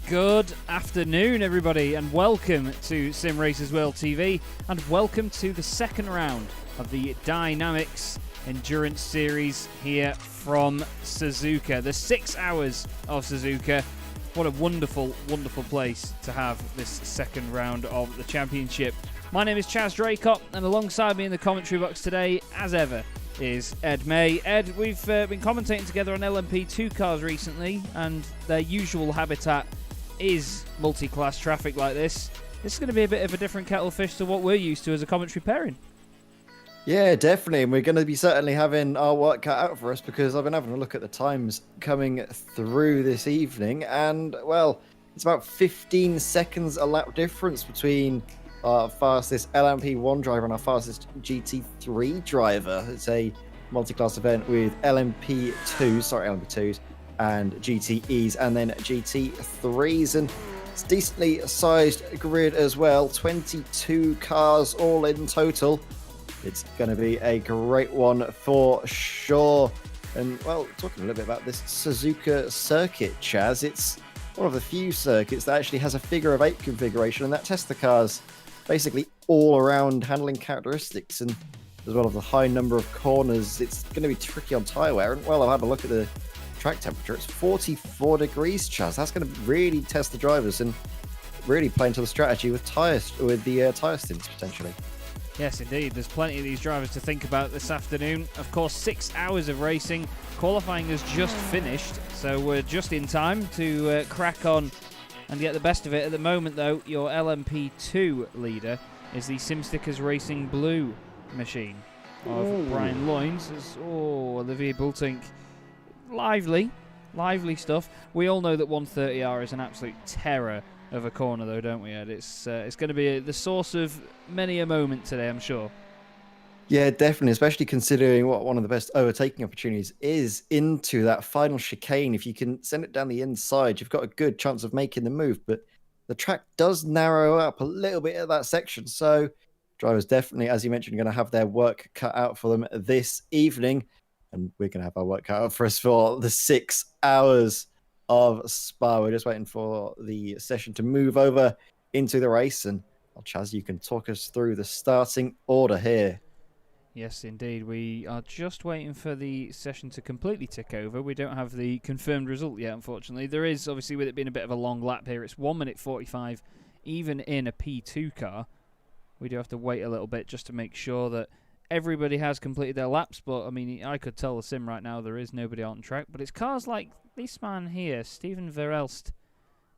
Good afternoon, everybody, and welcome to Sim Racers World TV, and welcome to the second round of the DynamiXX Endurance Series here from Suzuka. The 6 hours of Suzuka. What a wonderful, wonderful place to have this second round of the championship. My name is Chaz Draycott, and alongside me in the commentary box today, as ever, is Ed May. Ed, we've been commentating together on LMP2 cars recently, and their usual habitat is multi-class traffic like this. This is going to be a bit of a different kettle of fish to what we're used to as a commentary pairing. Yeah, definitely. And we're going to be certainly having our work cut out for us, because I've been having a look at the times coming through this evening. And, well, it's about 15 seconds a lap difference between our fastest LMP1 driver and our fastest GT3 driver. It's a multi-class event with LMP2s and GTEs and then GT3s. And it's decently sized grid as well. 22 cars all in total. It's going to be a great one for sure. And, well, talking a little bit about this Suzuka circuit, Chaz, it's one of the few circuits that actually has a figure of 8 configuration, and that tests the cars basically all around handling characteristics. And as well as the high number of corners, it's going to be tricky on tyre wear. And, well, I've had a look at the track temperature. It's 44 degrees, Chaz. That's going to really test the drivers and really play into the strategy with the tyre stints potentially. Yes, indeed. There's plenty of these drivers to think about this afternoon. Of course, 6 hours of racing. Qualifying has just finished, so we're just in time to crack on and get the best of it. At the moment, though, your LMP2 leader is the SimStickers Racing Blue machine of Brian Loynes. Olivier Bultink. Lively stuff. We all know that 130R is an absolute terror of a corner, though, don't we, Ed? It's going to be the source of many a moment today, I'm sure. Yeah, definitely, especially considering what one of the best overtaking opportunities is into that final chicane. If you can send it down the inside, you've got a good chance of making the move, but the track does narrow up a little bit at that section, so drivers definitely, as you mentioned, are going to have their work cut out for them this evening, and we're going to have our work cut out for us for the 6 hours of Spa. We're just waiting for the session to move over into the race, and Chaz, you can talk us through the starting order here. Yes, indeed. We are just waiting for the session to completely tick over. We don't have the confirmed result yet, unfortunately. There is, obviously, with it being a bit of a long lap here, it's 1 minute 45, even in a P2 car. We do have to wait a little bit just to make sure that everybody has completed their laps, but, I mean, I could tell the sim right now there is nobody on track, but it's cars like this man here, Steven Verelst,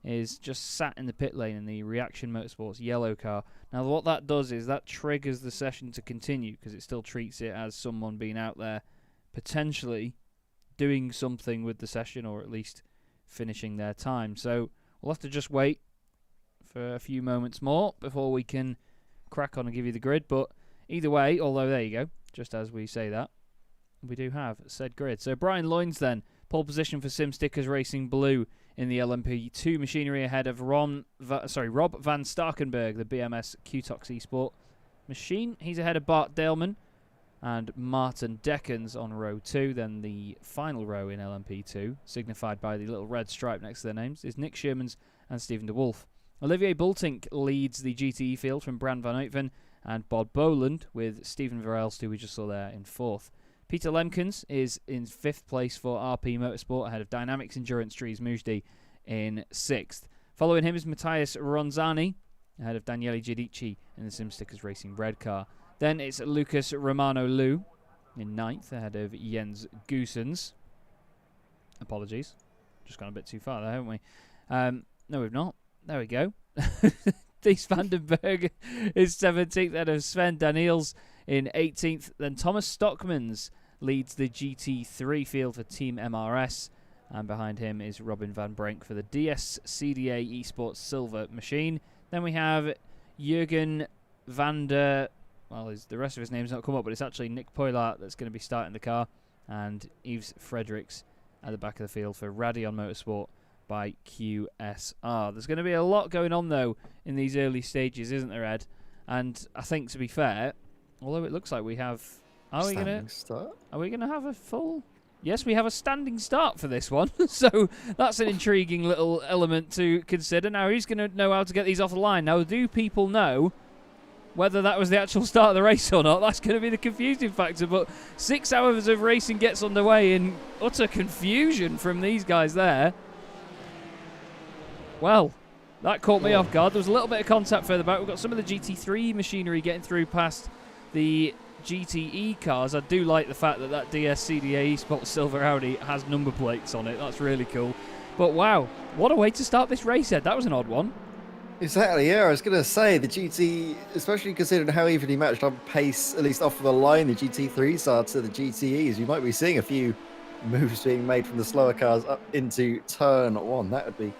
is just sat in the pit lane in the Reaction Motorsports yellow car. Now, what that does is that triggers the session to continue, because it still treats it as someone being out there potentially doing something with the session, or at least finishing their time. So we'll have to just wait for a few moments more before we can crack on and give you the grid. But either way, although there you go, just as we say that, we do have said grid. So Brian Loynes then, pole position for SimStickers Racing Blue in the LMP2 machinery, ahead of Rob van Starkenberg, the BMS Qtox Esport machine. He's ahead of Bart Daleman and Martin Deckens on row 2. Then the final row in LMP2, signified by the little red stripe next to their names, is Nick Shermans and Stephen de Wolf. Olivier Bultink leads the GTE field from Brand van Uitven and Bob Boland, with Steven Verelst, who we just saw there, in 4th. Peter Lemkens is in 5th place for RP Motorsport, ahead of DynamiXX Endurance Series Mujdi in 6th. Following him is Matthias Ronzani, ahead of Daniele Giudici in the SimStickers Racing Red car. Then it's Lucas Romano Lu in 9th, ahead of Jens Goosens. Apologies. Just gone a bit too far there, haven't we? No, we've not. There we go. Thies Vandenberg is 17th, ahead of Sven Daniels in 18th. Then Thomas Stockmans leads the GT3 field for Team MRS, and behind him is Robin van Brenk for the DS CDA Esports Silver machine. Then we have Jürgen van der... Well, the rest of his name's not come up, but it's actually Nick Poylart that's going to be starting the car, and Yves Fredericks at the back of the field for Radion Motorsport by QSR. There's going to be a lot going on, though, in these early stages, isn't there, Ed? And I think, to be fair, although it looks like we have... Are we going to have a full Yes, we have a standing start for this one, so that's an intriguing little element to consider. Now, who's going to know how to get these off the line? Now, do people know whether that was the actual start of the race or not? That's going to be the confusing factor, but 6 hours of racing gets underway in utter confusion from these guys there. Well, that caught me off guard. There was a little bit of contact further back. We've got some of the GT3 machinery getting through past the GTE cars. I do like the fact that DS CDA Esports Silver Audi has number plates on it. That's really cool. But wow, what a way to start this race, Ed. That was an odd one. Exactly, yeah. I was going to say, the GT, especially considering how evenly matched on pace, at least off of the line, the GT3s are to the GTEs. You might be seeing a few moves being made from the slower cars up into turn 1. That would be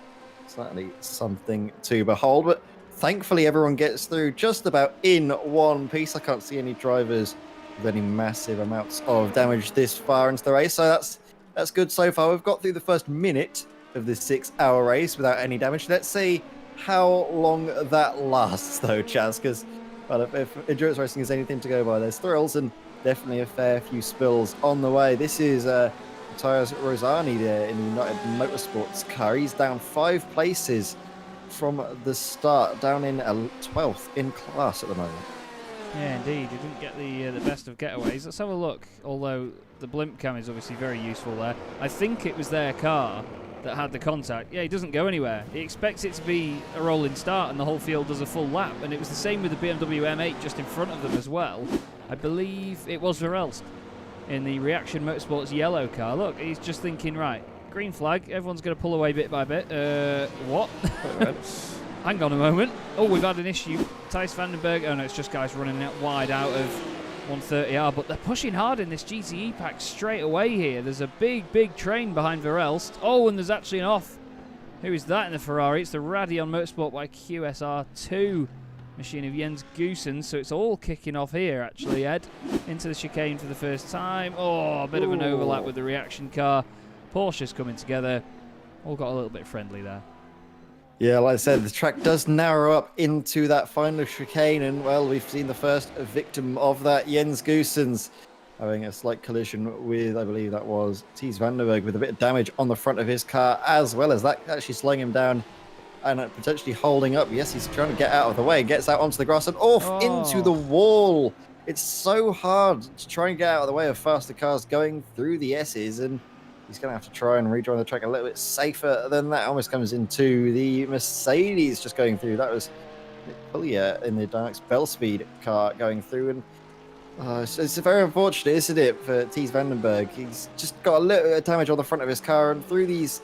certainly something to behold. But thankfully, everyone gets through just about in one piece. I can't see any drivers with any massive amounts of damage this far into the race. So that's good so far. We've got through the first minute of this 6-hour race without any damage. Let's see how long that lasts, though, Chaz, because, well, if endurance racing is anything to go by, there's thrills and definitely a fair few spills on the way. This is Chaz Rosani there in the United Motorsports car. He's down 5 places from the start, down in 12th in class at the moment. Yeah, indeed. He didn't get the best of getaways. Let's have a look, although the blimp cam is obviously very useful there. I think it was their car that had the contact. Yeah, he doesn't go anywhere. He expects it to be a rolling start and the whole field does a full lap, and it was the same with the BMW M8 just in front of them as well. I believe it was Verelst in the Reaction Motorsports yellow car. Look, he's just thinking, right, green flag, everyone's going to pull away bit by bit. What? Hang on a moment. Oh, we've had an issue. Thijs Vandenberg. Oh no, it's just guys running out wide out of 130R, but they're pushing hard in this GTE pack straight away here. There's a big train behind Verelst. Oh, and there's actually an off. Who is that in the Ferrari? It's the Radeon Motorsport by QSR2 machine of Jens Goosen. So it's all kicking off here, actually, Ed. Into the chicane for the first time. Oh, a bit of an overlap with the reaction car. Porsche's coming together. All got a little bit friendly there. Yeah, like I said, the track does narrow up into that final chicane, and, well, we've seen the first victim of that, Jens Goossens, having a slight collision with, I believe that was Thijs Vandenberg, with a bit of damage on the front of his car, as well as that actually slowing him down and potentially holding up. Yes, he's trying to get out of the way, gets out onto the grass and off into the wall. It's so hard to try and get out of the way of faster cars going through the S's, and he's going to have to try and rejoin the track a little bit safer than that. Almost comes into the Mercedes just going through. That was Puglia in the DynamiXX Bell Speed car going through. And it's very unfortunate, isn't it, for Thijs Vandenberg? He's just got a little bit of damage on the front of his car, and through these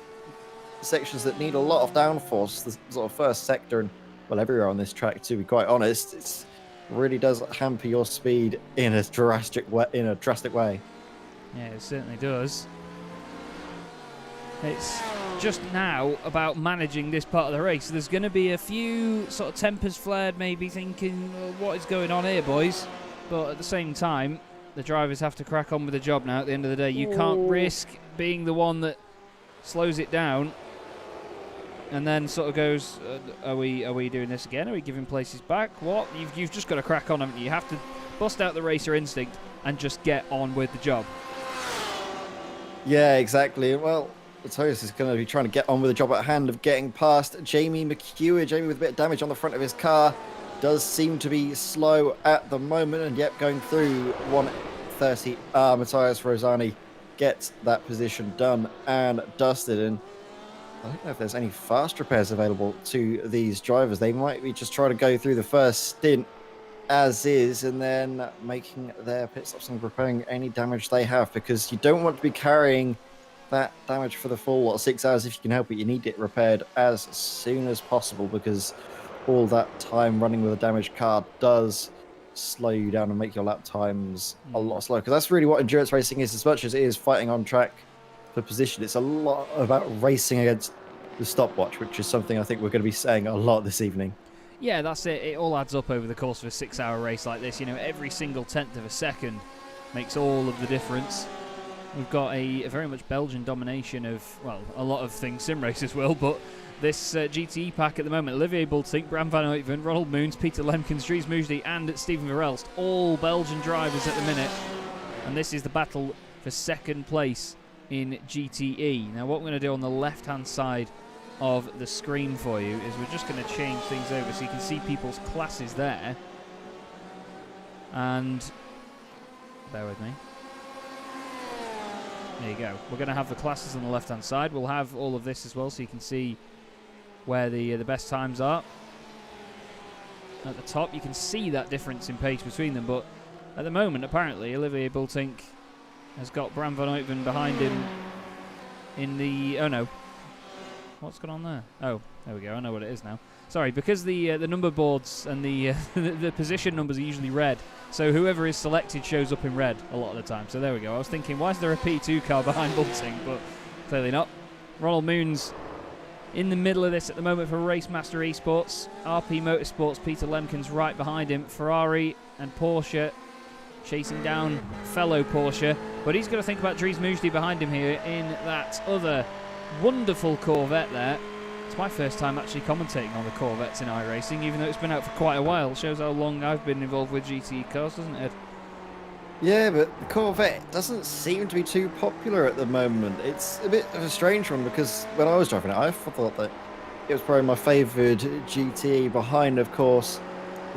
sections that need a lot of downforce, the sort of first sector, and, well, everywhere on this track, to be quite honest, it really does hamper your speed in a drastic way. Yeah, it certainly does. It's just now about managing this part of the race. There's going to be a few sort of tempers flared, maybe thinking, well, what is going on here, boys? But at the same time, the drivers have to crack on with the job now. At the end of the day, you can't risk being the one that slows it down and then sort of goes, are we doing this again? Are we giving places back? What? You've just got to crack on, haven't you? You have to bust out the racer instinct and just get on with the job. Yeah, exactly. Well, Toyota is going to be trying to get on with the job at hand of getting past Jamie McEwen. Jamie with a bit of damage on the front of his car does seem to be slow at the moment, and yep, going through 130. Matthias Rosani gets that position done and dusted, and I don't know if there's any fast repairs available to these drivers. They might be just trying to go through the first stint as is and then making their pit stops and repairing any damage they have, because you don't want to be carrying that damage for the full 6 hours if you can help it. You need it repaired as soon as possible, because all that time running with a damaged car does slow you down and make your lap times a lot slower, because that's really what endurance racing is. As much as it is fighting on track for position, it's a lot about racing against the stopwatch, which is something I think we're going to be saying a lot this evening. Yeah, that's it. It all adds up over the course of a 6-hour race like this. You know, every single tenth of a second makes all of the difference. We've got a very much Belgian domination of, well, a lot of things sim races will, but this GTE pack at the moment, Olivier Bultink, Bram van Uytven, Ronald Moons, Peter Lemkens, Dries Moosdy and Steven Verelst, all Belgian drivers at the minute. And this is the battle for second place in GTE. Now what we're going to do on the left-hand side of the screen for you is we're just going to change things over so you can see people's classes there. And bear with me. There you go. We're going to have the classes on the left-hand side. We'll have all of this as well so you can see where the best times are. At the top, you can see that difference in pace between them, but at the moment, apparently, Olivier Bultink has got Bram van Uytven behind him in the... Oh, no. What's going on there? Oh, there we go. I know what it is now. Sorry, because the number boards and the the position numbers are usually red, so whoever is selected shows up in red a lot of the time. So there we go. I was thinking, why is there a P2 car behind Bultink? But clearly not. Ronald Moon's in the middle of this at the moment for Racemaster Esports. RP Motorsports, Peter Lemkin's right behind him. Ferrari and Porsche chasing down fellow Porsche. But he's got to think about Dries Mujdi behind him here in that other wonderful Corvette there. It's my first time actually commentating on the Corvettes in iRacing, even though it's been out for quite a while. It shows how long I've been involved with GT cars, doesn't it? Yeah, but the Corvette doesn't seem to be too popular at the moment. It's a bit of a strange one because when I was driving it, I thought that it was probably my favoured GTE behind, of course,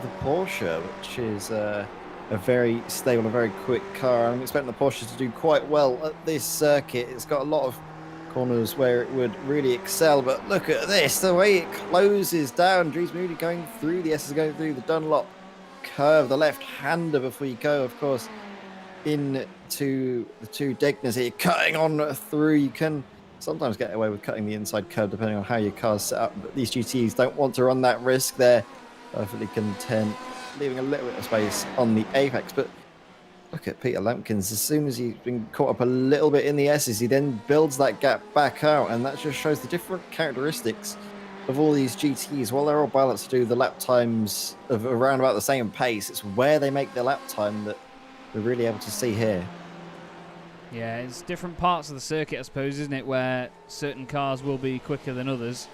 the Porsche, which is a very stable, a very quick car. I'm expecting the Porsche to do quite well at this circuit. It's got a lot of corners where it would really excel, but look at this, the way it closes down. Dries Mujdi going through the S's, going through the Dunlop curve, the left-hander before you go, of course, into the two Degners here, cutting on through. You can sometimes get away with cutting the inside curve depending on how your car's set up, but these GTs don't want to run that risk. They're perfectly content leaving a little bit of space on the apex. But look at Peter Lampkins. As soon as he's been caught up a little bit in the S's, he then builds that gap back out, and that just shows the different characteristics of all these GTs. While they're all balanced to do the lap times of around about the same pace, it's where they make their lap time that we're really able to see here. Yeah, it's different parts of the circuit, I suppose, isn't it, where certain cars will be quicker than others.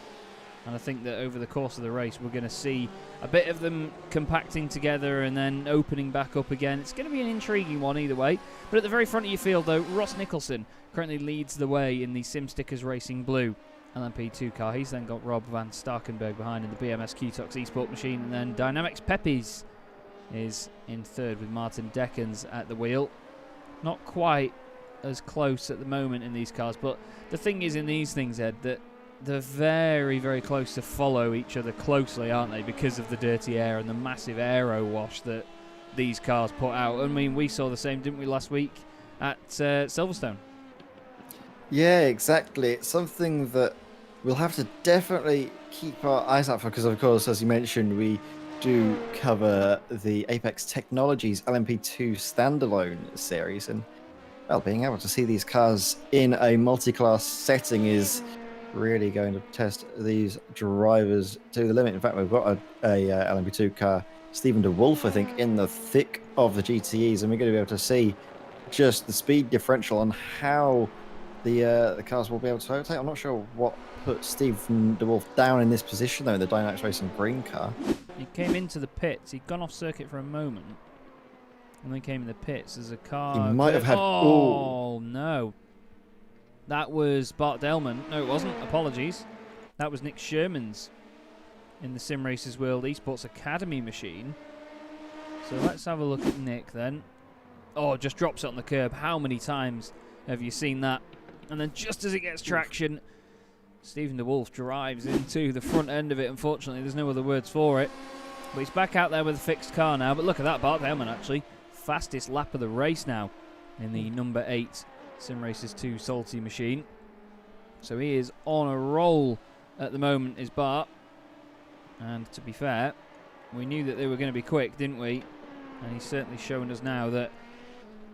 And I think that over the course of the race, we're going to see a bit of them compacting together and then opening back up again. It's going to be an intriguing one either way. But at the very front of your field, though, Ross Nicholson currently leads the way in the SimStickers Racing Blue LMP2 car. He's then got Rob van Starkenberg behind in the BMS Qtox eSport machine. And then DynamiXX Pepys is in third with Martin Deckens at the wheel. Not quite as close at the moment in these cars, but the thing is in these things, Ed, that they're very, very close to follow each other closely, aren't they, because of the dirty air and the massive aero wash that these cars put out. I mean, we saw the same, didn't we, last week at Silverstone? Yeah, exactly. It's something that we'll have to definitely keep our eyes out for because, of course, as you mentioned, we do cover the Apex Technologies LMP2 standalone series, and well, being able to see these cars in a multi-class setting is really going to test these drivers to the limit. In fact, we've got a LMP2 car, Stephen DeWolf, I think, in the thick of the GTEs, and we're going to be able to see just the speed differential on how the cars will be able to overtake. I'm not sure what put Stephen DeWolf down in this position, though, in the DynamiXX Racing green car. He came into the pits. He'd gone off circuit for a moment, and then came in the pits. There's a car. He might have had... Oh, no. That was Bart Delman. No, it wasn't. Apologies. That was Nick Sherman's in the Sim Racers World Esports Academy machine. So let's have a look at Nick then. Oh, just drops it on the curb. How many times have you seen that? And then just as it gets traction, Stephen DeWolf drives into the front end of it. Unfortunately, there's no other words for it. But he's back out there with a fixed car now. But look at that, Bart Delman actually. Fastest lap of the race now in the number 8 Sim Racers 2 Salty machine. So he is on a roll at the moment, is Bart. And to be fair, we knew that they were going to be quick, didn't we? And he's certainly shown us now that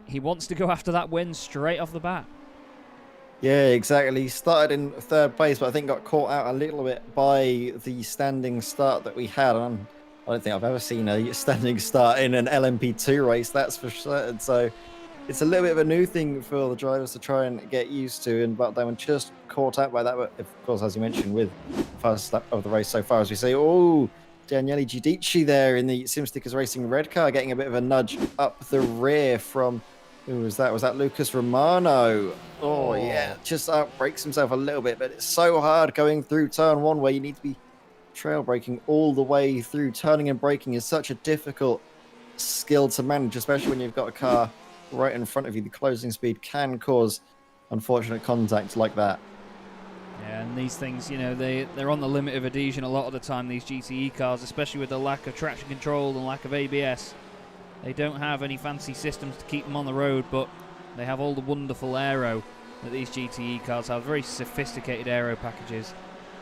he wants to go after that win straight off the bat. Yeah, exactly. He started in third place, but I think got caught out a little bit by the standing start that we had. I don't think I've ever seen a standing start in an LMP2 race, that's for certain. So it's a little bit of a new thing for the drivers to try and get used to, and Bart Damon just caught out by that. But of course, as you mentioned, with the first lap of the race so far, as we say, oh, Daniele Giudici there in the SimStickers Racing red car, getting a bit of a nudge up the rear from Who was that? Was that Lucas Romano? Oh, yeah, Oh. just breaks himself a little bit, but it's so hard going through turn one where you need to be trail braking all the way through. Turning and braking is such a difficult skill to manage, especially when you've got a car right in front of you. The closing speed can cause unfortunate contact like that. Yeah, and these things, you know, they're on the limit of adhesion a lot of the time, these GTE cars, especially with the lack of traction control and lack of ABS. They don't have any fancy systems to keep them on the road, but they have all the wonderful aero that these GTE cars have. Very sophisticated aero packages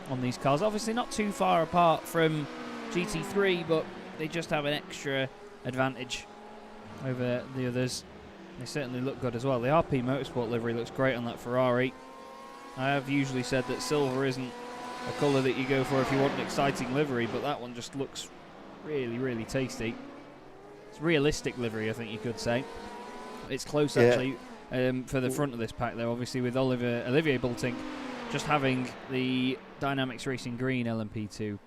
on these cars. Obviously not too far apart from GT3, but they just have an extra advantage over the others. They certainly look good as well. The RP Motorsport livery looks great on that Ferrari. I have usually said that silver isn't a colour that you go for if you want an exciting livery, but that one just looks really, really tasty. It's realistic livery, I think you could say. It's close, actually, for the front of this pack, though, obviously, with Olivier Bultink just having the Dynamics Racing Green LMP2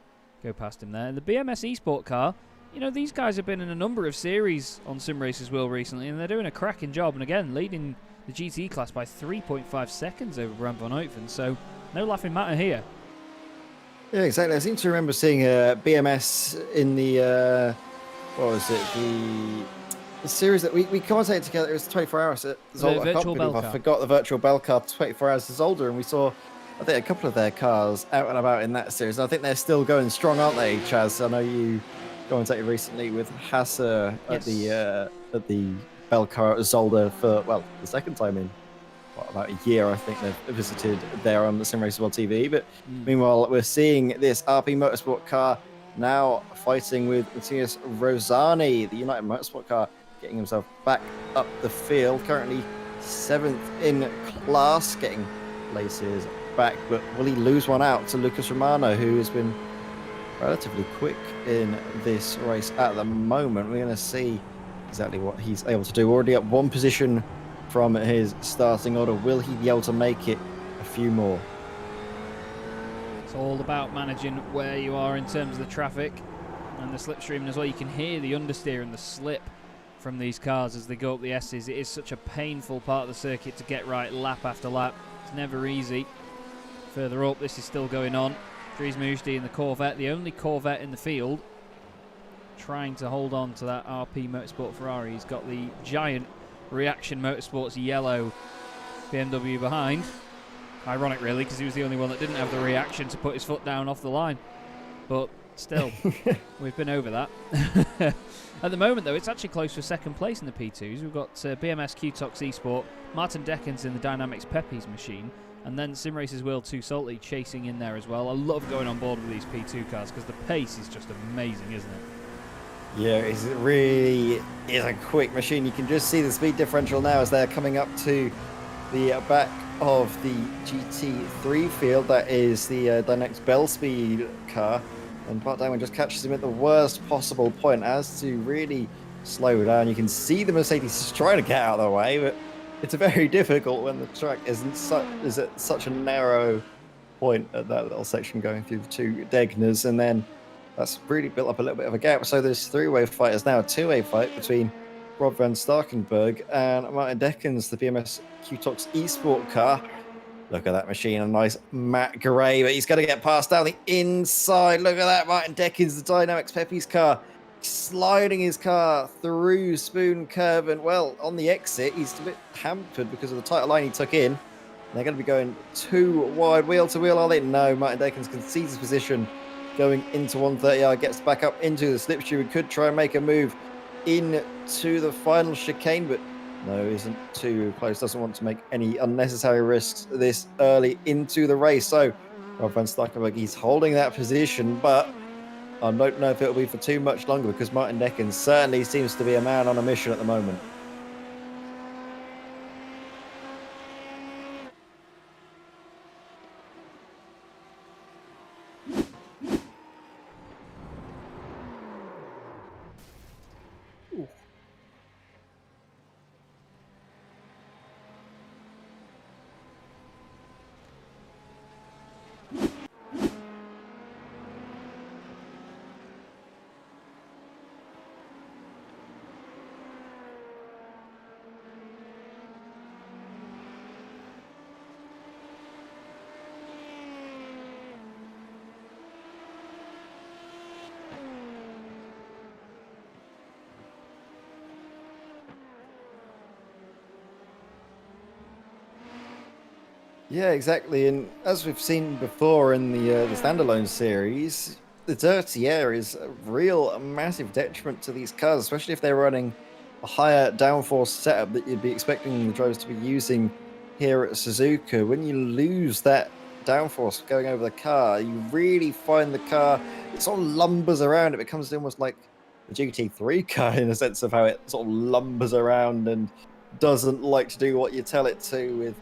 go past him there. And the BMS eSport car, you know, these guys have been in a number of series on Sim Racers Wheel recently, and they're doing a cracking job, and again, leading the GT class by 3.5 seconds over Bram van Uytven, so no laughing matter here. Yeah, exactly. I seem to remember seeing BMS in the, what was it, the series that we commentated together. It was 24 Hours at Zolder. I can't believe I forgot the Virtual Bell car 24 Hours at Zolder, and we saw, I think, a couple of their cars out and about in that series. And I think they're still going strong, aren't they, Chaz? I know you commentated recently with Hasser at the Bell car at Zolder for, well, the second time in about a year. I think they've visited there on the Sim Racers World TV. But meanwhile, we're seeing this RP Motorsport car now fighting with Matthias Rosani, the United Motorsport car, getting himself back up the field. Currently 7th in class, getting places back. But will he lose one out to Lucas Romano, who has been relatively quick in this race at the moment? We're going to see exactly what he's able to do. Already up one position from his starting order. Will he be able to make it a few more? It's all about managing where you are in terms of the traffic and the slipstream as well. You can hear the understeer and the slip from these cars as they go up the S's. It is such a painful part of the circuit to get right lap after lap. It's never easy. Further up, this is still going on. Dries Mousdi in the Corvette, the only Corvette in the field, trying to hold on to that RP Motorsport Ferrari. He's got the giant Reaction Motorsports yellow BMW behind. Ironic, really, because he was the only one that didn't have the reaction to put his foot down off the line. But still, we've been over that. At the moment, though, it's actually close for second place in the P2s. We've got BMS Qtox eSport, Martin Deckens in the Dynamics Pepe's machine, and then Sim Racers World 2 Salty chasing in there as well. I love going on board with these P2 cars because the pace is just amazing, isn't it? Yeah, it really is a quick machine. You can just see the speed differential now as they're coming up to the back of the GT3 field. That is the Dynamics Bell Speed car. And Bart Diamond just catches him at the worst possible point as to really slow down. You can see the Mercedes is trying to get out of the way, but it's very difficult when the track is at such a narrow point at that little section going through the two Degners. And then that's really built up a little bit of a gap. So there's three-way fight is now a two-way fight between Rob van Starkenburg and Martin Deckens, the BMS Qtox eSport car. Look at that machine, a nice matte grey, but he's going to get past down the inside. Look at that, Martin Deckens, the Dynamics Pepe's car, sliding his car through Spoon Curve. And, well, on the exit, he's a bit hampered because of the tight line he took in. They're going to be going too wide, wheel to wheel, are they? No, Martin Deckens concedes his position going into 130R, gets back up into the slipstream and could try and make a move into the final chicane, but no, isn't too close, doesn't want to make any unnecessary risks this early into the race. So Rob van Starkenburg, he's holding that position, but I don't know if it'll be for too much longer because Martin Deckens certainly seems to be a man on a mission at the moment. Yeah, exactly. And as we've seen before in the standalone series, the dirty air is a real massive detriment to these cars, especially if they're running a higher downforce setup that you'd be expecting the drivers to be using here at Suzuka. When you lose that downforce going over the car, you really find the car, it sort of lumbers around. It becomes almost like the GT3 car in a sense of how it sort of lumbers around and doesn't like to do what you tell it to with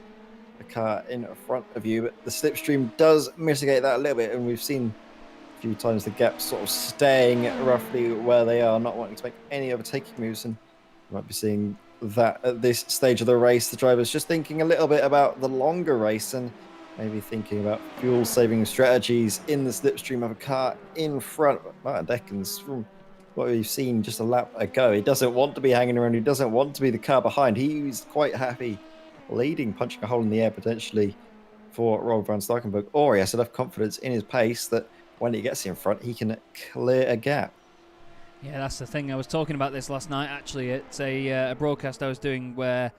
the car in front of you. But the slipstream does mitigate that a little bit, and we've seen a few times the gaps sort of staying roughly where they are, not wanting to make any overtaking moves. And you might be seeing that at this stage of the race, the drivers just thinking a little bit about the longer race and maybe thinking about fuel saving strategies in the slipstream of a car in front. Martin Deckens, from what we've seen just a lap ago, he doesn't want to be hanging around. He doesn't want to be the car behind. He's quite happy leading, punching a hole in the air potentially for Robert van Starkenburg, or he has enough confidence in his pace that when he gets in front, he can clear a gap. Yeah, that's the thing. I was talking about this last night, actually. It's a broadcast I was doing where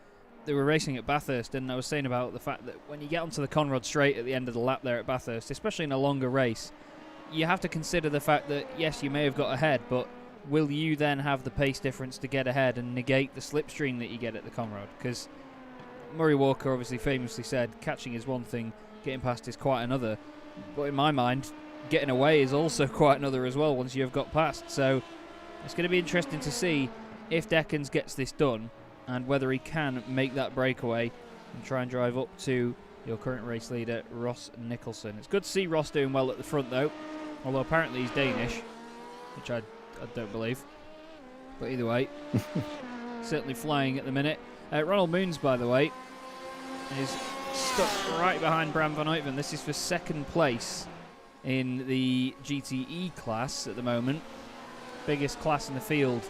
they were racing at Bathurst, and I was saying about the fact that when you get onto the Conrod Straight at the end of the lap there at Bathurst, especially in a longer race, you have to consider the fact that, yes, you may have got ahead, but will you then have the pace difference to get ahead and negate the slipstream that you get at the Conrod? Because Murray Walker obviously famously said catching is one thing, getting past is quite another. But in my mind, getting away is also quite another as well once you've got past. So it's going to be interesting to see if Deckens gets this done and whether he can make that breakaway and try and drive up to your current race leader, Ross Nicholson. It's good to see Ross doing well at the front, though, although apparently he's Danish, which I don't believe. But either way, certainly flying at the minute. Ronald Moons, by the way, is stuck right behind Bram van Uytven. This is for second place in the GTE class at the moment. Biggest class in the field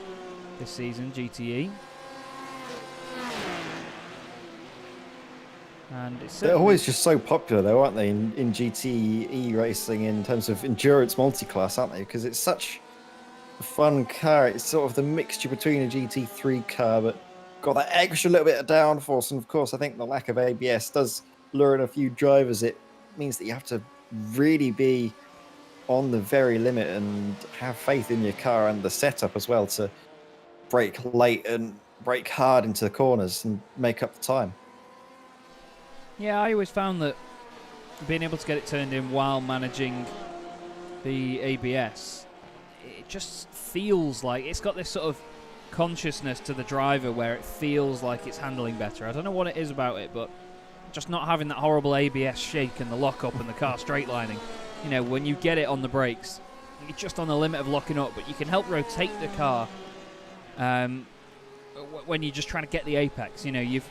this season, GTE. And they're always just so popular, though, aren't they, in GTE racing in terms of endurance multi-class, aren't they? Because it's such a fun car. It's sort of the mixture between a GT3 car, but got that extra little bit of downforce. And of course, I think the lack of ABS does lure in a few drivers. It means that you have to really be on the very limit and have faith in your car and the setup as well to brake late and brake hard into the corners and make up the time. Yeah, I always found that being able to get it turned in while managing the ABS, it just feels like it's got this sort of consciousness to the driver where it feels like it's handling better. I don't know what it is about it, but just not having that horrible ABS shake and the lock-up and the car straight-lining. You know, when you get it on the brakes, you're just on the limit of locking up, but you can help rotate the car when you're just trying to get the apex. You know, you've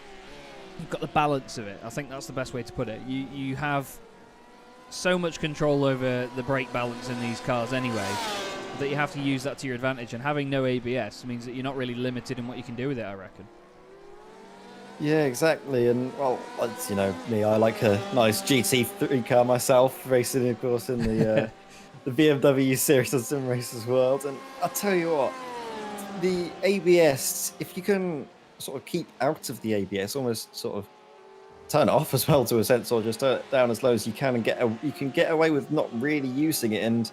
got the balance of it. I think that's the best way to put it. You have so much control over the brake balance in these cars anyway that you have to use that to your advantage, and having no ABS means that you're not really limited in what you can do with it, I reckon. Yeah, exactly. And, well, you know, me, I like a nice GT3 car myself, racing, of course, in the the BMW series of sim races world. And I'll tell you what, the ABS, if you can sort of keep out of the ABS, almost sort of turn it off as well to a sense, or just turn it down as low as you can, and you can get away with not really using it. And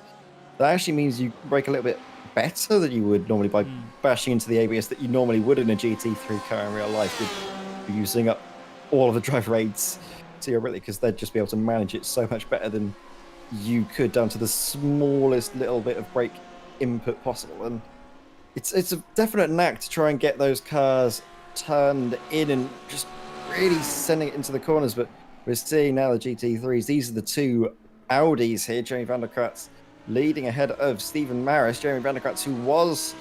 that actually means you brake a little bit better than you would normally by bashing into the ABS that you normally would in a GT3 car in real life. You'd be using up all of the driver aids to your ability, because they'd just be able to manage it so much better than you could, down to the smallest little bit of brake input possible. And it's a definite knack to try and get those cars turned in and just really sending it into the corners. But we're seeing now the GT3s. These are the two Audis here. Jeremy van der Kratz leading ahead of Stephen Maris. Jeremy van der Kratz, who was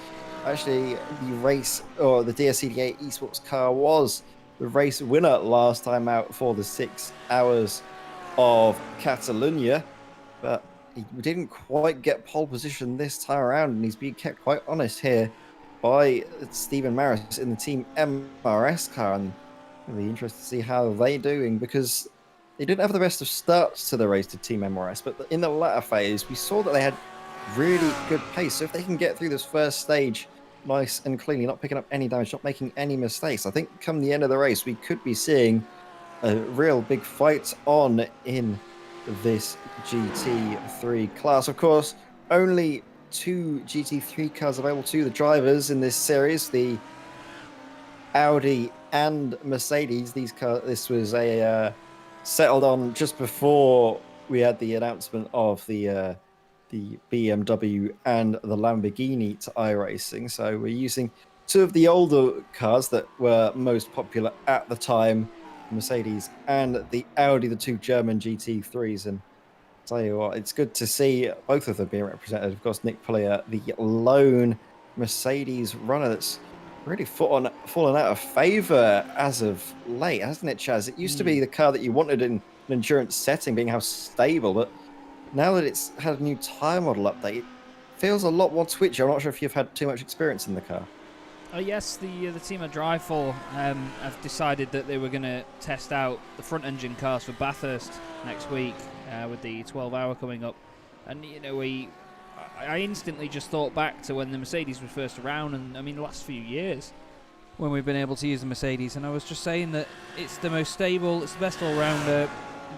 actually the race, or the DSCDA esports car, was the race winner last time out for the 6 hours of Catalonia. But he didn't quite get pole position this time around, and he's being kept quite honest here by Stephen Maris in the Team MRS car. And it'll be interesting to see how they're doing, because they didn't have the best of starts to the race to Team MRS, but in the latter phase, we saw that they had really good pace. So if they can get through this first stage nice and cleanly, not picking up any damage, not making any mistakes, I think come the end of the race, we could be seeing a real big fight on in this GT3 class. Of course, only 2 GT3 cars available to the drivers in this series, the Audi and Mercedes. This was a settled on just before we had the announcement of the BMW and the Lamborghini to iRacing. So we're using 2 of the older cars that were most popular at the time, Mercedes and the Audi, the 2 German GT3s. And I'll tell you what, it's good to see both of them being represented. Of course, Nick Pullier, the lone Mercedes runner that's really fallen out of favour as of late, hasn't it, Chaz? It used to be the car that you wanted in an endurance setting, being how stable, but now that it's had a new tyre model update, it feels a lot more twitchy. I'm not sure if you've had too much experience in the car. Yes, the team I drive for have decided that they were going to test out the front engine cars for Bathurst next week with the 12-hour coming up. And, you know, I instantly just thought back to when the Mercedes was first around, and I mean the last few years when we've been able to use the Mercedes, and I was just saying that it's the most stable, it's the best all-rounder.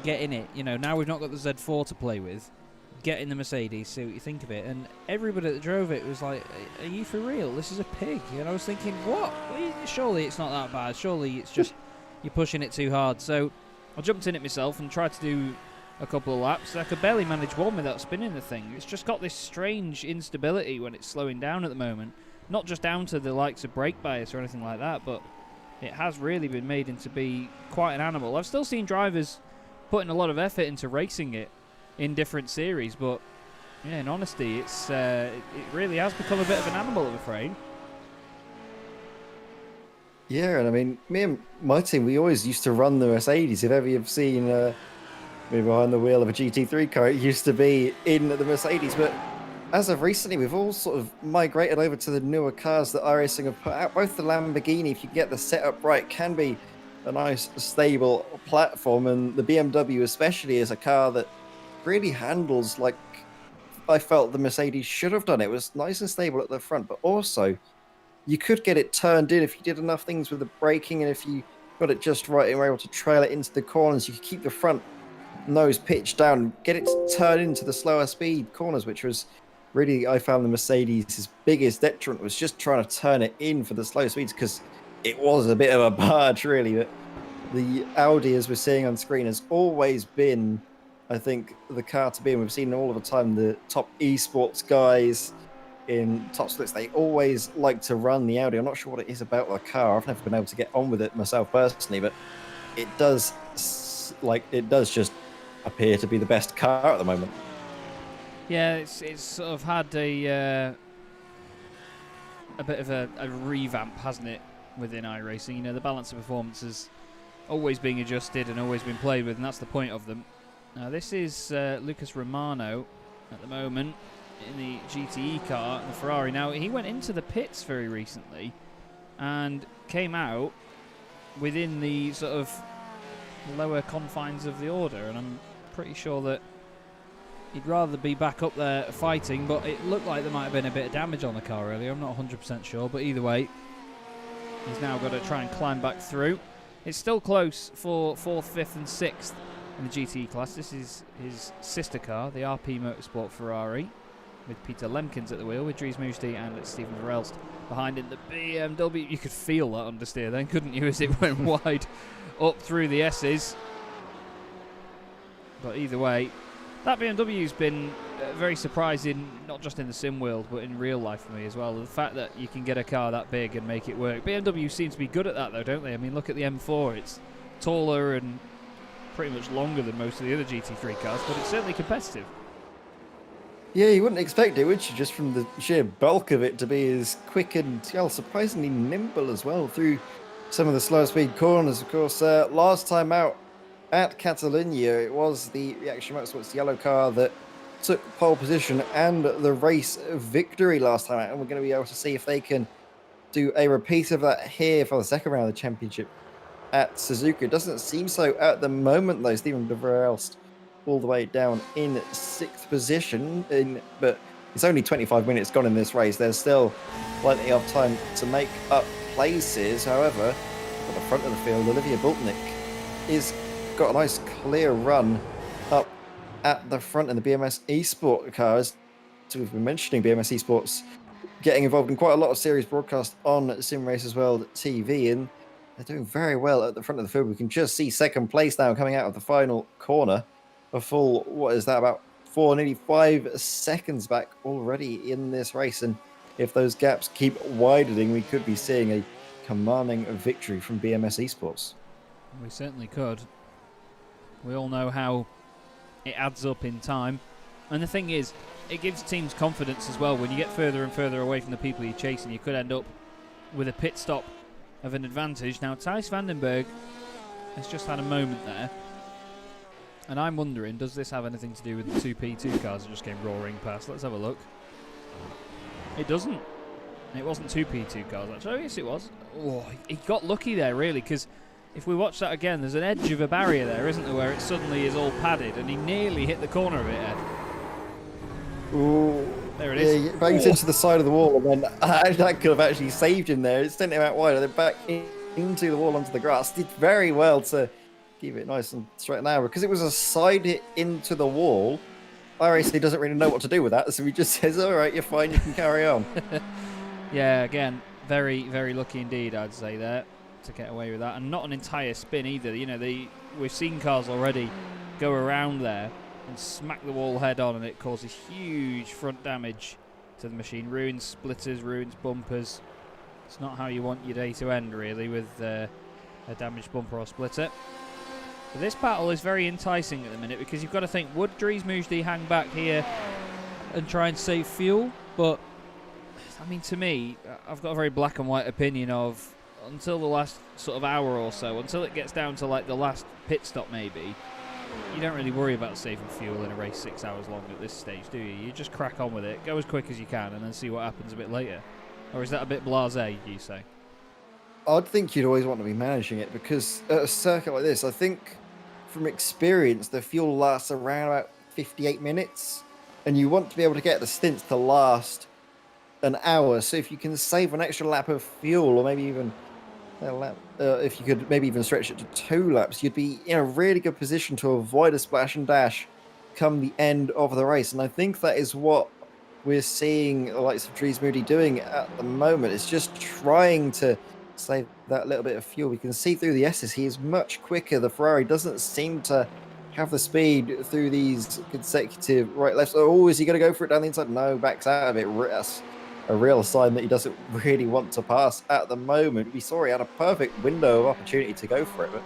Get in it. You know, now we've not got the Z4 to play with. Get in the Mercedes, see what you think of it. And everybody that drove it was like, are you for real? This is a pig. And I was thinking, what? Surely it's not that bad. Surely it's just you're pushing it too hard. So I jumped in it myself and tried to do a couple of laps. I could barely manage one without spinning the thing. It's just got this strange instability when it's slowing down at the moment. Not just down to the likes of brake bias or anything like that, but it has really been made into be quite an animal. I've still seen drivers putting a lot of effort into racing it in different series, but yeah, in honesty, it really has become a bit of an animal, I'm afraid. Yeah, and I mean, me and my team, we always used to run the Mercedes. If ever you've seen me behind the wheel of a GT3 car, it used to be in the Mercedes. But as of recently, we've all sort of migrated over to the newer cars that iRacing have put out. Both the Lamborghini, if you get the setup right, can be a nice, stable platform, and the BMW especially is a car that really handles like I felt the Mercedes should have done. It was nice and stable at the front, but also you could get it turned in if you did enough things with the braking, and if you got it just right and were able to trail it into the corners, you could keep the front nose pitched down, get it to turn into the slower speed corners, which was really, I found the Mercedes' biggest detriment was just trying to turn it in for the slow speeds, because it was a bit of a barge, really. But the Audi, as we're seeing on screen, has always been, I think, the car to be in. We've seen all of the time the top esports guys in top splits, they always like to run the Audi. I'm not sure what it is about the car. I've never been able to get on with it myself personally, but it does just appear to be the best car at the moment. Yeah, it's sort of had a bit of a revamp, hasn't it, within iRacing? You know, the balance of performance has always been adjusted and always been played with, and that's the point of them. Now, this is Lucas Romano at the moment in the GTE car, the Ferrari. Now, he went into the pits very recently and came out within the sort of lower confines of the order, and I'm pretty sure that he'd rather be back up there fighting, but it looked like there might have been a bit of damage on the car earlier. I'm not 100% sure, but either way, he's now got to try and climb back through. It's still close for 4th, 5th and 6th in the GTE class. This is his sister car, the RP Motorsport Ferrari, with Peter Lemkins at the wheel, with Dries Moosty and Stephen Verelst behind in the BMW. You could feel that understeer then, couldn't you, as it went wide up through the S's. But either way, that BMW's been very surprising, not just in the sim world, but in real life for me as well. The fact that you can get a car that big and make it work. BMW seems to be good at that, though, don't they? I mean, look at the M4. It's taller and pretty much longer than most of the other GT3 cars, but it's certainly competitive. Yeah, you wouldn't expect it, would you? Just from the sheer bulk of it to be as quick and surprisingly nimble as well through some of the slower speed corners. Of course, last time out at Catalonia, it was the Reaction Motorsports yellow car that took pole position and the race victory last time out, and we're going to be able to see if they can do a repeat of that here for the second round of the championship at Suzuka. It doesn't seem so at the moment, though. Stephen Verelst all the way down in 6th position, but it's only 25 minutes gone in this race. There's still plenty of time to make up places. However, at the front of the field, Olivia Bultnick is got a nice clear run up at the front in the BMS Esport cars. So we've been mentioning BMS Esports getting involved in quite a lot of series broadcast on Sim Racers World TV, and they're doing very well at the front of the field. We can just see second place now coming out of the final corner. A full, what is that, about nearly 5 seconds back already in this race. And if those gaps keep widening, we could be seeing a commanding victory from BMS Esports. We certainly could. We all know how it adds up in time. And the thing is, it gives teams confidence as well. When you get further and further away from the people you're chasing, you could end up with a pit stop of an advantage. Now, Thijs Vandenberg has just had a moment there. And I'm wondering, does this have anything to do with the two P2 cars that just came roaring past? Let's have a look. It doesn't. It wasn't two P2 cars, actually. Oh, yes, it was. Oh, he got lucky there, really, because if we watch that again, there's an edge of a barrier there, isn't there, where it suddenly is all padded, and he nearly hit the corner of it, Ed. Ooh. There it is. Yeah, he bangs into the side of the wall, and then that could have actually saved him there. It sent him out wide, and then back into the wall onto the grass. Did very well to keep it nice and straight now, because it was a side hit into the wall. RAC doesn't really know what to do with that, so he just says, all right, you're fine, you can carry on. Yeah, again, very, very lucky indeed, I'd say, there, to get away with that. And not an entire spin either. You know, we've seen cars already go around there and smack the wall head on, and it causes huge front damage to the machine. Ruins splitters, ruins bumpers. It's not how you want your day to end, really, with a damaged bumper or splitter. But this battle is very enticing at the minute, because you've got to think, would Dries Moujdi hang back here and try and save fuel? But, I mean, to me, I've got a very black and white opinion of, until the last sort of hour or so, until it gets down to like the last pit stop maybe, you don't really worry about saving fuel in a race 6 hours long at this stage, do you? You just crack on with it, go as quick as you can, and then see what happens a bit later. Or is that a bit blasé, you say? I'd think you'd always want to be managing it, because at a circuit like this, I think from experience, the fuel lasts around about 58 minutes, and you want to be able to get the stints to last an hour. So if you can save an extra lap of fuel, or maybe even a lap, if you could maybe even stretch it to 2 laps, you'd be in a really good position to avoid a splash and dash come the end of the race. And I think that is what we're seeing the likes of Dries Moujdi doing at the moment. It's just trying to save that little bit of fuel. We can see through the S's, he is much quicker. The Ferrari doesn't seem to have the speed through these consecutive right lefts. Oh, is he going to go for it down the inside? No, backs out of it. That's a real sign that he doesn't really want to pass at the moment. We saw he had a perfect window of opportunity to go for it, but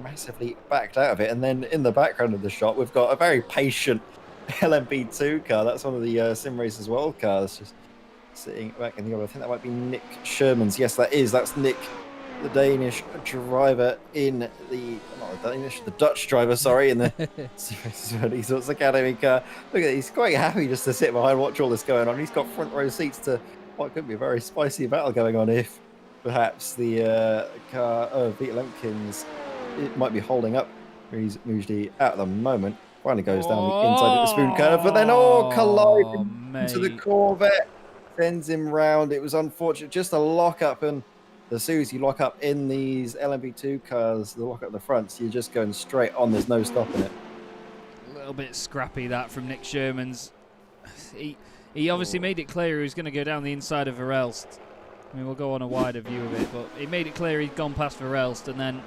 massively backed out of it. And then in the background of the shot, we've got a very patient LMP2 car. That's one of the Sim Racers World cars, just sitting back in the other. I think that might be Nick Sherman's. Yes, that is. That's Nick, the Danish driver in the, not the Danish, the Dutch driver, sorry, in the Esports Academy car. Look at it, he's quite happy just to sit behind and watch all this going on. He's got front row seats to what could be a very spicy battle going on if perhaps the car of Pete Lemkins, it might be holding up Dries Moujdi at the moment. Finally goes down the inside of the spoon curve, but then colliding into the Corvette, sends him round. It was unfortunate, just a lock up, and as soon as you lock up in these LMP2 cars, the lock up the fronts, you're just going straight on. There's no stopping it. A little bit scrappy that from Nick Sherman's. He obviously made it clear he was going to go down the inside of Verelst. I mean, we'll go on a wider view of it, but he made it clear he'd gone past Verelst, and then,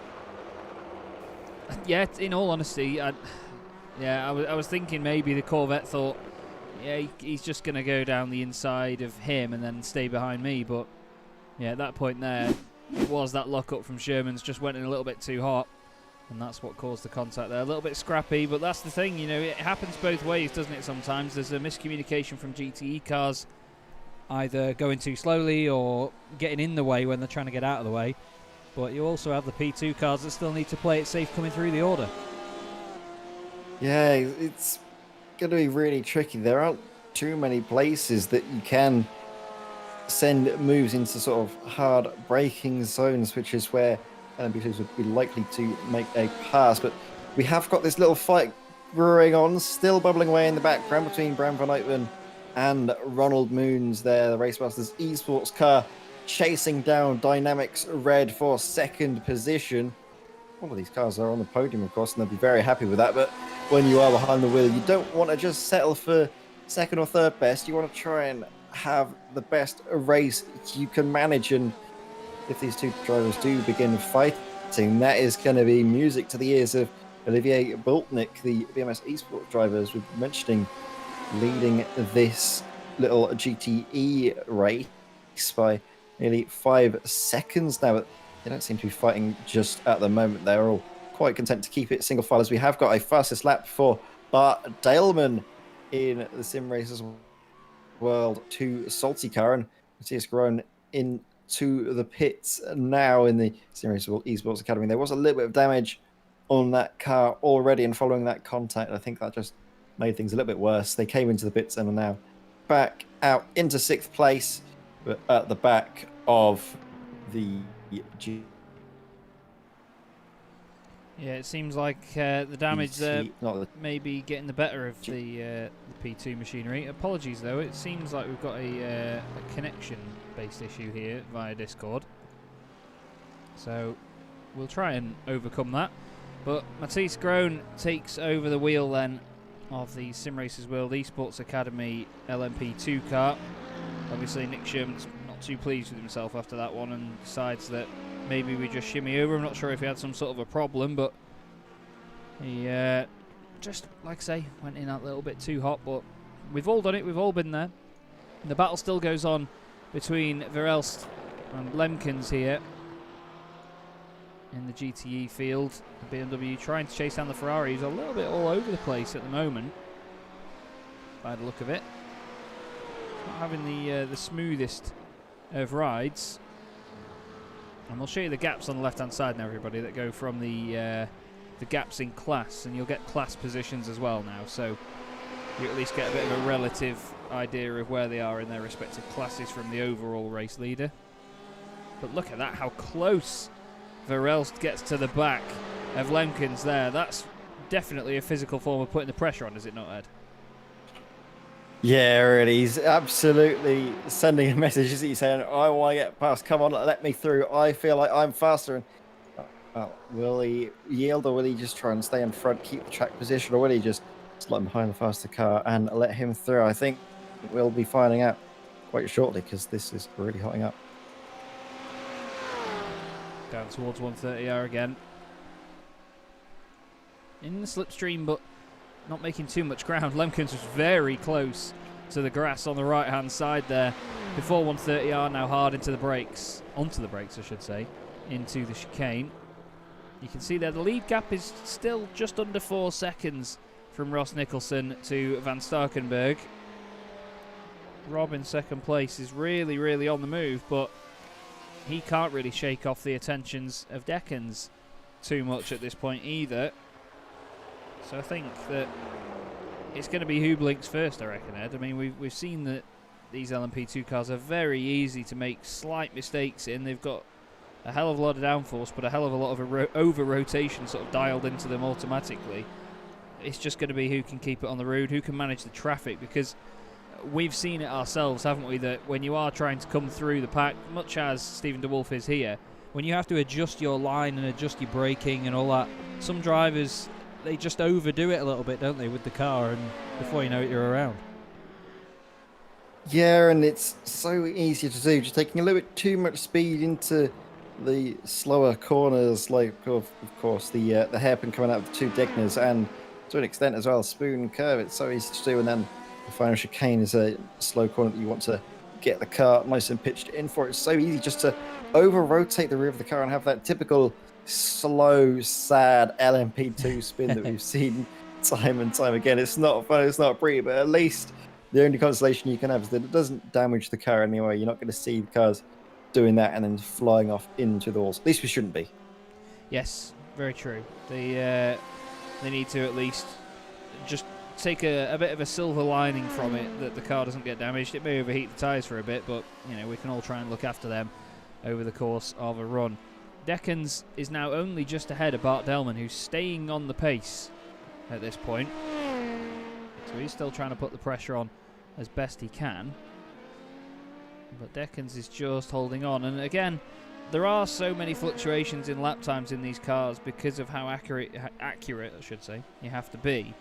yeah, in all honesty, I was thinking maybe the Corvette thought, yeah, he's just going to go down the inside of him and then stay behind me, but yeah, at that point there, it was that lock-up from Sherman's just went in a little bit too hot, and that's what caused the contact there. A little bit scrappy, but that's the thing, you know, it happens both ways, doesn't it, sometimes? There's a miscommunication from GTE cars, either going too slowly or getting in the way when they're trying to get out of the way, but you also have the P2 cars that still need to play it safe coming through the order. Yeah, it's going to be really tricky. There aren't too many places that you can send moves into sort of hard braking zones, which is where LMP2s would be likely to make a pass. But we have got this little fight brewing on, still bubbling away in the background between Bram van Uytven and Ronald Moons there, the Racemasters Esports car, chasing down Dynamics Red for second position. all of these cars are on the podium, of course, and they'll be very happy with that. But when you are behind the wheel, you don't want to just settle for second or third best. You want to try and have the best race you can manage. And if these two drivers do begin fighting, that is going to be music to the ears of Olivier Boltnick, the BMS esports driver, as we've been mentioning, leading this little GTE race by nearly 5 seconds now. They don't seem to be fighting just at the moment. They're all quite content to keep it single file, as we have got a fastest lap for Bart Daleman in the sim races world to Salty Car, and Matthias Groen into the pits now in the sim races world esports academy. There was a little bit of damage on that car already, and following that contact, I think that just made things a little bit worse. They came into the pits and are now back out into 6th place, but at the back of the Yeah, it seems like the damage there may be getting the better of the P2 machinery. Apologies though, it seems like we've got a connection-based issue here via Discord. So we'll try and overcome that. But Matthias Groen takes over the wheel then of the Sim Racers World Esports Academy LMP2 car. Obviously Nick Sherman's not too pleased with himself after that one and decides that maybe we just shimmy over. I'm not sure if he had some sort of a problem, but he just, like I say, went in a little bit too hot. But we've all done it, we've all been there. And the battle still goes on between Verelst and Lemkens here in the GTE field. The BMW trying to chase down the Ferrari, who's a little bit all over the place at the moment, by the look of it. Not having the smoothest of rides. And we'll show you the gaps on the left-hand side now, everybody, that go from the gaps in class, and you'll get class positions as well now, so you at least get a bit of a relative idea of where they are in their respective classes from the overall race leader. But look at that, how close Verelst gets to the back of Lemkens there. That's definitely a physical form of putting the pressure on, is it not, Ed? Yeah, really. He's absolutely sending a message. He's saying, I want to get past. Come on, let me through. I feel like I'm faster. And will he yield, or will he just try and stay in front, keep the track position, or will he just slot him behind the faster car and let him through? I think we'll be finding out quite shortly, because this is really hotting up. Down towards 130R again. In the slipstream, but not making too much ground. Lemkens was very close to the grass on the right-hand side there before 130R, now hard into the brakes. Onto the brakes, I should say. Into the chicane. You can see there the lead gap is still just under 4 seconds from Ross Nicholson to Van Starkenberg. Rob in second place is really, really on the move, but he can't really shake off the attentions of Deckens too much at this point either. So I think that it's going to be who blinks first, I reckon, Ed. I mean, we've seen that these LMP2 cars are very easy to make slight mistakes in. They've got a hell of a lot of downforce, but a hell of a lot of over-rotation sort of dialed into them automatically. It's just going to be who can keep it on the road, who can manage the traffic, because we've seen it ourselves, haven't we, that when you are trying to come through the pack, much as Stephen DeWolf is here, when you have to adjust your line and adjust your braking and all that, some drivers, they just overdo it a little bit, don't they, with the car, and before you know it, you're around. Yeah, and it's so easy to do, just taking a little bit too much speed into the slower corners, like, of course, the hairpin coming out of the two Degners, and to an extent as well, spoon curve. It's so easy to do, and then the final chicane is a slow corner that you want to get the car nice and pitched in for. It's so easy just to over-rotate the rear of the car and have that typical slow, sad LMP2 spin that we've seen time and time again. It's not fun, it's not pretty, but at least the only consolation you can have is that it doesn't damage the car anyway. You're not going to see the cars doing that and then flying off into the walls. At least we shouldn't be. Yes, very true. They need to at least just take a bit of a silver lining from it, that the car doesn't get damaged. It may overheat the tyres for a bit, but you know, we can all try and look after them over the course of a run. Deckens is now only just ahead of Bart Delman, who's staying on the pace at this point. So he's still trying to put the pressure on as best he can. But Deckens is just holding on. And again, there are so many fluctuations in lap times in these cars because of how accurate I should say, you have to be.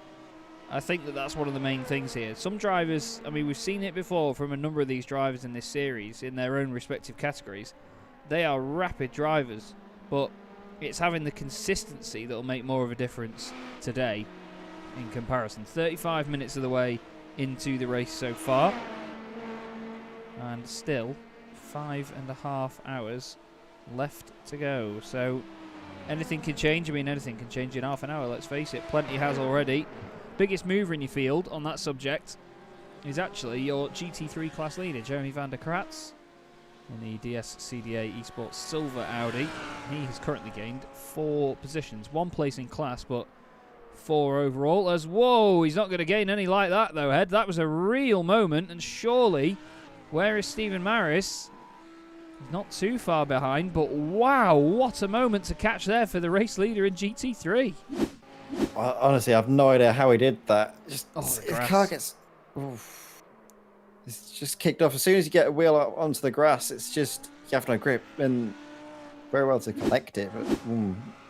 I think that that's one of the main things here. Some drivers, I mean, we've seen it before from a number of these drivers in this series in their own respective categories. They are rapid drivers, but it's having the consistency that will make more of a difference today in comparison. 35 minutes of the way into the race so far, and still 5.5 hours left to go. So anything can change. I mean, anything can change in half an hour, let's face it. Plenty has already. Biggest mover in your field on that subject is actually your GT3 class leader, Jeremy van der Kratz, in the DS-CDA Esports Silver Audi. He has currently gained 4 positions, 1 place in class, but 4 overall. As whoa, he's not going to gain any like that though, Ed. That was a real moment, and surely, where is Stephen Maris? He's not too far behind, but wow, what a moment to catch there for the race leader in GT3. Honestly, I have no idea how he did that. Just the car gets, it's just kicked off as soon as you get a wheel up onto the grass. It's just you have no grip, and very well to collect it. But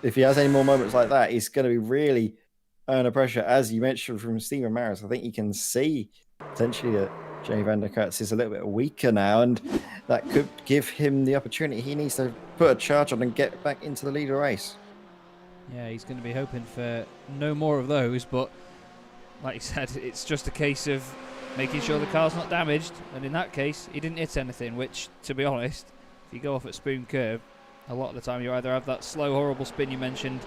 if he has any more moments like that, he's going to be really under pressure. As you mentioned from Stephen Maris, I think you can see potentially that Jamie van der Kratz is a little bit weaker now, and that could give him the opportunity. He needs to put a charge on and get back into the leader race. Yeah, he's going to be hoping for no more of those, but like you said, it's just a case of making sure the car's not damaged, and in that case, he didn't hit anything, which, to be honest, if you go off at Spoon Curve, a lot of the time you either have that slow, horrible spin you mentioned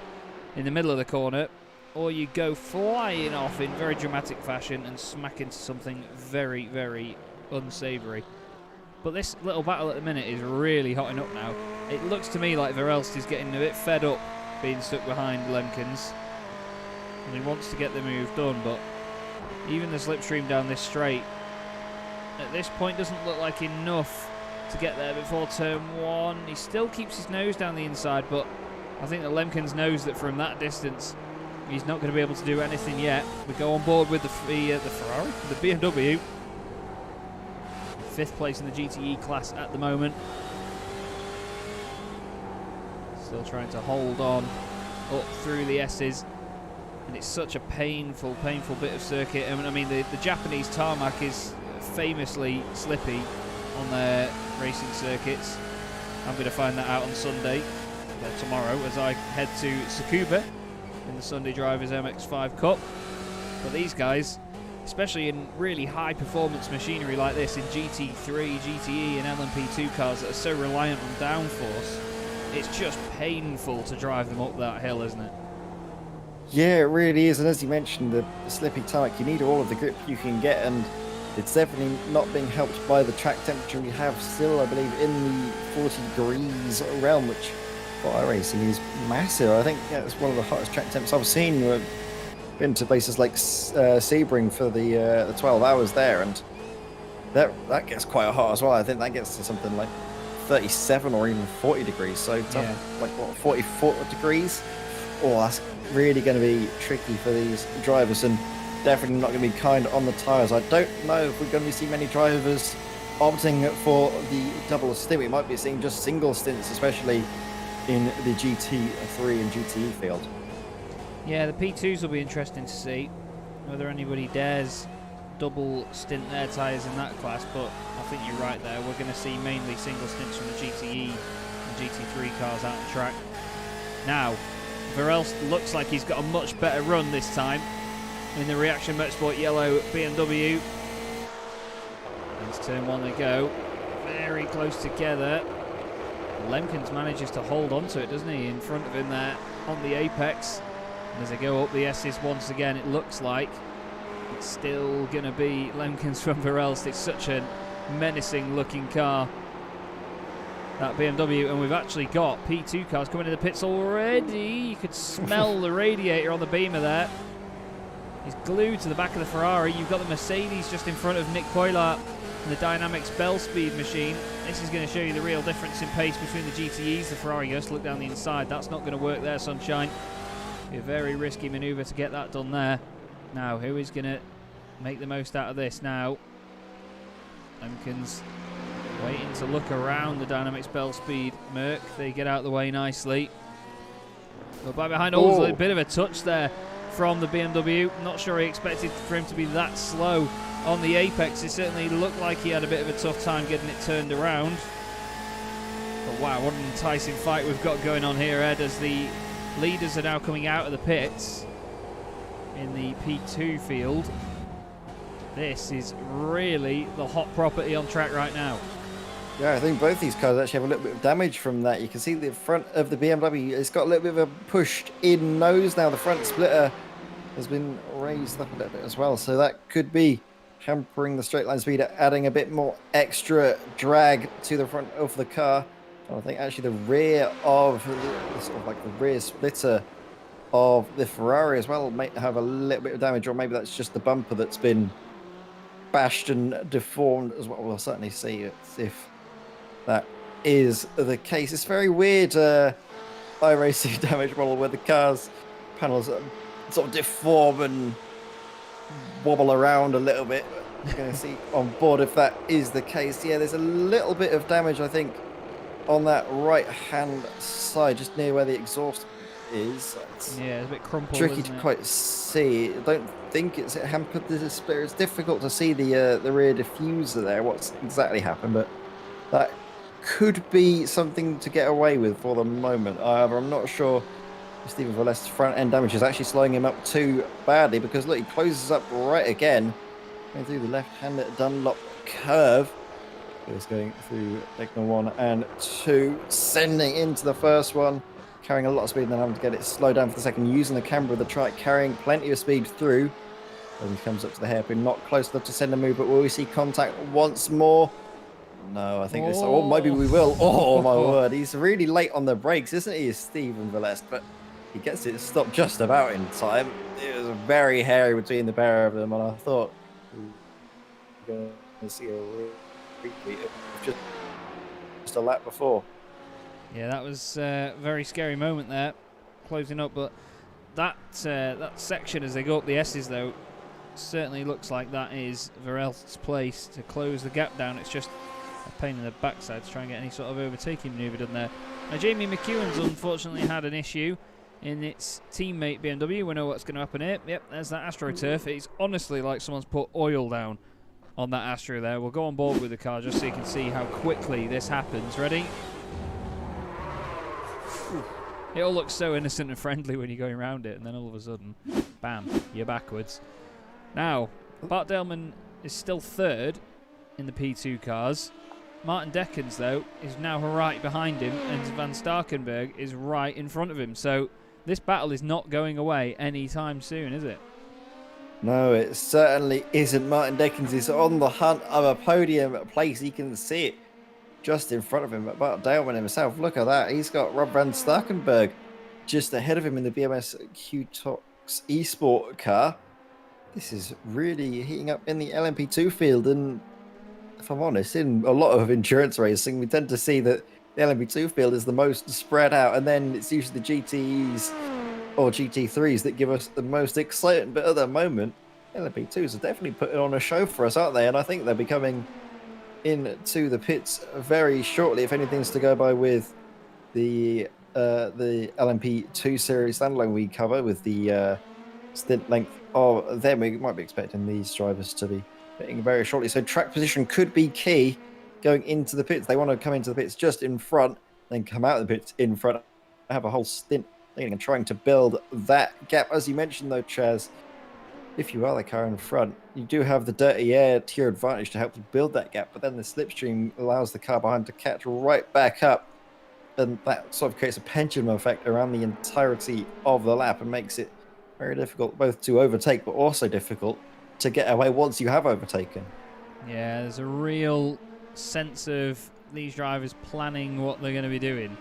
in the middle of the corner, or you go flying off in very dramatic fashion and smack into something very, very unsavoury. But this little battle at the minute is really hotting up now. It looks to me like Verelst is getting a bit fed up being stuck behind Lemkens, and he wants to get the move done, but even the slipstream down this straight at this point doesn't look like enough to get there before turn 1. He still keeps his nose down the inside, but I think that Lemkens knows that from that distance he's not going to be able to do anything yet. We go on board with the Ferrari, the BMW. 5th place in the GTE class at the moment. Still trying to hold on up through the S's. And it's such a painful, painful bit of circuit. I mean, the Japanese tarmac is famously slippy on their racing circuits. I'm going to find that out on Sunday, tomorrow, as I head to Suzuka in the Sunday Drivers MX5 Cup. But these guys, especially in really high performance machinery like this, in GT3, GTE and LMP2 cars that are so reliant on downforce, it's just painful to drive them up that hill, isn't it? Yeah, it really is. And as you mentioned, the slippy tarmac, you need all of the grip you can get, and it's definitely not being helped by the track temperature we have still, I believe, in the 40 degrees realm, which for iRacing is massive. I think it's one of the hottest track temps I've seen. We've been to places like Sebring for the 12 hours there, and that gets quite hot as well. I think that gets to something like 37 or even 40 degrees. So yeah. Like what, 44 degrees? Oh, that's really going to be tricky for these drivers, and definitely not going to be kind on the tyres. I don't know if we're going to see many drivers opting for the double stint. We might be seeing just single stints, especially in the GT3 and GTE field. Yeah, the P2s will be interesting to see whether anybody dares double stint their tyres in that class, but I think you're right there. We're going to see mainly single stints from the GTE and GT3 cars out on track. Now, Verelst looks like he's got a much better run this time in the Reaction Motorsport yellow BMW. Into turn 1 they go, very close together. Lemkens manages to hold on to it, doesn't he, in front of him there on the apex. And as they go up the S's once again, it looks like it's still going to be Lemkens from Verelst. It's such a menacing looking car, that BMW, and we've actually got P2 cars coming in the pits already. You could smell the radiator on the Beamer there. He's glued to the back of the Ferrari. You've got the Mercedes just in front of Nick Poilart and the Dynamics Bell Speed machine. This is going to show you the real difference in pace between the GTEs. The Ferrari goes to look down the inside. That's not going to work there, sunshine. Be a very risky manoeuvre to get that done there. Now, who is going to make the most out of this now? Lemkens Waiting to look around the Dynamics Bell Speed Merc. They get out of the way nicely. But back behind, a little bit of a touch there from the BMW. Not sure he expected for him to be that slow on the apex. It certainly looked like he had a bit of a tough time getting it turned around. But wow, what an enticing fight we've got going on here, Ed, as the leaders are now coming out of the pits in the P2 field. This is really the hot property on track right now. Yeah, I think both these cars actually have a little bit of damage from that. You can see the front of the BMW, it's got a little bit of a pushed in nose now. The front splitter has been raised up a little bit as well. So that could be hampering the straight line speed, adding a bit more extra drag to the front of the car. And I think actually the rear of, sort of like the rear splitter of the Ferrari as well might have a little bit of damage, or maybe that's just the bumper that's been bashed and deformed as well. We'll certainly see if that is the case. It's very weird iRacing damage model where the car's panels sort of deform and wobble around a little bit. We're going to see on board if that is the case. Yeah, there's a little bit of damage, I think, on that right hand side, just near where the exhaust is. Yeah, it's a bit crumpled. Tricky to quite see. I don't think it's hampered the display. It's difficult to see the rear diffuser there, what's exactly happened, but that could be something to get away with for the moment. However, I'm not sure if Stephen Vales's front end damage is actually slowing him up too badly, because look, he closes up right again, going through the left-hand Dunlop curve. He's going through signal 1 and 2, sending into the first one, carrying a lot of speed, and then having to get it slowed down for the second, using the camber of the trike, carrying plenty of speed through. And he comes up to the hairpin, not close enough to send a move, but will we see contact once more? No, I think this. Oh, maybe we will. Oh, my word. He's really late on the brakes, isn't he, Stephen Valest? But he gets it stopped just about in time. It was very hairy between the pair of them, and I thought we were going to see a repeat of just a lap before. Yeah, that was a very scary moment there, closing up. But that section as they go up the S's, though, certainly looks like that is Varel's place to close the gap down. It's just a pain in the backside to try and get any sort of overtaking manoeuvre done there. Now, Jamie McEwen's unfortunately had an issue in its teammate BMW. We know what's going to happen here. Yep, there's that AstroTurf. It's honestly like someone's put oil down on that Astro there. We'll go on board with the car just so you can see how quickly this happens. Ready? It all looks so innocent and friendly when you're going around it, and then all of a sudden, bam, you're backwards. Now, Bart Delman is still third in the P2 cars. Martin Deckens, though, is now right behind him, and Van Starkenberg is right in front of him. So this battle is not going away anytime soon, is it? No, it certainly isn't. Martin Deckens is on the hunt of a podium place. He can see it just in front of him. But Bart Delman himself, look at that. He's got Rob Van Starkenberg just ahead of him in the BMS Q-Tox eSport car. This is really heating up in the LMP2 field, and if I'm honest, in a lot of endurance racing, we tend to see that the LMP2 field is the most spread out, and then it's usually the GTEs or GT3s that give us the most excitement. But at the moment, LMP2s are definitely putting on a show for us, aren't they? And I think they'll be coming into the pits very shortly, if anything's to go by with the LMP2 series standalone we cover with the stint length of them. We might be expecting these drivers to be pitting very shortly. So track position could be key going into the pits. They want to come into the pits just in front, then come out of the pits in front, have a whole stint and trying to build that gap. As you mentioned, though, Chaz, if you are the car in front, you do have the dirty air to your advantage to help you build that gap, but then the slipstream allows the car behind to catch right back up, and that sort of creates a pendulum effect around the entirety of the lap and makes it very difficult both to overtake, but also difficult to get away once you have overtaken. Yeah, there's a real sense of these drivers planning what they're going to be doing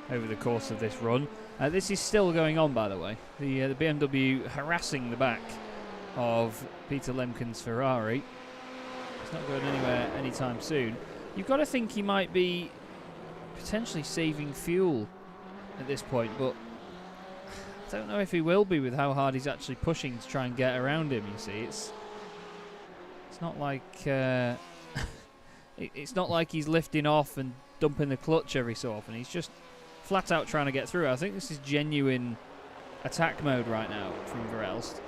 over the course of this run. This is still going on, by the way. The BMW harassing the back of Peter Lemken's Ferrari. It's not going anywhere anytime soon. You've got to think he might be potentially saving fuel at this point, but I don't know if he will be with how hard he's actually pushing to try and get around him. You see, it's not like It's not like he's lifting off and dumping the clutch every so often. He's just flat out trying to get through. I think this is genuine attack mode right now from Verelst.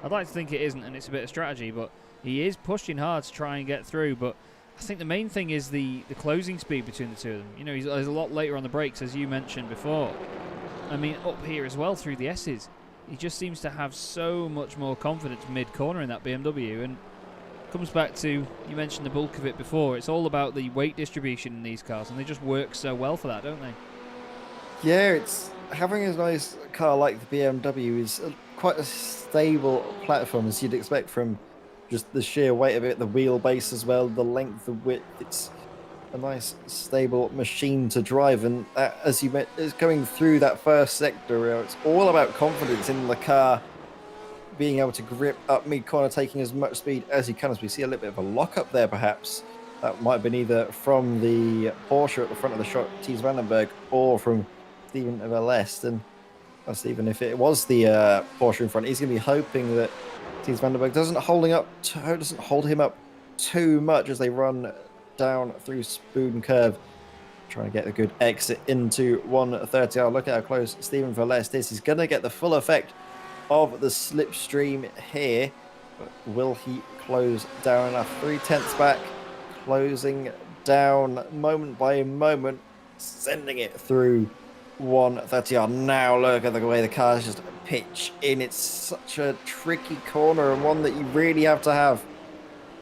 I'd like to think it isn't, and it's a bit of strategy, but he is pushing hard to try and get through. But I think the main thing is the closing speed between the two of them. You know, he's a lot later on the brakes, as you mentioned before. I mean, up here as well through the S's. He just seems to have so much more confidence mid-corner in that BMW, and comes back to, you mentioned the bulk of it before, it's all about the weight distribution in these cars, and they just work so well for that, don't they? Yeah, it's having a nice car like the BMW is quite a stable platform, as you'd expect from just the sheer weight of it, the wheelbase as well, the length, the width. It's a nice stable machine to drive, and as you meant, is going through that first sector where it's all about confidence in the car being able to grip up mid-corner, taking as much speed as you can. As we see a little bit of a lock-up there, perhaps that might have been either from the Porsche at the front of the shot, Thies Vandenberg, or from Steven Verelst. And even if it was the Porsche in front, he's going to be hoping that Thies Vandenberg doesn't hold him up too much as they run down through Spoon Curve, trying to get a good exit into 130. Look at how close Steven Verelst is. He's going to get the full effect of the slipstream here, but will he close down enough? 3/10 back, closing down moment by moment, sending it through 130. Now look at the way the cars just pitch in. It's such a tricky corner, and one that you really have to have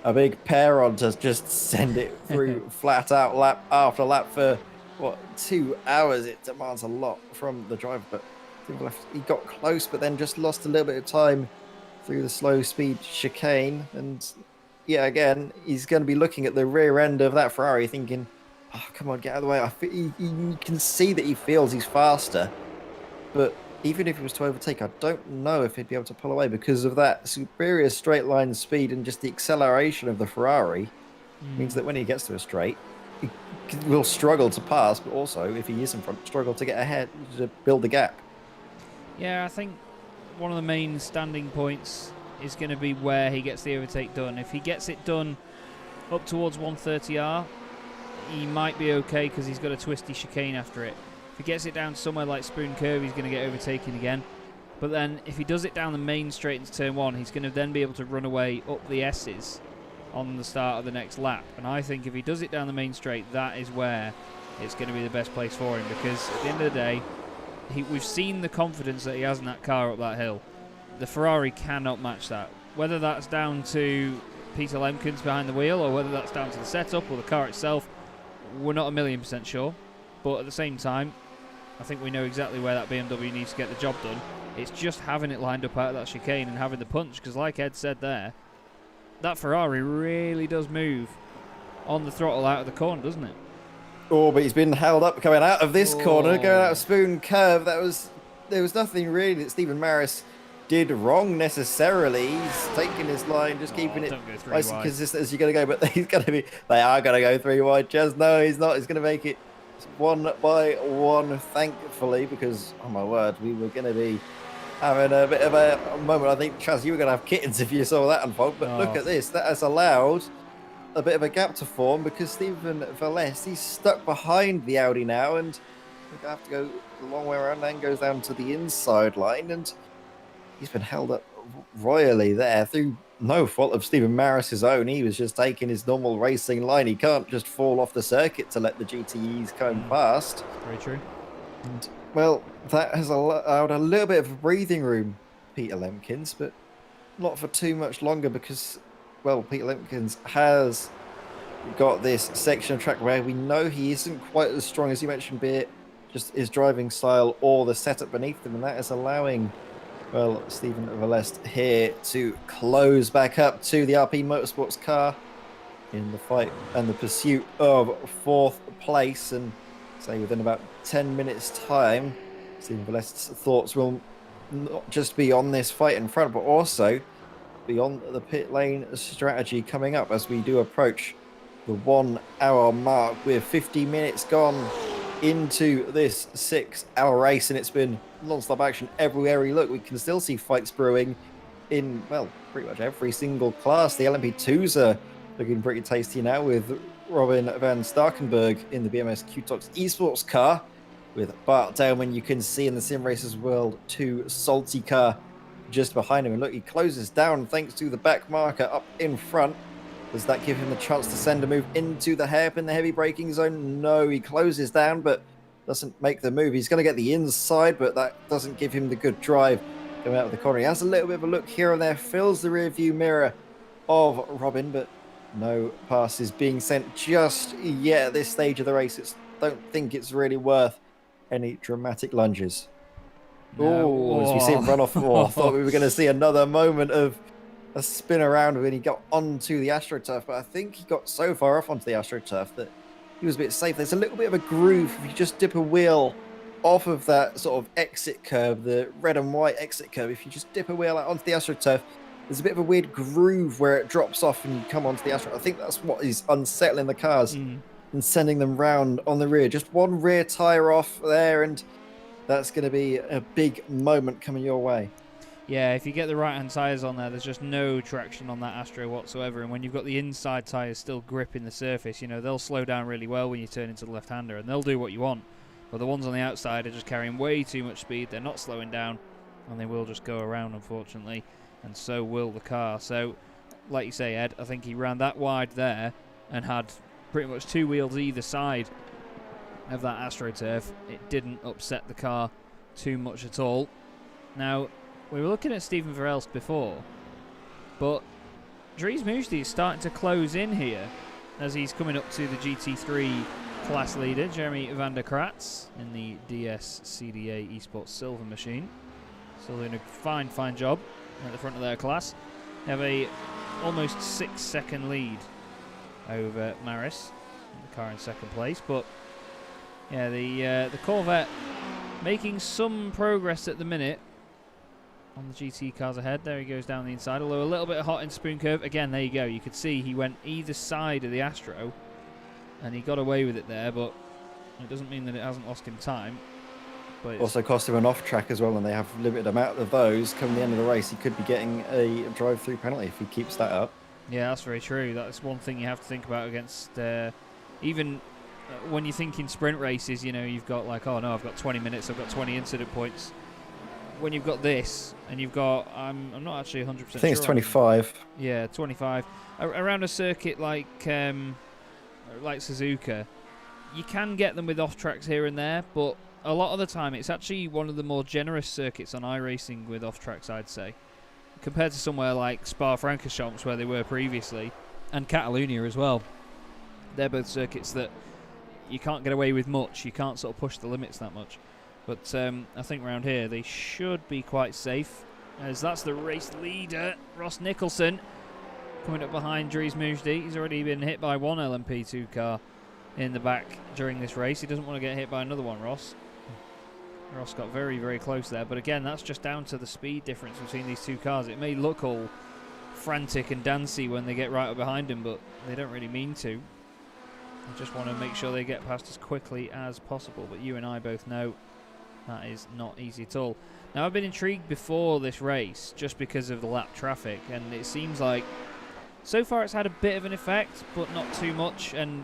a big pair on to just send it through flat out lap after lap for 2 hours. It demands a lot from the driver, but he got close, but then just lost a little bit of time through the slow speed chicane. And yeah, again, he's going to be looking at the rear end of that Ferrari thinking, oh, come on, get out of the way. You can see that he feels he's faster, but even if he was to overtake, I don't know if he'd be able to pull away because of that superior straight line speed, and just the acceleration of the Ferrari means that when he gets to a straight, he will struggle to pass, but also, if he is in front, struggle to get ahead, to build the gap. Yeah, I think one of the main standing points is going to be where he gets the overtake done. If he gets it done up towards 130R, he might be okay because he's got a twisty chicane after it. If he gets it down somewhere like Spoon Curve, he's going to get overtaken again. But then if he does it down the main straight into turn 1, he's going to then be able to run away up the S's on the start of the next lap. And I think if he does it down the main straight, that is where it's going to be the best place for him, because at the end of the day, we've seen the confidence that he has in that car up that hill. The Ferrari cannot match that. Whether that's down to Peter Lemkens behind the wheel, or whether that's down to the setup or the car itself, we're not 1,000,000% sure. But at the same time, I think we know exactly where that BMW needs to get the job done. It's just having it lined up out of that chicane and having the punch, because like Ed said there, that Ferrari really does move on the throttle out of the corner, doesn't it? Oh, but he's been held up coming out of this corner, going out of Spoon Curve. There was nothing really that Stephen Maris did wrong necessarily. He's taking his line, just keeping it nice and consistent as you're going to go. But they are going to go 3 wide. Chaz, no, he's not. He's going to make it 1 by 1, thankfully, because, oh my word, we were going to be having a bit of a moment. I think, Chaz, you were going to have kittens if you saw that unfold. But look at this. That has allowed a bit of a gap to form, because Steven Verelst, he's stuck behind the Audi now, and we have to go the long way around, and goes down to the inside line, and he's been held up royally there through no fault of Stephen Maris's own. He was just taking his normal racing line. He can't just fall off the circuit to let the GTEs come past. Very true. And, well, that has allowed a little bit of breathing room, Peter Lemkens, but not for too much longer, because, well, Peter Lemkens has got this section of track where we know he isn't quite as strong as you mentioned, be it just his driving style or the setup beneath him, and that is allowing, well, Steven Verelst here to close back up to the RP Motorsports car in the fight and the pursuit of 4th place. And say within about 10 minutes time, Steven Verelst's thoughts will not just be on this fight in front, but also beyond the pit lane strategy coming up as we do approach the 1 hour mark, with 50 minutes gone into this 6 hour race, and it's been non-stop action everywhere we look. We can still see fights brewing in, well, pretty much every single class. The LMP2s are looking pretty tasty now, with Robin van Starkenberg in the BMS Q-Tox esports car with Bart Daleman. You can see in the Sim Racers World 2 Salty car just behind him. And look, he closes down thanks to the back marker up in front. Does that give him the chance to send a move into the hairpin, the heavy braking zone? No, he closes down, but doesn't make the move. He's going to get the inside, but that doesn't give him the good drive coming out of the corner. He has a little bit of a look here and there, fills the rear view mirror of Robin, but no passes being sent just yet at this stage of the race. Don't think it's really worth any dramatic lunges. No. As we see him run off. I thought we were going to see another moment of a spin around when he got onto the AstroTurf, but I think he got so far off onto the AstroTurf that he was a bit safe. There's a little bit of a groove if you just dip a wheel off of that sort of exit curve, the red and white exit curve. If you just dip a wheel out onto the AstroTurf, there's a bit of a weird groove where it drops off and you come onto the Astro. I think that's what is unsettling the cars and sending them round on the rear. Just one rear tyre off there, and that's going to be a big moment coming your way. Yeah, if you get the right-hand tyres on there, there's just no traction on that Astro whatsoever. And when you've got the inside tyres still gripping the surface, you know, they'll slow down really well when you turn into the left-hander, and they'll do what you want. But the ones on the outside are just carrying way too much speed. They're not slowing down, and they will just go around, unfortunately. And so will the car. So, like you say, Ed, I think he ran that wide there and had pretty much two wheels either side of that AstroTurf. It didn't upset the car too much at all. Now, we were looking at Stephen Verelst before, but Dries Moosty is starting to close in here as he's coming up to the GT3 class leader, Jeremy van der Kratz, in the DS CDA Esports Silver machine. Still doing a fine job at the front of their class. They have a almost 6-second lead over Maris, the car in second place. But yeah, the Corvette making some progress at the minute on the GT cars ahead. There he goes down the inside, although a little bit hot in spoon curve. Again, there you go. You could see he went either side of the Astro, and he got away with it there, but it doesn't mean that it hasn't lost him time. But also cost him an off track as well, and they have a limited amount of those. Come the end of the race, he could be getting a drive-through penalty if he keeps that up. Yeah, that's very true. That's one thing you have to think about against even when you think in sprint races, you know, you've got like, oh no, I've got 20 minutes, I've got 20 incident points. When you've got this, and you've got, I'm not actually 100% sure. I think it's 25. Yeah, 25. Around a circuit like Suzuka, you can get them with off tracks here and there, but a lot of the time it's actually one of the more generous circuits on iRacing with off tracks, I'd say, compared to somewhere like Spa-Francorchamps where they were previously, and Catalonia as well. They're both circuits that you can't get away with much. You can't sort of push the limits that much. But I think around here they should be quite safe, as that's the race leader, Ross Nicholson, coming up behind Dries Moosty. He's already been hit by one LMP2 car in the back during this race. He doesn't want to get hit by another one, Ross. Ross got very close there, but again, that's just down to the speed difference between these two cars. It may look all frantic and dancey when they get right up behind him, but they don't really mean to. They just want to make sure they get past as quickly as possible, but you and I both know that is not easy at all. Now, I've been intrigued before this race just because of the lap traffic, and it seems like so far it's had a bit of an effect, but not too much, and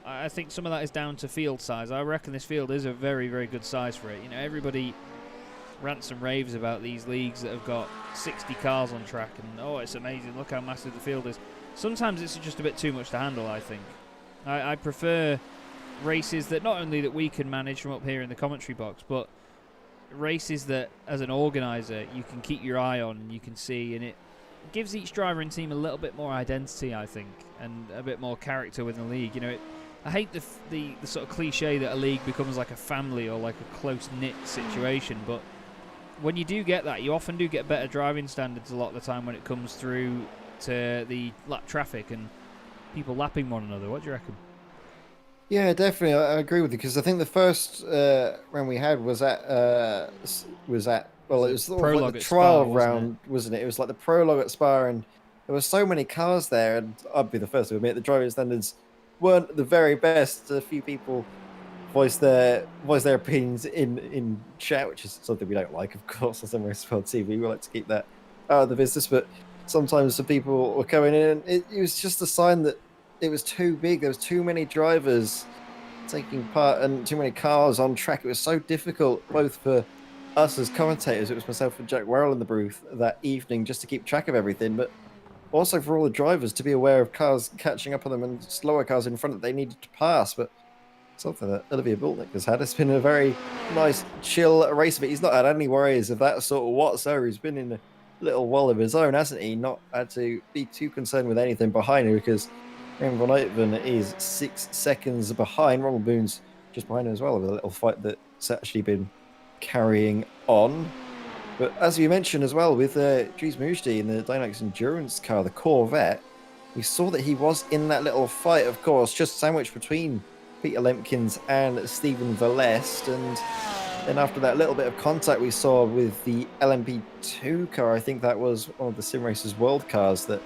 I think some of that is down to field size. I reckon this field is a very good size for it. You know, everybody rants and raves about these leagues that have got 60 cars on track, and oh, it's amazing, look how massive the field is. Sometimes it's just a bit too much to handle, I think. I prefer races that not only that we can manage from up here in the commentary box, but races that as an organizer you can keep your eye on and you can see, and it gives each driver and team a little bit more identity, I think, and a bit more character within the league. You know, I hate the sort of cliche that a league becomes like a family or like a close-knit situation, but when you do get that, you often do get better driving standards a lot of the time when it comes through to the lap traffic and people lapping one another. What do you reckon? Yeah, definitely. I agree with you, because I think the first round we had was at well, it was sort of like the trial round, wasn't it? It was like the prologue at Spa, and there were so many cars there, and I'd be the first to admit the driving standards weren't the very best. A few people voiced their opinions in chat, which is something we don't like, of course, on Sim Race World TV. We like to keep that out of the business, but sometimes some people were coming in, and it was just a sign that it was too big. There was too many drivers taking part and too many cars on track. It was so difficult, both for us as commentators. It was myself and Jack Worrell in the booth that evening just to keep track of everything, but also for all the drivers to be aware of cars catching up on them and slower cars in front that they needed to pass. But something that Olivier Bultnick has had. It's been a very nice, chill race of it. He's not had any worries of that sort of whatsoever. He's been in a little wall of his own, hasn't he? Not had to be too concerned with anything behind him because Jan van Uytven is 6 seconds behind. Ronald Boone's just behind him as well with a little fight that's actually been carrying on. But as you mentioned as well, with Dries Moujdi in the DynamiXX Endurance car, the Corvette, we saw that he was in that little fight, of course, just sandwiched between Peter Lemkins and Stephen Valest. And then after that little bit of contact we saw with the LMP2 car, I think that was one of the Sim Racers World cars that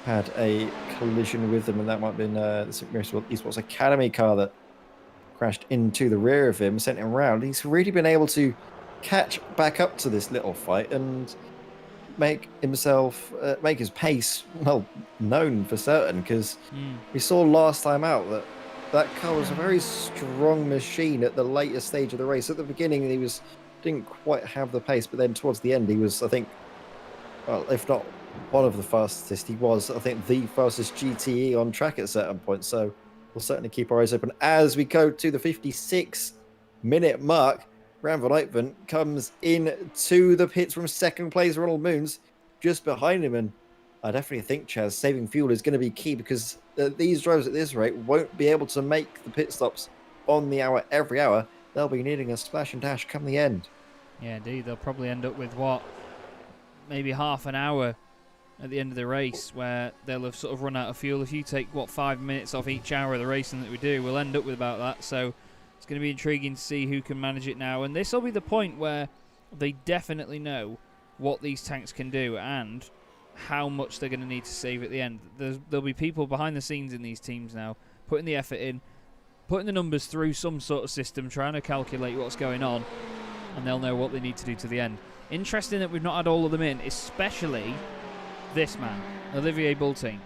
had a collision with them, and that might have been the Sim Racers World Esports Academy car that crashed into the rear of him, sent him round. He's really been able to catch back up to this little fight and make himself make his pace well known for certain, because we saw last time out that car was a very strong machine at the later stage of the race. At the beginning he didn't quite have the pace, but then towards the end he was, I think, well, if not one of the fastest, he was, I think, the fastest GTE on track at certain points. So we'll certainly keep our eyes open as we go to the 56-minute mark. Jan van Uytven comes in to the pits from second place. Ronald Moons just behind him, and I definitely think, Chaz, saving fuel is going to be key, because these drivers at this rate won't be able to make the pit stops on the hour every hour. They'll be needing a splash and dash come the end. Yeah, indeed. They'll probably end up with, what, maybe half an hour at the end of the race where they'll have sort of run out of fuel. If you take, 5 minutes off each hour of the racing that we do, we'll end up with about that. So it's going to be intriguing to see who can manage it now. And this will be the point where they definitely know what these tanks can do and how much they're going to need to save at the end. There'll be people behind the scenes in these teams now putting the effort in, putting the numbers through some sort of system, trying to calculate what's going on, and they'll know what they need to do to the end. Interesting that we've not had all of them in, especially this man, Olivier Bultink,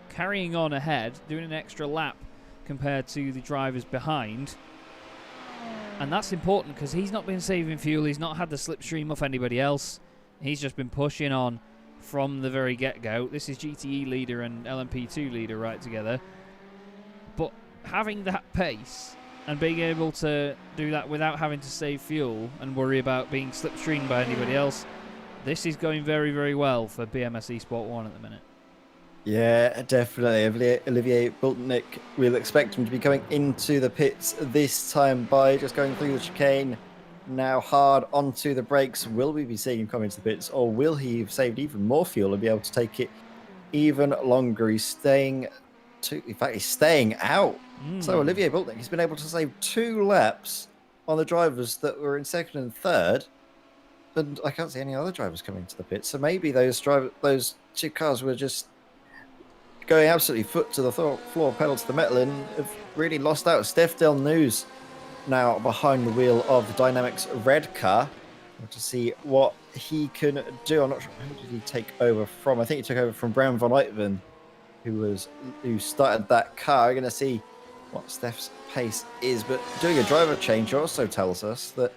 carrying on ahead, doing an extra lap compared to the drivers behind. And that's important because he's not been saving fuel, he's not had the slipstream off anybody else, he's just been pushing on from the very get-go. This is GTE leader and LMP2 leader right together. But having that pace and being able to do that without having to save fuel and worry about being slipstreamed by anybody else, this is going very, very well for BMS Esport 1 at the minute. Yeah, definitely. Olivier Bultnick, we'll expect him to be coming into the pits this time by just going through the chicane. Now hard onto the brakes. Will we be seeing him come into the pits, or will he have saved even more fuel and be able to take it even longer? He's staying out. So Olivier Bultnick, he's been able to save 2 laps on the drivers that were in second and third, and I can't see any other drivers coming to the pits. So maybe those 2 cars were just going absolutely foot to the floor, pedal to the metal, and have really lost out. Steph Del News now behind the wheel of the DynamiXX red car to see what he can do. I'm not sure, who did he take over from? I think he took over from Jan van Uytven, who started that car. We're going to see what Steph's pace is, but doing a driver change also tells us that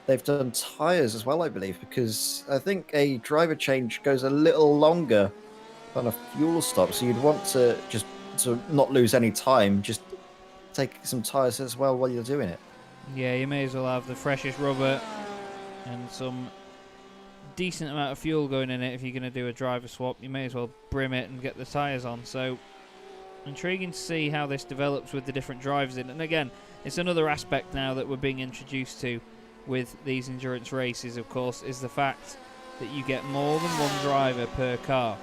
they've done tyres as well, I believe, because I think a driver change goes a little longer than a fuel stop, so you'd want to just to not lose any time, just take some tyres as well while you're doing it. Yeah, you may as well have the freshest rubber and some decent amount of fuel going in it. If you're going to do a driver swap, you may as well brim it and get the tyres on. So intriguing to see how this develops with the different drivers in. And again, it's another aspect now that we're being introduced to with these endurance races, of course, is the fact that you get more than one driver per car,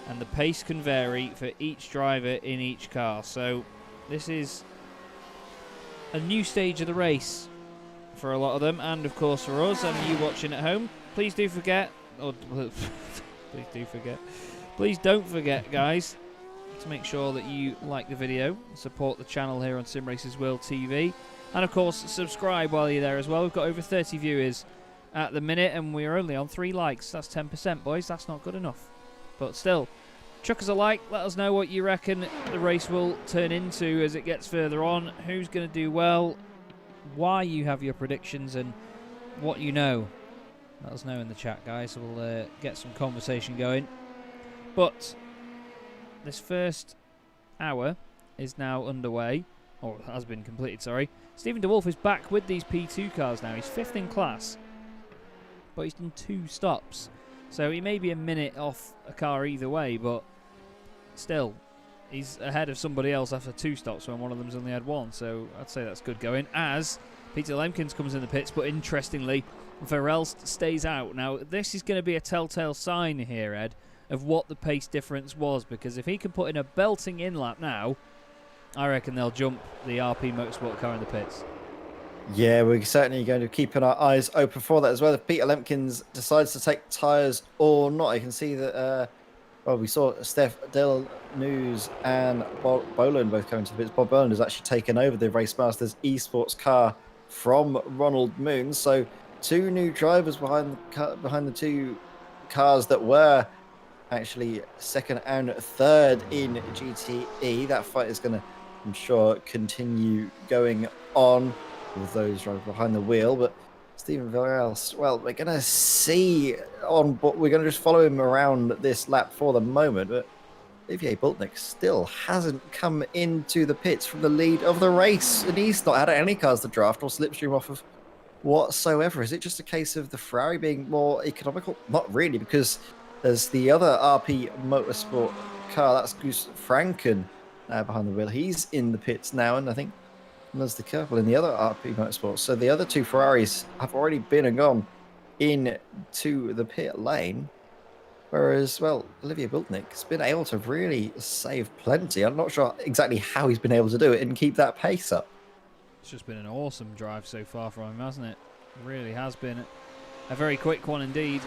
and the pace can vary for each driver in each car. So this is a new stage of the race for a lot of them, and of course for us and you watching at home. Please do forget, or please don't forget, guys, to make sure that you like the video, support the channel here on Sim Racers World TV, and of course subscribe while you're there as well. We've got over 30 viewers at the minute and we're only on 3 likes. That's 10%, boys. That's not good enough, but still, Chuck us a like. Let us know what you reckon the race will turn into as it gets further on. Who's going to do well, why you have your predictions, and what you know. Let us know in the chat, guys. We'll get some conversation going. But this first hour is now underway, or has been completed, sorry. Stephen DeWolf is back with these P2 cars now. He's 5th in class, but he's done 2 stops. So he may be a minute off a car either way, but still, he's ahead of somebody else after 2 stops when one of them's only had 1. So I'd say that's good going. As Peter Lemkins comes in the pits, but interestingly, Verelst stays out. Now, this is going to be a telltale sign here, Ed, of what the pace difference was, because if he can put in a belting in lap now, I reckon they'll jump the RP Motorsport car in the pits. Yeah, we're certainly going to keep our eyes open for that as well. If Peter Lemkins decides to take tyres or not, I can see that, well, we saw Steph Del News and Bob Boland both coming to the pits. Bob Boland has actually taken over the Race Masters esports car from Ronald Moon. So 2 new drivers behind the 2 cars that were actually 2nd and 3rd in GTE. That fight is going to, I'm sure, continue going on with those drivers behind the wheel. But Stephen Verelst, well, we're going to see on, but we're going to just follow him around this lap for the moment. But Olivier Bultnick still hasn't come into the pits from the lead of the race, and he's not had any cars to draft or slipstream off of whatsoever. Is it just a case of the Ferrari being more economical? Not really, because there's the other RP Motorsport car, that's Gus Franken behind the wheel. He's in the pits now, and I think there's the couple in the other RP Motorsport. So the other 2 Ferraris have already been and gone into the pit lane. Whereas, well, Olivier Bultnick has been able to really save plenty. I'm not sure exactly how he's been able to do it and keep that pace up. It's just been an awesome drive so far from him, hasn't it? It really has been a very quick one indeed.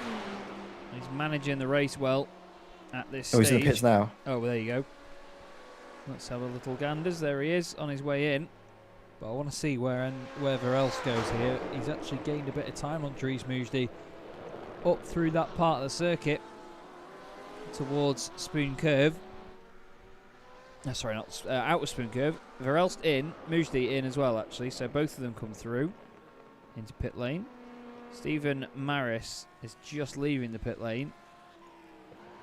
He's managing the race well at this stage. He's in the pits now. Oh, well, there you go. Let's have a little ganders. There he is on his way in. But I want to see wherever else goes here. He's actually gained a bit of time on Dries Moosdy up through that part of the circuit towards Spoon Curve. Sorry, not out of Spoon Curve. Verelst in, Moosdy in as well, actually. So both of them come through into pit lane. Stephen Maris is just leaving the pit lane.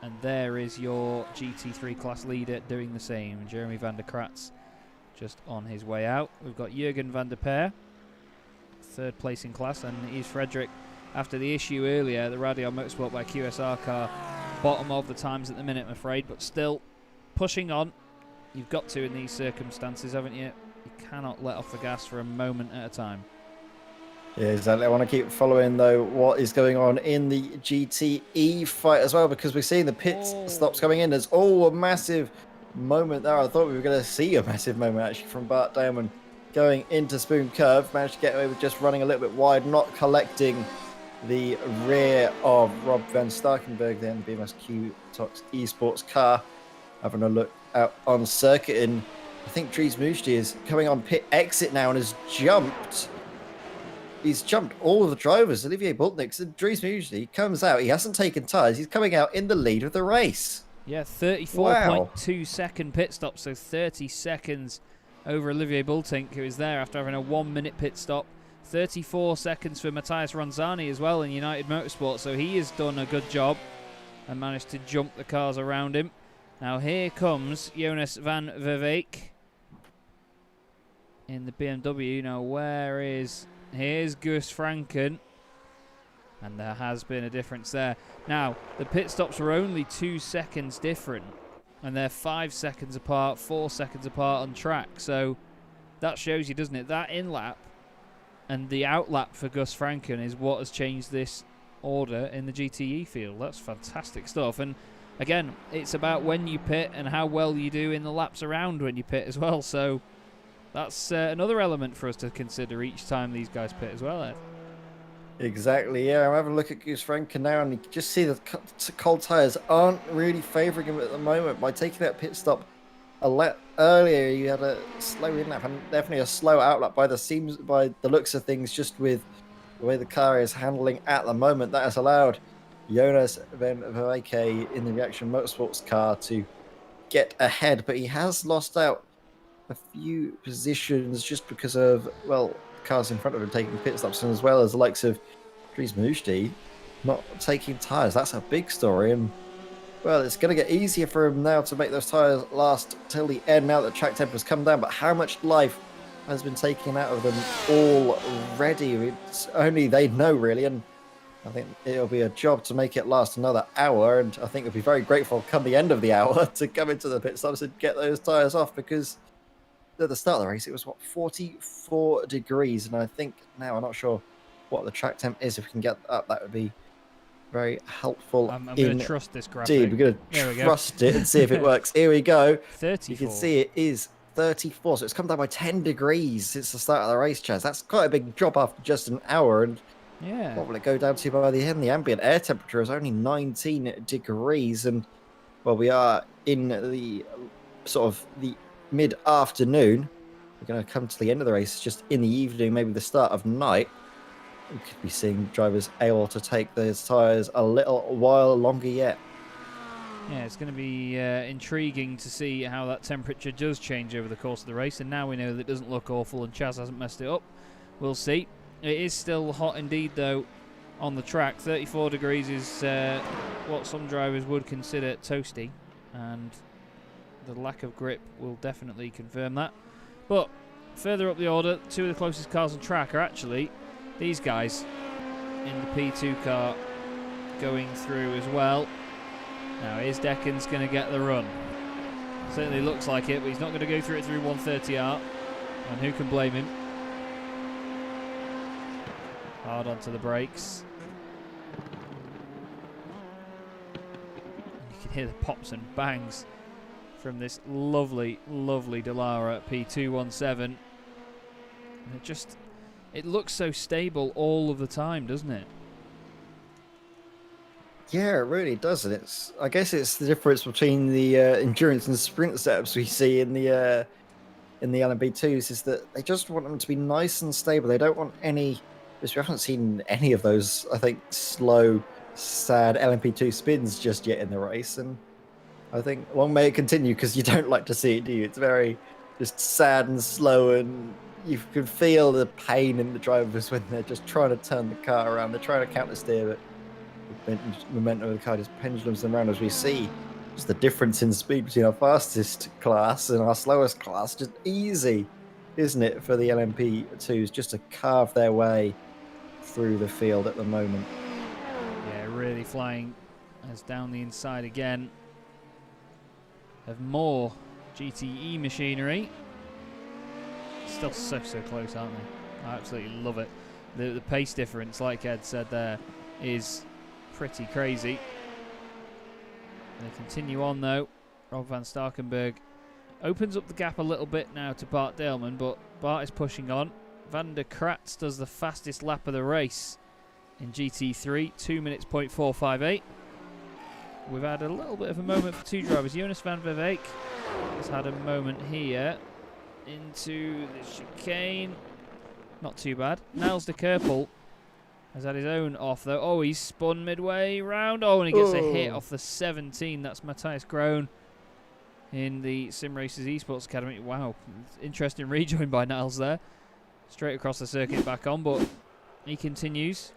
And there is your GT3 class leader doing the same. Jeremy van der Kratz just on his way out. We've got Jurgen van der Peer, 3rd place in class. And Yves Frederick, after the issue earlier, the Radial Motorsport by QSR car, bottom of the times at the minute, I'm afraid. But still pushing on. You've got to in these circumstances, haven't you? You cannot let off the gas for a moment at a time. Yeah, exactly. I want to keep following, though, what is going on in the GTE fight as well, because we're seeing the pit stops coming in. There's a massive moment there. I thought we were going to see a massive moment, actually, from Bart Damon going into Spoon Curve. Managed to get away with just running a little bit wide, not collecting the rear of Rob van Starkenberg there in the BMSQ Tox Esports car. Having a look out on circuit, and I think Dries Moosdy is coming on pit exit now and has jumped. He's jumped all of the drivers. Olivier Bultnick and Dries Moosdy comes out. He hasn't taken tyres. He's coming out in the lead of the race. Yeah, 34.2 second pit stop, so 30 seconds over Olivier Bultink, who is there after having a 1-minute pit stop. 34 seconds for Matthias Ronzani as well in United Motorsport, so he has done a good job and managed to jump the cars around him. Now here comes Jonas van Verveek in the BMW. Now here's Gus Franken, and there has been a difference there. Now the pit stops were only 2 seconds different, and they're 5 seconds apart, 4 seconds apart on track. So that shows you, doesn't it? That in lap and the out lap for Gus Franken is what has changed this order in the GTE field. That's fantastic stuff. And again, it's about when you pit and how well you do in the laps around when you pit as well. So that's another element for us to consider each time these guys pit as well, Ed. Exactly, yeah. I'm having a look at Gus Franken now, and you can just see the cold tyres aren't really favouring him at the moment. By taking that pit stop a lot earlier, you had a slow in-lap and definitely a slow out-lap by the looks of things, just with the way the car is handling at the moment. That has allowed Jonas Van Vijke in the Reaction Motorsports car to get ahead, but he has lost out a few positions just because of, well, cars in front of him taking pit stops, and as well as the likes of Dries Manujdi not taking tyres. That's a big story, and well, it's going to get easier for him now to make those tyres last till the end now that track temperature's come down, but how much life has been taken out of them already? It's only they know, really, and I think it'll be a job to make it last another hour, and I think we'll be very grateful come the end of the hour to come into the pit stops and get those tyres off, because at the start of the race, it was, 44 degrees, and I think now, I'm not sure what the track temp is. If we can get up, that would be very helpful. I'm going to trust this graphic. We're going to trust it and see if it works. Here we go. 34. You can see it is 34, so it's come down by 10 degrees since the start of the race, Chaz. That's quite a big drop after just an hour, and yeah, what will it go down to by the end? The ambient air temperature is only 19 degrees, and well, we are in the sort of the mid-afternoon. We're going to come to the end of the race just in the evening, maybe the start of night. We could be seeing drivers able to take those tyres a little while longer yet. Yeah, it's going to be intriguing to see how that temperature does change over the course of the race, and now we know that it doesn't look awful and Chaz hasn't messed it up. We'll see. It is still hot indeed, though, on the track. 34 degrees is what some drivers would consider toasty, and the lack of grip will definitely confirm that. But further up the order, two of the closest cars on track are actually these guys in the P2 car going through as well. Now, is Deccan's going to get the run? Certainly looks like it, but he's not going to go through it through 130R, and who can blame him? Hard onto the brakes. You can hear the pops and bangs from this lovely, lovely Dallara P217. And it looks so stable all of the time, doesn't it? Yeah, it really does. And I guess it's the difference between the endurance and sprint setups we see in the LMP2s is that they just want them to be nice and stable. They don't want any, because we haven't seen any of those, I think, slow, sad LMP2 spins just yet in the race. And I think long may it continue, because you don't like to see it, do you? It's very just sad and slow, and you can feel the pain in the drivers when they're just trying to turn the car around. They're trying to counter steer, but the momentum of the car just pendulums them around, as we see just the difference in speed between our fastest class and our slowest class. Just easy, isn't it, for the LMP2s just to carve their way through the field at the moment. Yeah, really flying as down the inside again of more GTE machinery. Still so close, aren't they? I absolutely love it. The pace difference, like Ed said there, is pretty crazy. They continue on though. Rob van Starkenburg opens up the gap a little bit now to Bart Daleman, but Bart is pushing on. Van der Kratz does the fastest lap of the race in GT3, 2 minutes .458. We've had a little bit of a moment for two drivers. Jonas van Verbeek has had a moment here into the chicane. Not too bad. Niels de Kerpel has had his own off though. Oh, he's spun midway round. Oh, and he gets a hit off the 17. That's Matthias Groen in the Sim Racers Esports Academy. Wow, interesting rejoin by Niels there. Straight across the circuit back on, but he continues.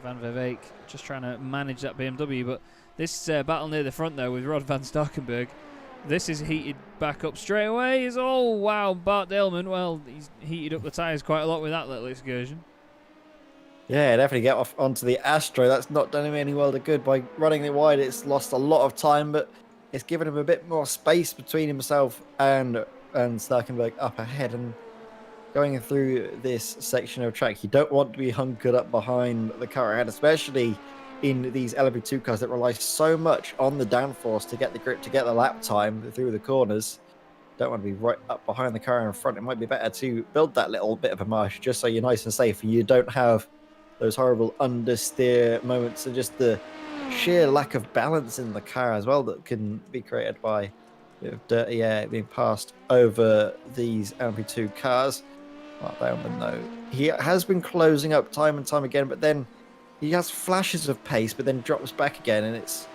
Van Verbeek just trying to manage that BMW, but this battle near the front though with Rod van Starkenburg, this is heated back up straight away. Oh wow, Bart Daleman, well, he's heated up the tyres quite a lot with that little excursion. Yeah, definitely get off onto the Astro. That's not done him any world of good. By running it wide, it's lost a lot of time, but it's given him a bit more space between himself and Starkenburg up ahead. And going through this section of track, you don't want to be hunkered up behind the car ahead, especially in these LMP2 cars that rely so much on the downforce to get the grip, to get the lap time through the corners. Don't want to be right up behind the car in front. It might be better to build that little bit of a marsh just so you're nice and safe and you don't have those horrible understeer moments and just the sheer lack of balance in the car as well that can be created by a bit of dirty air being passed over these LMP2 cars. Mark Baumann, though, he has been closing up time and time again, but then he has flashes of pace, but then drops back again, and it's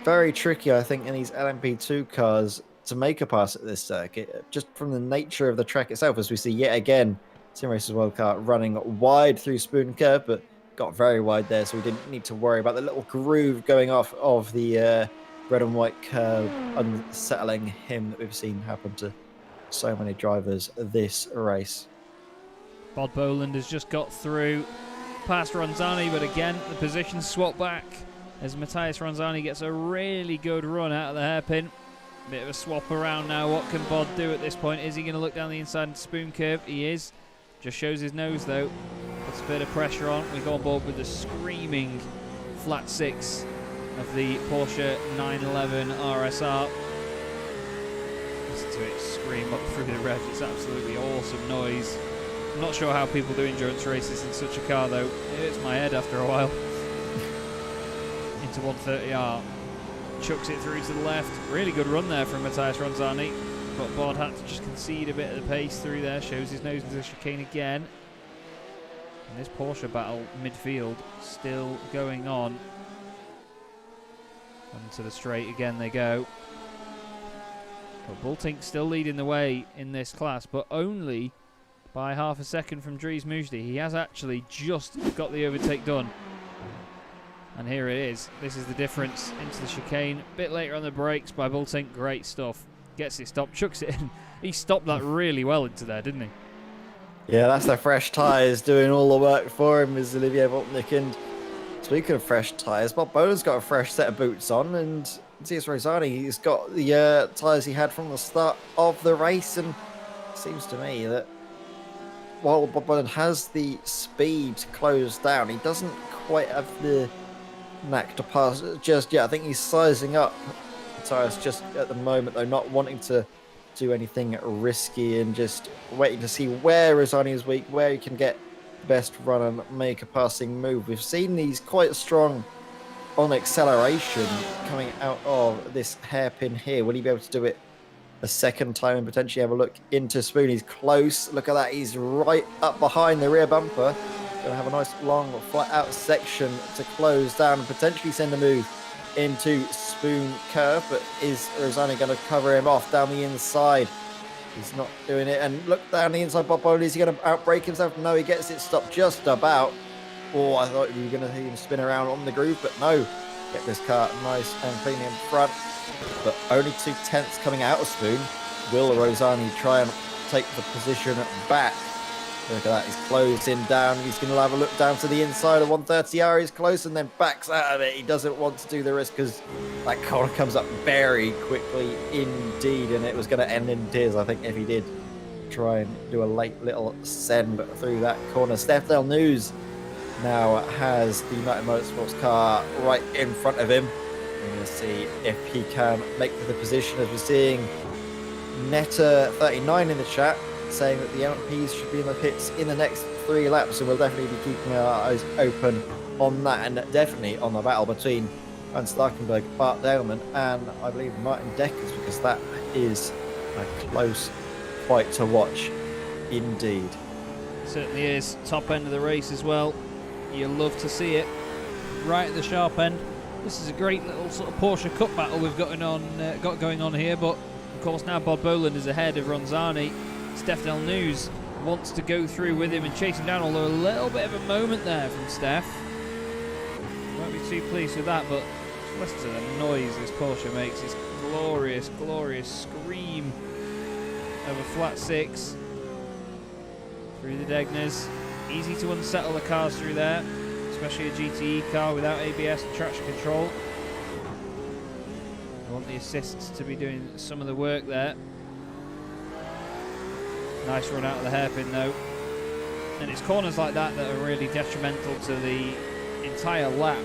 very tricky, I think, in these LMP2 cars to make a pass at this circuit, just from the nature of the track itself, as we see yet again, Sim Racers World Car running wide through Spoon Curve, but got very wide there, so we didn't need to worry about the little groove going off of the red and white curve, unsettling him that we've seen happen to so many drivers this race. Bod Boland has just got through past Ronzani, but again, the positions swap back as Matthias Ronzani gets a really good run out of the hairpin. Bit of a swap around now. What can Bod do at this point? Is he going to look down the inside into Spoon Curve? He is. Just shows his nose though. Puts a bit of pressure on. We go on board with the screaming flat six of the Porsche 911 RSR. Listen to it scream up through the revs. It's absolutely awesome noise. I'm not sure how people do endurance races in such a car though. It hurts my head after a while. Into 130R. Chucks it through to the left. Really good run there from Matthias Ronzani. But Bod had to just concede a bit of the pace through there. Shows his nose into the chicane again. And this Porsche battle midfield still going on. Onto the straight again they go. But Bultink still leading the way in this class, but only by half a second from Dries Mujdi. He has actually just got the overtake done. And here it is. This is the difference into the chicane. A bit later on the brakes by Bultink. Great stuff. Gets it stopped, chucks it in. He stopped that really well into there, didn't he? Yeah, that's the fresh tyres doing all the work for him, is Olivier Bultnik. And speaking of fresh tyres, Bob Boland's got a fresh set of boots on, and Matthias Ronzani, he's got the tyres he had from the start of the race. And it seems to me that while Bob Boland has the speed to close down, he doesn't quite have the knack to pass just yet. I think he's sizing up the tyres just at the moment, though, not wanting to do anything risky and just waiting to see where Ronzani is weak, where he can get the best run and make a passing move. We've seen these quite strong on acceleration coming out of this hairpin here. Will he be able to do it a second time and potentially have a look into Spoon? He's close. Look at that. He's right up behind the rear bumper. Going to have a nice long flat out section to close down and potentially send a move into Spoon Curve. But is Ronzani going to cover him off down the inside? He's not doing it. And look down the inside, Bob Boland. Is he going to outbrake himself? No, he gets it stopped just about. Oh, I thought we were going to see him spin around on the groove, but no. Get this car nice and clean in front. But only 2/10 coming out of Spoon. Will Ronzani try and take the position back? Look at that, he's closing down. He's going to have a look down to the inside of 130R. He's close and then backs out of it. He doesn't want to do the risk because that corner comes up very quickly indeed. And it was going to end in tears, I think, if he did try and do a late little send through that corner. Steph Del News now has the United Motorsports car right in front of him. We're going to see if he can make the position, as we're seeing Netta39 in the chat saying that the LMPs should be in the pits in the next 3 laps, and we'll definitely be keeping our eyes open on that, and definitely on the battle between Van Starkenberg, Bart Daleman, and I believe Martin Deckers, because that is a close fight to watch indeed. Certainly is. Top end of the race as well. You love to see it. Right at the sharp end. This is a great little sort of Porsche Cup battle we've got going on here, but of course now Bob Boland is ahead of Ronzani. Steph Del News wants to go through with him and chase him down, although a little bit of a moment there from Steph. Won't be too pleased with that, but listen to the noise this Porsche makes. It's glorious, glorious scream of a flat six through the Degners. Easy to unsettle the cars through there, especially a GTE car without ABS and traction control. I want the assists to be doing some of the work there. Nice run out of the hairpin though. And it's corners like that that are really detrimental to the entire lap.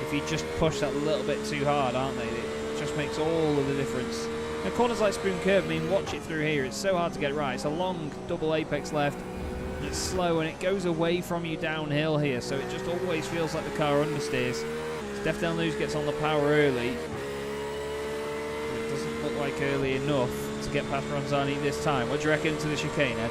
If you just push that a little bit too hard, aren't they? It just makes all of the difference. Now corners like Spoon Curve, I mean, watch it through here. It's so hard to get right. It's a long double apex left. And it's slow and it goes away from you downhill here. So it just always feels like the car understeers. Steph Del News gets on the power early. It doesn't look like early enough to get past Ronzani this time. What do you reckon to the chicane, Ed?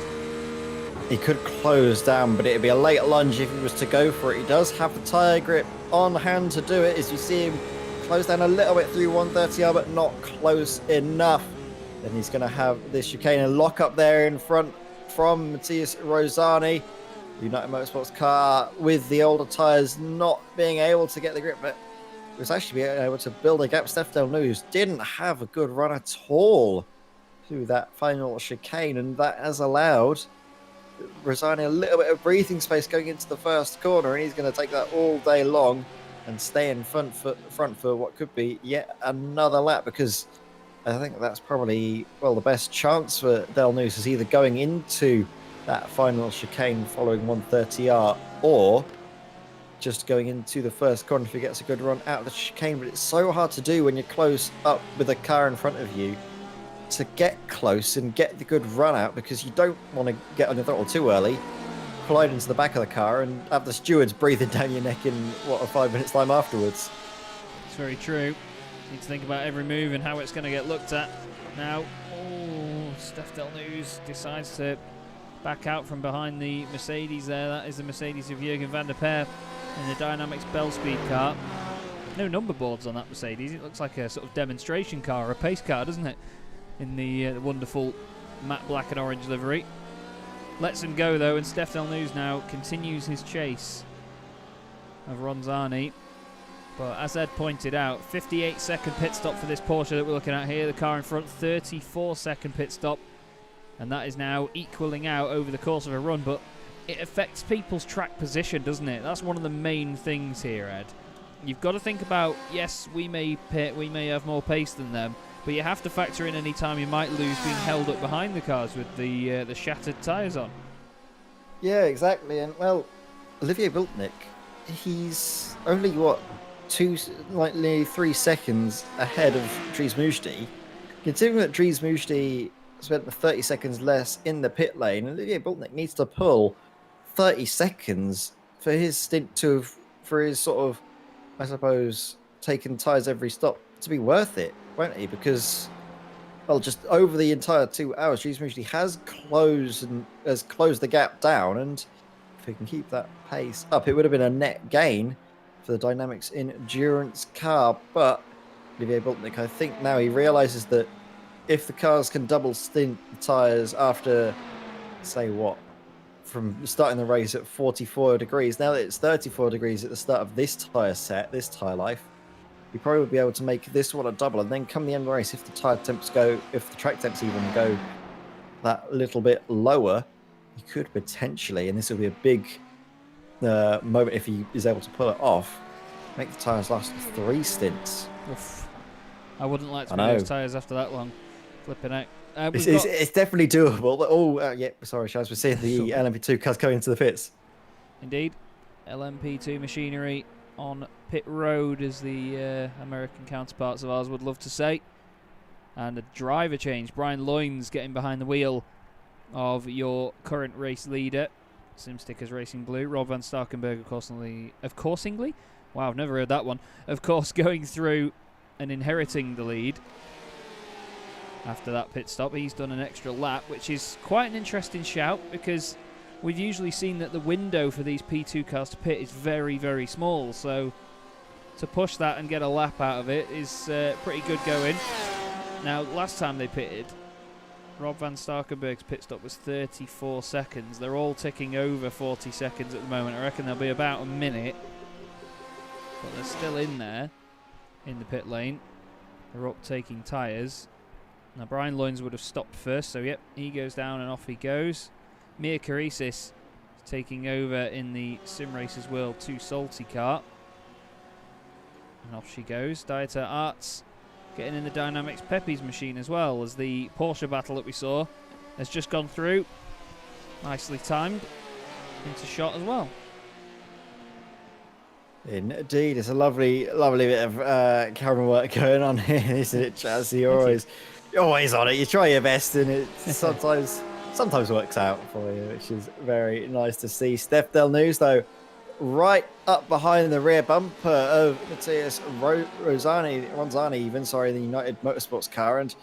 he could close down, but it'd be a late lunge if he was to go for it. He does have the tyre grip on hand to do it, as you see him close down a little bit through 130R, but not close enough. Then he's going to have this chicane and lock up there in front from Matthias Rosani. United Motorsports car with the older tyres not being able to get the grip, but was actually able to build a gap. Steph Delnuz didn't have a good run at all through that final chicane, and that has allowed Rosani a little bit of breathing space going into the first corner, and he's going to take that all day long and stay in front for what could be yet another lap, because I think that's probably, well, the best chance for Delnuz is either going into that final chicane following 130R or just going into the first corner if he gets a good run out of the chicane. But it's so hard to do when you're close up with a car in front of you to get close and get the good run out, because you don't want to get on your throttle too early, collide into the back of the car and have the stewards breathing down your neck in, what, a 5 minutes time afterwards. It's very true. Need to think about every move and how it's going to get looked at. Now, Steph Delnuz decides to back out from behind the Mercedes there. That is the Mercedes of Jürgen van der Peer in the Dynamics Bell Speed car. No number boards on that Mercedes. It looks like a sort of demonstration car or a pace car, doesn't it? In the wonderful matte black and orange livery. Lets him go though, and Steph Delnuz now continues his chase of Ronzani. But as Ed pointed out, 58-second pit stop for this Porsche that we're looking at here. The car in front, 34-second pit stop. And that is now equaling out over the course of a run. But it affects people's track position, doesn't it? That's one of the main things here, Ed. You've got to think about, yes, we may pit, we may have more pace than them, but you have to factor in any time you might lose being held up behind the cars with the shattered tyres on. Yeah, exactly. And, well, Olivier Bultnick, he's only, what, 3 seconds ahead of Dries Mujdi. Considering that Dries Mujdi spent 30 seconds less in the pit lane, Olivier Bultnick needs to pull 30 seconds for his stint for his sort of, I suppose, taking tyres every stop to be worth it, won't he? Because, well, just over the entire 2 hours, Dries Mujdi has closed the gap down, and if he can keep that pace up, it would have been a net gain for the Dynamics Endurance car. But Olivier Bultnick, I think now he realizes that if the cars can double stint the tyres after, say what, from starting the race at 44 degrees, now that it's 34 degrees at the start of this tyre set, this tyre life, you probably would be able to make this one a double, and then come the end of the race, if the tyre temps go, if the track temps even go that little bit lower, you could potentially, and this will be a big moment if he is able to pull it off, make the tyres last 3 stints. Oof. I wouldn't like to be those tyres after that long. Flipping out. It's definitely doable. But, yeah, sorry, Chaz, we're seeing the LMP2 cars going into the pits. Indeed. LMP2 machinery on pit road, as the American counterparts of ours would love to say. And a driver change. Brian Loynes getting behind the wheel of your current race leader, SimStickers Racing Blue. Rob van Starkenberg, of coursingly? Wow, I've never heard that one. Of course, going through and inheriting the lead. After that pit stop, he's done an extra lap, which is quite an interesting shout, because we've usually seen that the window for these P2 cars to pit is very, very small. So to push that and get a lap out of it is pretty good going. Now, last time they pitted, Rob van Starkenberg's pit stop was 34 seconds. They're all ticking over 40 seconds at the moment. I reckon they'll be about a minute. But they're still in there, in the pit lane. They're up taking tyres. Now, Brian Loynes would have stopped first, so yep, he goes down and off he goes. Mia Karisis taking over in the Sim Racers World 2 Salty car. And off she goes. Dieter Arts getting in the Dynamics Pepe's machine as well, as the Porsche battle that we saw has just gone through. Nicely timed into shot as well. Indeed, it's a lovely, lovely bit of camera work going on here, isn't it, Chaz? You're always on it. You try your best, and it sometimes works out for you, which is very nice to see. Steph Delnuz, though, right up behind the rear bumper of Matthias Ronzani, the United Motorsports car, and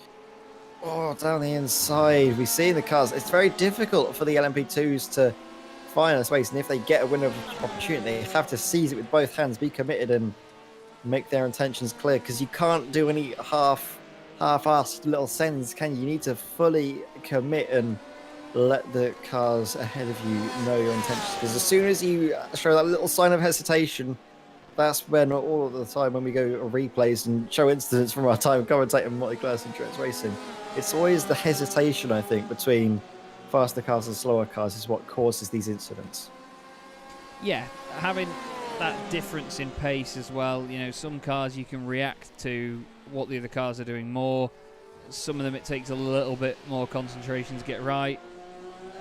Oh, down the inside. We see in the cars. It's very difficult for the LMP2s to find a space, and if they get a window of opportunity, they have to seize it with both hands, be committed, and make their intentions clear. Because you can't do any half-assed little sends, can you? You need to fully commit and let the cars ahead of you know your intentions. Because as soon as you show that little sign of hesitation, that's when all of the time when we go replays and show incidents from our time commentating multi-class endurance racing, it's always the hesitation, I think, between faster cars and slower cars is what causes these incidents. Yeah, having that difference in pace as well. You know, some cars you can react to what the other cars are doing more. Some of them it takes a little bit more concentration to get right,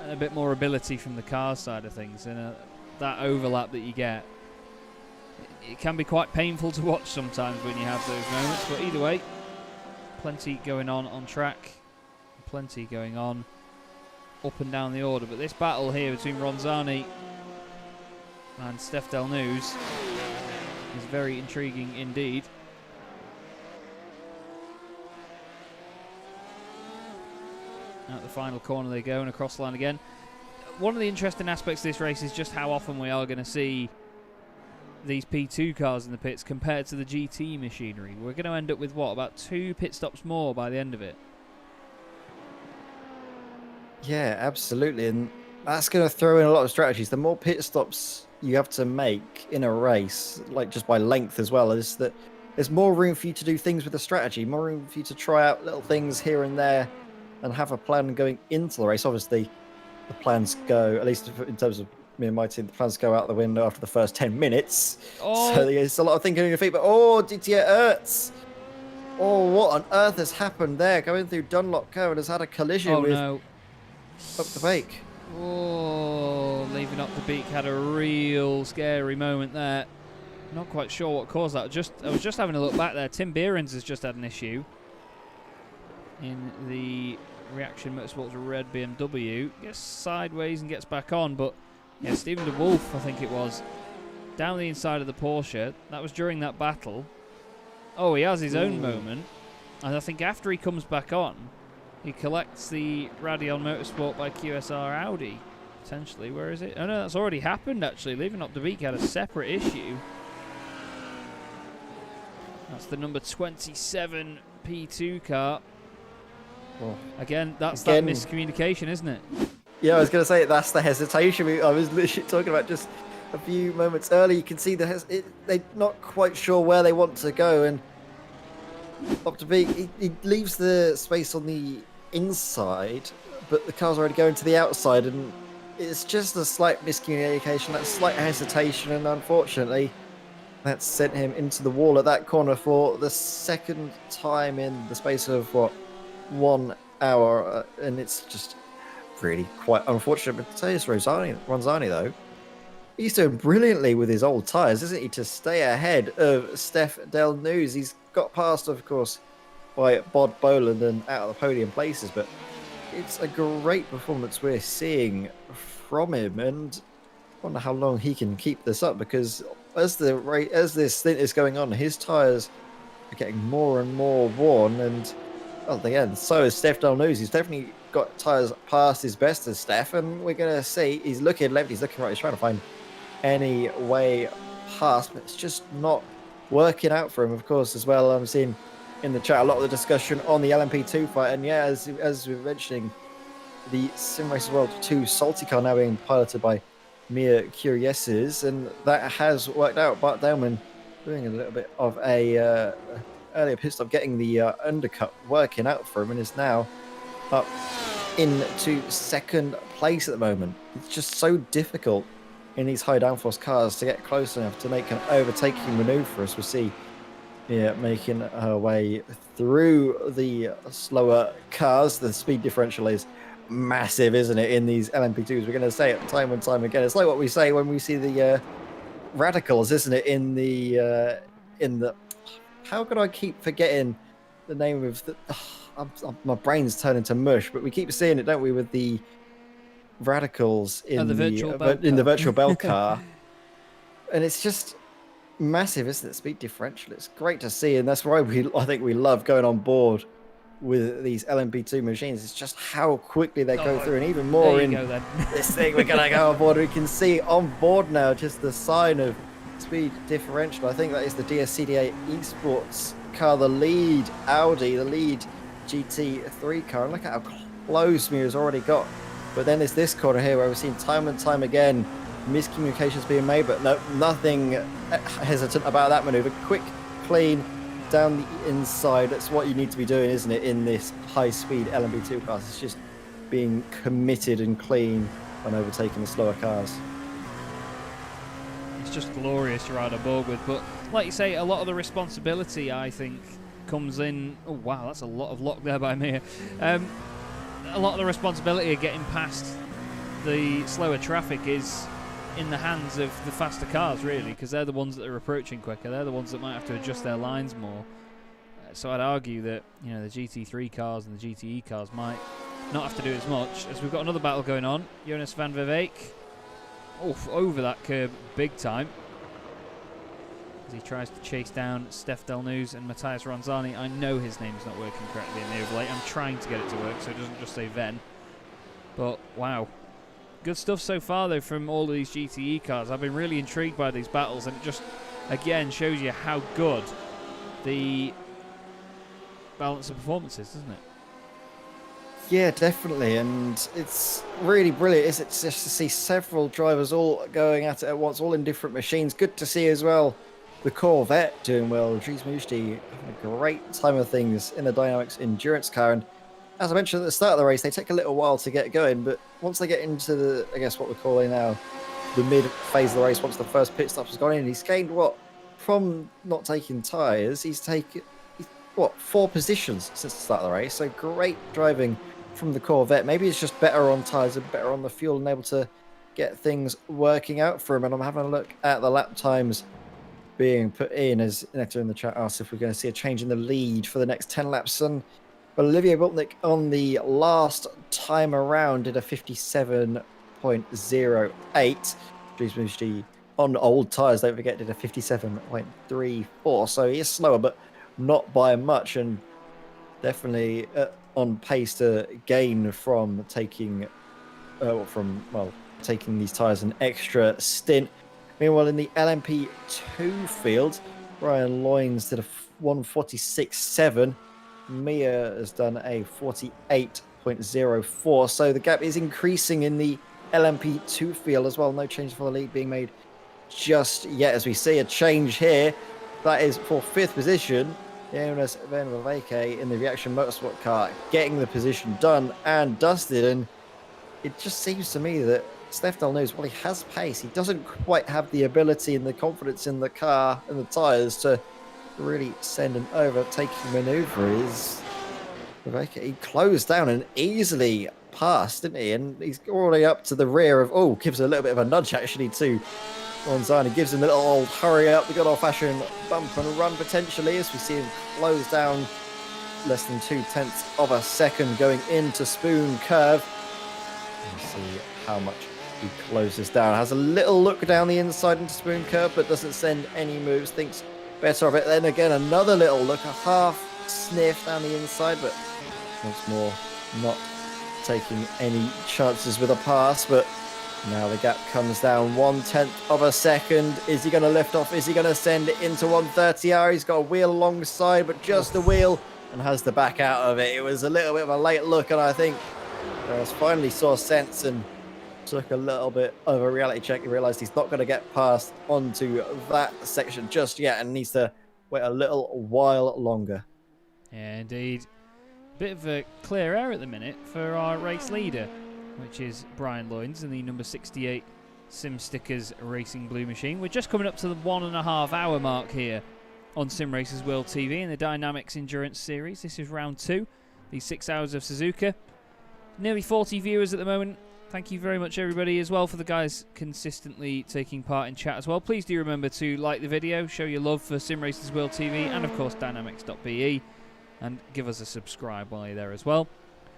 and a bit more ability from the car side of things. And that overlap that you get, it can be quite painful to watch sometimes when you have those moments. But either way, plenty going on track, plenty going on up and down the order. But this battle here between Ronzani and Steph Delnews is very intriguing indeed. At the final corner they go, and across the line again. One of the interesting aspects of this race is just how often we are going to see these P2 cars in the pits compared to the GT machinery. We're going to end up with, what, about 2 pit stops more by the end of it? Yeah, absolutely. And that's going to throw in a lot of strategies. The more pit stops you have to make in a race, like just by length as well, is that there's more room for you to do things with the strategy, more room for you to try out little things here and there and have a plan going into the race. Obviously, the plans go, at least in terms of me and my team, the plans go out the window after the first 10 minutes. Oh. So there's a lot of thinking on your feet. But, oh, DTR Ertz. Oh, what on earth has happened there? Going through Dunlop Curve and has had a collision with Up the Beak. Oh, leaving Up the Beak had a real scary moment there. Not quite sure what caused that. I was just having a look back there. Tim Behrens has just had an issue in the Reaction Motorsports red BMW. Gets sideways and gets back on, but yeah, Stephen de Wolf, I think it was, down the inside of the Porsche. That was during that battle. Oh, he has his own moment, and I think after he comes back on, he collects the Radeon Motorsport by QSR Audi, potentially. Where is it? Oh no, that's already happened actually. Leaving Up the Beak had a separate issue. That's the number 27 P2 car. Oh. Again, that's that miscommunication, isn't it? Yeah, I was going to say, that's the hesitation. I was literally talking about just a few moments earlier. You can see they're not quite sure where they want to go. And Up to Beak, he leaves the space on the inside, but the car's already going to the outside. And it's just a slight miscommunication, that slight hesitation. And unfortunately, that sent him into the wall at that corner for the second time in the space of, 1 hour. And it's just really quite unfortunate. But Mateus Ronzani, though, he's doing brilliantly with his old tyres, isn't he, to stay ahead of Steph Delnews. He's got past, of course, by Bod Boland and out of the podium places, but it's a great performance we're seeing from him, and I wonder how long he can keep this up, because as this stint is going on, his tyres are getting more and more worn, and again, so is Steph Delnews. He's definitely got tyres past his best as Steph, and we're going to see, he's looking left, he's looking right, he's trying to find any way past, but it's just not working out for him, of course, as well. I'm seeing in the chat a lot of the discussion on the LMP2 fight, and yeah, as we were mentioning, the Sim Race World 2 Salty car now being piloted by Mia Curieses, and that has worked out. Bart Delman doing a little bit of a earlier pit stop, getting the undercut working out for him, and is now up into second place at the moment. It's just so difficult in these high downforce cars to get close enough to make an overtaking maneuver for us. We see making her way through the slower cars. The speed differential is massive, isn't it, in these LMP2s? We're going to say it time and time again. It's like what we say when we see the radicals, isn't it, in the how could I keep forgetting the name of the my brain's turning to mush, but we keep seeing it, don't we, with the radicals in the virtual bell car. And it's just massive, isn't it? Speed differential. It's great to see, and that's why I think we love going on board with these LMP2 machines is just how quickly they go through, and even more in this thing. We're going to go on board. We can see on board now just the sign of speed differential. I think that is the DSCDA Esports car, the lead Audi, the lead GT3 car. And look at how close Mia's already got. But then there's this corner here where we've seen time and time again miscommunications being made, but no, nothing hesitant about that maneuver. Quick, clean, down the inside. That's what you need to be doing, isn't it, in this high-speed LMP2 cars? It's just being committed and clean when overtaking the slower cars. It's just glorious to ride on board with, but like you say, a lot of the responsibility, I think, comes in. Oh wow, that's a lot of lock there by me. A lot of the responsibility of getting past the slower traffic is in the hands of the faster cars, really, because they're the ones that are approaching quicker. They're the ones that might have to adjust their lines more. So I'd argue that, you know, the GT3 cars and the GTE cars might not have to do as much. As we've got another battle going on, Jonas van Vivek, over that curb big time, as he tries to chase down Steph Delnews and Matthias Ronzani. I know his name's not working correctly in the overlay. I'm trying to get it to work so it doesn't just say Ven. But wow. Good stuff so far, though, from all of these GTE cars. I've been really intrigued by these battles, and it just, again, shows you how good the balance of performance is, doesn't it? Yeah, definitely, and it's really brilliant, isn't it, just to see several drivers all going at it at once, all in different machines. Good to see as well the Corvette doing well. Dries Mujdi having a great time of things in the DynamiXX Endurance car, and as I mentioned at the start of the race, they take a little while to get going, but once they get into the, I guess what we're calling now, the mid phase of the race, once the first pit stop has gone in, he's gained what? From not taking tyres, he's taken, what, 4 positions since the start of the race. So great driving from the Corvette. Maybe it's just better on tyres and better on the fuel and able to get things working out for him. And I'm having a look at the lap times being put in, as Nectar in the chat asked if we're going to see a change in the lead for the next 10 laps. And Olivier Bultnick on the last time around did a 57.08. Dries Mujdi on old tyres, don't forget, did a 57.34. So he is slower, but not by much, and definitely on pace to gain from taking taking these tyres an extra stint. Meanwhile, in the LMP2 field, Brian Loynes did a 146.7. Mia has done a 48.04. So the gap is increasing in the LMP2 field as well. No change for the lead being made just yet, as we see a change here. That is for 5th position. Jonas van Vivek in the Reaction Motorsport car, getting the position done and dusted. And it just seems to me that Steph Delnews, while he has pace, he doesn't quite have the ability and the confidence in the car and the tyres to really send an overtaking maneuver. He closed down and easily passed, didn't he? And he's already up to the rear of, gives a little bit of a nudge actually to Ronzani, gives him a little old hurry up, the good old-fashioned bump and run potentially, as we see him close down less than 0.2 of a second going into Spoon Curve. Let's see how much he closes down. Has a little look down the inside into Spoon Curve, but doesn't send any moves, thinks better of it. Then again, another little look, a half sniff down the inside, but once more not taking any chances with a pass. But now the gap comes down 0.1 of a second. Is he going to lift off? Is he going to send it into 130R? He's got a wheel alongside, but just a wheel, and has to back out of it. It was a little bit of a late look, and I think finally saw sense and took a little bit of a reality check. He realised he's not going to get past onto that section just yet and needs to wait a little while longer. Yeah, indeed. Bit of a clear air at the minute for our race leader, which is Brian Loynes in the number 68 Sim Stickers Racing Blue Machine. We're just coming up to the 1.5 hour mark here on Sim Racers World TV in the DynamiXX Endurance Series. This is round 2, the 6 hours of Suzuka. Nearly 40 viewers at the moment. Thank you very much, everybody, as well, for the guys consistently taking part in chat as well. Please do remember to like the video, show your love for Sim Racers World TV, and of course DynamiXX.be, and give us a subscribe while you're there as well.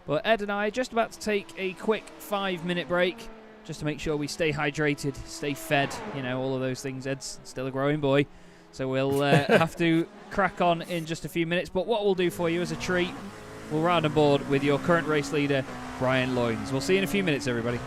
But Ed and I are just about to take a quick 5-minute break, just to make sure we stay hydrated, stay fed, you know, all of those things. Ed's still a growing boy, so we'll have to crack on in just a few minutes. But what we'll do for you as a treat we'll ride aboard with your current race leader, Brian Loynes. We'll see you in a few minutes, everybody.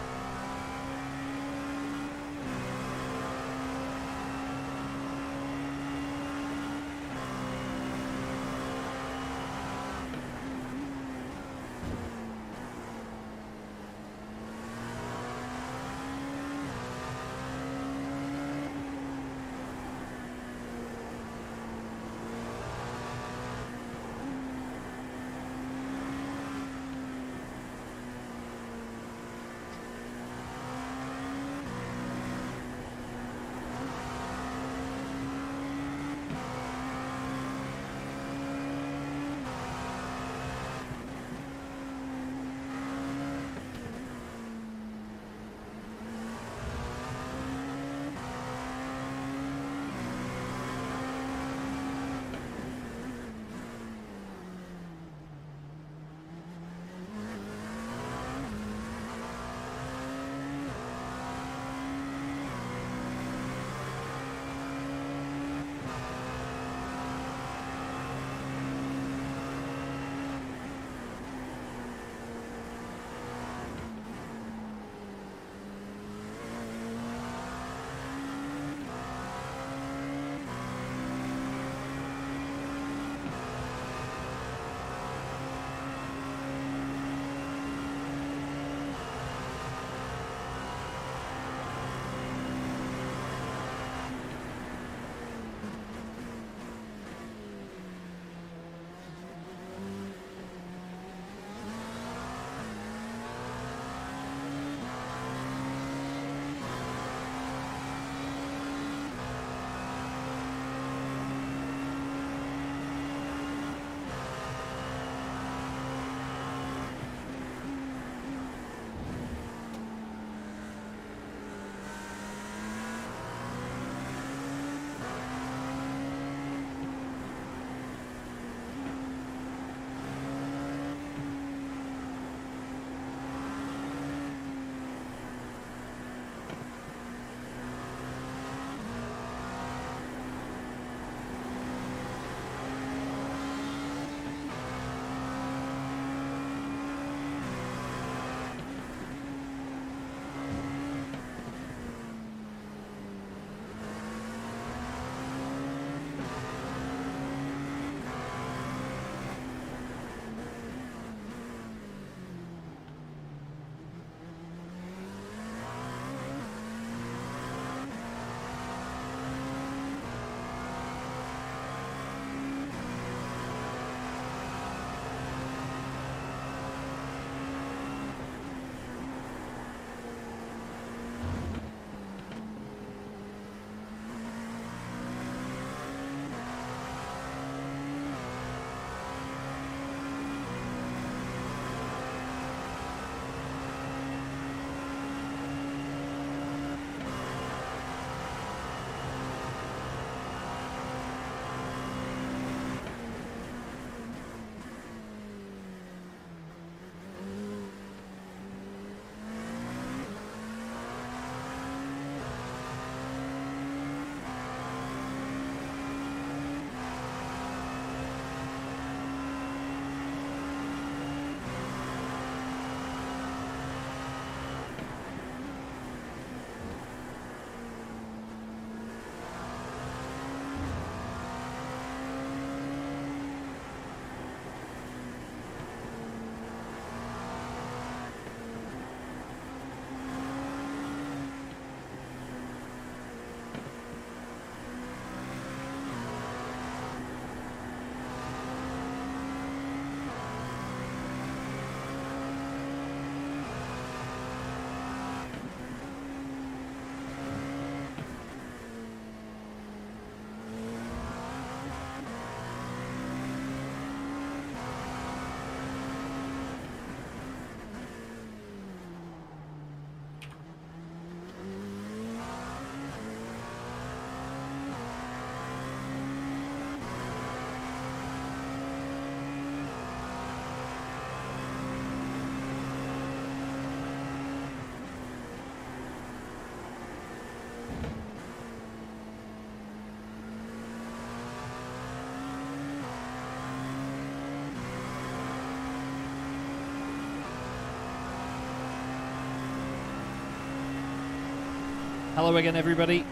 Hello again, everybody.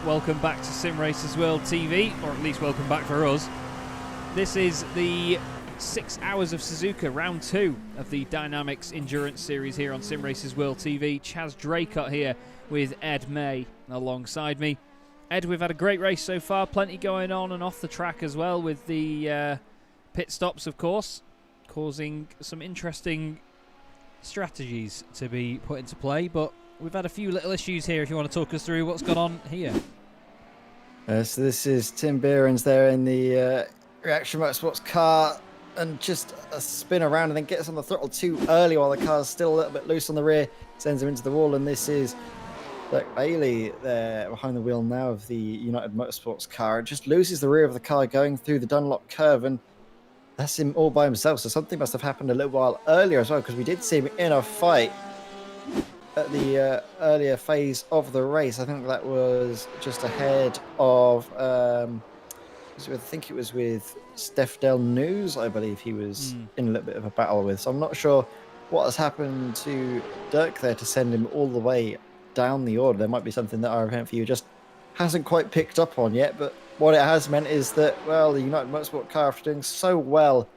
Welcome back to Sim Racers World TV, or at least welcome back for us. This is the 6 hours of Suzuka, round 2 of the DynamiXX Endurance Series here on Sim Racers World TV. Chaz Draycott here with Ed May alongside me. Ed, we've had a great race so far, plenty going on and off the track as well, with the pit stops, of course, causing some interesting strategies to be put into play, but we've had a few little issues here if you want to talk us through what's gone on here. So this is Tim Behrens there in the Reaction Motorsports car, and just a spin around and then gets on the throttle too early while the car's still a little bit loose on the rear, sends him into the wall. And this is Bailey there behind the wheel now of the United Motorsports car. It just loses the rear of the car going through the Dunlop curve, and that's him all by himself. So something must have happened a little while earlier as well, because we did see him in a fight at the earlier phase of the race. I think that was just ahead of I think it was with Steph Del News, I believe he was in a little bit of a battle with. So I'm not sure what has happened to Dirk there to send him all the way down the order. There might be something that our event for you just hasn't quite picked up on yet, but what it has meant is that, well, the United Motorsport car, after doing so well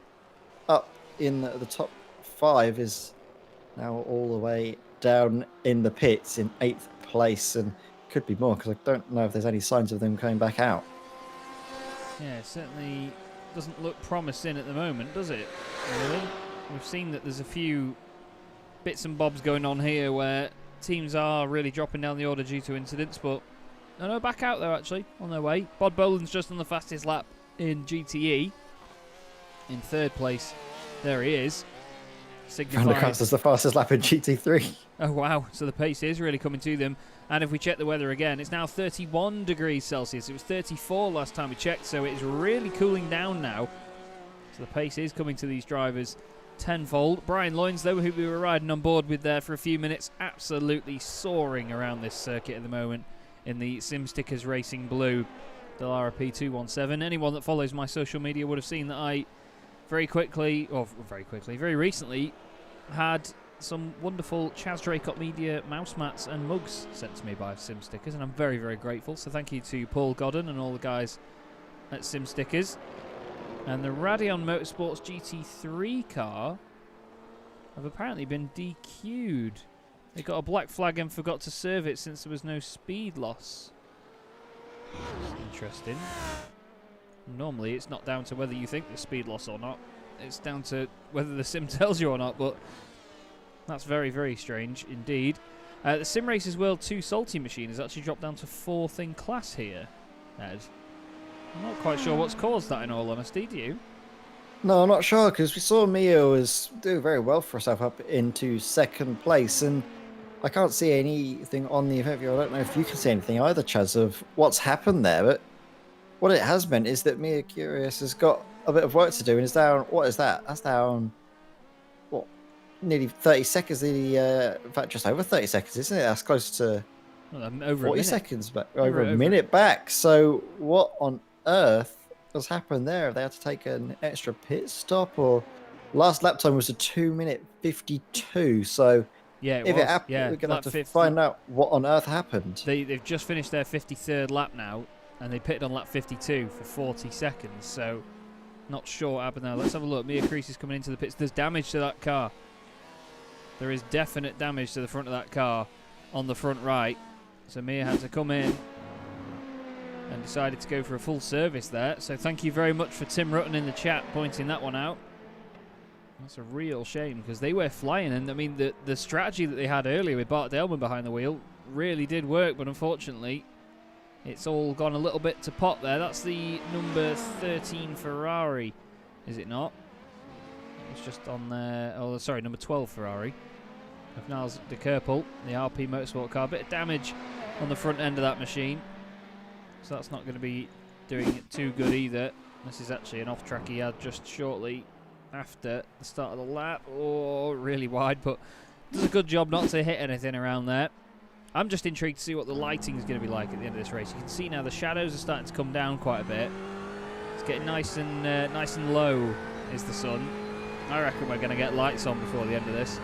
up in the top 5, is now all the way down in the pits in 8th place, and could be more, because I don't know if there's any signs of them coming back out. Yeah, it certainly doesn't look promising at the moment, does it? Really? We've seen that there's a few bits and bobs going on here where teams are really dropping down the order due to incidents, but no, back out there actually, on their way. Bod Boland's just on the fastest lap in GTE. In 3rd place, there he is. Van der Kast is the fastest lap in GT3. Oh wow, so the pace is really coming to them. And if we check the weather again, it's now 31 degrees Celsius. It was 34 last time we checked, so it's really cooling down now. So the pace is coming to these drivers tenfold. Brian Loynes, though, who we were riding on board with there for a few minutes, absolutely soaring around this circuit at the moment in the Sim Stickers Racing Blue Dallara P217. Anyone that follows my social media would have seen that I very recently had some wonderful Chaz Draycott Media mouse mats and mugs sent to me by Sim Stickers, and I'm very, very grateful. So thank you to Paul Godden and all the guys at Sim Stickers. And the Radeon Motorsports GT3 car have apparently been DQ'd. They got a black flag and forgot to serve it since there was no speed loss. Interesting. Normally it's not down to whether you think there's speed loss or not. It's down to whether the sim tells you or not, but that's very, very strange indeed. The Sim Racers World 2 Salty machine has actually dropped down to 4th in class here, Ed. I'm not quite sure what's caused that, in all honesty, do you? No, I'm not sure, because we saw Mia was doing very well for herself up into 2nd place, and I can't see anything on the event view. I don't know if you can see anything either, Chaz, of what's happened there, but what it has meant is that Mia Curious has got a bit of work to do and is down. What is that? That's down, what, nearly 30 seconds. In fact, just over 30 seconds, isn't it? That's close to over 40 seconds back. Over a minute back. So what on earth has happened there? Have they had to take an extra pit stop, or last lap time was a 2:52? So yeah, if it happened, we're going to have to find out what on earth happened. They've just finished their 53rd lap now, and they pitted on lap 52 for 40 seconds, so not sure what happened there. Let's have a look. Mia Crease is coming into the pits. There's damage to that car. There is definite damage to the front of that car on the front right, so Mia had to come in and decided to go for a full service there. So thank you very much for Tim Rutten in the chat pointing that one out. That's a real shame, because they were flying, and I mean the strategy that they had earlier with Bart Delman behind the wheel really did work, but unfortunately it's all gone a little bit to pot there. That's the number 13 Ferrari, is it not? It's just on there. Oh, sorry, number 12 Ferrari of Niles de Kerpel, the RP Motorsport car. Bit of damage on the front end of that machine, so that's not going to be doing it too good either. This is actually an off-track he had just shortly after the start of the lap. Oh, really wide, but does a good job not to hit anything around there. I'm just intrigued to see what the lighting is going to be like at the end of this race. You can see now the shadows are starting to come down quite a bit. It's getting nice and low is the sun. I reckon we're going to get lights on before the end of this.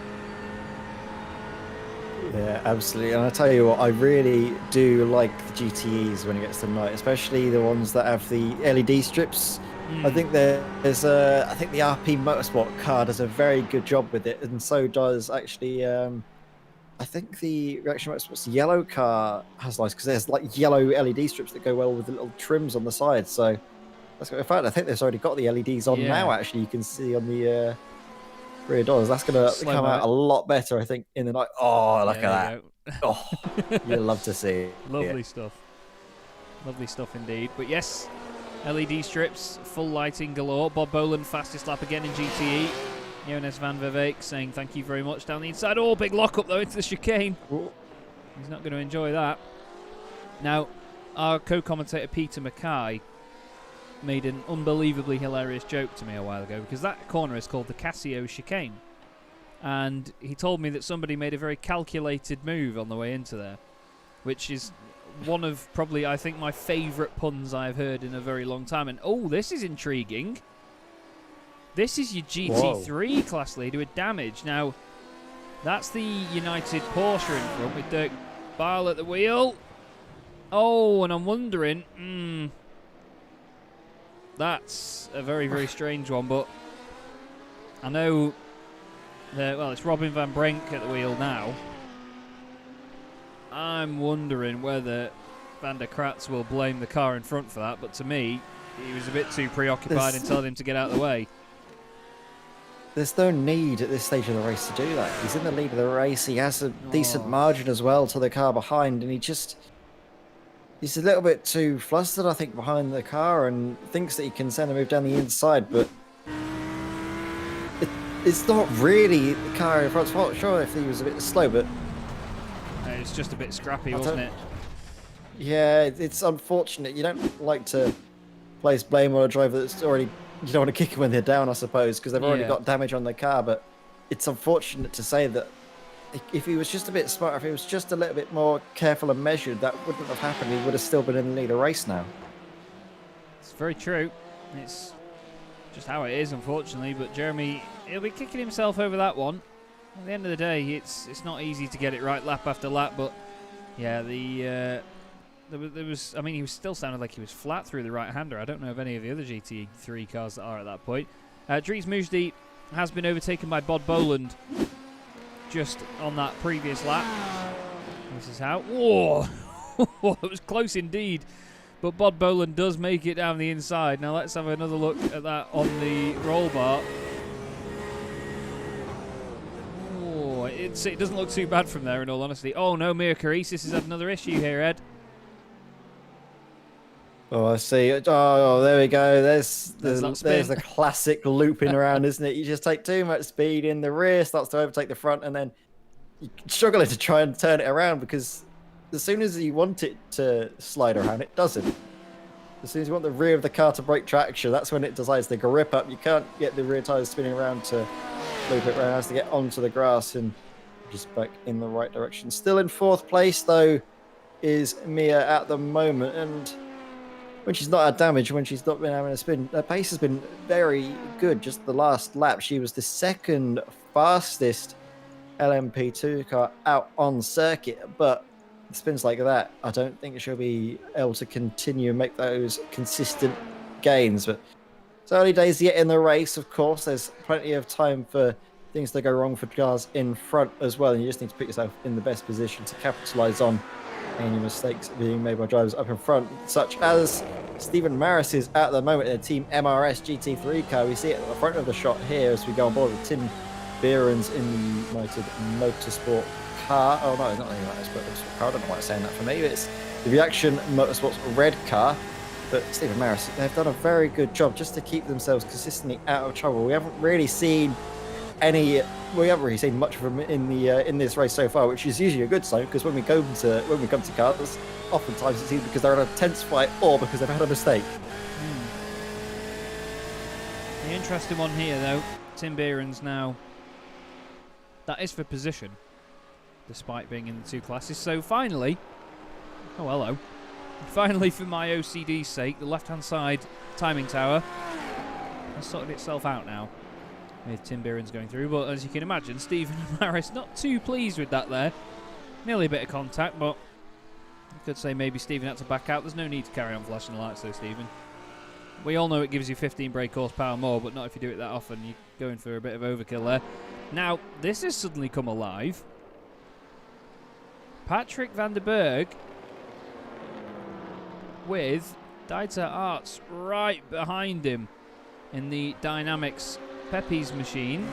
Yeah, absolutely. And I tell you what, I really do like the GTEs when it gets to night, especially the ones that have the LED strips. I think I think the RP Motorsport car does a very good job with it, and so does actually. I think the Reaction Motorsports yellow car has nice because there's like yellow LED strips that go well with the little trims on the side. So that's in fact, I think they've already got the LEDs on now. Yeah. Actually, you can see on the rear doors. That's gonna come out a lot better, I think, in the night. Oh, look at that! Oh, you love to see it. Lovely stuff. Lovely stuff indeed. But yes, LED strips, full lighting galore. Bob Boland, fastest lap again in GTE. Jonas van Verbeek saying thank you very much down the inside. Oh, big lock-up though into the chicane. Ooh. He's not going to enjoy that. Now, our co-commentator Peter Mackay made an unbelievably hilarious joke to me a while ago because that corner is called the Casio chicane. And he told me that somebody made a very calculated move on the way into there, which is one of probably, I think, my favourite puns I've heard in a very long time. And, oh, this is intriguing. This is your GT3 Whoa. Class leader with damage. Now, that's the United Porsche in front with Dirk Barl at the wheel. Oh, and I'm wondering, that's a very, very strange one, but I know that, well, it's Robin van Brenk at the wheel now. I'm wondering whether Van der Kratz will blame the car in front for that, but to me, he was a bit too preoccupied in telling him to get out of the way. There's no need at this stage of the race to do that. He's in the lead of the race. He has a decent margin as well to the car behind, and he's a little bit too flustered, I think, behind the car and thinks that he can send a move down the inside, but it's not really the car in front's fault. Sure, if he was a bit slow, but it's just a bit scrappy, wasn't it? Yeah, it's unfortunate. You don't like to place blame on a driver that's already... You don't want to kick them when they're down, I suppose, because they've already got damage on the car, but it's unfortunate to say that if he was just a bit smarter, if he was just a little bit more careful and measured, that wouldn't have happened. He would have still been in the lead of the race now. It's very true. It's just how it is, unfortunately, but Jeremy, he'll be kicking himself over that one. At the end of the day, it's not easy to get it right lap after lap, but yeah, there was, I mean, he was still sounded like he was flat through the right-hander. I don't know of any of the other GT3 cars that are at that point. Dries Mousdi has been overtaken by Bob Boland just on that previous lap. This is how... Whoa! It was close indeed. But Bob Boland does make it down the inside. Now let's have another look at that on the roll bar. Oh, it doesn't look too bad from there, in all honesty. Oh no, Mia Karisis has had another issue here, Ed. Oh, I see. Oh, there we go. There's the classic looping around, isn't it? You just take too much speed in the rear, starts to overtake the front, and then you're struggling to try and turn it around because as soon as you want it to slide around, it doesn't. As soon as you want the rear of the car to break traction, that's when it decides to grip up. You can't get the rear tyres spinning around to loop it around. It has to get onto the grass and just back in the right direction. Still in fourth place, though, is Mia at the moment, and when she's not had damage, when she's not been having a spin, her pace has been very good. Just the last lap, she was the second fastest LMP2 car out on circuit. But spins like that, I don't think she'll be able to continue and make those consistent gains. But it's early days yet in the race, of course. There's plenty of time for things to go wrong for cars in front as well. And you just need to put yourself in the best position to capitalise on any mistakes being made by drivers up in front, such as Stephen Maris is at the moment in a Team MRS GT3 car. We see it at the front of the shot here as we go on board with Tim Behrens in the United Motorsport car. Oh no, it's not the United Motorsport car. I don't know why I'm saying that for me. It's the Reaction Motorsports red car. But Stephen Maris, they've done a very good job just to keep themselves consistently out of trouble. We haven't really seen much of them in this race so far, which is usually a good sign because when we come to cars, oftentimes it's either because they're in a tense fight or because they've had a mistake. The interesting one here, though, Tim Behrens now. That is for position, despite being in the two classes. So finally, oh hello, finally for my OCD's sake, the left-hand side timing tower has sorted itself out now, with Tim Behrens going through. But as you can imagine, Stephen Maris not too pleased with that there. Nearly a bit of contact, but you could say maybe Stephen had to back out. There's no need to carry on flashing the lights though, Stephen. We all know it gives you 15 brake horsepower more, but not if you do it that often. You're going for a bit of overkill there. Now, this has suddenly come alive. Patrick van der Berg with Dieter Arts right behind him in the Dynamics Pepe's machine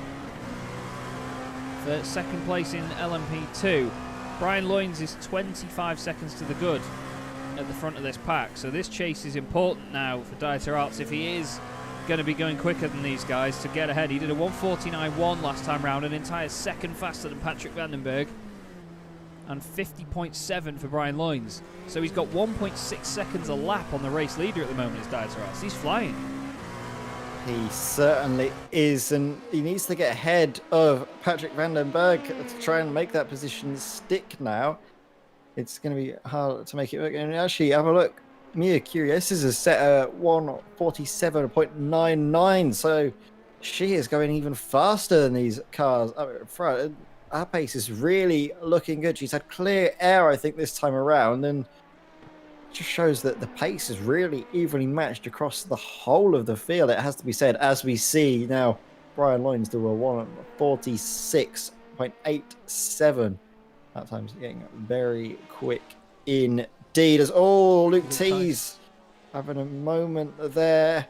for second place in LMP2. Brian Loynes is 25 seconds to the good at the front of this pack, so this chase is important now for Dieter Arts if he is going to be going quicker than these guys to get ahead. He did a 1:49.1 last time round, an entire second faster than Patrick van den Berg, and 50.7 for Brian Loynes. So he's got 1.6 seconds a lap on the race leader at the moment, is Dieter Arts. He's flying. He certainly is, and he needs to get ahead of Patrick van den Berg to try and make that position stick now. It's going to be hard to make it work. And actually, have a look. Mia Curious is set at 1:47.99, so she is going even faster than these cars up in front. Her pace is really looking good. She's had clear air, I think, this time around, and just shows that the pace is really evenly matched across the whole of the field. It has to be said, as we see now, Brian Loynes do a 1:46.87. That time's getting very quick indeed. As Luke T's having a moment there.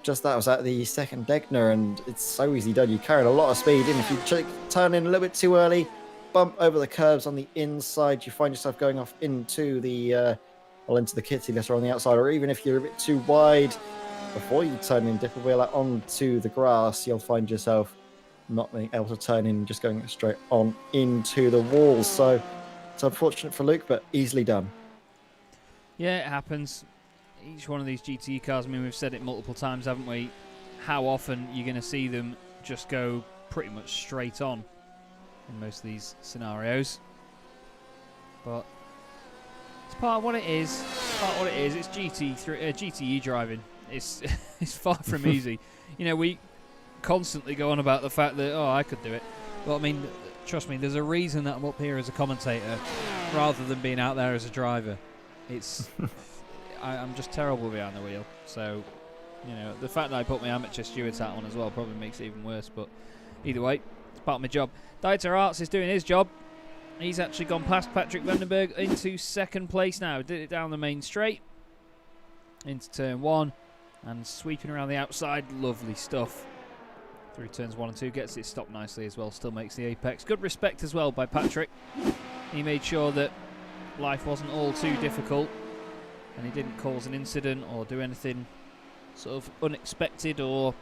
Just that was at the second Degner, and it's so easily done. You carried a lot of speed in. If you turn in a little bit too early, bump over the curbs on the inside, you find yourself going off into the into the kitty litter on the outside, or even if you're a bit too wide before you turn in, dip a wheel out onto the grass, you'll find yourself not being able to turn in, just going straight on into the walls. So it's unfortunate for Luke, but easily done. Yeah, it happens. Each one of these GT cars, I mean, we've said it multiple times, haven't we? How often you're going to see them just go pretty much straight on in most of these scenarios. But it's part of what it is. It's part of what it is. It's GTE driving. It's it's far from easy. You know, we constantly go on about the fact that, I could do it. But I mean, trust me, there's a reason that I'm up here as a commentator rather than being out there as a driver. It's I'm just terrible behind the wheel. So, you know, the fact that I put my amateur steward's hat on as well probably makes it even worse. But either way, it's part of my job. Dieter Arts is doing his job. He's actually gone past Patrick van den Berg into second place now. Did it down the main straight into turn 1 and sweeping around the outside. Lovely stuff. Through turns 1 and 2, gets it stopped nicely as well. Still makes the apex. Good respect as well by Patrick. He made sure that life wasn't all too difficult, and he didn't cause an incident or do anything sort of unexpected or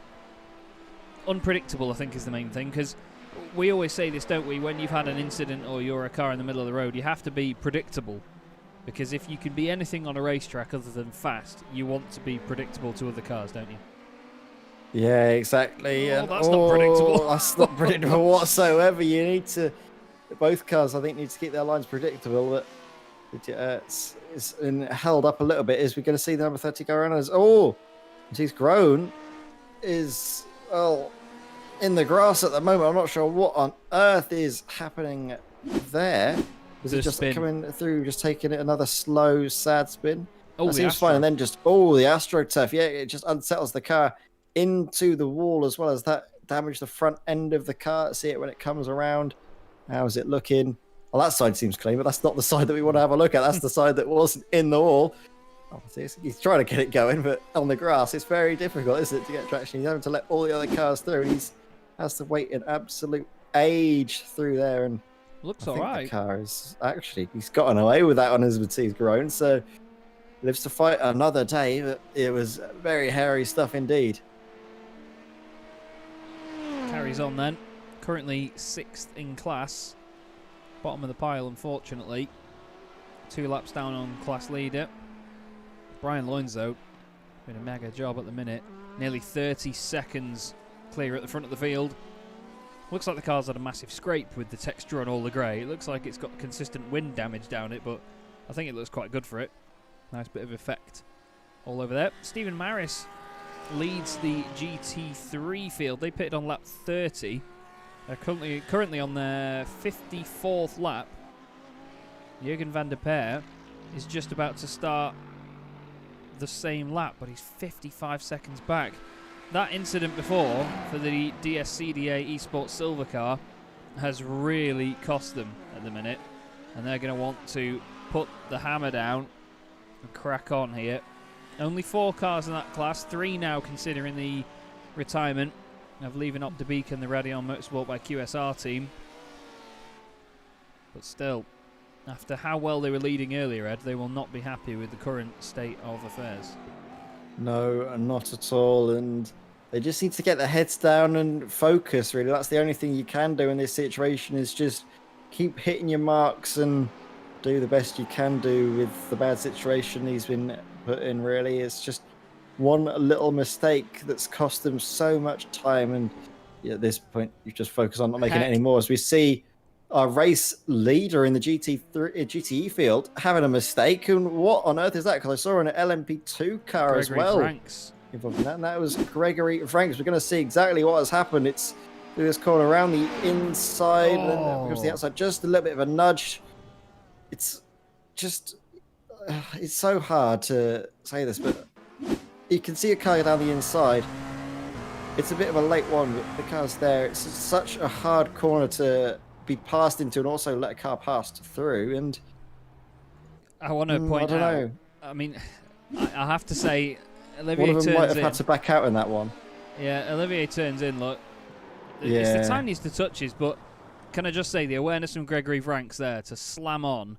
unpredictable, I think is the main thing, because we always say this, don't we? When you've had an incident or you're a car in the middle of the road, you have to be predictable, because if you can be anything on a racetrack other than fast, you want to be predictable to other cars, don't you? Yeah, exactly. That's not predictable. That's not predictable whatsoever. You need to, both cars, I think, need to keep their lines predictable, but it's held up a little bit. Is we're going to see the number 30 go around as he's grown, is in the grass at the moment. I'm not sure what on earth is happening there. Was it just coming through, just taking it another slow, sad spin? That seems fine. And then just the AstroTurf. Yeah, it just unsettles the car into the wall, as well as that damage the front end of the car. See it when it comes around. How is it looking? Well, that side seems clean, but that's not the side that we want to have a look at. That's the side that wasn't in the wall. He's trying to get it going, but on the grass, it's very difficult, isn't it, to get traction? He's having to let all the other cars through, and he has to wait an absolute age through there. And looks all right. The car is he's gotten away with that one as he's grown, so lives to fight another day. But it was very hairy stuff indeed. Carries on then. Currently 6th in class. Bottom of the pile, unfortunately. 2 laps down on class leader. Brian Loynes, though, doing a mega job at the minute. Nearly 30 seconds clear at the front of the field. Looks like the car's had a massive scrape with the texture on all the grey. It looks like it's got consistent wind damage down it, but I think it looks quite good for it. Nice bit of effect all over there. Stephen Maris leads the GT3 field. They pitted on lap 30. They're currently on their 54th lap. Jurgen van der Peer is just about to start the same lap, but he's 55 seconds back. That incident before for the DSCDA Esports Silver car has really cost them at the minute, and they're going to want to put the hammer down and crack on here. Only 4 cars in that class, 3 now considering the retirement of leaving Op de Beek and the Radeon Motorsport by QSR team. But still, after how well they were leading earlier, Ed, they will not be happy with the current state of affairs. No, not at all. And they just need to get their heads down and focus, really. That's the only thing you can do in this situation, is just keep hitting your marks and do the best you can do with the bad situation he's been put in, really. It's just one little mistake that's cost them so much time. And at this point, you just focus on not making it anymore. As we see our race leader in the GTE field having a mistake. And what on earth is that? Because I saw an LMP2 car as well involved in that. And that was Gregory Franks. We're going to see exactly what has happened. It's through this corner around the inside. And because the outside, just a little bit of a nudge. It's just, it's so hard to say this, but you can see a car down the inside. It's a bit of a late one, but the car's there. It's such a hard corner to be passed into and also let a car pass through. And I want to point out, know. I mean, I have to say, Olivier one of them might have in. had to back out in that one. Yeah, Olivier turns in, look. It's the tiniest of touches, but can I just say the awareness from Gregory Franks there to slam on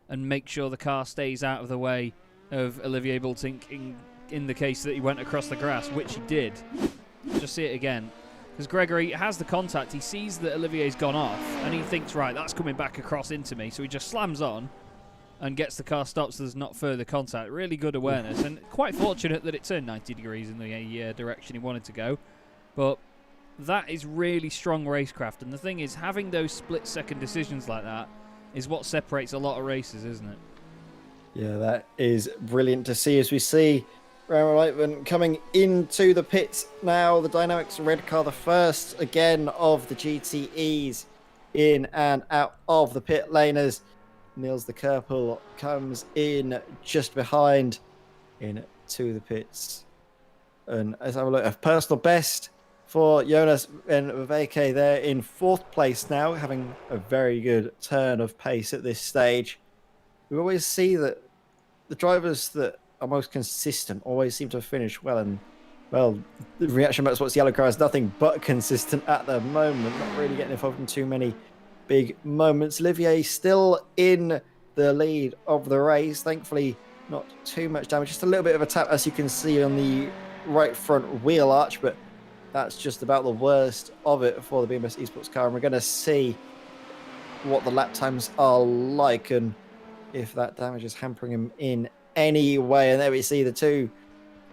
and make sure the car stays out of the way of Olivier Bultink in the case that he went across the grass, which he did. Just see it again. Because Gregory has the contact, he sees that Olivier's gone off, and he thinks, right, that's coming back across into me, so he just slams on and gets the car stopped so there's not further contact. Really good awareness, and quite fortunate that it turned 90 degrees in the direction he wanted to go. But that is really strong racecraft, and the thing is, having those split-second decisions like that is what separates a lot of races, isn't it? Yeah, that is brilliant to see. As we see Ramo Lightman coming into the pits now, the Dynamics red car, the first again of the GTEs in and out of the pit lane, as Niels de Kerpel comes in just behind into the pits. And let's have a look, a personal best for Jonas and Viveke there in 4th place now, having a very good turn of pace at this stage. We always see that the drivers that are most consistent always seem to finish well, and well, the Reaction Motorsports yellow car is nothing but consistent at the moment, not really getting involved in too many big moments. Olivier still in the lead of the race, thankfully not too much damage, just a little bit of a tap as you can see on the right front wheel arch, but that's just about the worst of it for the BMS Esports car, and we're going to see what the lap times are like and if that damage is hampering him in any way. And there we see the two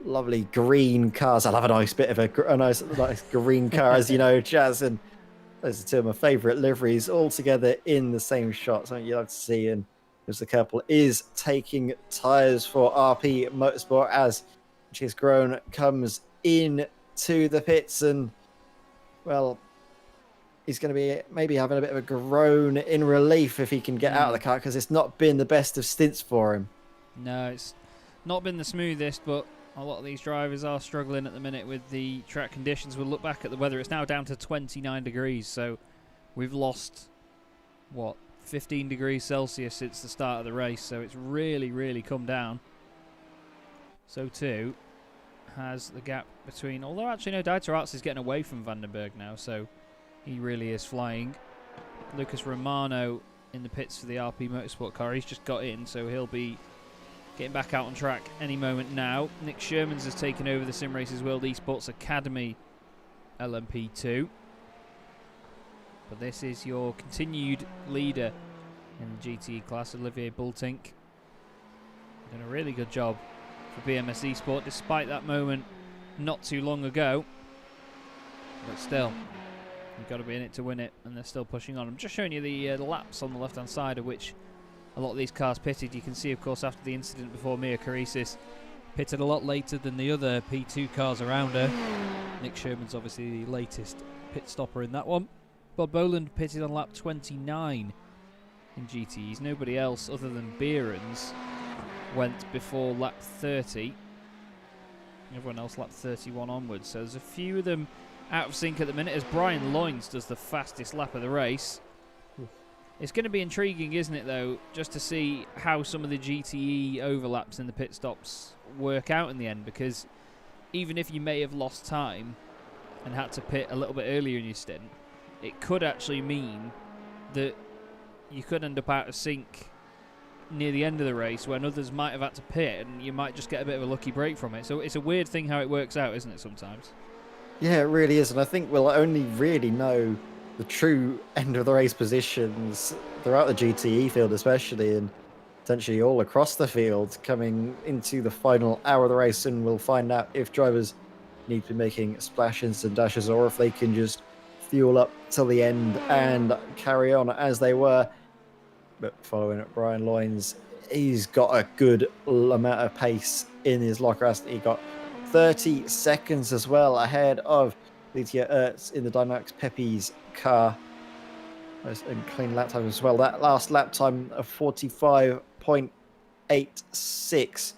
lovely green cars. I love a nice bit of a nice green car, as you know, Chaz, and those are two of my favourite liveries all together in the same shot. Something you love to see. And because the couple is taking tyres for RP Motorsport as Chaz Groen comes in to the pits, and well, he's going to be maybe having a bit of a groan in relief if he can get out of the car, because it's not been the best of stints for him. No, it's not been the smoothest, but a lot of these drivers are struggling at the minute with the track conditions. We'll look back at the weather. It's now down to 29 degrees, so we've lost, what, 15 degrees Celsius since the start of the race, so it's really, really come down. So too has the gap between, although actually no, Dieter Arts is getting away from Vandenberg now, so he really is flying. Lucas Romano in the pits for the RP Motorsport car. He's just got in, so he'll be getting back out on track any moment now. Nick Shermans has taken over the Sim Racers World Esports Academy LMP2. But this is your continued leader in the GTE class, Olivier Bultink. Done a really good job for BMS Esports, despite that moment not too long ago. But still, you've got to be in it to win it, and they're still pushing on. I'm just showing you the laps on the left-hand side of which a lot of these cars pitted. You can see, of course, after the incident before, Mia Karisis pitted a lot later than the other P2 cars around her. Nick Sherman's obviously the latest pit stopper in that one. Bob Boland pitted on lap 29 in GTEs. Nobody else other than Behrens went before lap 30. Everyone else lap 31 onwards. So there's a few of them out of sync at the minute as Brian Loynes does the fastest lap of the race. It's going to be intriguing, isn't it, though, just to see how some of the GTE overlaps in the pit stops work out in the end, because even if you may have lost time and had to pit a little bit earlier in your stint, it could actually mean that you could end up out of sync near the end of the race when others might have had to pit, and you might just get a bit of a lucky break from it. So it's a weird thing how it works out, isn't it, sometimes? Yeah, it really is. And I think we'll only really know the true end of the race positions throughout the GTE field, especially, and potentially all across the field coming into the final hour of the race. And we'll find out if drivers need to be making splashes and dashes, or if they can just fuel up till the end and carry on as they were. But following up Brian Loynes, he's got a good amount of pace in his locker. He got 30 seconds as well ahead of Lydia Ertz in the DynamiXX Pepe's car. And clean lap time as well. That last lap time of 45.86.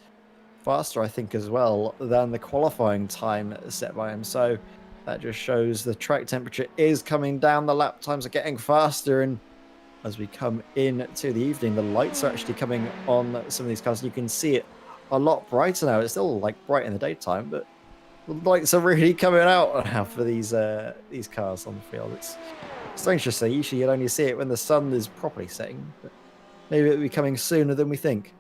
Faster, I think, as well, than the qualifying time set by him. So that just shows the track temperature is coming down. The lap times are getting faster. And as we come into the evening, the lights are actually coming on some of these cars. You can see it a lot brighter now. It's still like bright in the daytime, but the lights are really coming out now for these cars on the field. It's strange to say. Usually you'd only see it when the sun is properly setting, but maybe it'll be coming sooner than we think.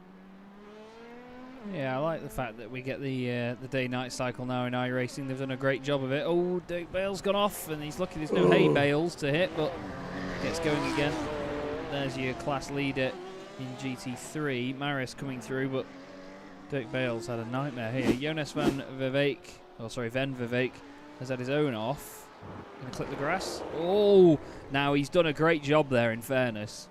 Yeah, I like the fact that we get the day-night cycle now in iRacing. They've done a great job of it. Oh, Dirk Bale's gone off, and he's lucky there's no hay bales to hit, but gets going again. There's your class leader in GT3. Maris coming through, but Dirk Bale's had a nightmare here. Jonas Van Vivek has had his own off. Gonna clip the grass. Oh, now he's done a great job there, in fairness,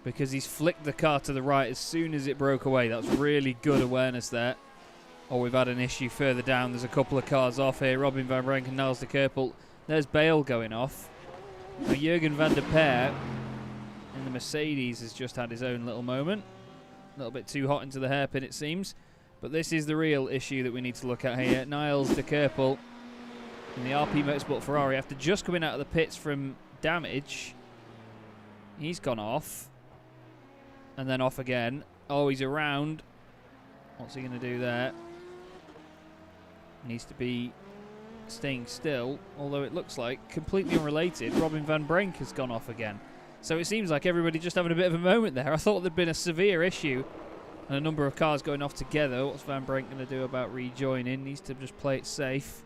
because he's flicked the car to the right as soon as it broke away. That's really good awareness there. Oh, we've had an issue further down. There's a couple of cars off here. Robin van Brenk and Niels de Kerpel. There's Bale going off. Now Jurgen van der Peer in the Mercedes has just had his own little moment. A little bit too hot into the hairpin, it seems. But this is the real issue that we need to look at here. Niels de Kerpel in the RP Motorsport Ferrari, after just coming out of the pits from damage, he's gone off. And then off again. Oh, he's around. What's he going to do there? Needs to be staying still, although it looks like, completely unrelated, Robin van Brenk has gone off again. So it seems like everybody just having a bit of a moment there. I thought there'd been a severe issue and a number of cars going off together. What's Van Brenk going to do about rejoining? Needs to just play it safe.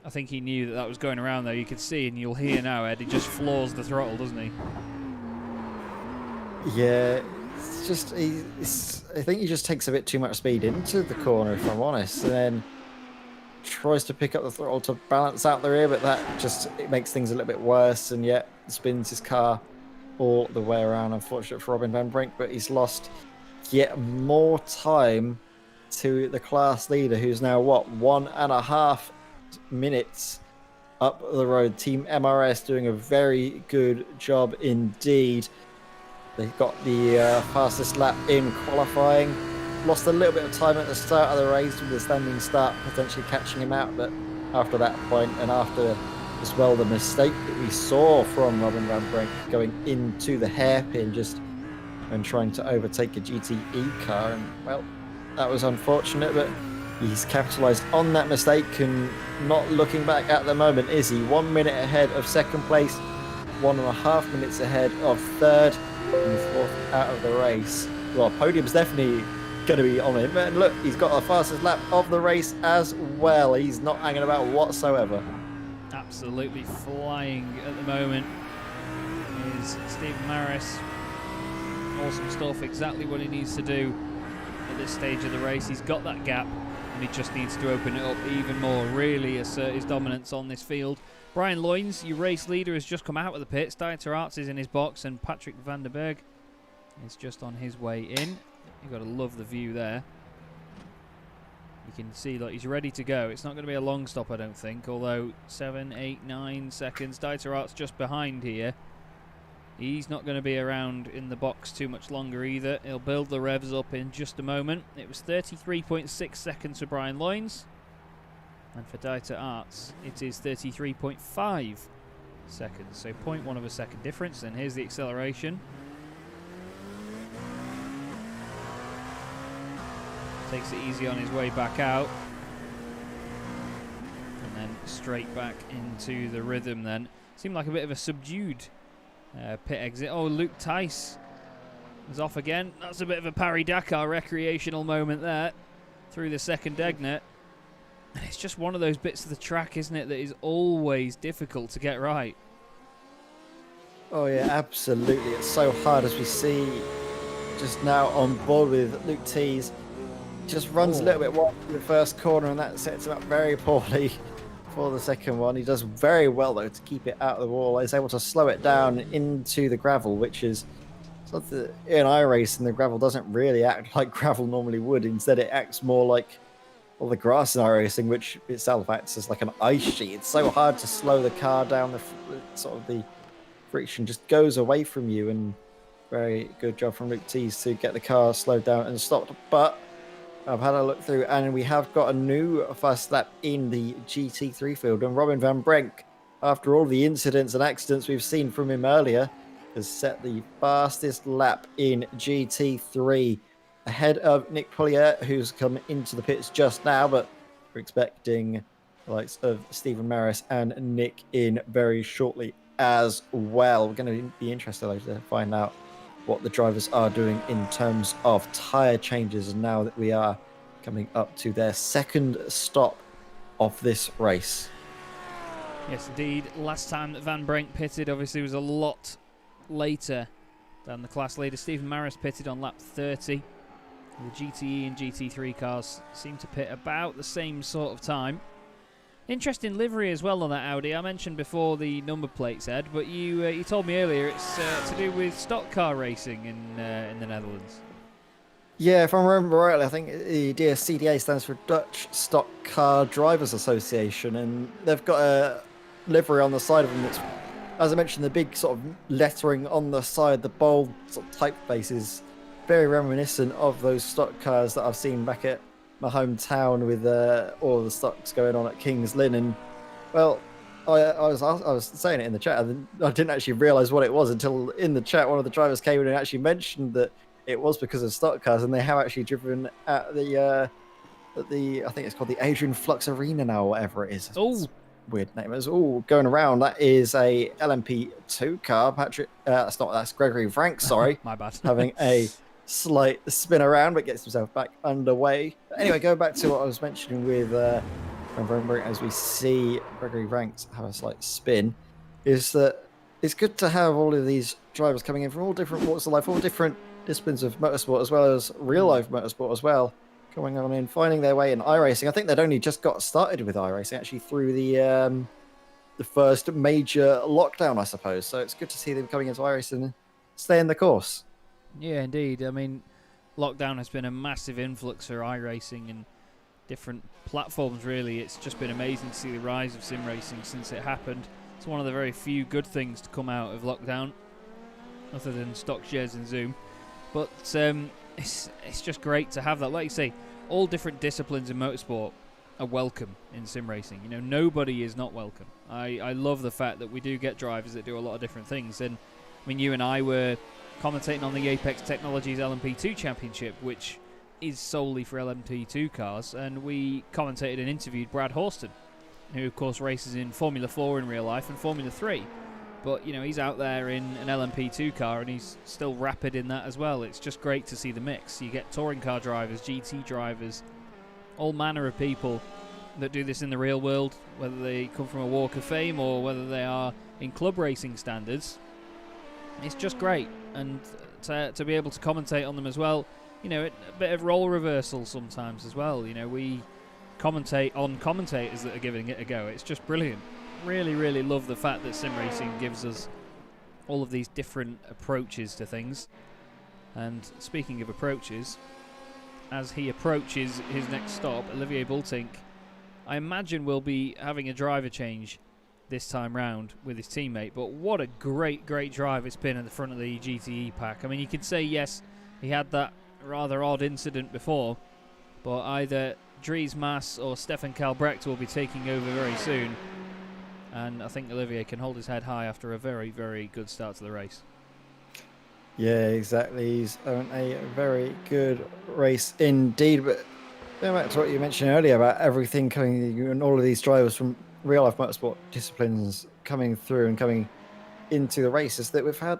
I think he knew that that was going around, though. You could see, and you'll hear now, Ed, he just floors the throttle, doesn't he? Yeah, it's just, I think he just takes a bit too much speed into the corner, if I'm honest, and then tries to pick up the throttle to balance out the rear, but that just, it makes things a little bit worse, and yet spins his car all the way around. Unfortunate for Robin van Brenk, but he's lost yet more time to the class leader, who's now, what, 1.5 minutes up the road. Team MRS doing a very good job indeed. They got the fastest lap in qualifying. Lost a little bit of time at the start of the race with the standing start potentially catching him out, but after that point, and after as well the mistake that we saw from Robin van Brenk going into the hairpin just when trying to overtake a GTE car, and well, that was unfortunate, but he's capitalised on that mistake and not looking back at the moment, is he? 1 minute ahead of second place, 1.5 minutes ahead of third, and fourth out of the race. Well, podium's definitely going to be on him, and look, he's got the fastest lap of the race as well. He's not hanging about whatsoever. Absolutely flying at the moment is Stephen Maris. Awesome stuff, exactly what he needs to do at this stage of the race. He's got that gap, and he just needs to open it up even more, really assert his dominance on this field. Brian Loynes, your race leader, has just come out of the pits. Dieter Arts is in his box, and Patrick van der Berg is just on his way in. You've got to love the view there. You can see that he's ready to go. It's not going to be a long stop, I don't think, although 7, 8, 9 seconds. Dieter Arts just behind here. He's not going to be around in the box too much longer either. He'll build the revs up in just a moment. It was 33.6 seconds for Brian Loynes. And for Dieter Arts, it is 33.5 seconds. So 0.1 of a second difference. And here's the acceleration. Takes it easy on his way back out. And then straight back into the rhythm then. Seemed like a bit of a subdued pit exit. Oh, Luke Tice is off again. That's a bit of a Paris-Dakar recreational moment there through the second egg net. And it's just one of those bits of the track, isn't it, that is always difficult to get right. Oh yeah, absolutely. It's so hard, as we see just now on board with Luke Tees. Just runs a little bit wide in the first corner, and that sets him up very poorly for the second one. He does very well, though, to keep it out of the wall. He's able to slow it down into the gravel, which is something in iRacing. The gravel doesn't really act like gravel normally would. Instead, it acts more like the grass in iRacing, which itself acts as like an ice sheet. It's so hard to slow the car down. The friction just goes away from you, and very good job from Luke Tees to get the car slowed down and stopped. But I've had a look through, and we have got a new fast lap in the GT3 field. And Robin van Brenk, after all the incidents and accidents we've seen from him earlier, has set the fastest lap in GT3, ahead of Nick Pouliot, who's come into the pits just now. But we're expecting the likes of Stephen Maris and Nick in very shortly as well. We're going to be interested later to find out what the drivers are doing in terms of tyre changes, and now that we are coming up to their second stop of this race. Yes, indeed. Last time that Van Brenk pitted, obviously, was a lot later than the class leader. Stephen Maris pitted on lap 30. The GTE and GT3 cars seem to pit about the same sort of time. Interesting livery as well on that Audi. I mentioned before the number plates, Ed, but you told me earlier it's to do with stock car racing in the Netherlands. Yeah, if I remember rightly, I think the DSCDA stands for Dutch Stock Car Drivers Association, and they've got a livery on the side of them that's, as I mentioned, the big sort of lettering on the side, the bold sort of typeface is very reminiscent of those stock cars that I've seen back at my hometown with all the stocks going on at King's Lynn. And well, I was saying it in the chat, and I didn't actually realise what it was until in the chat one of the drivers came in and actually mentioned that it was because of stock cars, and they have actually driven at the I think it's called the Adrian Flux Arena now, or whatever it is. Oh, weird name. It's all going around. That is a LMP2 car. Patrick, that's Gregory Frank. Sorry, my bad. Having a slight spin around, but gets himself back underway. Anyway, going back to what I was mentioning with as we see Gregory Ranks have a slight spin, is that it's good to have all of these drivers coming in from all different walks of life, all different disciplines of motorsport, as well as real life motorsport as well, going on in finding their way in iRacing. I think they'd only just got started with iRacing actually through the first major lockdown, I suppose. So it's good to see them coming into iRacing and staying the course. Yeah, indeed. I mean, lockdown has been a massive influx for iRacing and different platforms, really. It's just been amazing to see the rise of sim racing since it happened. It's one of the very few good things to come out of lockdown, other than stock shares and Zoom. But it's just great to have that. Like you say, all different disciplines in motorsport are welcome in sim racing. You know, nobody is not welcome. I love the fact that we do get drivers that do a lot of different things. And I mean, you and I were commentating on the Apex Technologies LMP2 Championship, which is solely for LMP2 cars, and we commentated and interviewed Brad Horston, who of course races in Formula 4 in real life and Formula 3. But, you know, he's out there in an LMP2 car and he's still rapid in that as well. It's just great to see the mix. You get touring car drivers, GT drivers, all manner of people that do this in the real world, whether they come from a walk of fame or whether they are in club racing standards. It's just great. And to be able to commentate on them as well, you know, a bit of role reversal sometimes as well. You know, we commentate on commentators that are giving it a go. It's just brilliant. Really, really love the fact that sim racing gives us all of these different approaches to things. And speaking of approaches, as he approaches his next stop, Olivier Bultink, I imagine we'll be having a driver change this time round with his teammate. But what a great drive it's been at the front of the GTE pack. I mean, you could say, yes, he had that rather odd incident before, but either Dries Mas or Stefan Kalbrecht will be taking over very soon. And I think Olivier can hold his head high after a very, very good start to the race. Yeah, exactly. He's on a very good race indeed. But going back to what you mentioned earlier about everything coming and all of these drivers from real life motorsport disciplines coming through and coming into the races, that we've had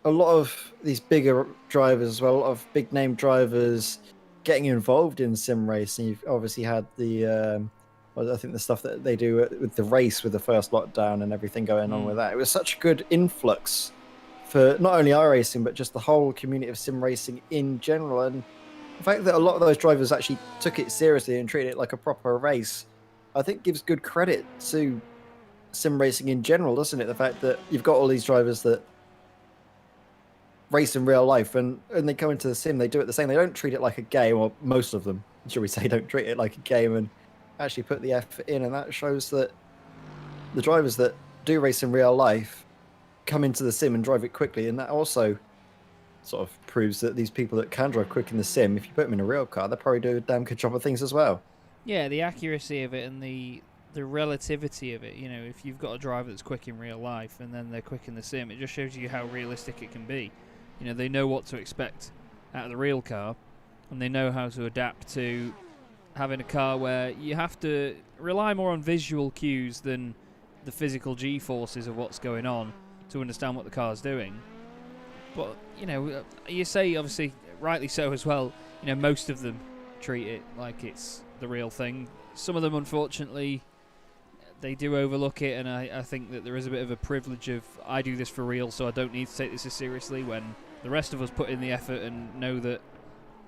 a lot of these bigger drivers as well, a lot of big name drivers getting involved in sim racing. You've obviously had the I think the stuff that they do with the race with the first lockdown and everything going on with that. It was such a good influx for not only iRacing but just the whole community of sim racing in general. And the fact that a lot of those drivers actually took it seriously and treated it like a proper race, I think gives good credit to sim racing in general, doesn't it? The fact that you've got all these drivers that race in real life and they come into the sim, they do it the same. They don't treat it like a game, or most of them, shall we say, don't treat it like a game and actually put the effort in. And that shows that the drivers that do race in real life come into the sim and drive it quickly. And that also sort of proves that these people that can drive quick in the sim, if you put them in a real car, they'll probably do a damn good job of things as well. Yeah, the accuracy of it and the relativity of it. You know, if you've got a driver that's quick in real life and then they're quick in the sim, it just shows you how realistic it can be. You know, they know what to expect out of the real car, and they know how to adapt to having a car where you have to rely more on visual cues than the physical G-forces of what's going on to understand what the car's doing. But, you know, you say, obviously, rightly so as well, you know, most of them treat it like it's the real thing. Some of them, unfortunately, they do overlook it, and I think that there is a bit of a privilege of, I do this for real, so I don't need to take this as seriously, when the rest of us put in the effort and know that,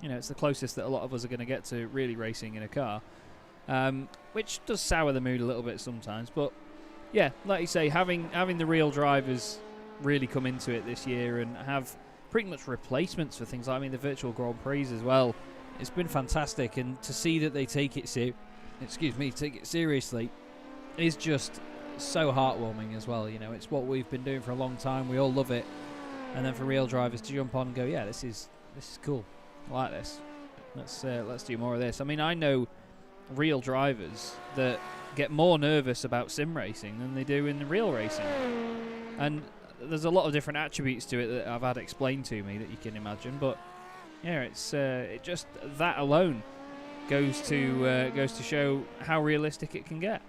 you know, it's the closest that a lot of us are going to get to really racing in a car, which does sour the mood a little bit sometimes. But yeah, like you say, having the real drivers really come into it this year and have pretty much replacements for things like, I mean, the virtual Grand Prix as well, it's been fantastic. And to see that they take it seriously is just so heartwarming as well. You know, it's what we've been doing for a long time. We all love it. And then for real drivers to jump on and go, yeah, this is cool. I like this. Let's do more of this. I mean, I know real drivers that get more nervous about sim racing than they do in the real racing. And there's a lot of different attributes to it that I've had explained to me that you can imagine. But yeah, it's it just that alone goes to show how realistic it can get.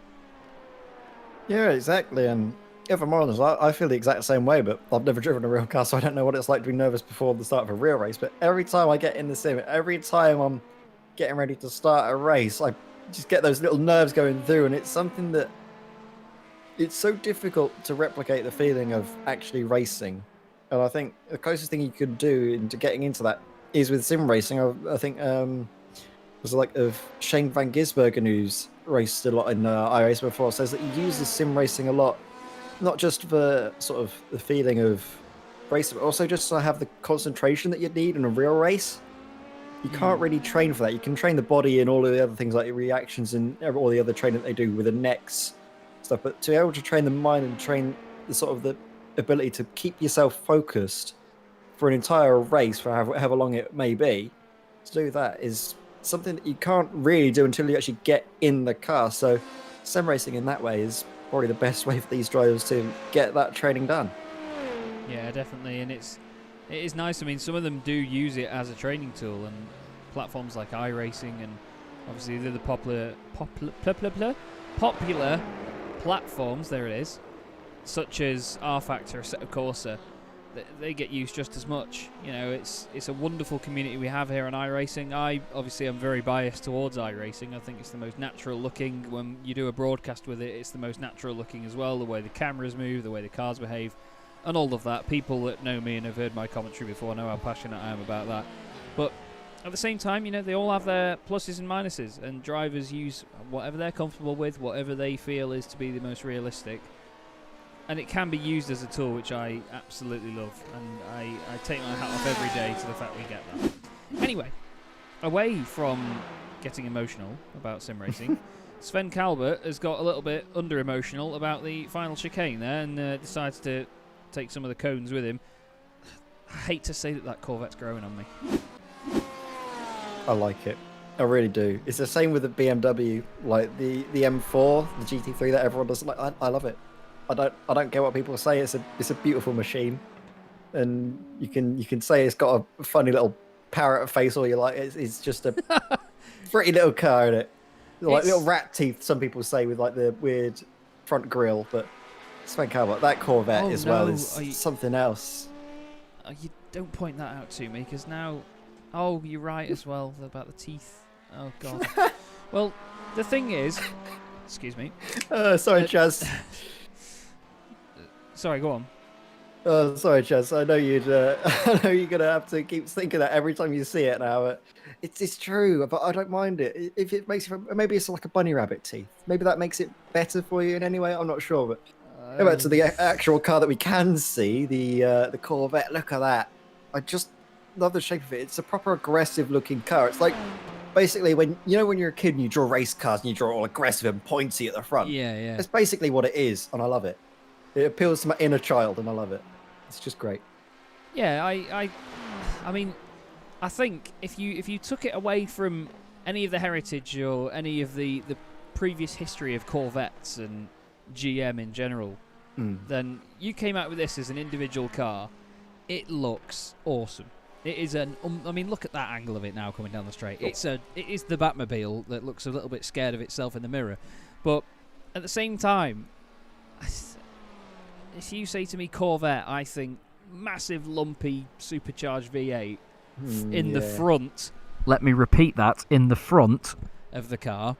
Yeah, exactly. And if I'm honest, I feel the exact same way, but I've never driven a real car, so I don't know what it's like to be nervous before the start of a real race. But every time I get in the sim, every time I'm getting ready to start a race, I just get those little nerves going through, and it's something that it's so difficult to replicate the feeling of actually racing. And I think the closest thing you could do into getting into that is with sim racing. I think there's like of Shane van Gisbergen, who's raced a lot in iRace before, says that he uses sim racing a lot, not just for sort of the feeling of racing, but also just to have the concentration that you need in a real race. You can't really train for that. You can train the body and all of the other things like reactions and all the other training that they do with the necks stuff, but to be able to train the mind and train the sort of the ability to keep yourself focused for an entire race for however long it may be, to do that is something that you can't really do until you actually get in the car. So sim racing in that way is probably the best way for these drivers to get that training done. Yeah, definitely. And it is nice. I mean, some of them do use it as a training tool, and platforms like iRacing and obviously the popular platforms, there it is, such as R Factor, Assetto Corsa, they get used just as much. You know, it's a wonderful community we have here on iRacing. I obviously am very biased towards iRacing. I think it's the most natural looking. When you do a broadcast with it, it's the most natural looking as well. The way the cameras move, the way the cars behave, and all of that. People that know me and have heard my commentary before know how passionate I am about that. But at the same time, you know, they all have their pluses and minuses, and drivers use whatever they're comfortable with, whatever they feel is to be the most realistic. And it can be used as a tool, which I absolutely love, and I take my hat off every day to the fact we get that. Anyway, away from getting emotional about sim racing, Sven Calvert has got a little bit under-emotional about the final chicane there and decides to take some of the cones with him. I hate to say that Corvette's growing on me. I like it. I really do. It's the same with the BMW, like the M4, the GT3 that everyone does. Like, I love it. I don't care what people say. It's a beautiful machine, and you can say it's got a funny little parrot face, or you like it's just a pretty little car, isn't it? Like little rat teeth, some people say, with like the weird front grille. But Sven Calvert, that Corvette as well is something else. You don't point that out to me, because now... Oh, you're right as well about the teeth. Oh, God. Well, the thing is... Excuse me. Sorry, Chaz. Sorry, go on. Sorry, Chaz. I know I know you're gonna have to keep thinking that every time you see it now. But it's true, but I don't mind it. If it makes maybe it's like a bunny rabbit teeth. Maybe that makes it better for you in any way. I'm not sure, but go back to the actual car that we can see, the Corvette. Look at that. I just love the shape of it. It's a proper aggressive looking car. It's like basically when you're a kid and you draw race cars and you draw all aggressive and pointy at the front. Yeah. That's basically what it is, and I love it. It appeals to my inner child, and I love it. It's just great. Yeah, I mean, I think if you took it away from any of the heritage or any of the previous history of Corvettes and GM in general, then you came out with this as an individual car. It looks awesome. It is I mean, look at that angle of it now coming down the straight. It is the Batmobile that looks a little bit scared of itself in the mirror, but at the same time, if you say to me Corvette, I think massive lumpy supercharged V8 in the front. Let me repeat that, in the front of the car.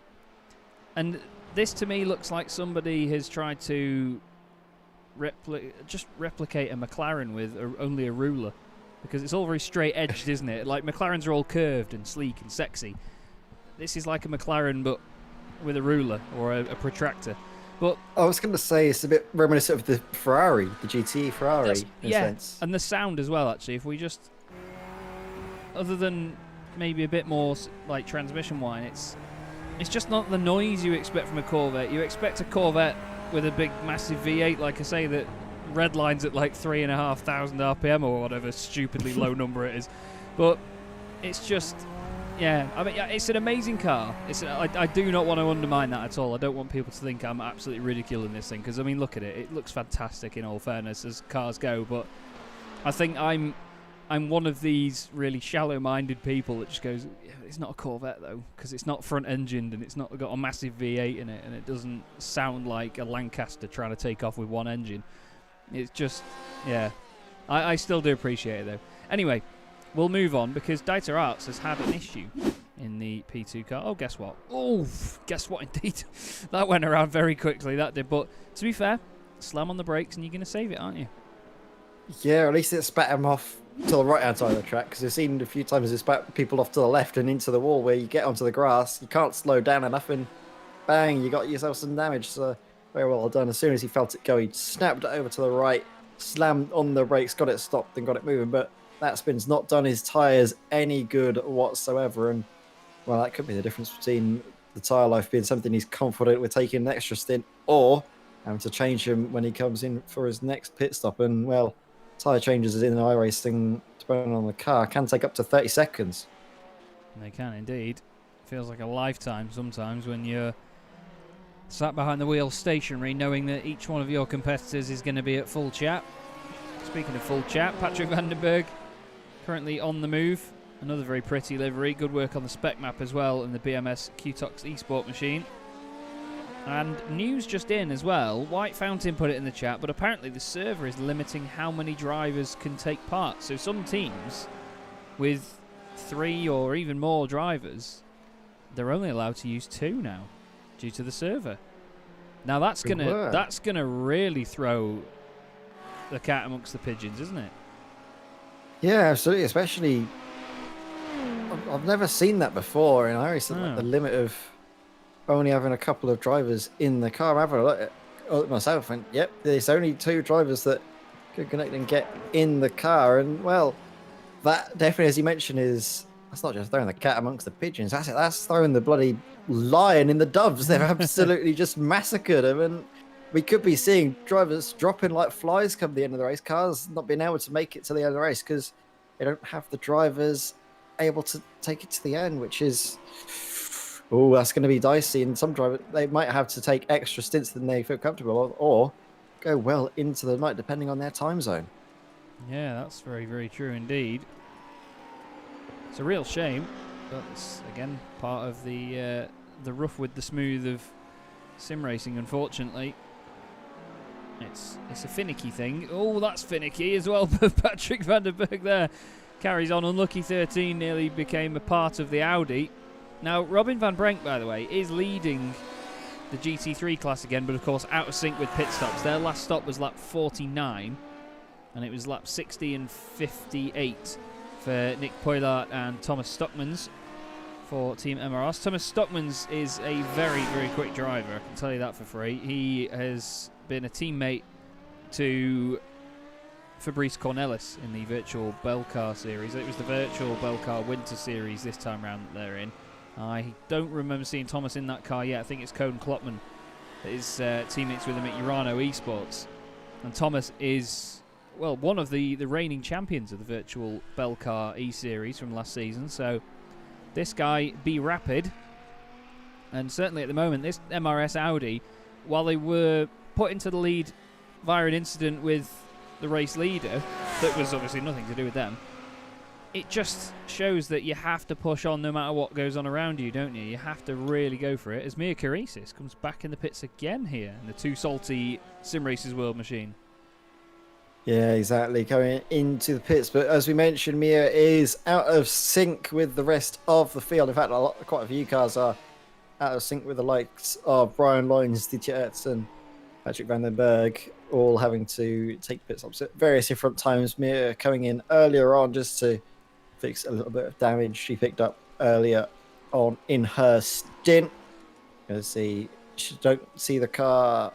And this to me looks like somebody has tried to replicate a McLaren with only a ruler, because it's all very straight edged, isn't it? Like McLarens are all curved and sleek and sexy. This is like a McLaren but with a ruler or a protractor. But I was going to say it's a bit reminiscent of the Ferrari, the GT Ferrari, in a sense. And the sound as well, actually. If we just, other than maybe a bit more like transmission whine, it's just not the noise you expect from a Corvette. You expect a Corvette with a big, massive V8, like I say, that redlines at like 3,500 RPM or whatever stupidly low number it is. But it's just... Yeah, I mean, it's an amazing car. I do not want to undermine that at all. I don't want people to think I'm absolutely ridiculing this thing, because, I mean, look at it. It looks fantastic in all fairness as cars go, but I think I'm one of these really shallow-minded people that just goes, yeah, it's not a Corvette, though, because it's not front-engined and it's not got a massive V8 in it, and it doesn't sound like a Lancaster trying to take off with one engine. It's just, yeah. I still do appreciate it, though. Anyway... We'll move on, because Dieter Arts has had an issue in the P2 car. Oh, guess what? Oh, guess what indeed. That went around very quickly, that did. But to be fair, slam on the brakes and you're going to save it, aren't you? Yeah, at least it spat him off to the right-hand side of the track, because I've seen a few times it spat people off to the left and into the wall where you get onto the grass, you can't slow down enough, and bang, you got yourself some damage. So very well done. As soon as he felt it go, he snapped it over to the right, slammed on the brakes, got it stopped and got it moving, but that spin's not done his tyres any good whatsoever, and well, that could be the difference between the tyre life being something he's confident with taking an extra stint, or having to change him when he comes in for his next pit stop. And well, tyre changes in iRacing, depending on the car, can take up to 30 seconds. They can indeed. Feels like a lifetime sometimes when you're sat behind the wheel stationary, knowing that each one of your competitors is going to be at full chat. Speaking of full chat, Patrick Vandenberg currently on the move. Another very pretty livery. Good work on the spec map as well in the BMS QTOX eSport machine. And news just in as well. White Fountain put it in the chat, but apparently the server is limiting how many drivers can take part. So some teams with 3 or even more drivers, they're only allowed to use 2 now due to the server. Now that's gonna really throw the cat amongst the pigeons, isn't it? Yeah, absolutely. Especially, I've never seen that before in iRacing. Like the limit of only having a couple of drivers in the car. I'm having a look at myself, and yep, there's only 2 drivers that can connect and get in the car. And well, that definitely, as you mentioned, is That's not just throwing the cat amongst the pigeons. That's throwing the bloody lion in the doves. They've absolutely just massacred them. And we could be seeing drivers dropping like flies come the end of the race. Cars not being able to make it to the end of the race because they don't have the drivers able to take it to the end, which is, oh, that's going to be dicey. And some drivers, they might have to take extra stints than they feel comfortable or go well into the night, depending on their time zone. Yeah, that's very, very true indeed. It's a real shame, but it's, again, part of the rough with the smooth of sim racing, unfortunately. It's a finicky thing. Oh, that's finicky as well. Patrick van der Berg there carries on. Unlucky 13 nearly became a part of the Audi. Now, Robin van Brenk, by the way, is leading the GT3 class again, but of course out of sync with pit stops. Their last stop was lap 49, and it was lap 60 and 58 for Nick Poylart and Thomas Stockmans for Team MRS. Thomas Stockmans is a very, very quick driver, I can tell you that for free. He has been a teammate to Fabrice Cornelis in the virtual Belcar series. It was the virtual Belcar Winter series this time round that they're in. I don't remember seeing Thomas in that car yet. I think it's Cohen Klopman that is teammates with him at Urano Esports. And Thomas is, well, one of the reigning champions of the virtual Belcar E-Series from last season. So this guy, be rapid. And certainly at the moment, this MRS Audi, while they were put into the lead via an incident with the race leader, that was obviously nothing to do with them, it just shows that you have to push on no matter what goes on around you, don't you? You have to really go for it. As Mia Karisis comes back in the pits again here in the Too Salty Sim Racers World Machine. Yeah, exactly. Coming into the pits. But as we mentioned, Mia is out of sync with the rest of the field. In fact, quite a few cars are out of sync with the likes of Brian Loynes, Didier Ertzen, Patrick van den Berg, all having to take pit stops at various different times. Mia coming in earlier on just to fix a little bit of damage she picked up earlier on in her stint. You don't see the car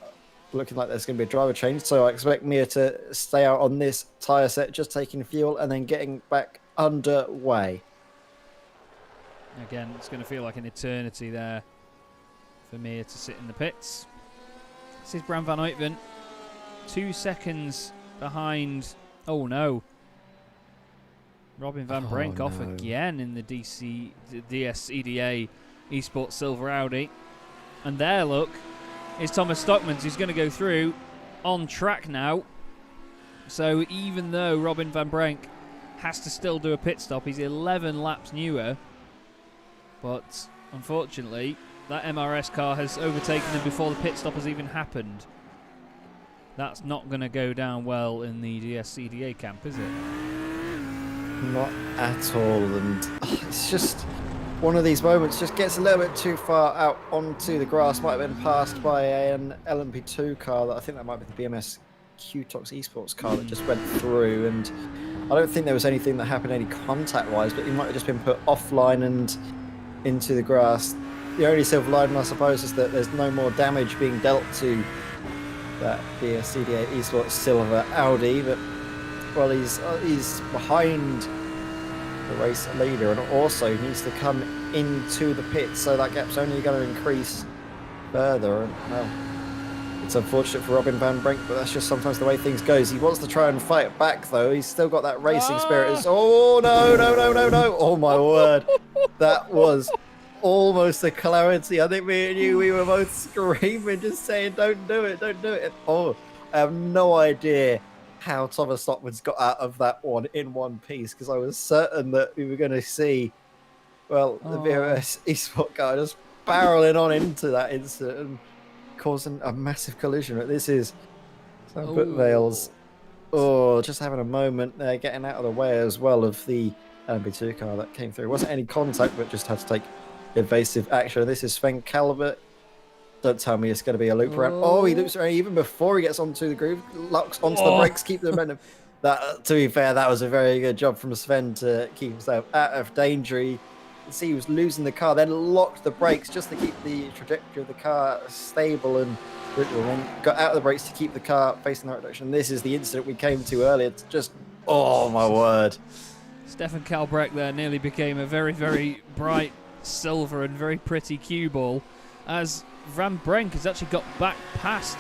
looking like there's going to be a driver change, so I expect Mia to stay out on this tyre set, just taking fuel and then getting back underway. Again, it's going to feel like an eternity there for Mia to sit in the pits. This is Bram van Uytven, 2 seconds behind. Oh no. Robin van Brenk off again in the DS-EDA Esports Silver Audi. And there, look, is Thomas Stockmans, who's going to go through on track now. So even though Robin van Brenk has to still do a pit stop, he's 11 laps newer. But unfortunately, that MRS car has overtaken him before the pit stop has even happened. That's not going to go down well in the DS-EDA camp, is it? Not at all, and it's just one of these moments, just gets a little bit too far out onto the grass. Might have been passed by an LMP2 car. That I think that might be the BMS Qtox Esports car that just went through, and I don't think there was anything that happened any contact-wise, but he might have just been put offline and into the grass. The only silver lining, I suppose, is that there's no more damage being dealt to that DS-EDA Esports Silver Audi, but well, he's behind the race leader and also needs to come into the pit, so that gap's only going to increase further. And well, it's unfortunate for Robin van Brenk, but that's just sometimes the way things goes. He wants to try and fight it back, though. He's still got that racing spirit. Oh no! Oh my word, that was almost a calamity. I think me and you, we were both screaming, just saying, "Don't do it! Don't do it!" Oh, I have no idea how Thomas Stockman's got out of that one in one piece, because I was certain that we were going to see, well, the VRS eSport car just barreling on into that incident and causing a massive collision. But this is Put Vales, just having a moment there, getting out of the way as well of the LMP2 car that came through. It wasn't any contact, but just had to take evasive action. This is Sven Calvert. Don't tell me it's going to be a loop around. Oh, he loops around even before he gets onto the groove. Locks onto the brakes, keep the momentum. That, to be fair, that was a very good job from Sven to keep himself out of danger. You can see he was losing the car, then locked the brakes just to keep the trajectory of the car stable, and got out of the brakes to keep the car facing the right direction. This is the incident we came to earlier. It's just, oh my word. Stefan Kalbrecht there nearly became a very, very bright silver and very pretty cue ball, as Van Brenk has actually got back past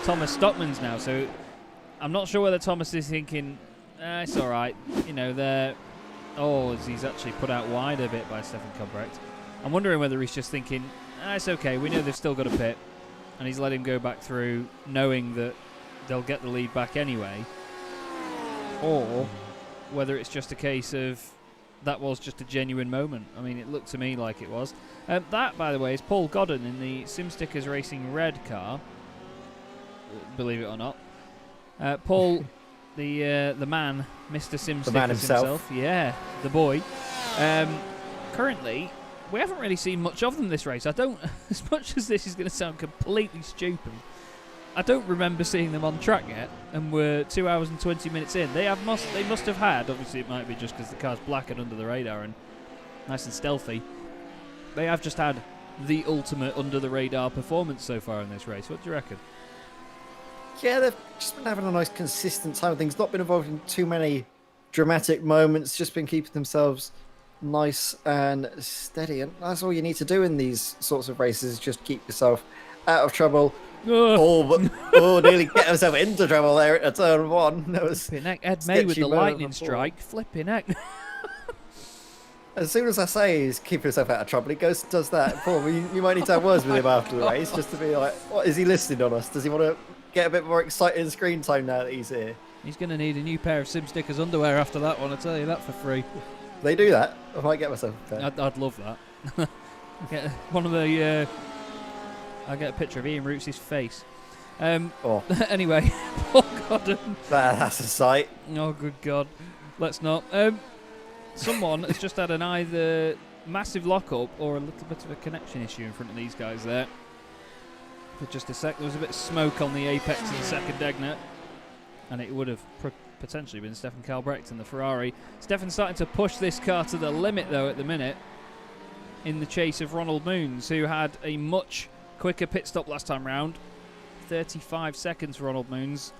Thomas Stockmans now. So I'm not sure whether Thomas is thinking, it's all right, you know, they're... Oh, he's actually put out wide a bit by Stefan Kalbrecht. I'm wondering whether he's just thinking, it's okay, we know they've still got a pit, and he's let him go back through, knowing that they'll get the lead back anyway. Or whether it's just a case of that was just a genuine moment. I mean, it looked to me like it was. That, by the way, is Paul Godden in the SimStickers Racing red car. Believe it or not. Paul, the man, Mr. SimStickers the man himself. Yeah, the boy. Currently, we haven't really seen much of them this race. I don't, as much as this is going to sound completely stupid, I don't remember seeing them on track yet, and we're 2 hours and 20 minutes in. They must have had, obviously it might be just because the car's black and under the radar and nice and stealthy. They have just had the ultimate under the radar performance so far in this race. What do you reckon? Yeah, they've just been having a nice consistent time of things, not been involved in too many dramatic moments, just been keeping themselves nice and steady. And that's all you need to do in these sorts of races, just keep yourself out of trouble. Nearly get himself into trouble there at turn one. That was flipping heck. Ed May with the lightning strike. Flipping heck. As soon as I say he's keeping himself out of trouble, he goes and does that. Paul, you might need to have words with him after the race, just to be like, what, is he listening on us? Does he want to get a bit more exciting screen time now that he's here? He's going to need a new pair of SimStickers underwear after that one, I tell you that for free. They do that. I might get myself a pair. I'd love that. Get one of the... I'll get a picture of Ian Roots' face. Anyway, Paul Godden. That's a sight. Oh, good God. Let's not. Someone has just had an either massive lock-up or a little bit of a connection issue in front of these guys there. For just a sec, there was a bit of smoke on the apex of the second egnet, and it would have potentially been Stefan Kalbrecht in the Ferrari. Stefan's starting to push this car to the limit, though, at the minute, in the chase of Ronald Moons, who had a much quicker pit stop last time round. 35 seconds. Ronald Moons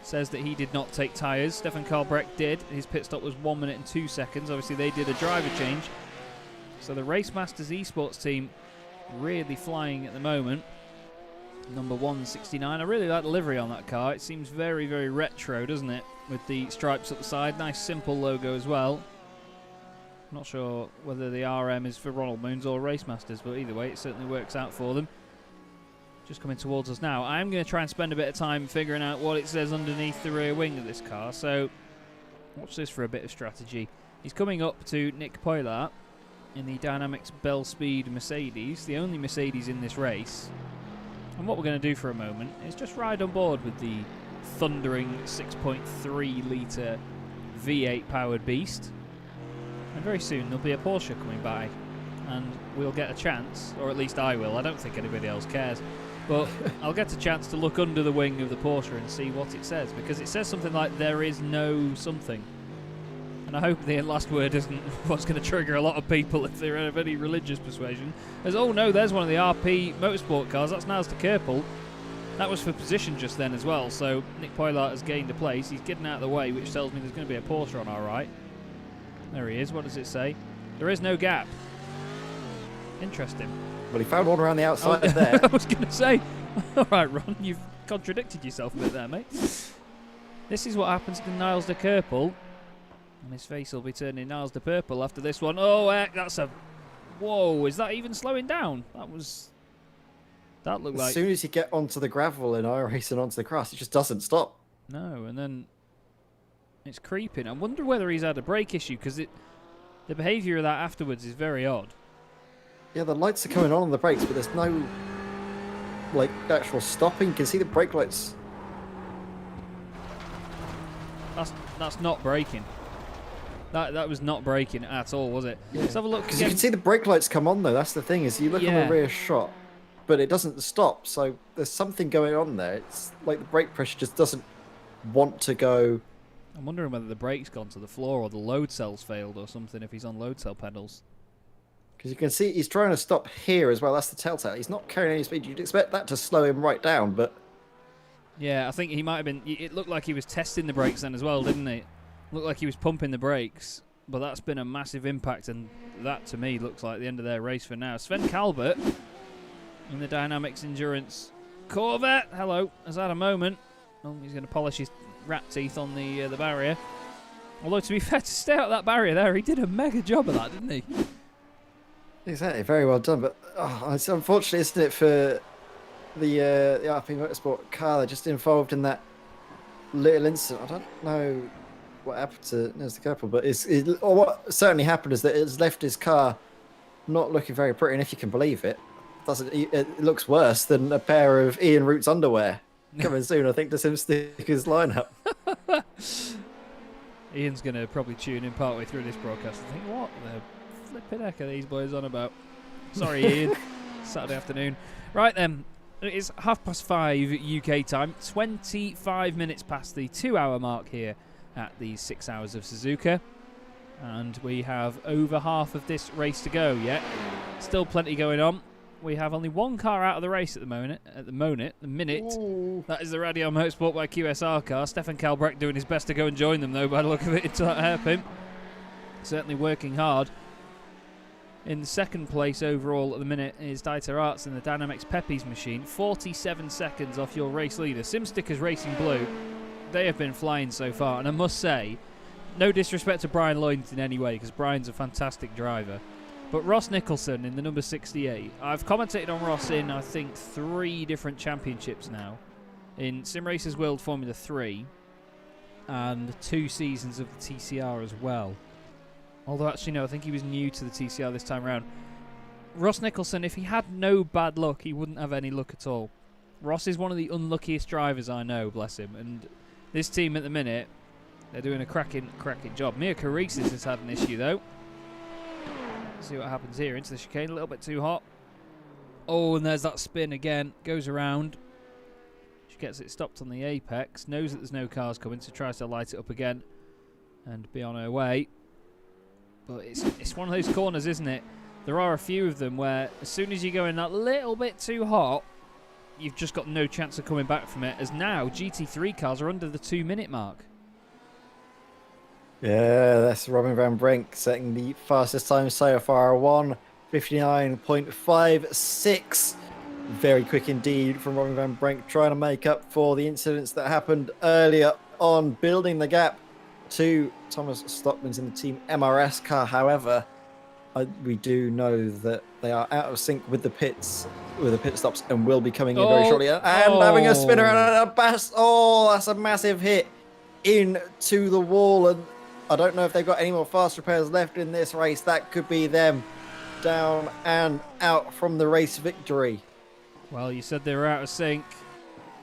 says that he did not take tyres. Stefan Kalbrecht did. His pit stop was 1 minute and 2 seconds. Obviously, they did a driver change. So the Race Masters esports team really flying at the moment. Number 169. I really like the livery on that car. It seems very, very retro, doesn't it? With the stripes up the side. Nice, simple logo as well. Not sure whether the RM is for Ronald Moons or Race Masters, but either way, it certainly works out for them. Just coming towards us now. I'm going to try and spend a bit of time figuring out what it says underneath the rear wing of this car. So, watch this for a bit of strategy. He's coming up to Nick Poylat in the Dynamics Bell Speed Mercedes, the only Mercedes in this race. And what we're going to do for a moment is just ride on board with the thundering 6.3 litre V8 powered beast. And very soon there'll be a Porsche coming by, and we'll get a chance, or at least I will. I don't think anybody else cares. But I'll get a chance to look under the wing of the Porsche and see what it says, because it says something like, there is no something. And I hope the last word isn't what's going to trigger a lot of people if they're of any religious persuasion. As, oh no, there's one of the RP Motorsport cars, that's Niles de Kerpel. That was for position just then as well, so Nick Poylat has gained a place. He's getting out of the way, which tells me there's going to be a Porsche on our right. There he is, what does it say? There is no gap. Interesting. Well, he found one around the outside there. I was going to say, all right, Ron, you've contradicted yourself a bit there, mate. This is what happens to Niles de Kerpel. And his face will be turning Niles de Purple after this one. Oh, heck, that's a... Whoa, is that even slowing down? That looked like... As soon as you get onto the gravel in iRacing onto the grass, it just doesn't stop. No, and then it's creeping. I wonder whether he's had a brake issue, because the behaviour of that afterwards is very odd. Yeah, the lights are coming on the brakes, but there's no, like, actual stopping. You can see the brake lights. That's not braking. That was not braking at all, was it? Yeah. Let's have a look. Because you can see the brake lights come on, though. That's the thing, is you look on the rear shot, but it doesn't stop. So there's something going on there. It's like the brake pressure just doesn't want to go. I'm wondering whether the brake's gone to the floor or the load cell's failed or something if he's on load cell pedals. Because you can see he's trying to stop here as well. That's the telltale. He's not carrying any speed. You'd expect that to slow him right down, but... Yeah, I think he might have been... It looked like he was testing the brakes then as well, didn't it? Looked like he was pumping the brakes but that's been a massive impact, and that to me looks like the end of their race for now. Sven Calvert in the DynamiXX Endurance Corvette, has had a moment. Oh, he's going to polish his rat teeth on the barrier. Although, to be fair, to stay out of that barrier there, he did a mega job of that, didn't he? Exactly, very well done. But it's unfortunate, isn't it, for the RP Motorsport car that just involved in that little incident. I don't know what happened to Nils de Koppel, but what certainly happened is that it's left his car not looking very pretty, and if you can believe it, it looks worse than a pair of Ian Root's underwear coming soon, I think, to SimSticker's lineup. Ian's going to probably tune in partway through this broadcast and think, what the flipping heck are these boys on about? Sorry, Ian. Saturday afternoon. Right then, it is 5:30 UK time, 25 minutes past the 2-hour mark here at the 6 Hours of Suzuka. And we have over half of this race to go yet. Still plenty going on. We have only one car out of the race at the minute. Ooh. That is the Radial Motorsport by QSR car. Stefan Kalbrecht doing his best to go and join them, though, by the look of it, into that hairpin. Certainly working hard. In second place overall at the minute is Dieter Arts in the DynamiXX Pepe's machine. 47 seconds off your race leader. SimSticker's Racing Blue. They have been flying so far, and I must say, no disrespect to Brian Lloyd in any way, because Brian's a fantastic driver. But Ross Nicholson in the number 68. I've commentated on Ross in, I think, 3 different championships now. In Sim Racers World Formula 3 and 2 seasons of the TCR as well. Although, actually, no, I think he was new to the TCR this time around. Ross Nicholson, if he had no bad luck, he wouldn't have any luck at all. Ross is one of the unluckiest drivers I know, bless him. And this team at the minute, they're doing a cracking job. Mia Karisis has had an issue, though. See what happens here. Into the chicane, a little bit too hot. Oh, and there's that spin again. Goes around. She gets it stopped on the apex. Knows that there's no cars coming, so tries to light it up again and be on her way. But it's one of those corners, isn't it? There are a few of them where as soon as you go in that little bit too hot, you've just got no chance of coming back from it. As now, GT3 cars are under the 2-minute mark. Yeah, that's Robin van Brink setting the fastest time so far, 1:59.56. Very quick indeed from Robin van Brink, trying to make up for the incidents that happened earlier on, building the gap to Thomas Stockman's in the Team MRS car. However, we do know that they are out of sync with the pit stops and will be coming in very shortly. And having a spin around and a bass. Oh, that's a massive hit into the wall. And I don't know if they've got any more fast repairs left in this race. That could be them down and out from the race victory. Well, you said they were out of sync.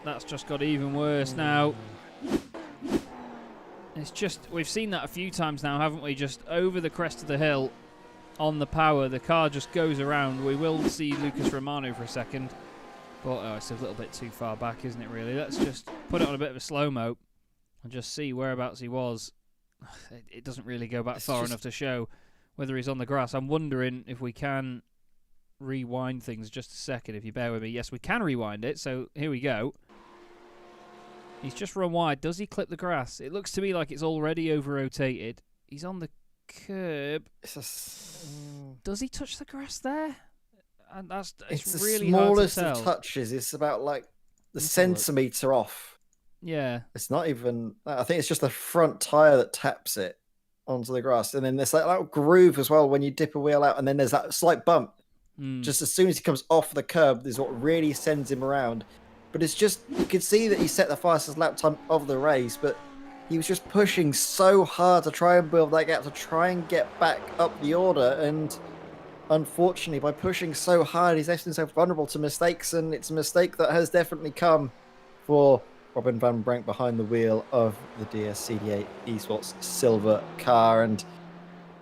That's just got even worse now. It's just, we've seen that a few times now, haven't we? Just over the crest of the hill on the power, the car just goes around. We will see Lucas Romano for a second. But it's a little bit too far back, isn't it, really? Let's just put it on a bit of a slow-mo and just see whereabouts he was. It doesn't really go back far enough to show whether he's on the grass. I'm wondering if we can rewind things just a second, if you bear with me. Yes, we can rewind it, so here we go. He's just run wide. Does he clip the grass? It looks to me like it's already over-rotated. He's on the curb. Does he touch the grass there? And it's really smallest hard to tell. Of touches. It's about like the centimetre off. Yeah. It's not even... I think it's just the front tyre that taps it onto the grass. And then there's that little groove as well when you dip a wheel out. And then there's that slight bump. Just as soon as he comes off the curb, is what really sends him around. But it's just... You could see that he set the fastest lap time of the race, but he was just pushing so hard to try and build that gap, to try and get back up the order. And unfortunately, by pushing so hard, he's left himself vulnerable to mistakes. And it's a mistake that has definitely come for Robin van Brink behind the wheel of the DS-CD8 Esports silver car. And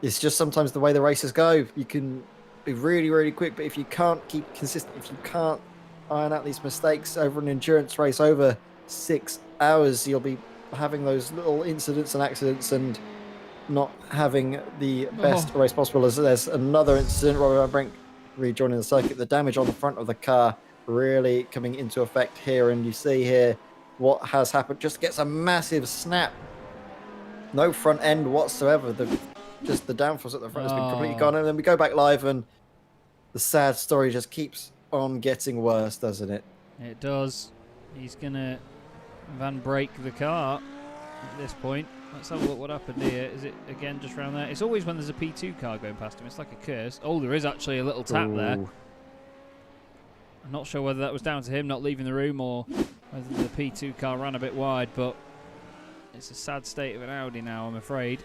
it's just sometimes the way the races go. You can be really, really quick, but if you can't keep consistent, if you can't iron out these mistakes over an endurance race over 6 hours, you'll be having those little incidents and accidents and not having the best race possible. As there's another incident, Robin van Brink rejoining the circuit. The damage on the front of the car really coming into effect here, and you see here what has happened. Just gets a massive snap. No front end whatsoever. The just the downforce at the front has been completely gone. And then we go back live and the sad story just keeps on getting worse, doesn't it? It does. He's going to van brake the car at this point. Let's have a look what happened here. Is it again just round there? It's always when there's a P2 car going past him. It's like a curse. Oh, there is actually a little tap there. I'm not sure whether that was down to him not leaving the room or whether the P2 car ran a bit wide, but it's a sad state of an Audi now, I'm afraid.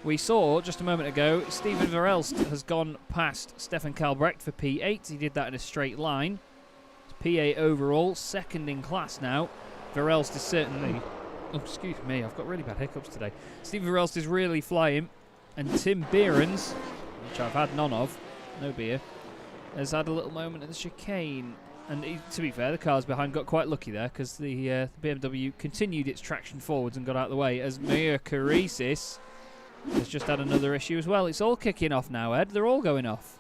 We saw just a moment ago, Steven Verelst has gone past Stefan Kalbrecht for P8. He did that in a straight line. It's P8 overall, second in class now. Verelst is certainly... Oh, excuse me, I've got really bad hiccups today. Steven Verelst is really flying, and Tim Behrens, which I've had none of, no beer, has had a little moment at the chicane. And to be fair, the cars behind got quite lucky there because the BMW continued its traction forwards and got out of the way as Mir Karisis has just had another issue as well. It's all kicking off now, Ed. They're all going off.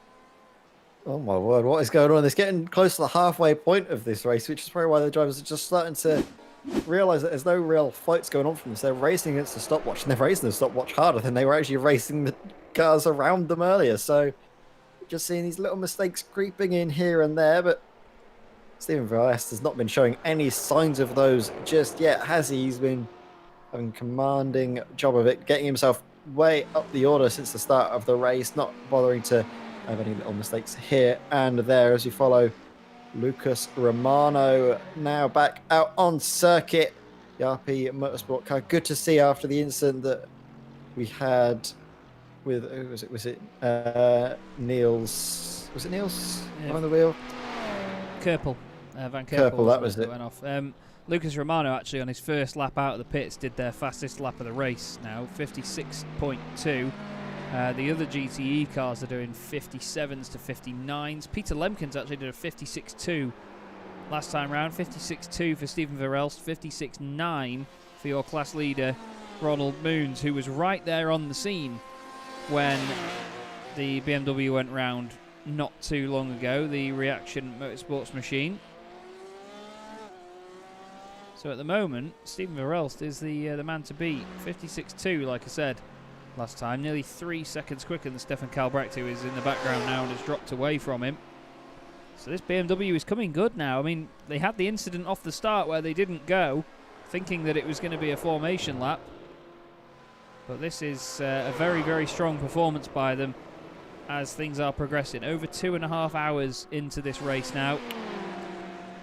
Oh my word, what is going on? It's getting close to the halfway point of this race, which is probably why the drivers are just starting to realise that there's no real fights going on from this. They're racing against the stopwatch, and they're racing the stopwatch harder than they were actually racing the cars around them earlier. So just seeing these little mistakes creeping in here and there, but Steven Verelst has not been showing any signs of those just yet, has he? He's been having a commanding job of it, getting himself way up the order since the start of the race, not bothering to have any little mistakes here and there as we follow Lucas Romano now back out on circuit. The RP Motorsport car, good to see after the incident that we had with, who was it? Was it Niels? Was it Niels on the wheel? Kerpel. Van Kerpel, that was it. Went off. Lucas Romano actually on his first lap out of the pits did their fastest lap of the race now, 56.2. The other GTE cars are doing 57s to 59s. Peter Lemkins actually did a 56.2 last time round. 56.2 for Steven Verelst, 56.9 for your class leader Ronald Moons, who was right there on the scene when the BMW went round not too long ago, the Reaction Motorsports machine. So at the moment, Steven Verelst is the man to beat. 56.2, like I said last time, nearly 3 seconds quicker than Stefan Kalbrecht, who is in the background now and has dropped away from him. So this BMW is coming good now. I mean, they had the incident off the start where they didn't go, thinking that it was going to be a formation lap. But this is a very, very strong performance by them as things are progressing. Over 2.5 hours into this race now.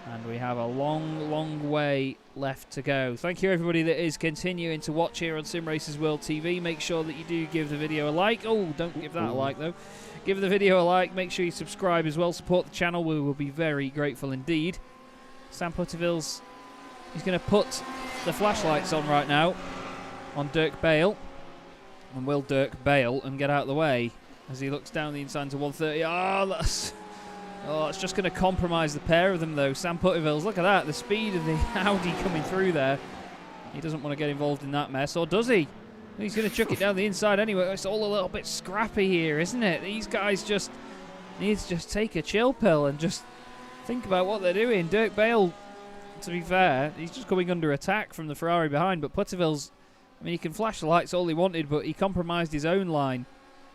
And we have a long, long way left to go. Thank you everybody that is continuing to watch here on Sim Racers World TV. Make sure that you do give the video a like. Oh, don't give that a like though. Give the video a like. Make sure you subscribe as well. Support the channel. We will be very grateful indeed. Sam Putterville's, he's going to put the flashlights on right now on Dirk Bale. And will Dirk bail and get out of the way as he looks down the inside to 130. Oh, it's just going to compromise the pair of them, though. Sam Putterville's, look at that, the speed of the Audi coming through there. He doesn't want to get involved in that mess, or does he? He's going to chuck it down the inside anyway. It's all a little bit scrappy here, isn't it? These guys just need to just take a chill pill and just think about what they're doing. Dirk Bale, to be fair, he's just coming under attack from the Ferrari behind, but Putterville's, I mean, he can flash the lights all he wanted, but he compromised his own line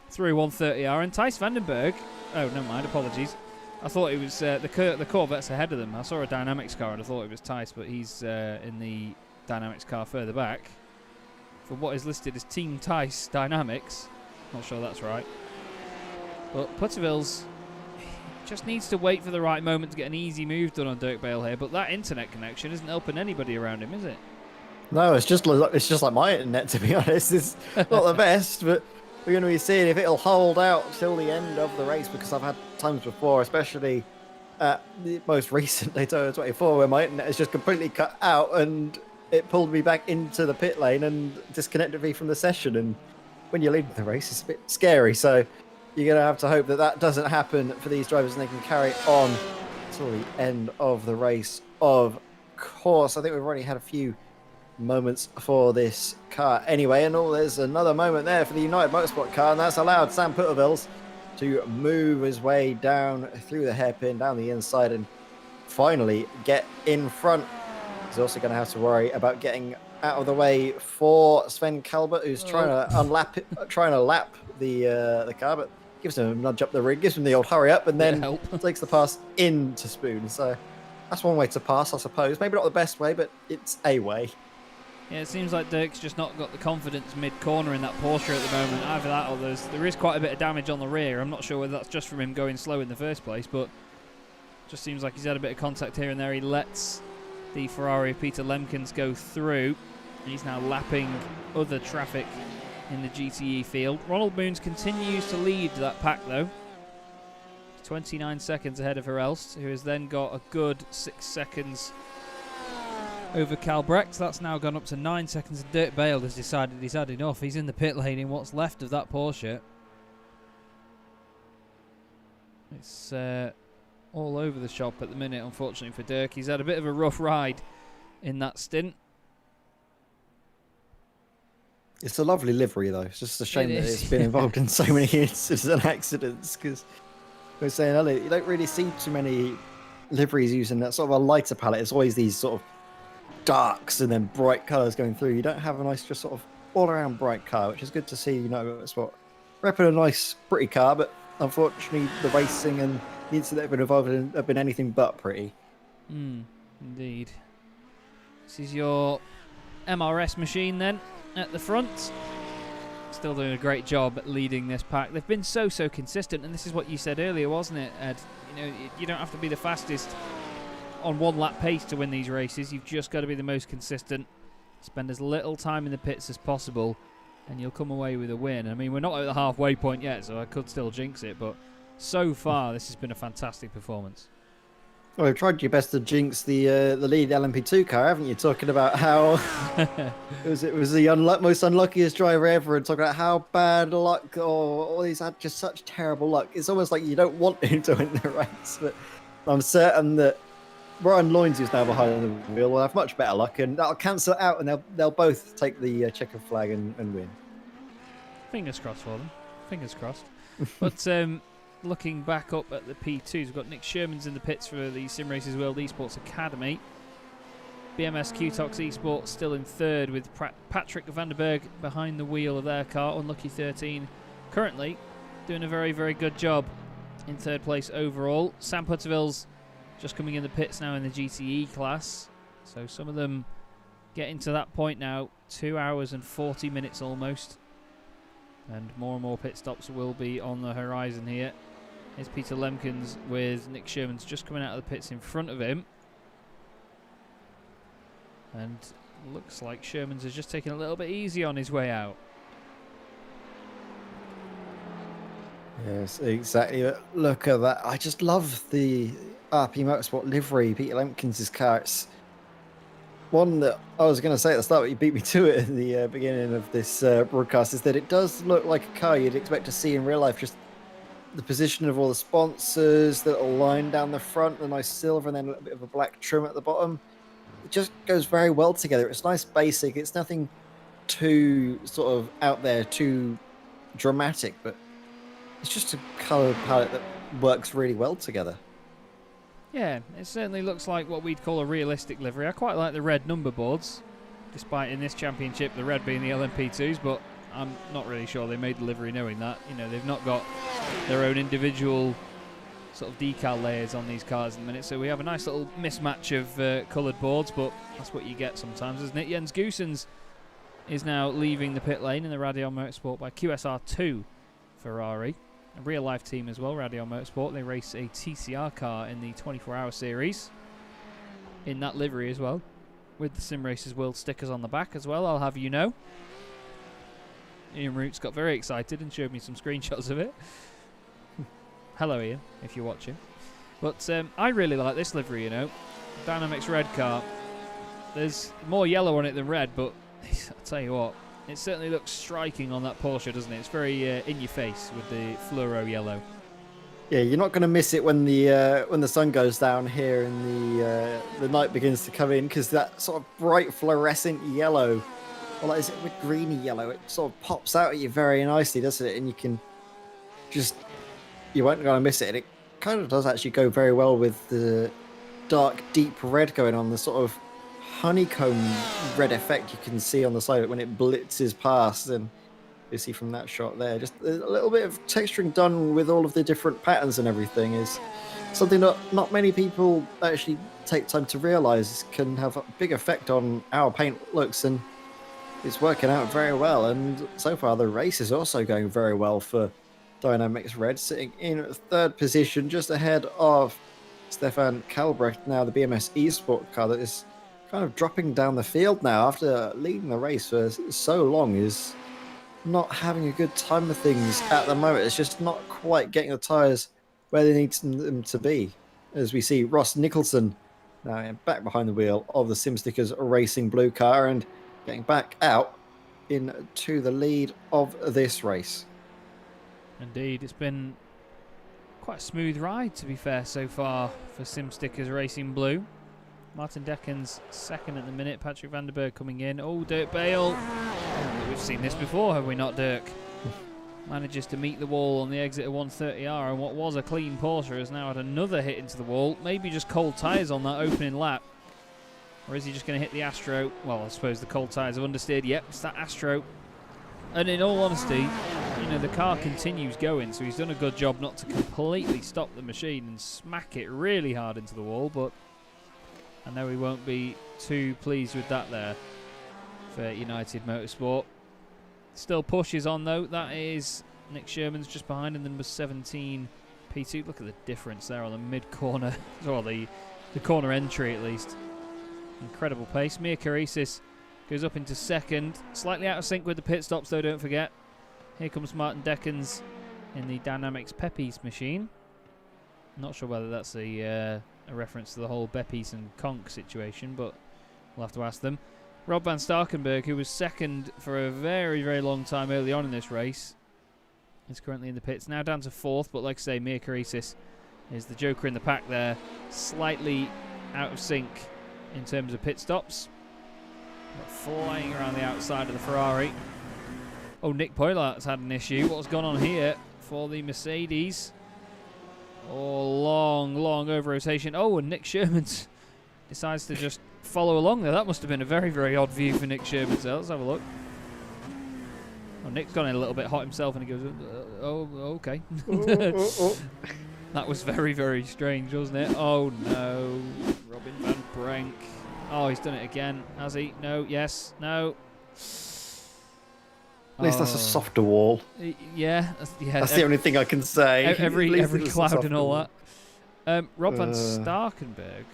through 130R. And Thijs Vandenberg, oh, never mind, apologies. I thought it was the Corvette's ahead of them. I saw a Dynamics car and I thought it was Thijs, but he's in the Dynamics car further back. For what is listed as Team Thijs Dynamics. Not sure that's right. But Putterville's just needs to wait for the right moment to get an easy move done on Dirk Bale here. But that internet connection isn't helping anybody around him, is it? No, it's just like my internet, to be honest. It's not the best, but we're going to be seeing if it'll hold out till the end of the race, because I've had times before, especially at the most recent Daytona 24, where my internet is just completely cut out and it pulled me back into the pit lane and disconnected me from the session. And when you're leading the race, it's a bit scary. So you're going to have to hope that that doesn't happen for these drivers and they can carry on till the end of the race. Of course, I think we've already had a few moments for this car anyway, and there's another moment there for the United Motorsport car, and that's allowed Sam Putterville to move his way down through the hairpin, down the inside, and finally get in front. He's also going to have to worry about getting out of the way for Sven Calbert, who's trying to lap the car, but gives him a nudge up the rig, gives him the old hurry up, and then takes the pass into Spoon. So that's one way to pass, I suppose. Maybe not the best way, but it's a way. Yeah, it seems like Dirk's just not got the confidence mid-corner in that Porsche at the moment. Either that or there is quite a bit of damage on the rear. I'm not sure whether that's just from him going slow in the first place, but just seems like he's had a bit of contact here and there. He lets the Ferrari of Peter Lemkens go through. He's now lapping other traffic in the GTE field. Ronald Moons continues to lead that pack, though. 29 seconds ahead of Verelst, who has then got a good 6 seconds over Calbrecht. That's now gone up to 9 seconds, and Dirk Bale has decided he's had enough. He's in the pit lane in what's left of that Porsche. It's all over the shop at the minute, unfortunately for Dirk. He's had a bit of a rough ride in that stint. It's a lovely livery, though. It's just a shame that it's been involved in so many incidents and accidents, because we were saying earlier, you don't really see too many liveries using that sort of a lighter palette. It's always these sort of darks and then bright colours going through. You don't have a nice, just sort of all-around bright car, which is good to see. You know, it's what repping a nice, pretty car, but unfortunately, the racing and the incidents that have been involved in have been anything but pretty. Indeed. This is your MRS machine then at the front. Still doing a great job at leading this pack. They've been so consistent, and this is what you said earlier, wasn't it, Ed? You know, you don't have to be the fastest on one lap pace to win these races. You've just got to be the most consistent, spend as little time in the pits as possible, and you'll come away with a win. I mean, we're not at the halfway point yet, so I could still jinx it, but so far this has been a fantastic performance. Well, you've tried your best to jinx the lead LMP2 car, haven't you? Talking about how it was the most unluckiest driver ever, and talking about how bad luck, or he's had just such terrible luck. It's almost like you don't want him to win the race, but I'm certain that Brian Loynes, who's now behind the wheel, will have much better luck, and that'll cancel it out, and they'll both take the checkered flag and win. Fingers crossed for them. Fingers crossed. But looking back up at the P2s, we've got Nick Sherman's in the pits for the Sim Racers World Esports Academy. BMS QTOX Esports still in third, with Patrick Vanderberg behind the wheel of their car. Unlucky 13 currently doing a very good job in third place overall. Sam Putterville's just coming in the pits now in the GTE class, so some of them getting to that point now. 2 hours and 40 minutes almost, and more pit stops will be on the horizon here. Here's Peter Lemkens with Nick Sherman's just coming out of the pits in front of him, and looks like Sherman's is just taking a little bit easy on his way out. Yes, exactly. Look at that. I just love the RP Motorsport livery, Peter Lemkens' car. It's one that I was going to say at the start, but you beat me to it in the beginning of this broadcast, is that it does look like a car you'd expect to see in real life. Just the position of all the sponsors, the little line down the front, the nice silver, and then a little bit of a black trim at the bottom. It just goes very well together. It's nice, basic. It's nothing too sort of out there, too dramatic, but it's just a colour palette that works really well together. Yeah, it certainly looks like what we'd call a realistic livery. I quite like the red number boards, despite in this championship the red being the LMP2s, but I'm not really sure they made the livery knowing that. You know, they've not got their own individual sort of decal layers on these cars in the minute, so we have a nice little mismatch of coloured boards, but that's what you get sometimes, isn't it? Jens Goossens is now leaving the pit lane in the Radeon Motorsport by QSR2 Ferrari. A real-life team as well, Radeon Motorsport. They race a TCR car in the 24-hour series in that livery as well, with the Sim Racers World stickers on the back as well, I'll have you know. Ian Roots got very excited and showed me some screenshots of it. Hello, Ian, if you're watching. But I really like this livery, you know. DynamiXX red car. There's more yellow on it than red, but I'll tell you what, it certainly looks striking on that Porsche, doesn't it? It's very in your face with the fluoro yellow. Yeah, you're not going to miss it when the sun goes down here and the night begins to come in, because that sort of bright fluorescent yellow, or like, is it with greeny yellow? It sort of pops out at you very nicely, doesn't it? And you can just, you won't going to miss it. And it kind of does actually go very well with the dark, deep red going on, the sort of honeycomb red effect you can see on the side when it blitzes past, and you see from that shot there, just a little bit of texturing done with all of the different patterns and everything is something that not many people actually take time to realize can have a big effect on how paint looks, and it's working out very well. And so far the race is also going very well for DynamiXX Red, sitting in third position just ahead of Stefan Kalbrecht, now the BMS eSport car that is kind of dropping down the field now after leading the race for so long, is not having a good time of things at the moment. It's just not quite getting the tyres where they need them to be. As we see Ross Nicholson now back behind the wheel of the SimStickers Racing blue car and getting back out into the lead of this race. Indeed, it's been quite a smooth ride, to be fair, so far for SimStickers Racing Blue. Martin Deckens second at the minute, Patrick Vanderberg coming in. Oh, Dirk Bale. Oh, we've seen this before, have we not, Dirk? Manages to meet the wall on the exit of 130R, and what was a clean Porsche has now had another hit into the wall. Maybe just cold tyres on that opening lap. Or is he just going to hit the Astro? Well, I suppose the cold tyres have understeered. Yep, it's that Astro. And in all honesty, you know, the car continues going, so he's done a good job not to completely stop the machine and smack it really hard into the wall, but I know he won't be too pleased with that there for United Motorsport. Still pushes on though. That is Nick Sherman's just behind him, the number 17 P2. Look at the difference there on the mid-corner, or the corner entry at least. Incredible pace. Mia Karisis goes up into second. Slightly out of sync with the pit stops though, don't forget. Here comes Martin Deckens in the Dynamics Peppies machine. Not sure whether that's a reference to the whole Beppies and Conk situation, but we'll have to ask them. Rob van Starkenburg, who was second for a very, very long time early on in this race, is currently in the pits. Now down to fourth, but like I say, Mia Karisis is the joker in the pack there. Slightly out of sync in terms of pit stops. But flying around the outside of the Ferrari. Oh, Nick Poylart's had an issue. What's gone on here for the Mercedes? Oh, long over rotation. Oh, and Nick Sherman decides to just follow along there. That must have been a very, very odd view for Nick Sherman. So let's have a look. Oh, Nick's gone in a little bit hot himself, and he goes, oh, okay. That was very, very strange, wasn't it? Oh, no. Robin van Brenk. Oh, he's done it again. Has he? No, yes, no. At least that's a softer wall. Yeah. That's the only thing I can say. Every cloud and all that. Rob van Starkenburg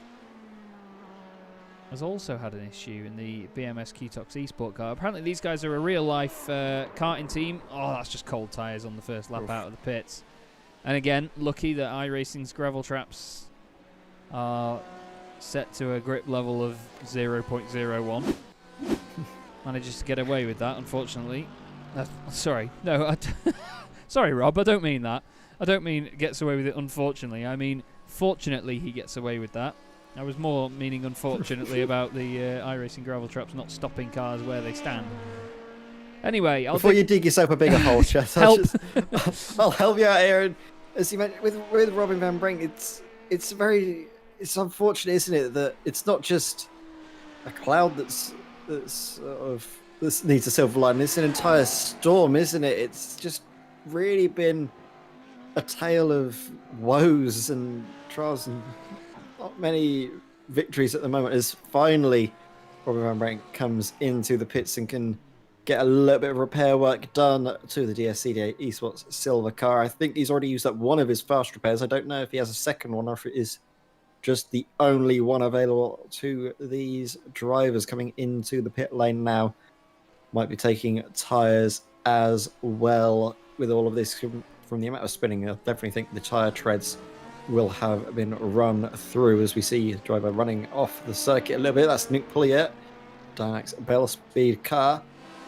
has also had an issue in the BMS Qtox eSport car. Apparently these guys are a real-life karting team. Oh, that's just cold tyres on the first lap out of the pits. And again, lucky that iRacing's gravel traps are set to a grip level of 0.01. Manages to get away with that, unfortunately. Sorry. No, sorry, Rob, I don't mean that. I don't mean gets away with it unfortunately. I mean, fortunately he gets away with that. I was more meaning unfortunately about the iRacing gravel traps not stopping cars where they stand. Anyway, before you dig yourself a bigger hole, Chaz, I'll help you out here. And as you mentioned, with Robin van Brenk, it's unfortunate, isn't it, that it's not just a cloud that needs a silver lining. It's an entire storm, isn't it? It's just really been a tale of woes and trials, and not many victories at the moment. As finally Robin van Brenk comes into the pits and can get a little bit of repair work done to the DSCDA Esports silver car. I think he's already used up one of his fast repairs. I don't know if he has a second one or if it is just the only one available to these drivers coming into the pit lane now. Might be taking tyres as well with all of this from the amount of spinning. I definitely think the tyre treads will have been run through as we see the driver running off the circuit a little bit. That's Nick Pouliot, DynamiXX Bell Speed car.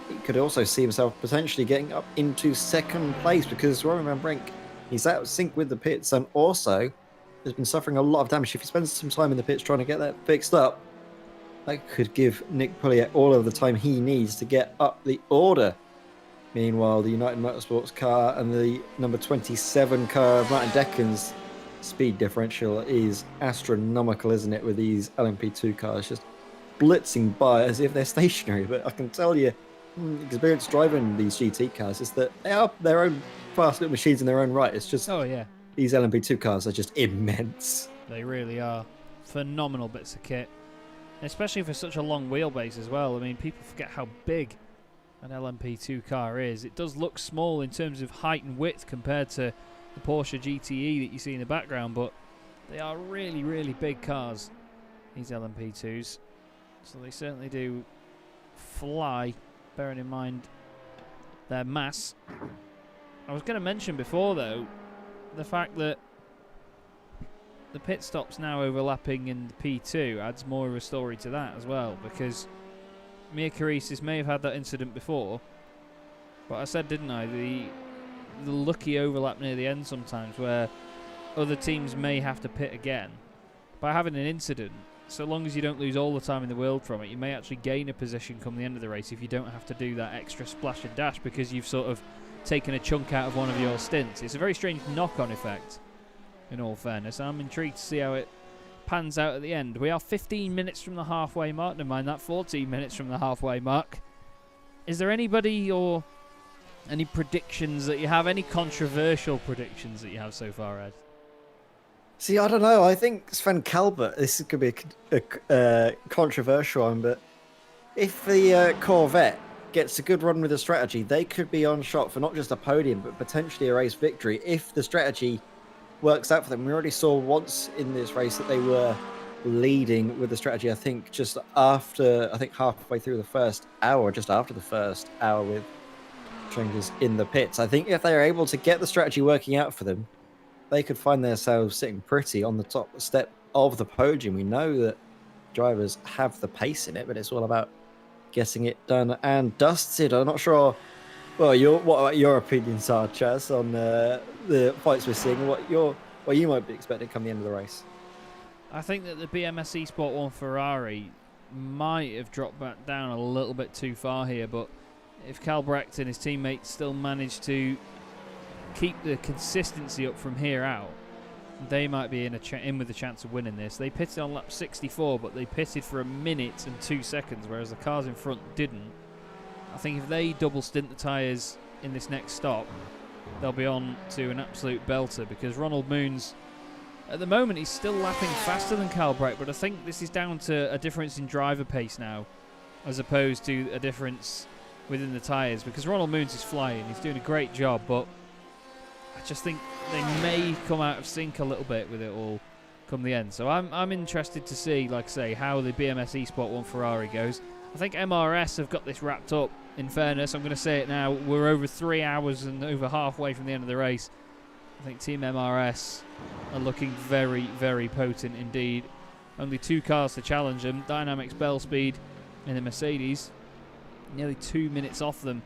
He could also see himself potentially getting up into second place because Robin van Brenk, he's out of sync with the pits and also has been suffering a lot of damage. If he spends some time in the pits trying to get that fixed up, that could give Nick Pouliot all of the time he needs to get up the order. Meanwhile, the United Motorsports car and the number 27 car of Martin Deckens' speed differential is astronomical, isn't it, with these LMP2 cars? Just blitzing by as if they're stationary. But I can tell you, experience driving these GT cars is that they are their own fast little machines in their own right. It's just these LMP2 cars are just immense. They really are. Phenomenal bits of kit. Especially for such a long wheelbase as well. I mean, people forget how big an LMP2 car is. It does look small in terms of height and width compared to the Porsche GTE that you see in the background, but they are really, really big cars, these LMP2s. So they certainly do fly, bearing in mind their mass. I was going to mention before, though, the fact that the pit stops now overlapping in the P2 adds more of a story to that as well, because Mia Karisis may have had that incident before, but I said, didn't I, the lucky overlap near the end sometimes where other teams may have to pit again. By having an incident, so long as you don't lose all the time in the world from it, you may actually gain a position come the end of the race if you don't have to do that extra splash and dash because you've sort of taken a chunk out of one of your stints. It's a very strange knock-on effect, in all fairness. I'm intrigued to see how it pans out at the end. We are 15 minutes from the halfway mark. Never mind that, 14 minutes from the halfway mark. Is there anybody or any predictions that you have? Any controversial predictions that you have so far, Ed? See, I don't know. I think Sven Kalbert, this could be a controversial one, but if the Corvette gets a good run with the strategy, they could be on shot for not just a podium, but potentially a race victory if the strategy works out for them. We already saw once in this race that they were leading with the strategy, I think just after, halfway through the first hour, just after the first hour with changes in the pits. I think if they are able to get the strategy working out for them, they could find themselves sitting pretty on the top step of the podium. We know that drivers have the pace in it, but it's all about getting it done and dusted. I'm not sure. Well, what your opinions are, Chaz, on the fights we're seeing? What you might be expecting come the end of the race? I think that the BMS Esport 1 Ferrari might have dropped back down a little bit too far here, but if Kalbrecht and his teammates still manage to keep the consistency up from here out, they might be in with a chance of winning this. They pitted on lap 64, but they pitted for 1 minute and 2 seconds, whereas the cars in front didn't. I think if they double stint the tyres in this next stop, they'll be on to an absolute belter, because Ronald Moons, at the moment, he's still lapping faster than Kalbrecht, but I think this is down to a difference in driver pace now, as opposed to a difference within the tyres, because Ronald Moons is flying. He's doing a great job, but I just think they may come out of sync a little bit with it all come the end. So I'm interested to see, like I say, how the BMS Esport 1 Ferrari goes. I think MRS have got this wrapped up, in fairness. I'm going to say it now. We're over 3 hours and over halfway from the end of the race. I think Team MRS are looking very, very potent indeed. Only 2 cars to challenge them. Dynamics Bell Speed in the Mercedes. Nearly 2 minutes off them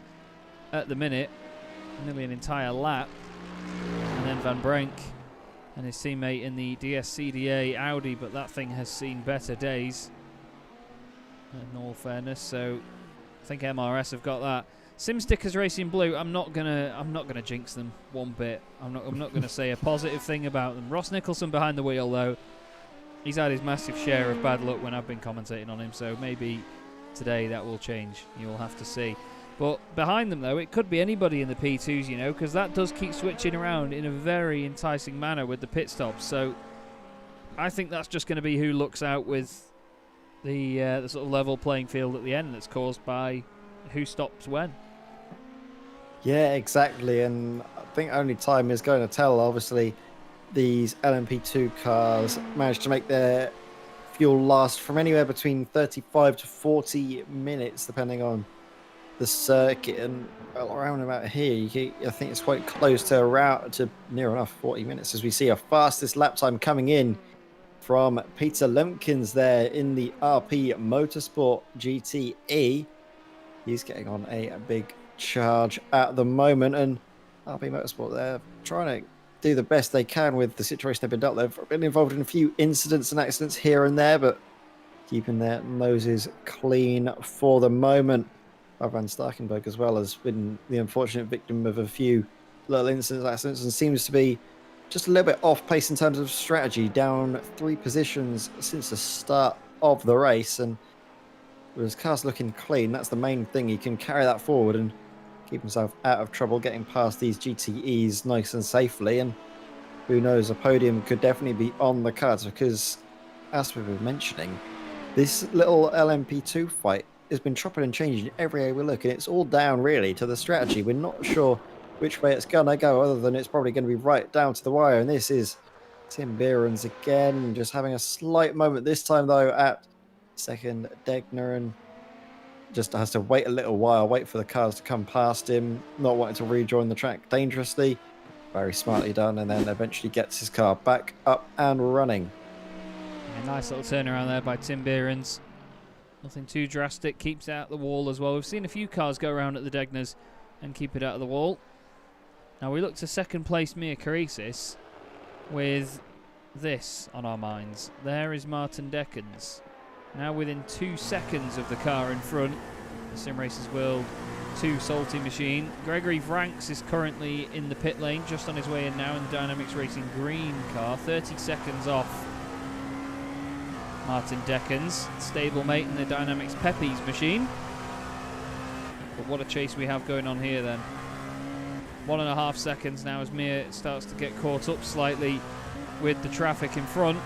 at the minute. Nearly an entire lap. And then Van Brenk and his teammate in the DSCDA Audi, but that thing has seen better days, in all fairness. So I think MRS have got that. Simstickers Racing Blue, I'm not gonna jinx them one bit. I'm not gonna say a positive thing about them. Ross Nicholson behind the wheel, though, he's had his massive share of bad luck when I've been commentating on him, so maybe today that will change. You'll have to see. But behind them, though, it could be anybody in the P2s, you know, because that does keep switching around in a very enticing manner with the pit stops. So I think that's just going to be who looks out with the sort of level playing field at the end that's caused by who stops when. Yeah, exactly. And I think only time is going to tell. Obviously, these LMP2 cars managed to make their fuel last from anywhere between 35 to 40 minutes, depending on the circuit, and around about here, I think it's quite close to near enough 40 minutes, as we see our fastest lap time coming in from Peter Lumpkins there in the RP Motorsport GTE. He's getting on a big charge at the moment, and RP Motorsport, they're trying to do the best they can with the situation they've been dealt. They've been involved in a few incidents and accidents here and there, but keeping their noses clean for the moment. Van Starkenberg as well has been the unfortunate victim of a few little incidents, accidents, and seems to be just a little bit off pace in terms of strategy, down 3 positions since the start of the race. And with his car's looking clean, that's the main thing. He can carry that forward and keep himself out of trouble, getting past these GTEs nice and safely. And who knows, a podium could definitely be on the cards because, as we were mentioning, this little LMP2 fight has been chopping and changing every way we look, and it's all down really to the strategy. We're not sure which way it's gonna go, other than it's probably going to be right down to the wire. And this is Tim Behrens again, just having a slight moment this time though at second. Degner and just has to wait a little while, wait for the cars to come past him, not wanting to rejoin the track dangerously. Very smartly done, and then eventually gets his car back up and running. A nice little turnaround there by Tim Behrens. Nothing too drastic, keeps it out the wall as well. We've seen a few cars go around at the Degners and keep it out of the wall. Now we look to second place Mia Karisis with this on our minds. There is Martin Deckens. Now within 2 seconds of the car in front. The Sim Racers World 2 Salty Machine. Gregory Franks is currently in the pit lane, just on his way in now in the Dynamics Racing green car. 30 seconds off Martin Deckens, stablemate in the Dynamics Pepe's machine. But what a chase we have going on here then. 1.5 seconds now as Mir starts to get caught up slightly with the traffic in front.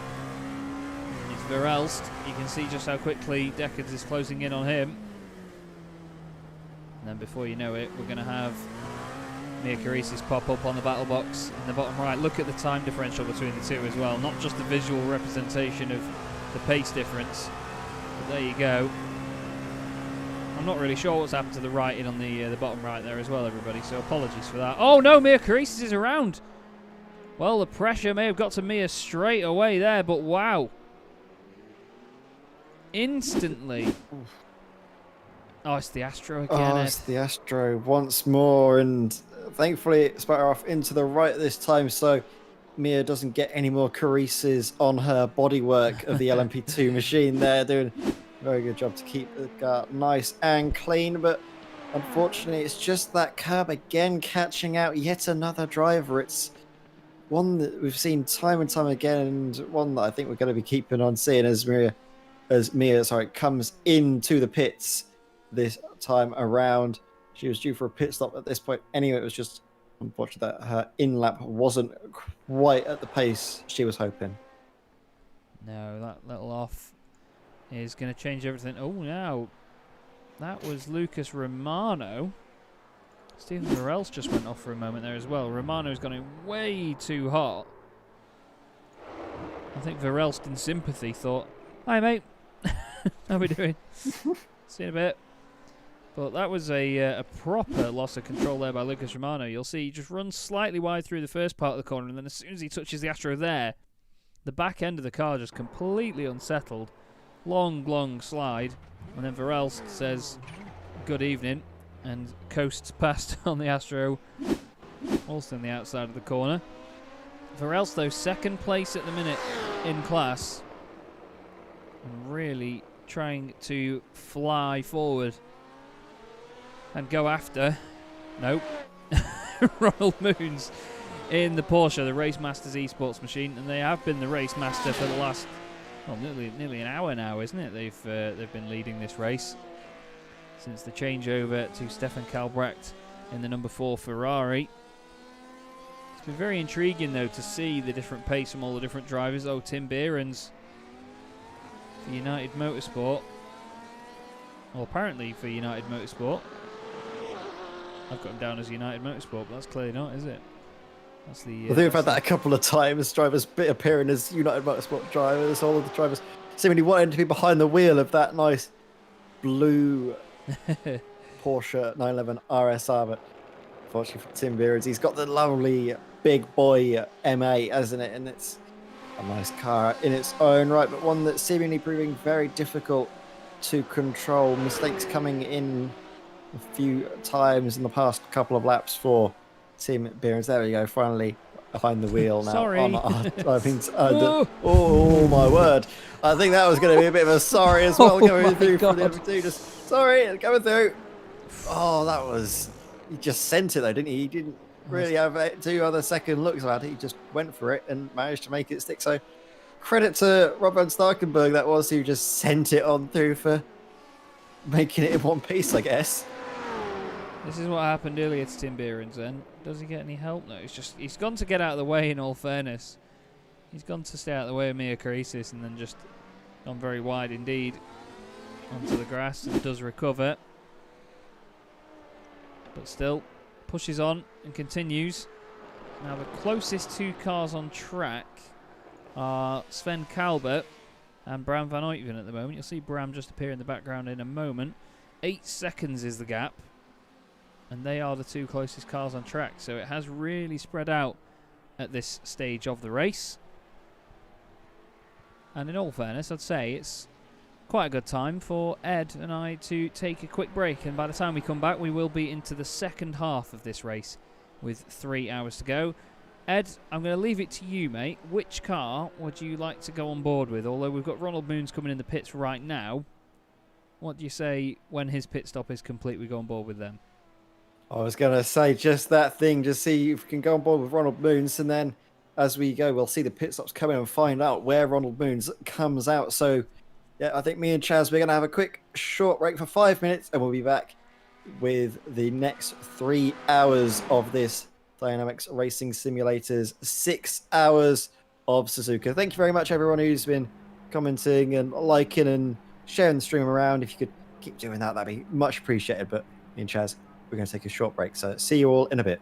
It's Verelst. You can see just how quickly Deckens is closing in on him. And then before you know it, we're going to have Mia Karisis pop up on the battle box in the bottom right. Look at the time differential between the two as well, not just the visual representation of the pace difference. But there you go. I'm not really sure what's happened to the writing on the bottom right there as well, everybody, so apologies for that. Oh no, Mia Karisis is around. Well, the pressure may have got to Mia straight away there, but wow. Instantly. Oh, it's the Astro again. Oh, it's the Astro once more, and thankfully it spun her off into the right this time, so Mia doesn't get any more Karisis on her bodywork of the LMP2 machine there, doing a very good job to keep the car nice and clean, but unfortunately it's just that curb again catching out yet another driver. It's one that we've seen time and time again, and one that I think we're going to be keeping on seeing as Mia comes into the pits this time around. She was due for a pit stop at this point anyway. It was just unfortunate that her in-lap wasn't quite at the pace she was hoping. No, that little off is going to change everything. Oh, now that was Lucas Romano. Stephen Verelst just went off for a moment there as well. Romano's gone in way too hot. I think Verelst in sympathy thought, "Hi mate, how we doing? See you in a bit." But that was a proper loss of control there by Lucas Romano. You'll see he just runs slightly wide through the first part of the corner, and then as soon as he touches the Astro there, the back end of the car just completely unsettled. Long slide, and then Verelst says, "Good evening," and coasts past on the Astro, also on the outside of the corner. Verelst, though, second place at the minute in class, and really trying to fly forward and go after, nope, Royal Moons in the Porsche, the Race Masters Esports machine, and they have been the race master for the last, well, nearly an hour now, isn't it? They've been leading this race since the changeover to Stefan Kalbrecht in the number 4 Ferrari. It's been very intriguing though to see the different pace from all the different drivers. Oh, Tim Behrens for United Motorsport. Well, apparently for United Motorsport. I've got him down as United Motorsport, but that's clearly not, is it? That's the. I think we've had that a couple of times. Drivers appearing as United Motorsport drivers. All of the drivers seemingly wanting to be behind the wheel of that nice blue Porsche 911 RSR. But unfortunately for Tim Behrens, he's got the lovely big boy MA, hasn't it? And it's a nice car in its own right, but one that's seemingly proving very difficult to control. Mistakes coming in a few times in the past couple of laps for Tim Behrens. There we go, finally behind the wheel now. Sorry. Oh my word. I think that was going to be a bit of a sorry as well, going through for the MT. Just sorry, coming through. Oh, that was... He just sent it though, didn't he? He didn't really have 2 other second looks at it. He just went for it and managed to make it stick. So credit to Rob van Starkenburg, that was, who just sent it on through for making it in one piece, I guess. This is what happened earlier to Tim Behrens then. Does he get any help? No, he's gone to get out of the way, in all fairness. He's gone to stay out of the way of Mia Karisis and then just gone very wide indeed onto the grass and does recover. But still pushes on and continues. Now the closest two cars on track are Sven Kalbert and Bram van Oitven at the moment. You'll see Bram just appear in the background in a moment. 8 seconds is the gap. And they are the two closest cars on track. So it has really spread out at this stage of the race. And in all fairness, I'd say it's quite a good time for Ed and I to take a quick break. And by the time we come back, we will be into the second half of this race with 3 hours to go. Ed, I'm going to leave it to you, mate. Which car would you like to go on board with? Although we've got Ronald Moons coming in the pits right now. What do you say when his pit stop is complete, we go on board with them? I was going to say just that thing, just see if we can go on board with Ronald Moons, and then as we go, we'll see the pit stops coming and find out where Ronald Moons comes out. So, yeah, I think me and Chaz, we're going to have a quick short break for 5 minutes, and we'll be back with the next 3 hours of this Dynamics Racing Simulators, 6 hours of Suzuka. Thank you very much, everyone who's been commenting and liking and sharing the stream around. If you could keep doing that, that'd be much appreciated. But me and Chaz, we're going to take a short break. So see you all in a bit.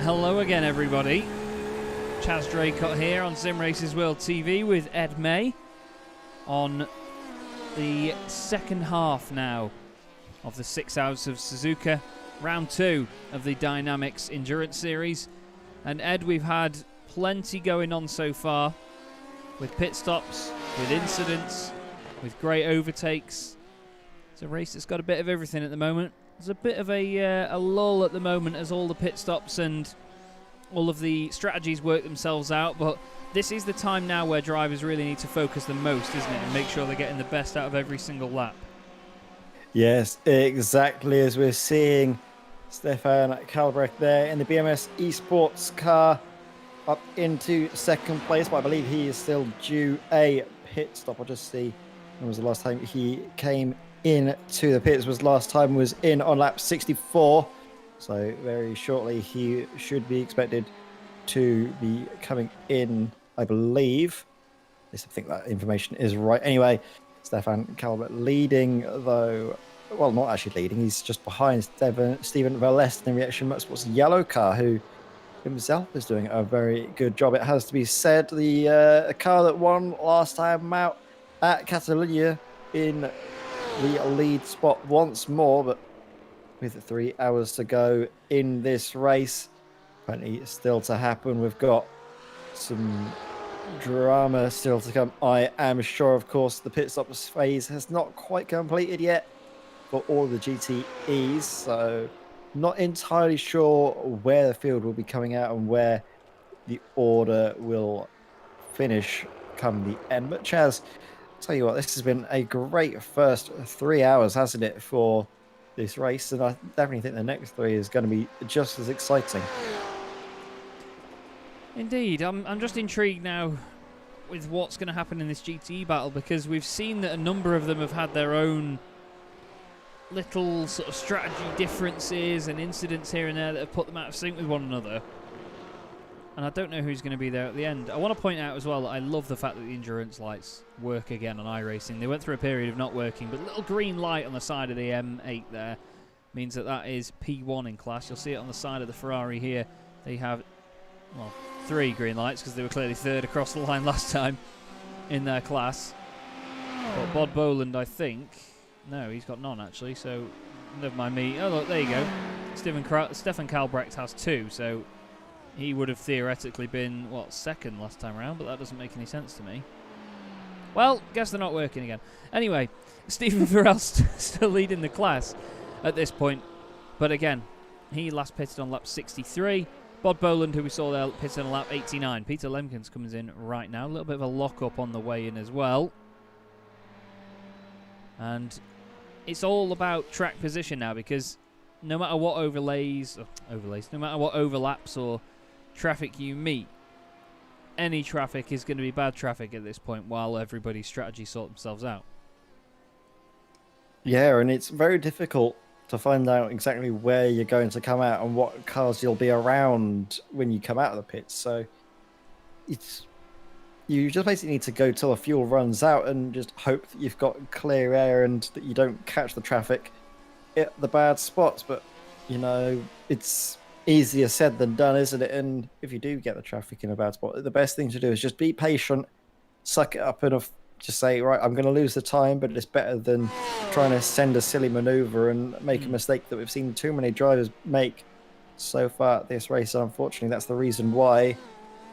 Hello again, everybody. Chaz Draycott here on Sim Races World TV with Ed May on the second half now of the 6 Hours of Suzuka, round 2 of the DynamiXX Endurance Series. And Ed, we've had plenty going on so far, with pit stops, with incidents, with great overtakes. It's a race that's got a bit of everything at the moment. There's a bit of a lull at the moment as all the pit stops and all of the strategies work themselves out, but this is the time now where drivers really need to focus the most, isn't it, and make sure they're getting the best out of every single lap. Yes, exactly, as we're seeing Stefan Kalbrecht there in the BMS Esports car up into second place, but I believe he is still due a pit stop. I'll just see when was the last time he came in to the pits. Was last time was in on lap 64, so very shortly he should be expected to be coming in, I believe. I think that information is right. Anyway, Stefan Kalbrecht leading, though, well, not actually leading, he's just behind Stephen Valest in Reaction Motorsports' yellow car, who himself is doing a very good job. It has to be said, the car that won last time out at Catalonia in the lead spot once more, but with 3 hours to go in this race, plenty still to happen. We've got some drama still to come, I am sure. Of course, the pit stops phase has not quite completed yet for all the GTEs, so not entirely sure where the field will be coming out and where the order will finish come the end. But Chaz, tell you what, this has been a great first 3 hours, hasn't it, for this race? And I definitely think the next 3 is going to be just as exciting. Indeed, I'm just intrigued now with what's going to happen in this GTE battle, because we've seen that a number of them have had their own little sort of strategy differences and incidents here and there that have put them out of sync with one another. And I don't know who's going to be there at the end. I want to point out as well that I love the fact that the endurance lights work again on iRacing. They went through a period of not working, but the little green light on the side of the M8 there means that that is P1 in class. You'll see it on the side of the Ferrari here. They have, well, 3 green lights because they were clearly third across the line last time in their class. But Bod Boland, I think, no, he's got none actually, so never mind me. Oh look, there you go. Stefan Kalbrecht has 2, so he would have theoretically been, what, second last time around, but that doesn't make any sense to me. Well, guess they're not working again. Anyway, Stephen Farrell's still leading the class at this point, but again, he last pitted on lap 63. Bod Boland, who we saw there, pitted on lap 89. Peter Lemkens comes in right now. A little bit of a lock-up on the way in as well. And it's all about track position now, because no matter what no matter what overlaps or traffic you meet, any traffic is going to be bad traffic at this point while everybody's strategy sort themselves out. Yeah, and it's very difficult to find out exactly where you're going to come out and what cars you'll be around when you come out of the pits. So you just basically need to go till the fuel runs out and just hope that you've got clear air and that you don't catch the traffic at the bad spots. But, you know, it's easier said than done, isn't it? And if you do get the traffic in a bad spot, the best thing to do is just be patient, suck it up, and just say, right, I'm going to lose the time, but it's better than trying to send a silly maneuver and make a mistake that we've seen too many drivers make so far at this race. And unfortunately, that's the reason why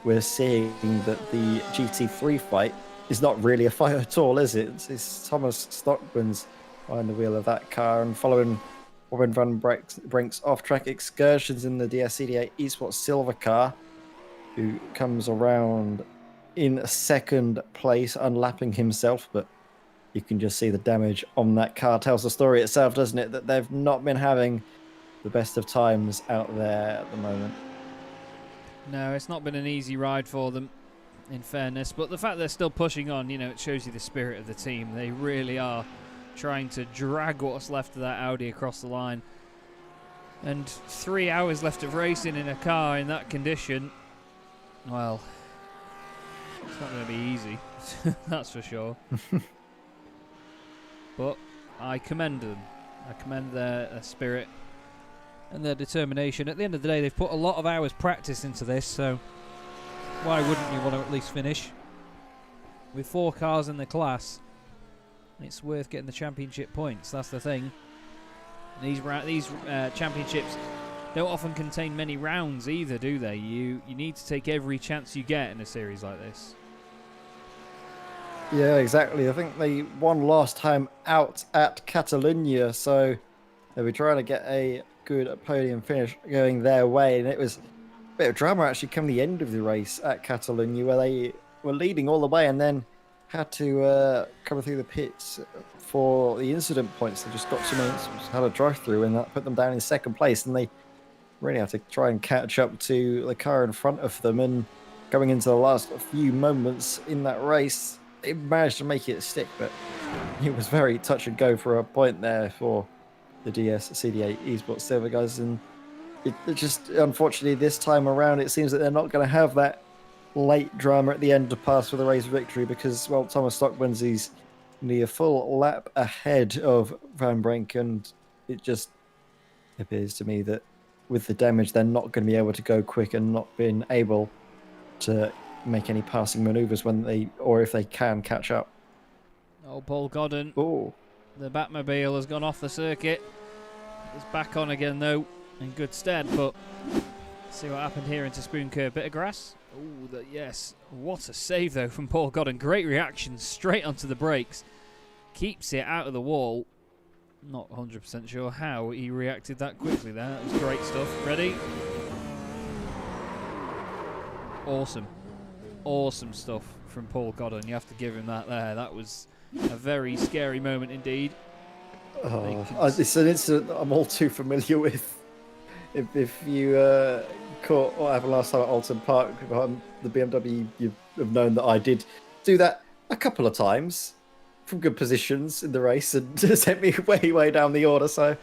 we're seeing that the GT3 fight is not really a fight at all, is it? It's Thomas Stockman's behind the wheel of that car, and following Robin van Brink's off-track excursions in the DSCDA Esports Silver car, who comes around in second place, unlapping himself. But you can just see the damage on that car tells the story itself, doesn't it? That they've not been having the best of times out there at the moment. No, it's not been an easy ride for them, in fairness. But the fact they're still pushing on, you know, it shows you the spirit of the team. They really are trying to drag what's left of that Audi across the line. And 3 hours left of racing in a car in that condition, well, it's not going to be easy, that's for sure. But I commend them. I commend their spirit. and their determination. At the end of the day, they've put a lot of hours practice into this, so why wouldn't you want to at least finish? With 4 cars in the class, it's worth getting the championship points. That's the thing. These championships don't often contain many rounds either, do they? You need to take every chance you get in a series like this. Yeah, exactly. I think they won last time out at Catalunya, so they were trying to get a good podium finish going their way, and it was a bit of drama actually come the end of the race at Catalunya, where they were leading all the way and then had to come through the pits for the incident points. They just got too many, had a drive-through, and that put them down in second place, and they really had to try and catch up to the car in front of them. And going into the last few moments in that race, they managed to make it stick, but it was very touch and go for a point there for the DS CD8 Esports Silver guys. And it just, unfortunately, this time around, it seems that they're not going to have that late drama at the end to pass for the race victory, because, well, Thomas Stockman's he's nearly a full lap ahead of Van Brink, and it just appears to me that with the damage, they're not going to be able to go quick and not being able to make any passing maneuvers when they, or if they can catch up. Oh, Paul Godden. Oh, the Batmobile has gone off the circuit. It's back on again, though, in good stead, but see what happened here into Spoon Curve. Bit of grass. Oh, yes. What a save, though, from Paul Godden. Great reaction straight onto the brakes. Keeps it out of the wall. Not 100% sure how he reacted that quickly there. That was great stuff. Ready? Awesome. Awesome stuff from Paul Godden. You have to give him that there. That was a very scary moment indeed. It's an incident that I'm all too familiar with. If you caught what happened last time at Alton Park behind the BMW, you have known that I did do that a couple of times from good positions in the race and sent me way down the order. So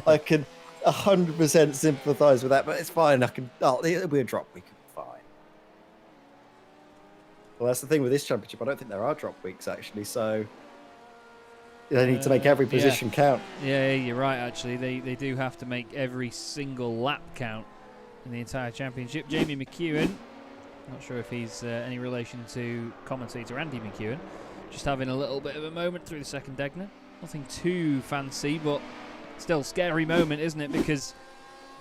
I can 100% sympathise with that, but it's fine. It'll be a drop week. Fine. Well, that's the thing with this championship. I don't think there are drop weeks actually, so they need to make every position count. Yeah, you're right, actually. They do have to make every single lap count in the entire championship. Jamie McEwen, not sure if he's any relation to commentator Andy McEwen, just having a little bit of a moment through the second Degner. Nothing too fancy, but still scary moment, isn't it? Because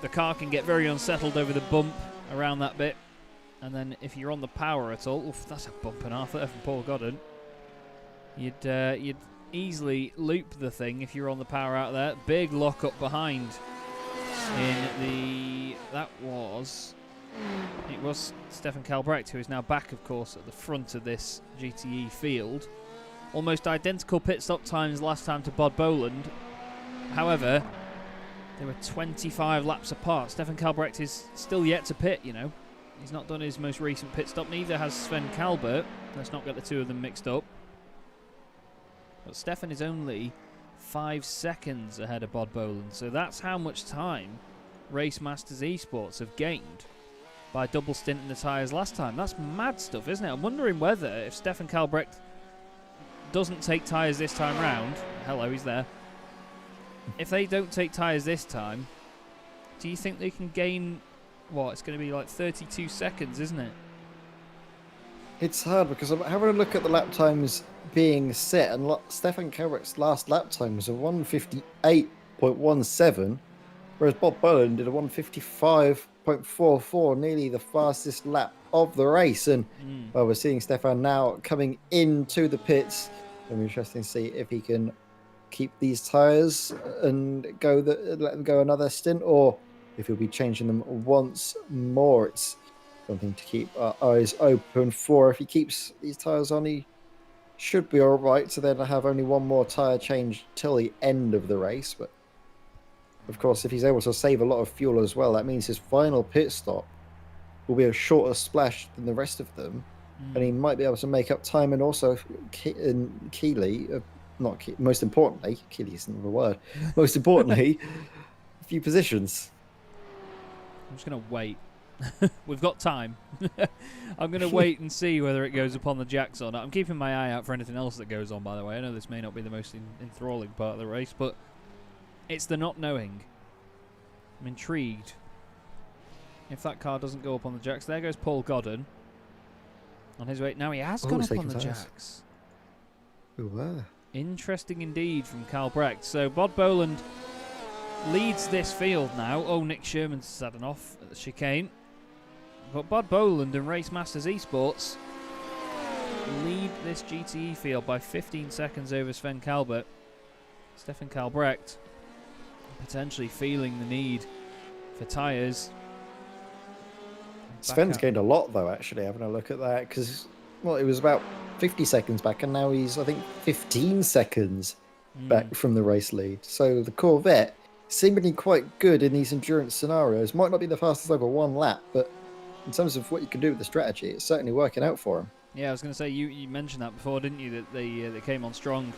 the car can get very unsettled over the bump around that bit. And then if you're on the power at all, oof, that's a bump and a half there from Paul Godden. You'd easily loop the thing if you're on the power out there. Big lock up behind it was Stefan Kalbrecht, who is now back, of course, at the front of this GTE field. Almost identical pit stop times last time to Bod Boland. However, they were 25 laps apart. Stefan Kalbrecht is still yet to pit, you know. He's not done his most recent pit stop, neither has Sven Kalbert. Let's not get the two of them mixed up. But Stefan is only 5 seconds ahead of Bod Boland, so that's how much time Race Masters Esports have gained by double stint in the tyres last time. That's mad stuff, isn't it? I'm wondering whether if Stefan Kalbrecht doesn't take tyres this time round, hello, he's there. If they don't take tyres this time, do you think they can gain, what, it's going to be like 32 seconds, isn't it? It's hard because I'm having a look at the lap times being set, and Stefan Kalbrecht's last lap time was a 158.17, whereas Bob Boland did a 155.44, nearly the fastest lap of the race. And well, we're seeing Stefan now coming into the pits. It'll be interesting to see if he can keep these tyres and let them go another stint, or if he'll be changing them once more. It's something to keep our eyes open for. If he keeps these tyres on, he should be all right. So then I have only one more tyre change till the end of the race. But of course, if he's able to save a lot of fuel as well, that means his final pit stop will be a shorter splash than the rest of them. And he might be able to make up time, and also Keeley, most importantly, Keeley isn't the word, most importantly, a few positions. I'm just going to wait. We've got time. I'm going to wait and see whether it goes upon the jacks or not. I'm keeping my eye out for anything else that goes on, by the way. I know this may not be the most enthralling part of the race, but it's the not knowing. I'm intrigued if that car doesn't go up on the jacks. There goes Paul Godden on his way. Now he has gone up on the jacks. Ooh, Interesting indeed from Carl Brecht. So Bod Boland leads this field now. Oh, Nick Sherman's had an off at the chicane. But Bod Boland and Race Masters Esports lead this GTE field by 15 seconds over Sven Kalbert. Stefan Kalbrecht potentially feeling the need for tyres. Sven's gained a lot, though, actually, having a look at that, because, well, it was about 50 seconds back, and now he's, I think, 15 seconds back from the race lead. So the Corvette, seemingly quite good in these endurance scenarios, might not be the fastest over one lap, but in terms of what you can do with the strategy, it's certainly working out for him. Yeah, I was going to say, you mentioned that before, didn't you, that they came on strong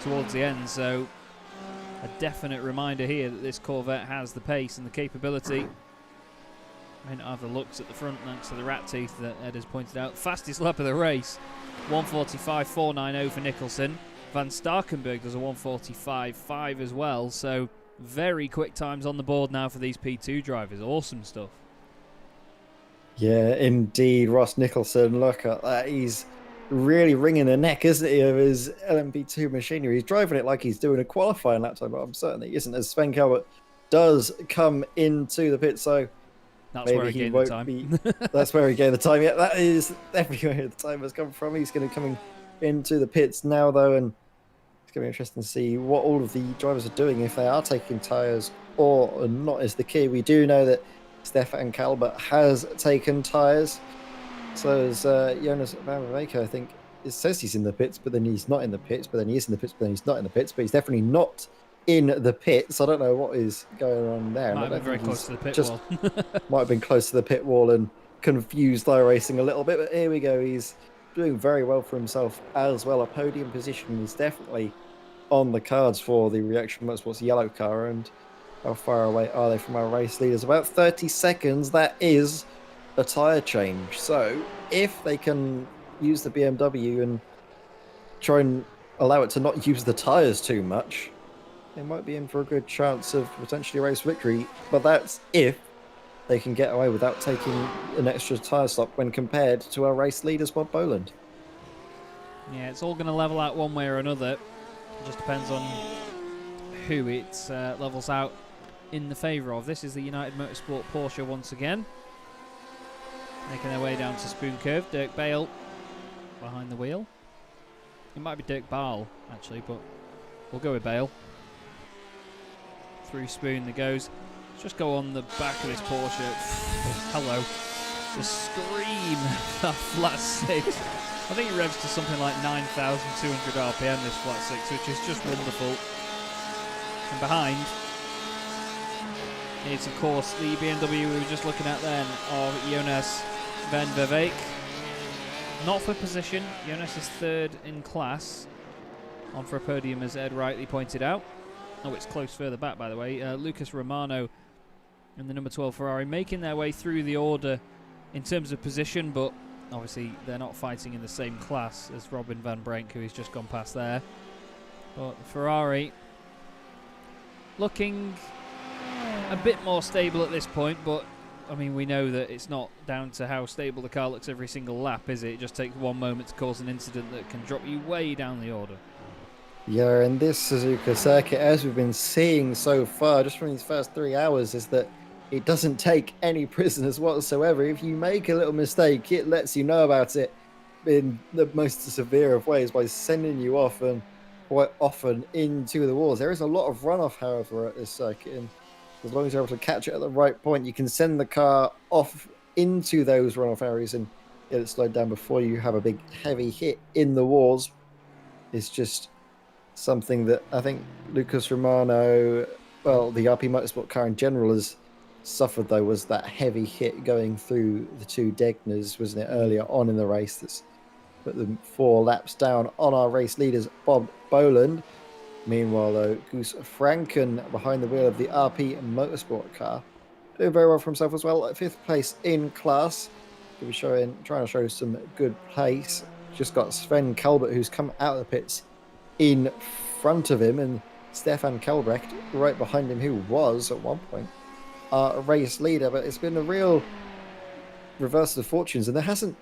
towards the end, so a definite reminder here that this Corvette has the pace and the capability. May not have the looks at the front thanks to the rat teeth that Ed has pointed out. Fastest lap of the race, 1:45.490 for Nicholson. Van Starkenburg does a 1:45.5 as well, so very quick times on the board now for these P2 drivers. Awesome stuff. Yeah, indeed, Ross Nicholson, look at that. He's really wringing the neck, isn't he, of his LMP2 machinery. He's driving it like he's doing a qualifying lap time, but I'm certain he isn't, as Sven Kalbert does come into the pit, so that's where he gained the time. That's where he gained the time. Yeah, that is definitely where the time has come from. He's going to be coming into the pits now, though, and it's going to be interesting to see what all of the drivers are doing, if they are taking tyres or not is the key. We do know that Stefan Kalbert has taken tyres. So as Jonas Van Veken, I think, it says he's in the pits, but then he's not in the pits, but then he is in the pits, but then he's not in the pits, but he's definitely not in the pits. I don't know what is going on there. Might have been very close to the pit wall. Might have been close to the pit wall and confused iRacing a little bit, but here we go. He's doing very well for himself as well. A podium position is definitely on the cards for the Reaction Motorsports yellow car. And how far away are they from our race leaders? About 30 seconds. That is a tyre change. So if they can use the BMW and try and allow it to not use the tyres too much, they might be in for a good chance of potentially a race victory. But that's if they can get away without taking an extra tyre stop when compared to our race leaders, Bod Boland. Yeah, it's all going to level out one way or another. It just depends on who it levels out in the favour of. This is the United Motorsport Porsche once again, making their way down to Spoon Curve. Dirk Bale behind the wheel. It might be Dirk Bale, actually, but we'll go with Bale. Through Spoon that goes. Let's just go on the back of this Porsche. Hello. The scream. That flat six. I think it revs to something like 9,200 RPM, this flat six, which is just wonderful. And behind is, of course, the BMW we were just looking at then of Jonas Van Vevek. Not for position. Jonas is third in class. On for a podium, as Ed rightly pointed out. Oh, it's close further back, by the way. Lucas Romano and the number 12 Ferrari making their way through the order in terms of position, but obviously they're not fighting in the same class as Robin van Brenk, who has just gone past there. But Ferrari looking a bit more stable at this point, but I mean, we know that it's not down to how stable the car looks every single lap, is it? It just takes one moment to cause an incident that can drop you way down the order. Yeah, and this Suzuka circuit, as we've been seeing so far, just from these first 3 hours, is that it doesn't take any prisoners whatsoever. If you make a little mistake, it lets you know about it in the most severe of ways by sending you off, and quite often into the walls. There is a lot of runoff, however, at this circuit, and as long as you're able to catch it at the right point, you can send the car off into those runoff areas and get it slowed down before you have a big heavy hit in the walls. It's just something that I think Lucas Romano, well, the RP Motorsport car in general, has suffered, though, was that heavy hit going through the two Degners, wasn't it, earlier on in the race? That's put them 4 laps down on our race leaders, Bod Boland. Meanwhile, though, Goose Franken behind the wheel of the RP Motorsport car, doing very well for himself as well, at 5th place in class. He'll be trying to show some good pace. Just got Sven Kalbert, who's come out of the pits, in front of him, and Stefan Kalbrecht right behind him, who was at one point our race leader, but it's been a real reversal of fortunes, and there hasn't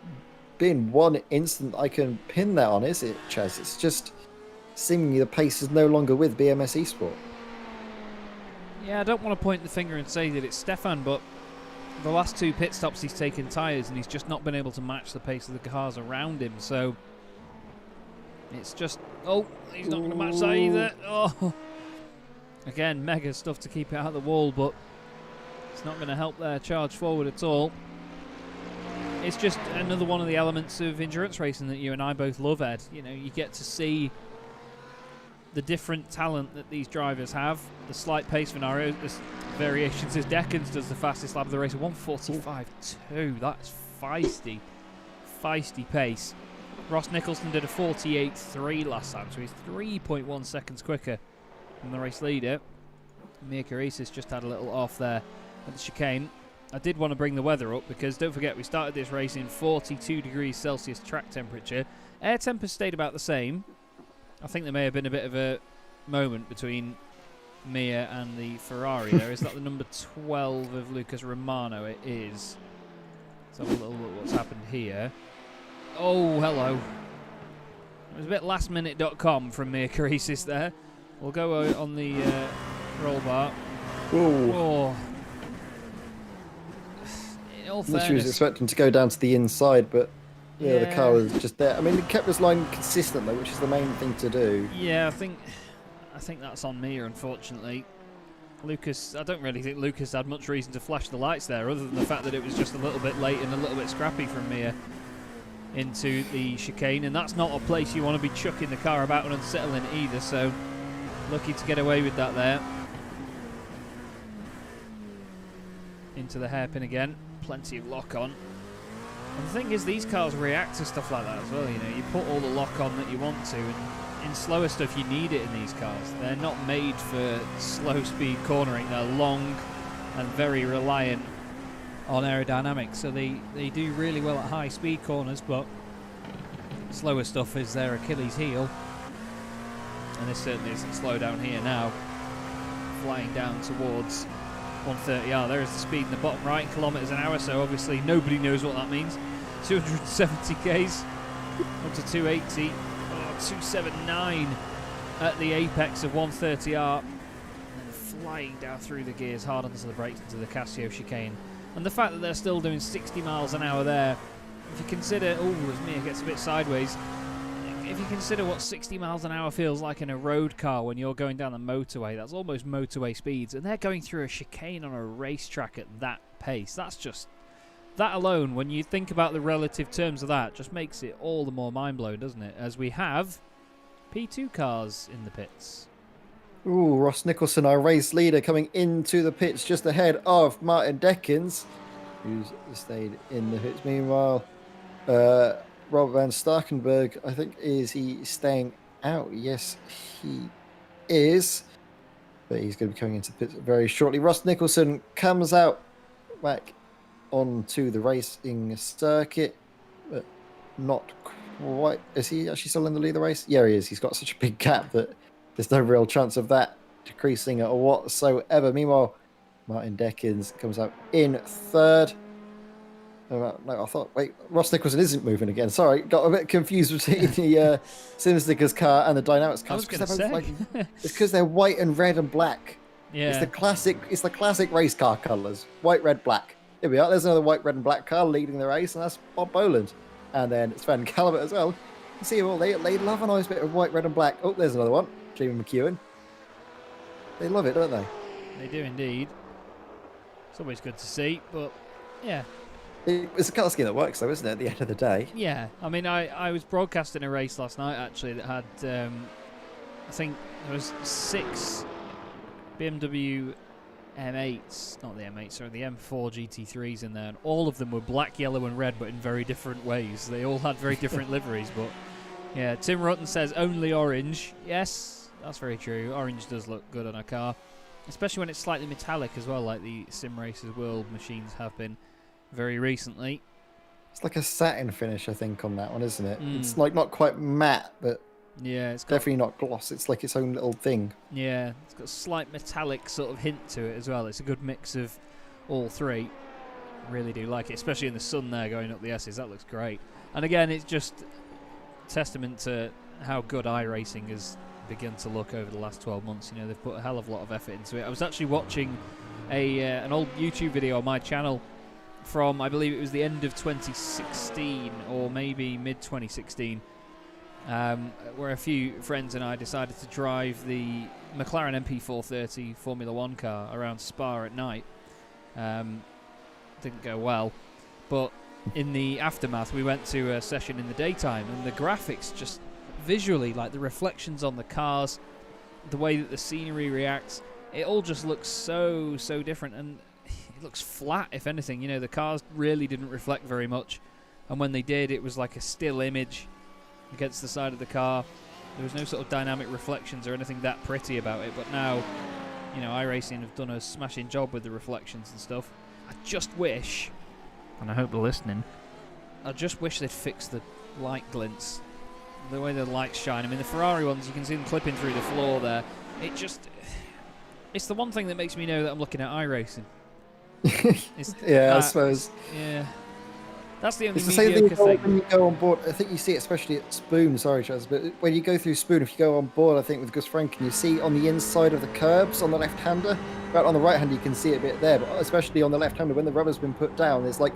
been one instant I can pin that on, is it, Chaz? It's just seemingly the pace is no longer with BMS Esport. Yeah, I don't want to point the finger and say that it's Stefan, but the last 2 pit stops he's taken tyres and he's just not been able to match the pace of the cars around him, so it's just... Oh, he's not going to match that either. Oh, again, mega stuff to keep it out of the wall, but it's not going to help their charge forward at all. It's just another one of the elements of endurance racing that you and I both love, Ed. You know, you get to see the different talent that these drivers have, the slight pace scenarios, the variations as Deckens does the fastest lap of the race at 1:45.2. That's feisty pace. Ross Nicholson did a 48.3 last time, so he's 3.1 seconds quicker than the race leader. Mia Karisis just had a little off there at the chicane. I did want to bring the weather up because don't forget we started this race in 42 degrees Celsius track temperature. Air temp has stayed about the same. I think there may have been a bit of a moment between Mia and the Ferrari there. Is that the number 12 of Lucas Romano? It is. Let's have a little look what's happened here. Oh, hello. It was a bit lastminute.com from Mia Karisis there. We'll go on the roll bar. Oh. In all fairness, she was expecting to go down to the inside, but yeah, the car was just there. I mean, it kept us line consistent though, which is the main thing to do. Yeah, I think that's on Mia, unfortunately. Lucas, I don't really think Lucas had much reason to flash the lights there, other than the fact that it was just a little bit late and a little bit scrappy from Mia into the chicane, and that's not a place you want to be chucking the car about and unsettling either, so lucky to get away with that there. Into the hairpin again, plenty of lock on. And the thing is, these cars react to stuff like that as well, you know, you put all the lock on that you want to, and in slower stuff you need it in these cars. They're not made for slow speed cornering, they're long and very reliant on aerodynamics, so they do really well at high speed corners, but slower stuff is their Achilles heel, and this certainly isn't slow down here now. Flying down towards 130R. There is the speed in the bottom right, kilometres an hour, so obviously nobody knows what that means. 270 k's up to 280, 279 at the apex of 130R, and flying down through the gears hard onto the brakes into the Casio chicane. And the fact that they're still doing 60 miles an hour there, if you consider, as Mia gets a bit sideways, if you consider what 60 miles an hour feels like in a road car when you're going down the motorway, that's almost motorway speeds, and they're going through a chicane on a racetrack at that pace. That's just, that alone, when you think about the relative terms of that, just makes it all the more mind-blowing, doesn't it? As we have P2 cars in the pits. Ooh, Ross Nicholson, our race leader, coming into the pits just ahead of Martin Deckens, who's stayed in the pits. Meanwhile, Robert van Starkenburg, I think, is he staying out? Yes, he is. But he's going to be coming into the pits very shortly. Ross Nicholson comes out back onto the racing circuit, but not quite. Is he actually still in the lead of the race? Yeah, he is. He's got such a big gap that there's no real chance of that decreasing whatsoever. Meanwhile, Martin Deckens comes out in third. No, I thought, wait, Ross Nicholson isn't moving again. Sorry, got a bit confused between the Simsticker's car and the DynamiXX car. I was going to say. It's because they're white and red and black. Yeah. It's the classic race car colours. White, red, black. Here we are. There's another white, red and black car leading the race, and that's Bob Boland. And then Sven Calvert as well. You see, well, they love a nice bit of white, red and black. Oh, there's another one. Jamie McEwen. They love it, don't they? They do indeed. It's always good to see, but yeah. It's a colour scheme that works, though, isn't it, at the end of the day? Yeah. I mean, I was broadcasting a race last night, actually, that had, I think there was 6 BMW M8s, not the M8s, sorry, the M4 GT3s in there, and all of them were black, yellow and red, but in very different ways. They all had very different liveries, but yeah, Tim Rutten says only orange. Yes, that's very true. Orange does look good on a car, especially when it's slightly metallic as well, like the Sim Racers World machines have been very recently. It's like a satin finish, I think, on that one, isn't it? It's like not quite matte, but yeah, it's definitely not gloss. It's like its own little thing. Yeah, it's got a slight metallic sort of hint to it as well. It's a good mix of all three. Really do like it, especially in the sun there going up the S's. That looks great. And again, it's just testament to how good iRacing has begun to look over the last 12 months. You know, they've put a hell of a lot of effort into it. I was actually watching an old YouTube video on my channel from, I believe it was the end of 2016 or maybe mid-2016, where a few friends and I decided to drive the McLaren MP430 Formula 1 car around Spa at night. Didn't go well, but in the aftermath we went to a session in the daytime, and the graphics just visually, like the reflections on the cars, the way that the scenery reacts, it all just looks so different, and it looks flat. If anything, you know, the cars really didn't reflect very much, and when they did, it was like a still image against the side of the car. There was no sort of dynamic reflections or anything that pretty about it. But now, you know, iRacing have done a smashing job with the reflections and stuff. I just wish, and I hope they're listening, I just wish they'd fix the light glints, the way the lights shine. I mean, the Ferrari ones, you can see them clipping through the floor there. It's the one thing that makes me know that I'm looking at iRacing. Yeah, I suppose. Yeah. That's the only It's the same mediocre thing thing. when you go on board. I think you see it especially at Spoon, sorry Chaz, but when you go through Spoon, if you go on board, I think with Gus Franken, you see on the inside of the curbs on the left-hander. Right on the right-hander, you can see it a bit there, but especially on the left-hander, when the rubber's been put down, there's like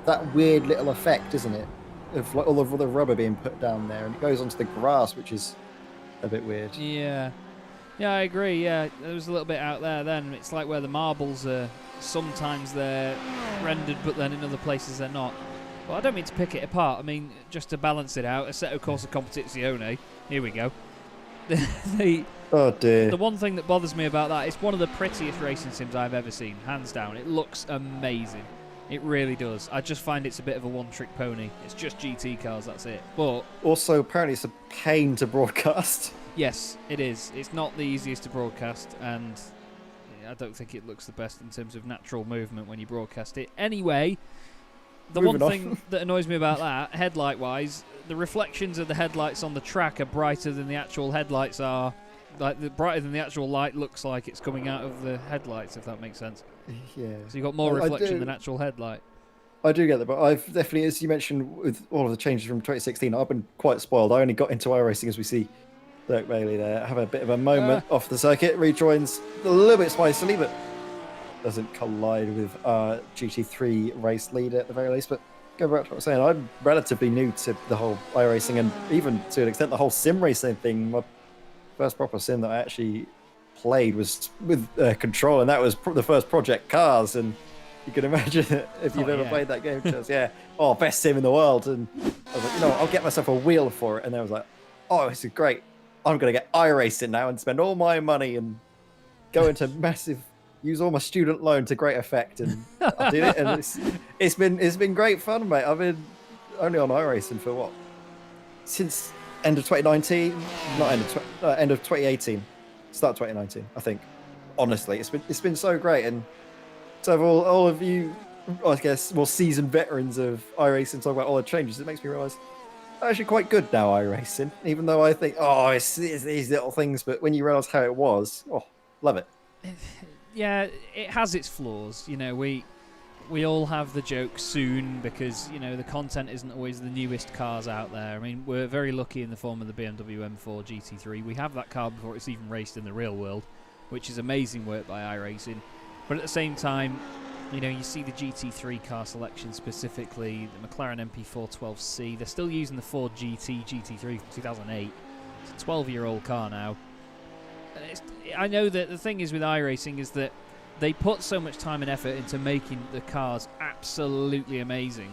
that weird little effect, isn't it? Of like all of the rubber being put down there, and it goes onto the grass, which is a bit weird. Yeah. Yeah, I agree. Yeah, there was a little bit out there then. It's like where the marbles are, sometimes they're rendered, but then in other places they're not. Well, I don't mean to pick it apart. I mean, just to balance it out, Assetto Corsa Competizione. Here we go. Oh dear. The one thing that bothers me about that, it's one of the prettiest racing sims I've ever seen, hands down. It looks amazing. It really does. I just find it's a bit of a one-trick pony. It's just GT cars, that's it. But also, apparently, it's a pain to broadcast. Yes, it is. It's not the easiest to broadcast, and I don't think it looks the best in terms of natural movement when you broadcast it. Anyway, the one thing that annoys me about that, headlight-wise, the reflections of the headlights on the track are brighter than the actual headlights are. Like, the brighter than the actual light looks like it's coming out of the headlights, if that makes sense. Yeah. So you've got more reflection than actual headlight. I do get that, but I've definitely, as you mentioned, with all of the changes from 2016, I've been quite spoiled. I only got into iRacing, as we see Dirk Bailey there have a bit of a moment off the circuit, rejoins a little bit spicily, but doesn't collide with our GT3 race leader at the very least. But go back to what I was saying, I'm relatively new to the whole iRacing, and even to an extent the whole sim racing thing. My first proper sim that I actually played was with Control, and that was the first Project Cars, and you can imagine it if you've ever played that game, Chaz. Yeah, best sim in the world. And I was like, you know, I'll get myself a wheel for it. And I was like, oh, this is great. I'm going to get iRacing now and spend all my money and go into use all my student loan to great effect. And I did it, and it's been great fun, mate. I've been only on iRacing for what? Since end of 2019? Not end of 2018. Start 2019, I think. Honestly, it's been so great. And so all of you, I guess, more seasoned veterans of iRacing talk about all the changes, it makes me realise I'm actually quite good now, iRacing. Even though I think, it's these little things, but when you realise how it was, love it. Yeah, it has its flaws. You know, we all have the joke soon because, you know, the content isn't always the newest cars out there. I mean, we're very lucky in the form of the BMW M4 GT3. We have that car before it's even raced in the real world, which is amazing work by iRacing. But at the same time, you know, you see the GT3 car selection, specifically the McLaren MP4 12C. They're still using the Ford GT3 from 2008. It's a 12-year-old car now. And I know that the thing is with iRacing is that they put so much time and effort into making the cars absolutely amazing,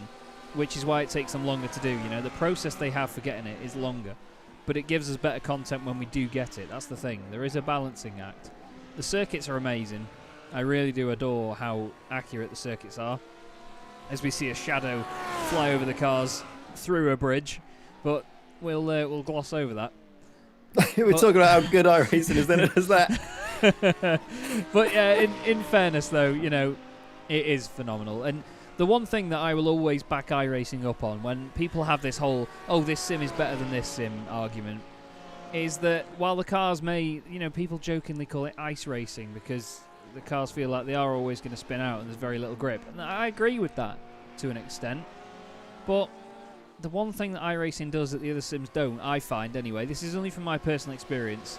which is why it takes them longer to do. You know, the process they have for getting it is longer, but it gives us better content when we do get it. That's the thing. There is a balancing act. The circuits are amazing. I really do adore how accurate the circuits are, as we see a shadow fly over the cars through a bridge, but we'll gloss over that. We're talking about how good iRacing is, then it is that. But yeah, in fairness though, you know, it is phenomenal. And the one thing that I will always back iRacing up on when people have this whole, this sim is better than this sim argument, is that while the cars may, you know, people jokingly call it ice racing because the cars feel like they are always going to spin out and there's very little grip. And I agree with that to an extent. But the one thing that iRacing does that the other sims don't, I find anyway, this is only from my personal experience,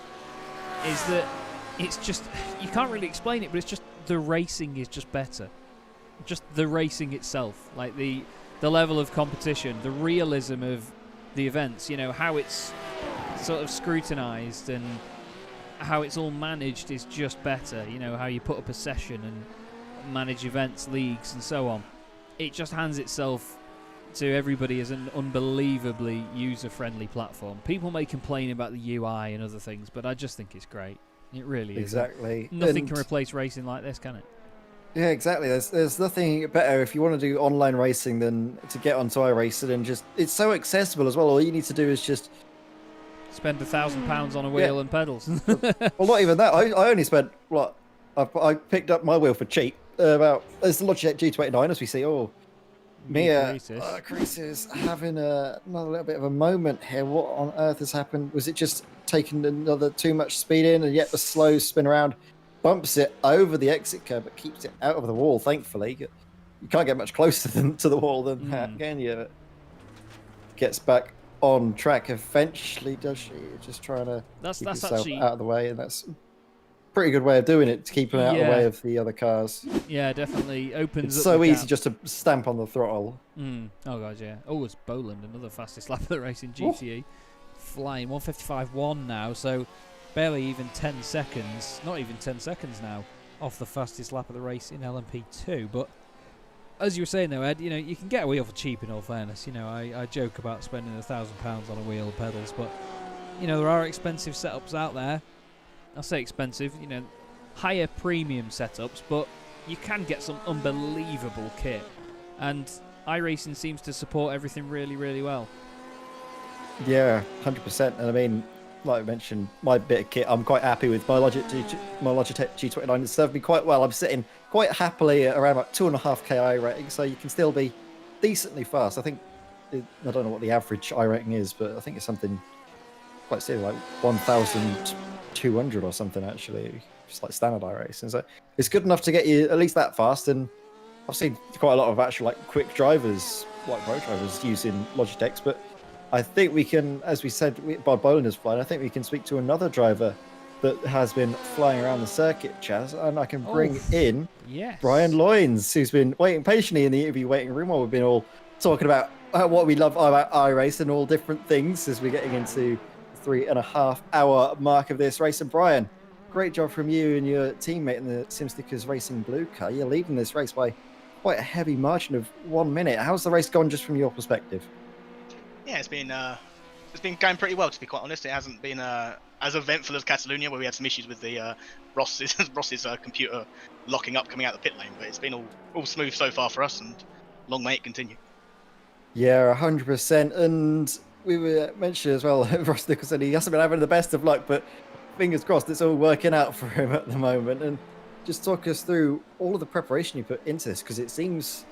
is that it's just, you can't really explain it, but it's just the racing is just better. Just the racing itself, like the level of competition, the realism of the events, you know, how it's sort of scrutinised and how it's all managed is just better. You know, how you put up a session and manage events, leagues and so on. It just hands itself to everybody as an unbelievably user-friendly platform. People may complain about the UI and other things, but I just think it's great. It really is. Exactly. Nothing can replace racing like this, can it? Yeah, exactly. There's nothing better if you want to do online racing than to get onto iRacing, and just it's so accessible as well. All you need to do is just spend £1,000 on a wheel and pedals. Well, not even that. I only spent what I picked up my wheel for cheap. There's the Logitech G29 as we see. Oh, Mia Chris is having another little bit of a moment here. What on earth has happened? Was it just taking another too much speed in, and yet the slow spin around bumps it over the exit curb, but keeps it out of the wall, thankfully. You can't get much closer to the wall than that, can you? Gets back on track eventually, does she? Just trying to keep herself actually out of the way, and that's a pretty good way of doing it, to keep her out of the way of the other cars. Yeah, definitely opens it's up so the easy gap. just to stamp on the throttle. Oh, God, yeah. Oh, it's Boland, another fastest lap of the race in GTE. Flying 1:55.1 now, so barely even 10 seconds, not even 10 seconds now, off the fastest lap of the race in LMP2. But as you were saying though, Ed, you know, you can get a wheel for cheap in all fairness. You know, I joke about spending £1,000 on a wheel and pedals, but, you know, there are expensive setups out there. I'll say expensive, you know, higher premium setups, but you can get some unbelievable kit. And iRacing seems to support everything really, really well. Yeah, 100%. And I mean, like I mentioned, my bit of kit, I'm quite happy with my Logitech G29. It's served me quite well. I'm sitting quite happily at around about 2.5k I rating, so you can still be decently fast. I think, I don't know what the average I rating is, but I think it's something quite silly, like 1,200 or something, actually. Just like standard I racing. So it's good enough to get you at least that fast. And I've seen quite a lot of actual like quick drivers, like pro drivers, using Logitechs, but I think we can, as we said, Bob Boland is flying. I think we can speak to another driver that has been flying around the circuit, Chaz, and I can bring in Brian Loynes, who's been waiting patiently in the interview waiting room while we've been all talking about what we love about iRace and all different things as we're getting into the 3.5 hour mark of this race. And Brian, great job from you and your teammate in the SimStickers Racing Blue car. You're leading this race by quite a heavy margin of 1 minute. How's the race gone just from your perspective? Yeah, it's been going pretty well, to be quite honest. It hasn't been as eventful as Catalonia, where we had some issues with the Ross's computer locking up coming out the pit lane, but it's been all smooth so far for us, and long may it continue. Yeah, 100%. And we were mentioning as well, Ross Nicholson, he hasn't been having the best of luck, but fingers crossed it's all working out for him at the moment. And just talk us through all of the preparation you put into this, because it seems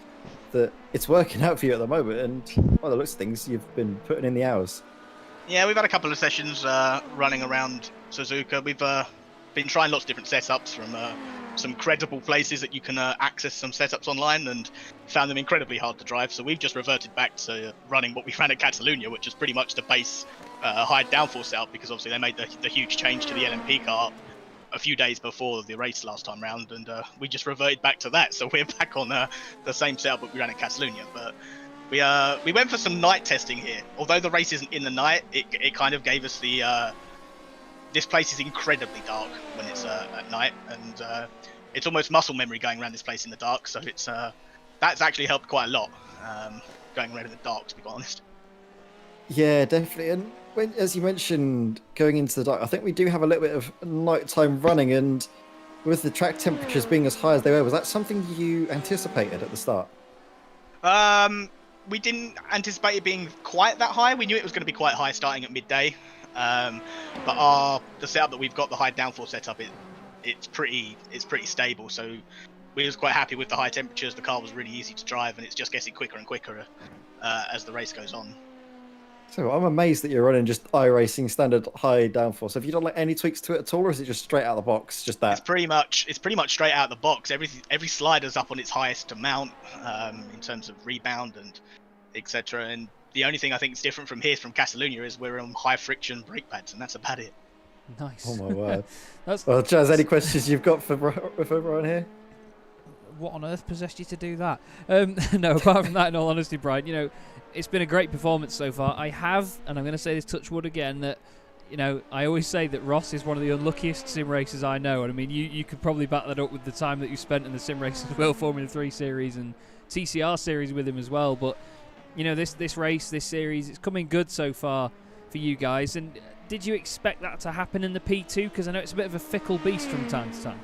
that it's working out for you at the moment, and by the looks of things, you've been putting in the hours. Yeah, we've had a couple of sessions running around Suzuka. We've been trying lots of different setups from some credible places that you can access some setups online, and found them incredibly hard to drive. So we've just reverted back to running what we ran at Catalonia, which is pretty much the base high downforce setup, because obviously they made the huge change to the LMP car a few days before the race last time round, and we just reverted back to that. So we're back on the same setup that we ran at Catalonia. But we went for some night testing here. Although the race isn't in the night, it kind of gave us the this place is incredibly dark when it's at night, and it's almost muscle memory going around this place in the dark. So it's that's actually helped quite a lot, going around in the dark, to be quite honest. Yeah, definitely. And when, as you mentioned, going into the dark, I think we do have a little bit of nighttime running, and with the track temperatures being as high as they were, was that something you anticipated at the start? We didn't anticipate it being quite that high. We knew it was going to be quite high starting at midday, but the setup that we've got, the high downforce setup, it's pretty stable. So we was quite happy with the high temperatures. The car was really easy to drive, and it's just getting quicker and quicker as the race goes on. So I'm amazed that you're running just iRacing standard high downforce. Have you done like any tweaks to it at all, or is it just straight out of the box, just It's that? pretty much straight out of the box. Every slider's up on its highest amount in terms of rebound and etc. And the only thing I think is different from here from Catalunya is we're on high friction brake pads, and that's about it. Nice. Oh my word. That's Well, Chaz, any questions you've got for everyone here? what on earth possessed you to do that? No, apart from that, in all honesty, Brian, you know, it's been a great performance so far. I have, and I'm going to say this touch wood again, that, you know, I always say that Ross is one of the unluckiest sim racers I know. And I mean, you could probably back that up with the time that you spent in the sim races World Formula 3 series and TCR series with him as well. But, you know, this race, this series, it's coming good so far for you guys. And did you expect that to happen in the P2? Because I know it's a bit of a fickle beast from time to time.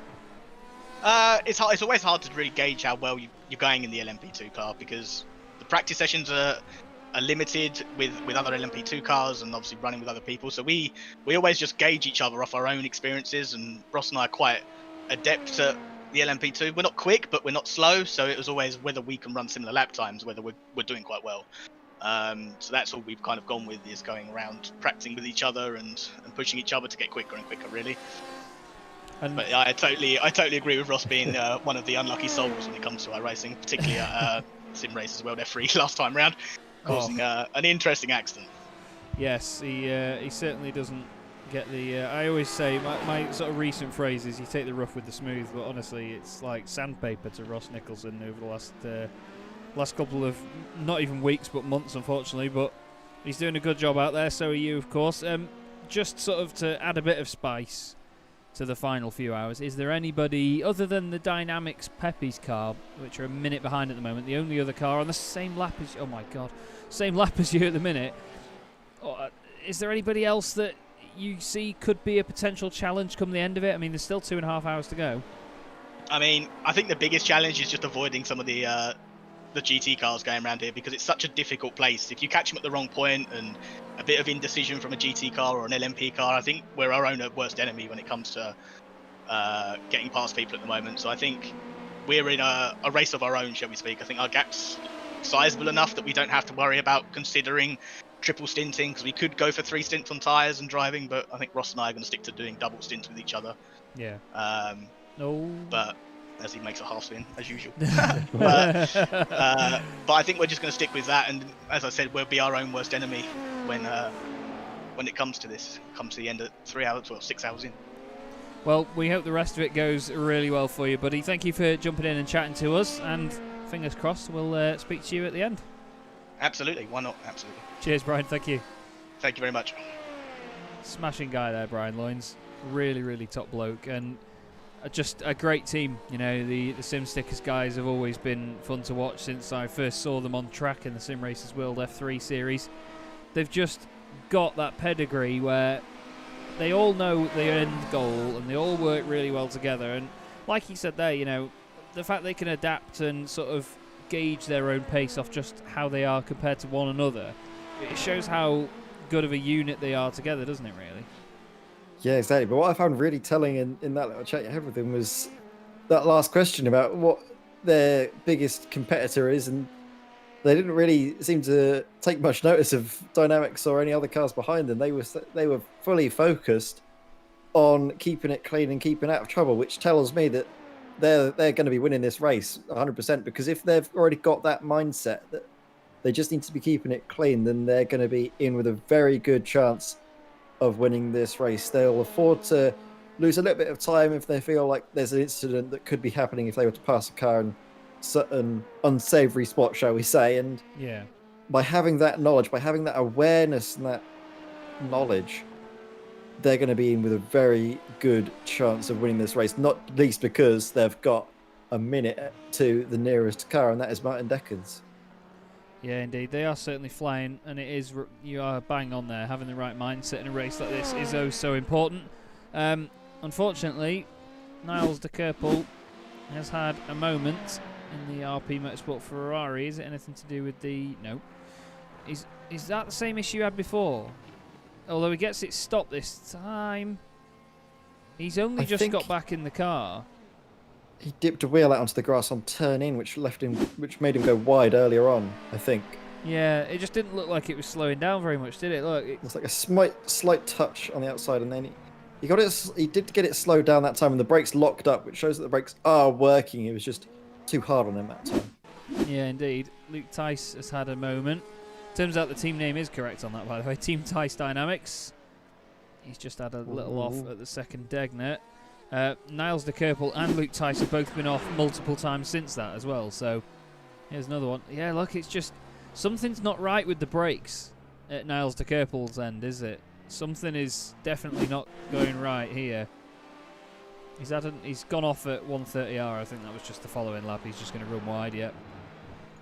It's always hard to really gauge how well you're going in the LMP2 car because the practice sessions are limited with other LMP2 cars and obviously running with other people. So we always just gauge each other off our own experiences, and Ross and I are quite adept at the LMP2. We're not quick, but we're not slow. So it was always whether we can run similar lap times, whether we're doing quite well. So that's all we've kind of gone with, is going around practicing with each other and pushing each other to get quicker and quicker, really. But I totally agree with Ross being one of the unlucky souls when it comes to iRacing, particularly at Sim Races World F3 last time round, causing an interesting accident. Yes, he certainly doesn't get the... I always say, my sort of recent phrase is you take the rough with the smooth, but honestly it's like sandpaper to Ross Nicholson over the last couple of, not even weeks, but months, unfortunately. But he's doing a good job out there, so are you, of course. Just sort of to add a bit of spice to the final few hours, is there anybody other than the DynamiXX Pepe's car, which are a minute behind at the moment, the only other car on the same lap as, oh my god, same lap as you at the minute, is there anybody else that you see could be a potential challenge come the end of it? I mean, there's still 2.5 hours to go. I mean, I think the biggest challenge is just avoiding some of the GT cars going around here, because it's such a difficult place. If you catch them at the wrong point and a bit of indecision from a GT car or an LMP car, I think we're our own worst enemy when it comes to getting past people at the moment. So I think we're in a race of our own, shall we speak. I think our gap's sizable enough that we don't have to worry about considering triple stinting, because we could go for 3 stints on tyres and driving, but I think Ross and I are going to stick to doing double stints with each other. Yeah. But as he makes a half spin as usual. But I think we're just going to stick with that, and as I said, we'll be our own worst enemy when it comes to this, comes to the end of 3 hours, well, 6 hours in. Well, we hope the rest of it goes really well for you, buddy. Thank you for jumping in and chatting to us, and fingers crossed we'll speak to you at the end. Absolutely, why not? Absolutely. Cheers, Brian. Thank you. Thank you very much. Smashing guy there, Brian Loynes. Really, really top bloke, and just a great team. You know, the Sim Stickers guys have always been fun to watch since I first saw them on track in the Sim Racers World F3 series. They've just got that pedigree where they all know the end goal and they all work really well together. And like he said there, you know, the fact they can adapt and sort of gauge their own pace off just how they are compared to one another, it shows how good of a unit they are together, doesn't it, really? Yeah, exactly. But what I found really telling in that little chat you had with him was that last question about what their biggest competitor is, and they didn't really seem to take much notice of DynamiXX or any other cars behind them. They were fully focused on keeping it clean and keeping out of trouble, which tells me that they're going to be winning this race 100%, because if they've already got that mindset that they just need to be keeping it clean, then they're going to be in with a very good chance of winning this race. They'll afford to lose a little bit of time if they feel like there's an incident that could be happening if they were to pass a car in certain unsavory spot, shall we say. And yeah, by having that knowledge, by having that awareness and that knowledge, they're going to be in with a very good chance of winning this race, not least because they've got a minute to the nearest car, and that is Martin Deckens. Yeah, indeed. They are certainly flying, and it is, you are bang on there. Having the right mindset in a race like this is oh so important. Unfortunately, Niles de Kerpel has had a moment in the RP Motorsport Ferrari. Is it anything to do with the... No. Is that the same issue you had before? Although he gets it stopped this time. He's only just got back in the car. He dipped a wheel out onto the grass on turn in, which made him go wide earlier on, I think. Yeah, it just didn't look like it was slowing down very much, did it? Look, It's like a slight touch on the outside, and then he got it. He did get it slowed down that time, and the brakes locked up, which shows that the brakes are working. It was just too hard on him that time. yeah, indeed. Luke Tice has had a moment. Turns out the team name is correct on that, by the way. Team Tice Dynamics. He's just had a little off at the second degnet. Niles de Kerpel and Luke Tice have both been off multiple times since that as well. So here's another one. Yeah, look, it's just something's not right with the brakes at Niles de Kerpel's end, is it? Something is definitely not going right here. He's gone off at 130R. I think that was just the following lap. He's just going to run wide yet.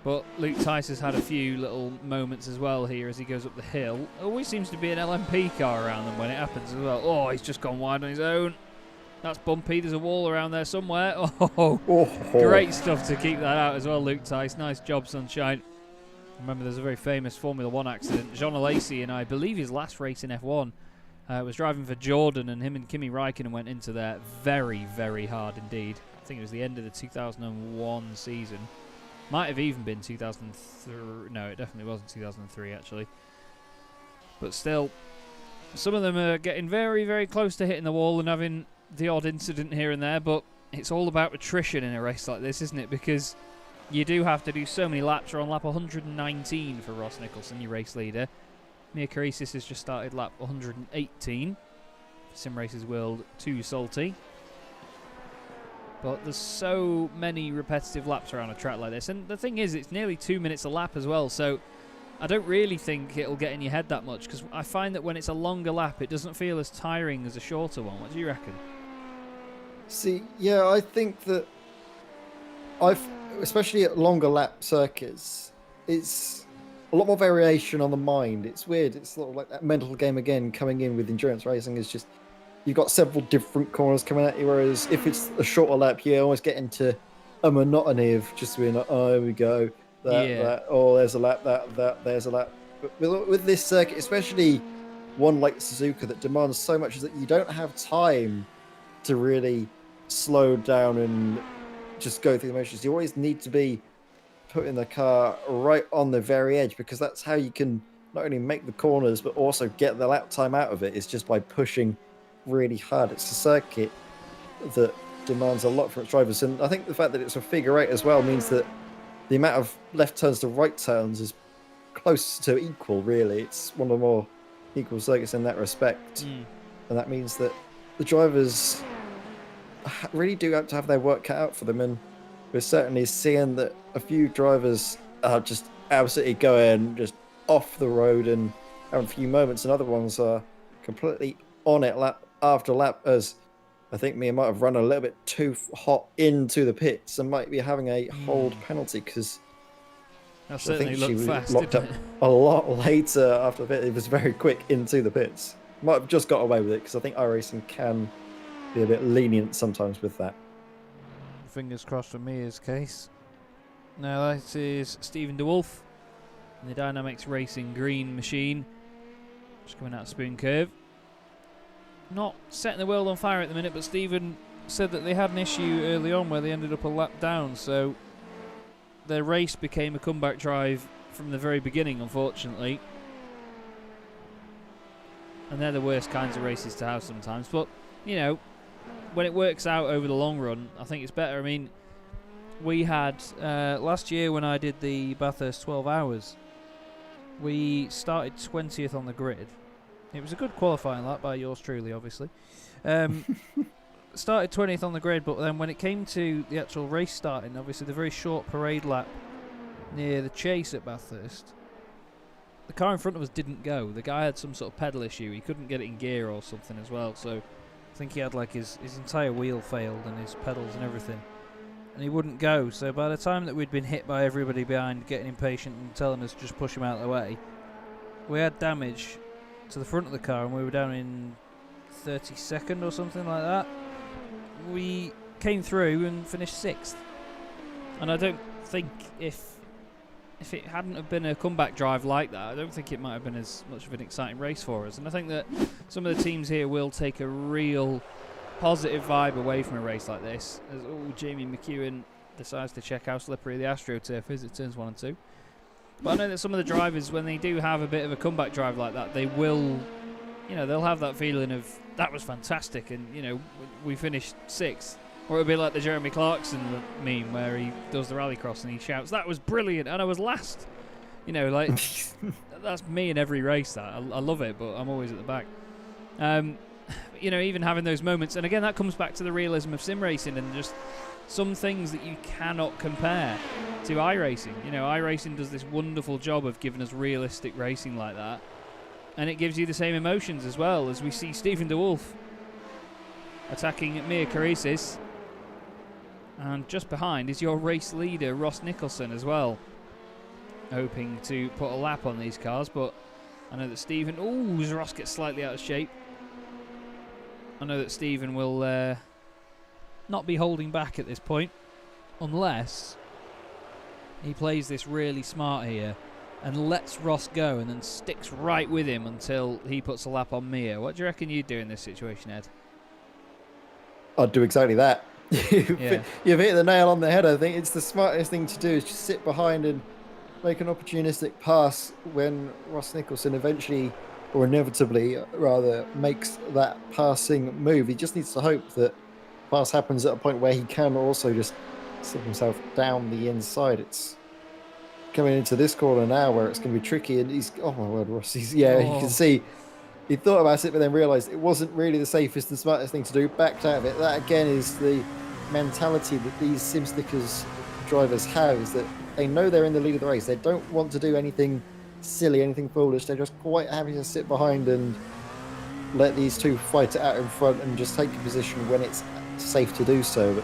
But Luke Tice has had a few little moments as well here as he goes up the hill. Always seems to be an LMP car around them when it happens as well. Oh, he's just gone wide on his own. That's bumpy. There's a wall around there somewhere. Oh, great stuff to keep that out as well, Luke Tice. Nice job, Sunshine. Remember, there's a very famous Formula 1 accident. Jean Alesi, and I believe his last race in F1, was driving for Jordan, and him and Kimi Räikkönen went into there very, very hard indeed. I think it was the end of the 2001 season. Might have even been 2003. No, it definitely wasn't 2003, actually. But still, some of them are getting very, very close to hitting the wall and having the odd incident here and there, but it's all about attrition in a race like this, isn't it? Because you do have to do so many laps. You're on lap 119 for Ross Nicholson, your race leader. Mia Karisis has just started lap 118. Sim Racers World 2 Salty. But there's so many repetitive laps around a track like this. And the thing is, it's nearly 2 minutes a lap as well. So I don't really think it'll get in your head that much. Because I find that when it's a longer lap, it doesn't feel as tiring as a shorter one. What do you reckon? See, yeah, I think that especially at longer lap circuits, it's a lot more variation on the mind. It's weird. It's sort of like that mental game again coming in with endurance racing. Is just you've got several different corners coming at you, whereas if it's a shorter lap, you almost get into a monotony of just being like, oh, here we go, that, oh, there's a lap, there's a lap. But with this circuit, especially one like Suzuka that demands so much, is that you don't have time to really slow down and just go through the motions. You always need to be putting the car right on the very edge, because that's how you can not only make the corners but also get the lap time out of it. It's just by pushing really hard. It's a circuit that demands a lot from its drivers, and I think the fact that it's a figure eight as well means that the amount of left turns to right turns is close to equal, really. It's one of the more equal circuits in that respect, and that means that the drivers really do have to have their work cut out for them, and we're certainly seeing that a few drivers are just absolutely going just off the road and having a few moments, and other ones are completely on it lap after lap, as I think Mia might have run a little bit too hot into the pits and might be having a hold penalty, because That I certainly think she looked was fast, locked up didn't it? a lot later after the pit. It was very quick into the pits. Might have just got away with it, because I think iRacing can be a bit lenient sometimes with that. Fingers crossed for Mia's case. Now that is Stephen DeWolf in the Dynamics Racing green machine. Just coming out of Spoon Curve. Not setting the world on fire at the minute, but Stephen said that they had an issue early on where they ended up a lap down, so their race became a comeback drive from the very beginning, unfortunately. And they're the worst kinds of races to have sometimes, but you know, when it works out over the long run, I think it's better. I mean, we had last year when I did the Bathurst 12 hours, we started 20th on the grid. It was a good qualifying lap by yours truly, obviously. Started 20th on the grid, but then when it came to the actual race starting, obviously the very short parade lap near the chase at Bathurst, the car in front of us didn't go. The guy had some sort of pedal issue. He couldn't get it in gear or something as well, so I think he had like his entire wheel failed and his pedals and everything, and he wouldn't go. So by the time that we'd been hit by everybody behind getting impatient and telling us to just push him out of the way, we had damage to the front of the car and we were down in 32nd or something like that. We came through and finished 6th, and I don't think if it hadn't have been a comeback drive like that, I don't think it might have been as much of an exciting race for us. And I think that some of the teams here will take a real positive vibe away from a race like this, as Jamie McEwen decides to check how slippery the AstroTurf is at turns 1 and 2. But I know that some of the drivers, when they do have a bit of a comeback drive like that, they will, they'll have that feeling of, that was fantastic, and, we finished 6th. Or it'll be like the Jeremy Clarkson meme where he does the rallycross and he shouts, "That was brilliant, and I was last." That's me in every race. That I love it, but I'm always at the back. Even having those moments, and again, that comes back to the realism of sim racing and just some things that you cannot compare to iRacing. iRacing does this wonderful job of giving us realistic racing like that, and it gives you the same emotions as well, as we see Stephen DeWolf attacking Mia Karisis. And just behind is your race leader, Ross Nicholson, as well, hoping to put a lap on these cars. But I know that Stephen... Ooh, as Ross gets slightly out of shape. I know that Stephen will not be holding back at this point, unless he plays this really smart here and lets Ross go and then sticks right with him until he puts a lap on Mia. What do you reckon you'd do in this situation, Ed? I'd do exactly that. You've hit the nail on the head. I think it's the smartest thing to do is just sit behind and make an opportunistic pass when Ross Nicholson eventually, or inevitably rather, makes that passing move. He just needs to hope that pass happens at a point where he can also just slip himself down the inside. It's coming into this corner now where it's going to be tricky, and he's, oh my word, Ross, you can see he thought about it but then realised it wasn't really the safest and smartest thing to do, backed out of it. That again is the mentality that these SimStickers drivers have, is that they know they're in the lead of the race. They don't want to do anything silly, anything foolish. They're just quite happy to sit behind and let these two fight it out in front and just take a position when it's safe to do so. But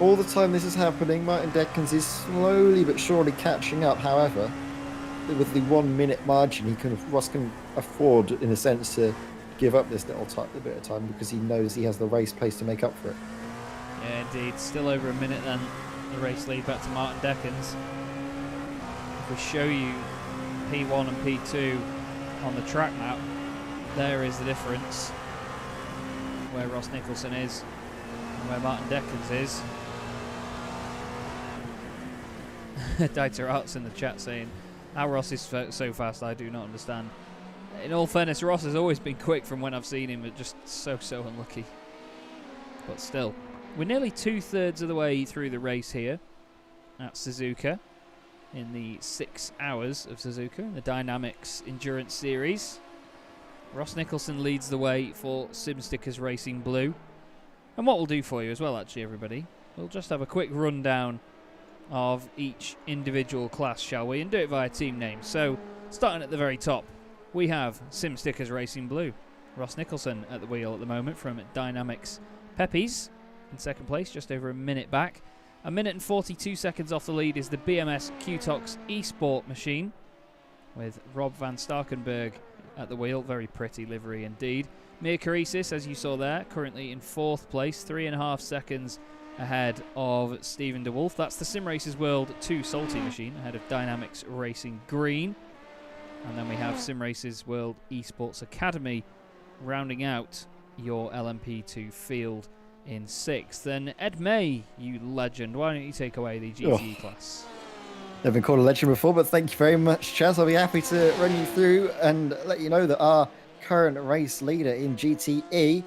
all the time this is happening, Martin Deckens is slowly but surely catching up. However, with the 1 minute margin, Ross can afford, in a sense, to give up this little bit of time because he knows he has the race pace to make up for it. Yeah, indeed. Still over a minute then. The race lead back to Martin Deckens. If we show you P1 and P2 on the track map, there is the difference where Ross Nicholson is and where Martin Deckens is. Dieter Arts in the chat saying, how Ross is so fast, I do not understand. In all fairness, Ross has always been quick from when I've seen him, but just so unlucky. But still, we're nearly 2/3 of the way through the race here at Suzuka in the 6 hours of Suzuka in the DynamiXX Endurance Series. Ross Nicholson leads the way for SimStickers Racing Blue. And what we'll do for you as well, actually, everybody, we'll just have a quick rundown of each individual class, shall we? And do it via team name. So, starting at the very top, we have SimStickers Racing Blue. Ross Nicholson at the wheel at the moment from DynamiXX Peppies. In second place, just over a minute back. A minute and 42 seconds off the lead is the BMS Qtox eSport machine, with Rob van Starkenberg at the wheel. Very pretty livery indeed. Mia Karisis, as you saw there, currently in fourth place, 3.5 seconds ahead of Stephen DeWolf. That's the Sim Racers World 2 Salty machine, ahead of DynamiXX Racing Green. And then we have Sim Racers World Esports Academy rounding out your LMP2 field in sixth. Then Ed May, you legend, why don't you take away the GTE class? Never been called a legend before, but thank you very much, Chaz. I'll be happy to run you through and let you know that our current race leader in GTE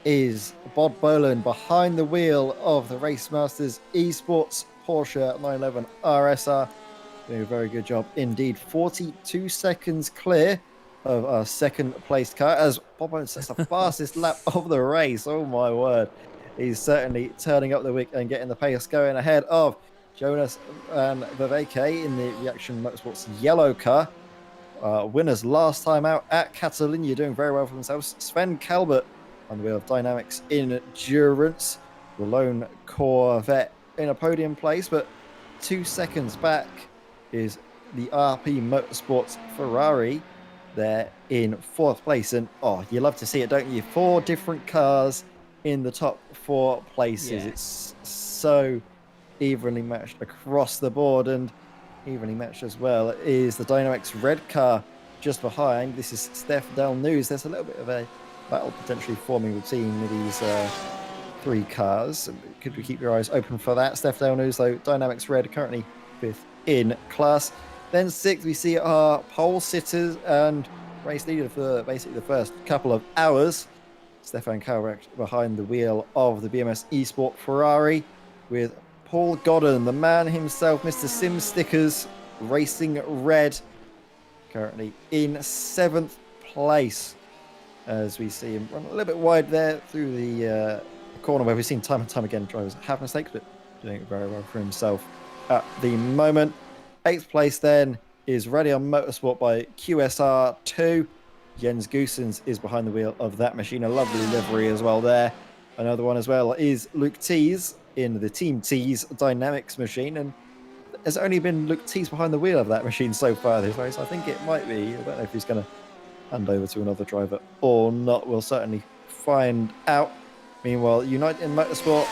is Bob Boland, behind the wheel of the Race Masters Esports Porsche 911 RSR. Doing a very good job indeed. 42 seconds clear of our second placed car as Bob Boland sets the fastest lap of the race. Oh my word. He's certainly turning up the wick and getting the pace going ahead of Jonas Van Viveke in the Reaction Motorsports yellow car. Winners last time out at Catalonia, doing very well for themselves. Sven Calbert on the wheel of DynamiXX Endurance, the lone Corvette in a podium place, but 2 seconds back is the RP Motorsports Ferrari there in fourth place. And you love to see it, don't you? 4 different cars in the top 4 places. Yeah. It's so evenly matched across the board, and evenly matched as well is the DynamiXX red car just behind. This is Steph Del News. There's a little bit of a battle potentially forming between these 3 cars. Could we keep your eyes open for that? Steph Del News, though, DynamiXX red currently 5th in class. Then 6th, we see our pole sitters and race leader for basically the first couple of hours. Stefan Kalbrecht behind the wheel of the BMS Esport Ferrari with Paul Godden, the man himself, Mr. Sim Stickers, racing red, currently in 7th place. As we see him run a little bit wide there through the corner where we've seen time and time again drivers have mistakes, but doing it very well for himself at the moment. 8th place then is Radeon Motorsport by QSR2. Jens Goosens is behind the wheel of that machine. A lovely livery as well there. Another one as well is Luke Tees in the Team Tees Dynamics machine. And there's only been Luke Tees behind the wheel of that machine so far this race. I think it might be. I don't know if he's going to hand over to another driver or not. We'll certainly find out. Meanwhile, United Motorsport,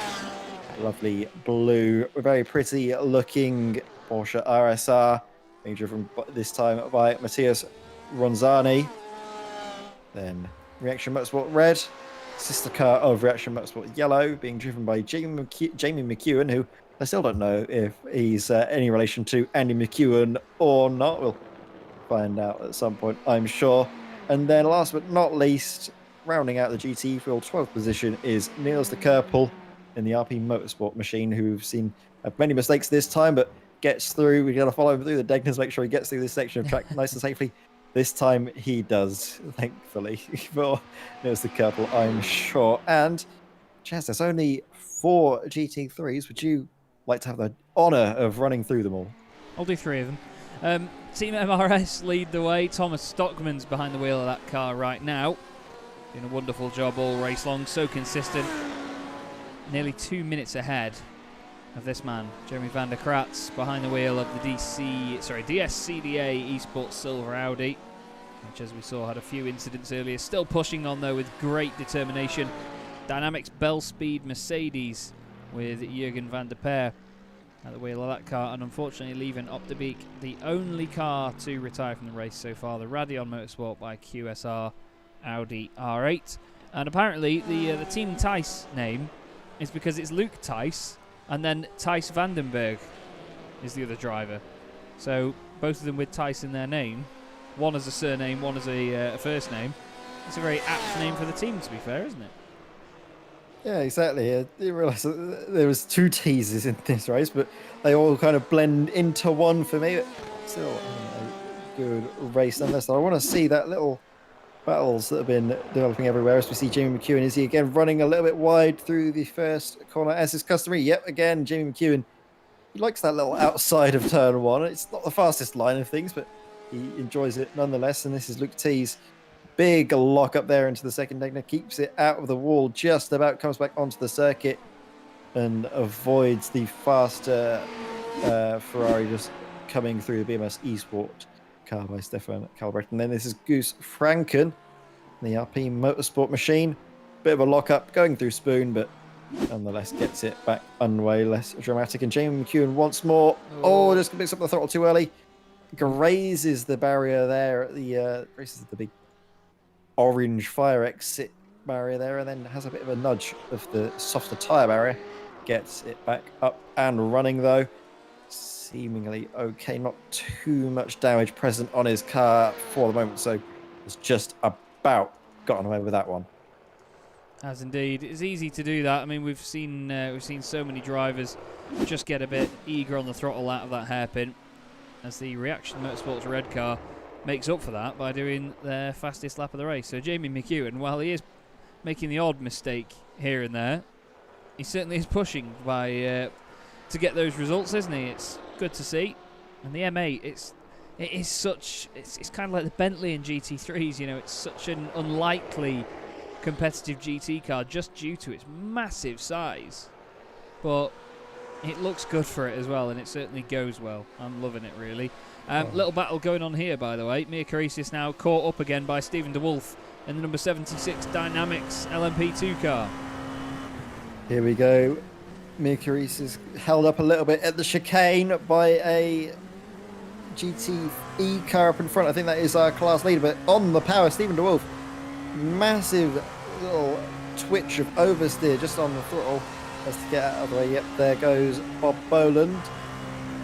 lovely blue, very pretty looking Porsche RSR, being driven this time by Matthias Ronzani. Then Reaction Motorsport Red, sister car of Reaction Motorsport Yellow, being driven by Jamie McEwen, who I still don't know if he's any relation to Andy McEwen or not. We'll find out at some point, I'm sure. And then last but not least, rounding out the GT field, 12th position is Niels de Kerpel in the RP Motorsport machine, who we've seen have many mistakes this time, but gets through. We've got to follow him through the Degners, make sure he gets through this section of track nice and safely. This time he does, thankfully, for Niels de Kerpel, I'm sure. And Chaz, there's only 4 GT3s. Would you like to have the honour of running through them all? I'll do 3 of them. Team MRS lead the way. Thomas Stockman's behind the wheel of that car right now. Doing a wonderful job all race long. So consistent. Nearly 2 minutes ahead of this man, Jeremy van der Kratz, behind the wheel of the DSCDA Esports Silver Audi, which, as we saw, had a few incidents earlier. Still pushing on, though, with great determination. Dynamics Bell Speed Mercedes with Jürgen van der Peer at the wheel of that car, and unfortunately leaving Optibeek the only car to retire from the race so far, the Radeon Motorsport by QSR Audi R8. And apparently the Team Thijs name is because it's Luke Thijs, and then Thijs Vandenberg is the other driver. So both of them with Thijs in their name. One as a surname, one as a first name. It's a very apt name for the team, to be fair, isn't it? Yeah, exactly. I didn't realise that there was 2 teasers in this race, but they all kind of blend into one for me. But still, a good race nonetheless. I want to see that little battles that have been developing everywhere. As we see Jamie McEwen, is he again running a little bit wide through the first corner as is customary? Yep, again, Jamie McEwen, he likes that little outside of turn 1. It's not the fastest line of things, but he enjoys it nonetheless. And this is Luke T's big lock up there into the second Degner, keeps it out of the wall, just about comes back onto the circuit and avoids the faster Ferrari just coming through the BMS Esport car by Stefan Kalbrecht. And then this is Goose Franken, the RP Motorsport machine. Bit of a lock-up going through Spoon, but nonetheless gets it back underway, less dramatic. And Jamie McEwen once more. Oh, just picks up the throttle too early. Grazes the barrier there at the grazes the big orange fire exit barrier there, and then has a bit of a nudge of the softer tyre barrier. Gets it back up and running though. Seemingly okay, not too much damage present on his car for the moment, so it's just about gotten away with that one. As indeed, it's easy to do that. I mean, we've seen so many drivers just get a bit eager on the throttle out of that hairpin, as the Reaction Motorsports red car makes up for that by doing their fastest lap of the race. So Jamie McEwen, while he is making the odd mistake here and there, he certainly is pushing by to get those results, isn't he? It's good to see. And the M8, it's kind of like the Bentley in GT3s, you know. It's such an unlikely competitive GT car just due to its massive size, but it looks good for it as well, and it certainly goes well. I'm loving it, really. Little battle going on here, by the way. Mia Caricis now caught up again by Stephen DeWolf in the number 76 Dynamics LMP2 car. Here we go. Mia Caricis held up a little bit at the chicane by a GTE car up in front. I think that is our class leader, but on the power, Stephen DeWolf. Massive little twitch of oversteer just on the throttle. Has to get out of the way. Yep, there goes Bob Boland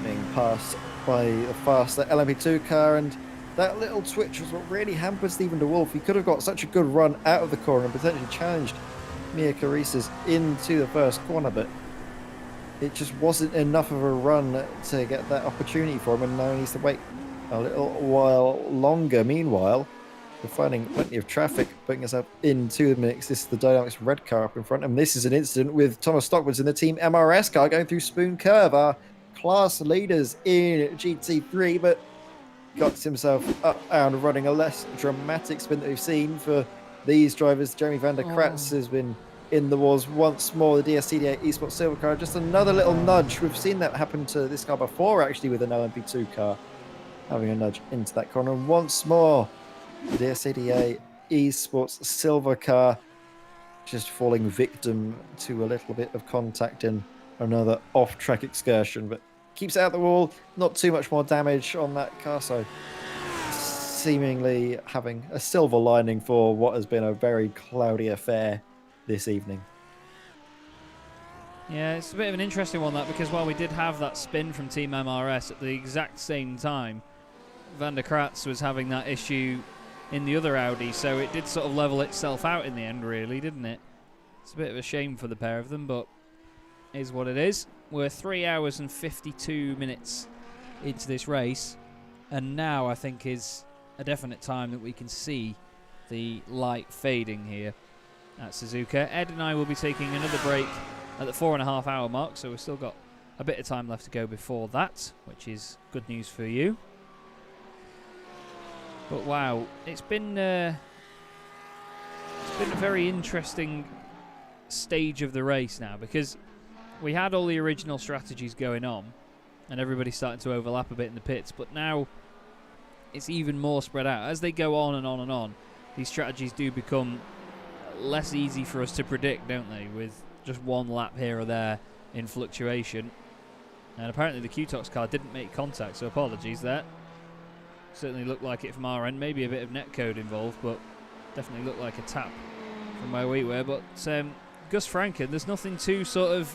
being passed by the faster LMP2 car, and that little twitch was what really hampered Stephen DeWolf. He could have got such a good run out of the corner and potentially challenged Mia Carisas into the first corner, but it just wasn't enough of a run to get that opportunity for him, and now he needs to wait a little while longer. Meanwhile, we're finding plenty of traffic, putting us up into the mix. This is the DynamiXX red car up in front, and this is an incident with Thomas Stockwoods in the Team MRS car going through Spoon Curve, our class leaders in GT3, but got himself up and running. A less dramatic spin that we've seen for these drivers. Jeremy van der Kratz has been in the wars once more. The DSCDA Esports Silver car, just another little nudge. We've seen that happen to this car before, actually, with an LMP2 car having a nudge into that corner. And once more, the DSCDA Esports Silver car just falling victim to a little bit of contact in another off-track excursion, but keeps it out the wall. Not too much more damage on that car, so seemingly having a silver lining for what has been a very cloudy affair this evening. Yeah, it's a bit of an interesting one, that, because while we did have that spin from Team MRS at the exact same time, Van der Kratz was having that issue in the other Audi, so it did sort of level itself out in the end, really, didn't it? It's a bit of a shame for the pair of them, but it is what it is. We're 3 hours and 52 minutes into this race, and now I think is a definite time that we can see the light fading here at Suzuka. Ed and I will be taking another break at the 4.5 hour mark, so we've still got a bit of time left to go before that, which is good news for you. But wow, it's been a very interesting stage of the race now, because we had all the original strategies going on and everybody's starting to overlap a bit in the pits, but now it's even more spread out. As they go on and on and on, these strategies do become less easy for us to predict, don't they, with just one lap here or there in fluctuation. And apparently the QTOX car didn't make contact, so apologies there. Certainly looked like it from our end. Maybe a bit of netcode involved, but definitely looked like a tap from where we were. But Gus Franken, there's nothing too sort of,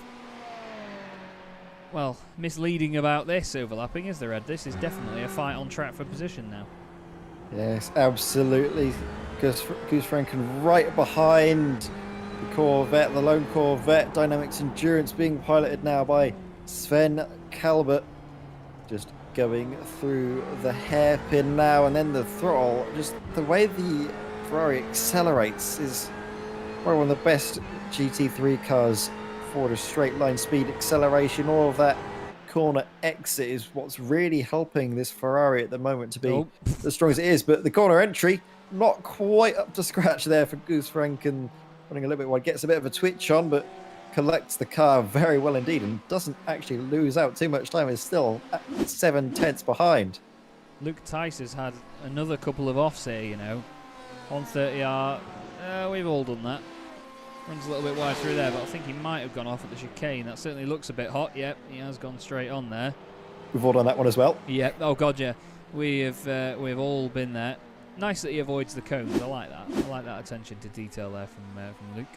well, misleading about this overlapping, is there, Ed? This is definitely a fight on track for position now. Yes, absolutely. Gus Franken right behind the Corvette, the lone Corvette. DynamiXX Endurance being piloted now by Sven Kalbert. Just going through the hairpin now, and then the throttle. Just the way the Ferrari accelerates is probably one of the best GT3 cars for the straight line speed acceleration. All of that corner exit is what's really helping this Ferrari at the moment to be as strong as it is. But the corner entry, not quite up to scratch there for Gus Franken, running a little bit wide. Gets a bit of a twitch on, but collects the car very well indeed and doesn't actually lose out too much time. Is still at 7/10 behind. Luke Tice has had another couple of offs here, you know. 130R, we've all done that. Runs a little bit wide through there, but I think he might have gone off at the chicane. That certainly looks a bit hot. Yep, he has gone straight on there. We've all done that one as well. Yep. Oh god, yeah. We've all been there. Nice that he avoids the cones. I like that. I like that attention to detail there from Luke.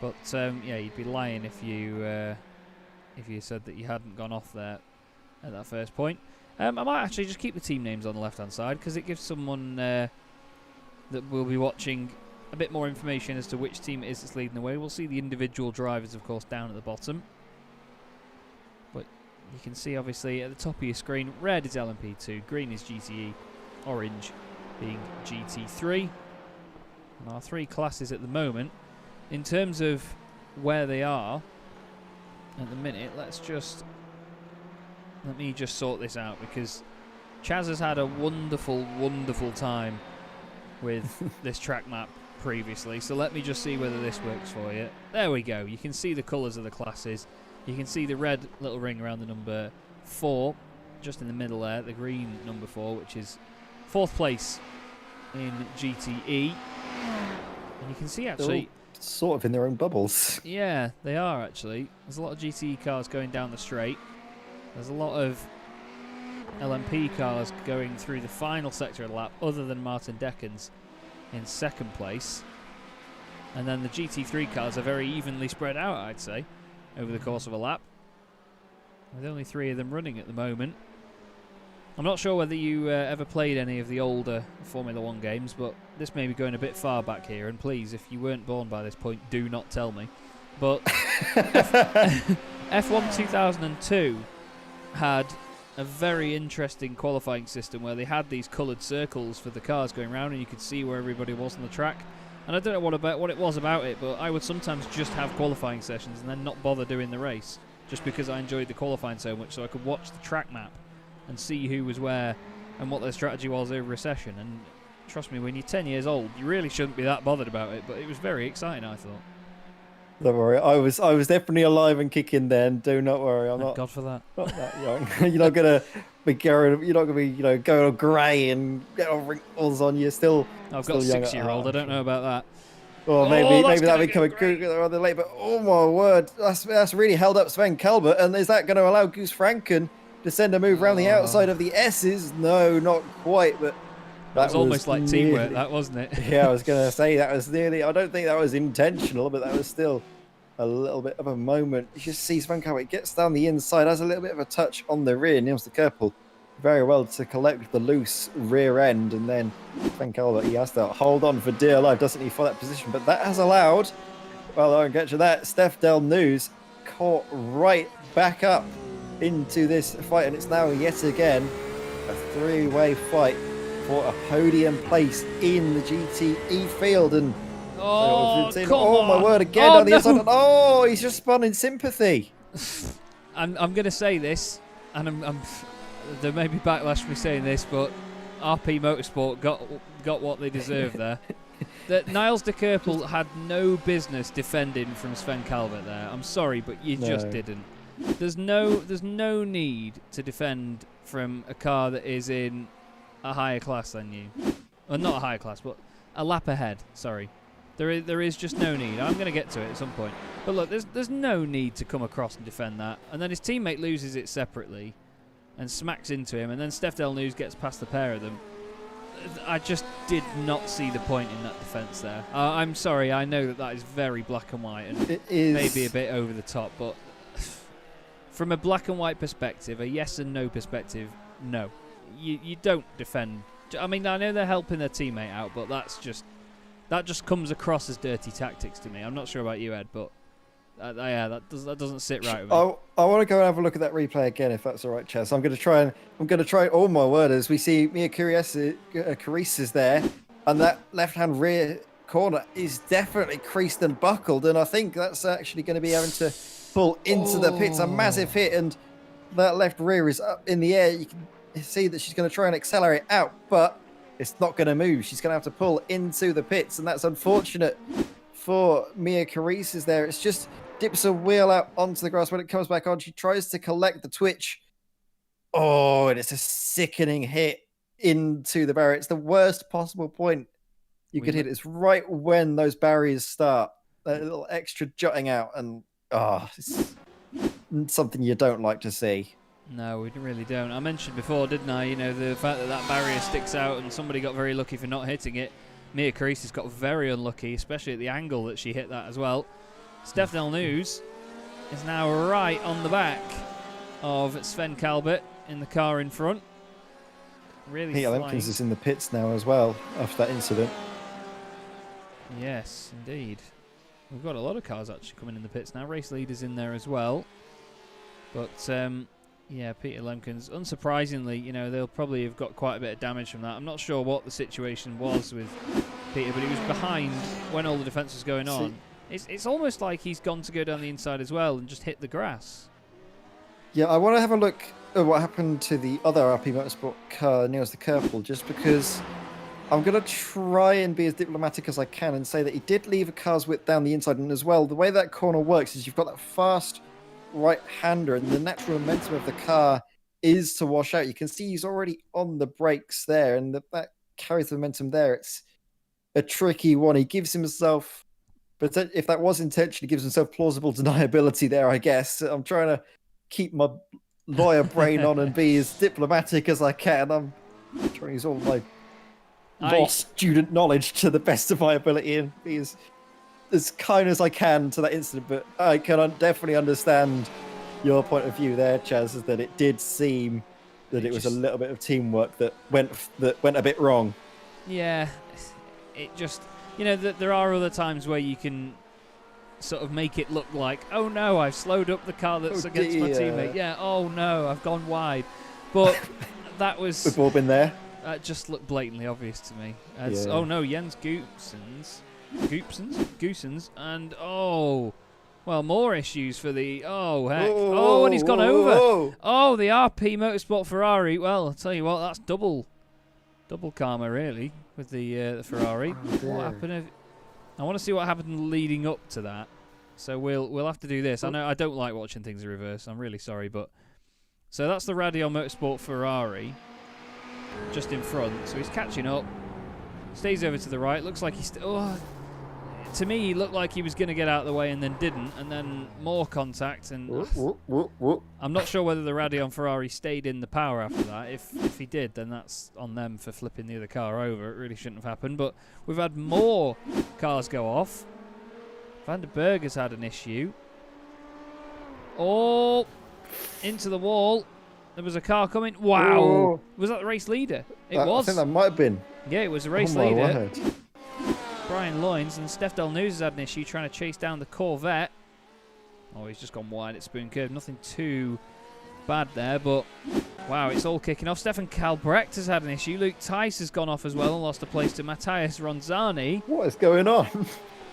But yeah, you'd be lying if you said that you hadn't gone off there at that first point. I might actually just keep the team names on the left-hand side, because it gives someone that will be watching a bit more information as to which team it is that's leading the way. We'll see the individual drivers, of course, down at the bottom. But you can see, obviously, at the top of your screen, red is LMP2, green is GTE, orange being GT3. And our three classes at the moment. In terms of where they are at the minute, let me just sort this out, because Chaz has had a wonderful, wonderful time with this track map previously, so let me just see whether this works for you. There we go. You can see the colours of the classes. You can see the red little ring around the number 4, just in the middle there, the green number 4, which is 4th place in GTE. And you can see actually sort of in their own bubbles. Yeah, they are actually. There's a lot of GTE cars going down the straight. There's a lot of LMP cars going through the final sector of the lap, other than Martin Deckens in 2nd place. And then the GT3 cars are very evenly spread out, I'd say, over the course of a lap, with only 3 of them running at the moment. I'm not sure whether you ever played any of the older Formula 1 games, but this may be going a bit far back here, and please, if you weren't born by this point, do not tell me. But F1 2002 had a very interesting qualifying system where they had these coloured circles for the cars going around, and you could see where everybody was on the track. And I don't know what it was about it, but I would sometimes just have qualifying sessions and then not bother doing the race, just because I enjoyed the qualifying so much, so I could watch the track map and see who was where and what their strategy was over a session. And trust me, when you're 10 years old, you really shouldn't be that bothered about it, but it was very exciting, I thought. Don't worry, I was definitely alive and kicking then. Do not worry, I'm Thank God for that. not that young. You're not gonna be going all grey and get all wrinkles on you. Still, I've got a 6-year-old. I don't know about that. Well, maybe that'll become a good rather late. But oh my word, that's really held up Sven Calbert. And is that going to allow Goose Franken to send a move around the outside of the S's? No, not quite. But that was almost like teamwork, that wasn't it? Yeah, I was going to say that was nearly. I don't think that was intentional, but that was still a little bit of a moment. You just see Sven Calbert gets down the inside, has a little bit of a touch on the rear, nails the Kerpel very well to collect the loose rear end, and then Sven Calbert, he has to hold on for dear life, doesn't he, for that position? But that has allowed, well, I won't get to that, Steph Del News caught right back up into this fight, and it's now yet again a three-way fight for a podium place in the GTE field. And oh my word, again on the inside. Oh, he's just spun in sympathy. I'm going to say this, and I'm there may be backlash for me saying this, but RP Motorsport got what they deserved there. That Niles de Kerpel had no business defending from Sven Calbert there. I'm sorry, but you just didn't. There's no need to defend from a car that is in a higher class than you. Well, not a higher class, but a lap ahead. Sorry. There is just no need. I'm going to get to it at some point. But look, there's no need to come across and defend that. And then his teammate loses it separately and smacks into him, and then Steph Del News gets past the pair of them. I just did not see the point in that defence there. I'm sorry, I know that is very black and white and it is maybe a bit over the top, but from a black and white perspective, a yes and no perspective, no. You don't defend. I mean, I know they're helping their teammate out, but that just comes across as dirty tactics to me. I'm not sure about you, Ed, but that doesn't sit right with me. I want to go and have a look at that replay again, if that's all right, Chaz. I'm going to try. Oh my word! As we see Mia Carice is there, and that left-hand rear corner is definitely creased and buckled, and I think that's actually going to be having to pull into the pits. A massive hit, and that left rear is up in the air. You can see that she's going to try and accelerate out, but it's not going to move. She's going to have to pull into the pits, and that's unfortunate for Mia Carice is there. It's just dips a wheel out onto the grass. When it comes back on, she tries to collect the twitch. Oh, and it's a sickening hit into the barrier. It's the worst possible point you could hit. It's right when those barriers start. That little extra jutting out, and it's something you don't like to see. No, we really don't. I mentioned before, didn't I? You know, the fact that barrier sticks out and somebody got very lucky for not hitting it. Mia Carice has got very unlucky, especially at the angle that she hit that as well. Steph Del News is now right on the back of Sven Calbert in the car in front. Really Peter Lemkins is in the pits now as well after that incident. Yes, indeed. We've got a lot of cars actually coming in the pits now. Race leaders in there as well. But, yeah, Peter Lemkins, unsurprisingly, you know, they'll probably have got quite a bit of damage from that. I'm not sure what the situation was with Peter, but he was behind when all the defence was going on. It's almost like he's gone to go down the inside as well and just hit the grass. Yeah, I want to have a look at what happened to the other RP Motorsport car, Niels de Kerpel, just because I'm going to try and be as diplomatic as I can and say that he did leave a car's width down the inside. And as well, the way that corner works is you've got that fast right-hander, and the natural momentum of the car is to wash out. You can see he's already on the brakes there, and that carries the momentum there. It's a tricky one. He gives himself, but if that was intentional, he gives himself plausible deniability there, I guess. I'm trying to keep my lawyer brain on and be as diplomatic as I can. I'm trying to use all my law student knowledge to the best of my ability and be as kind as I can to that incident, but I can definitely understand your point of view there, Chaz, is that it did seem that it was a little bit of teamwork that went a bit wrong. Yeah, it just, you know, there are other times where you can sort of make it look like, oh no, I've slowed up the car that's against my teammate. Yeah, oh no, I've gone wide. But that was... We've all been there. That just looked blatantly obvious to me. Oh no, Jens Goosens, and well, more issues for the, and he's gone over. Oh, the RP Motorsport Ferrari. Well, I'll tell you what, that's double karma really with the Ferrari. What happened? I want to see what happened leading up to that. So we'll have to do this. I know I don't like watching things in reverse. I'm really sorry, but so that's the Radeon Motorsport Ferrari just in front. So he's catching up. Stays over to the right. Looks like he's to me, he looked like he was going to get out of the way and then didn't, and then more contact. And I'm not sure whether the Radeon Ferrari stayed in the power after that. If he did, then that's on them for flipping the other car over. It really shouldn't have happened. But we've had more cars go off. Van der Berg has had an issue. Oh, into the wall. There was a car coming. Wow. Oh. Was that the race leader? It was. I think that might have been. Yeah, it was a race leader. Brian Loynes, and Steph Del News has had an issue trying to chase down the Corvette. Oh, he's just gone wide at Spoon Curve. Nothing too bad there, but wow, it's all kicking off. Stefan Kalbrecht has had an issue. Luke Tice has gone off as well and lost a place to Matthias Ronzani. What is going on?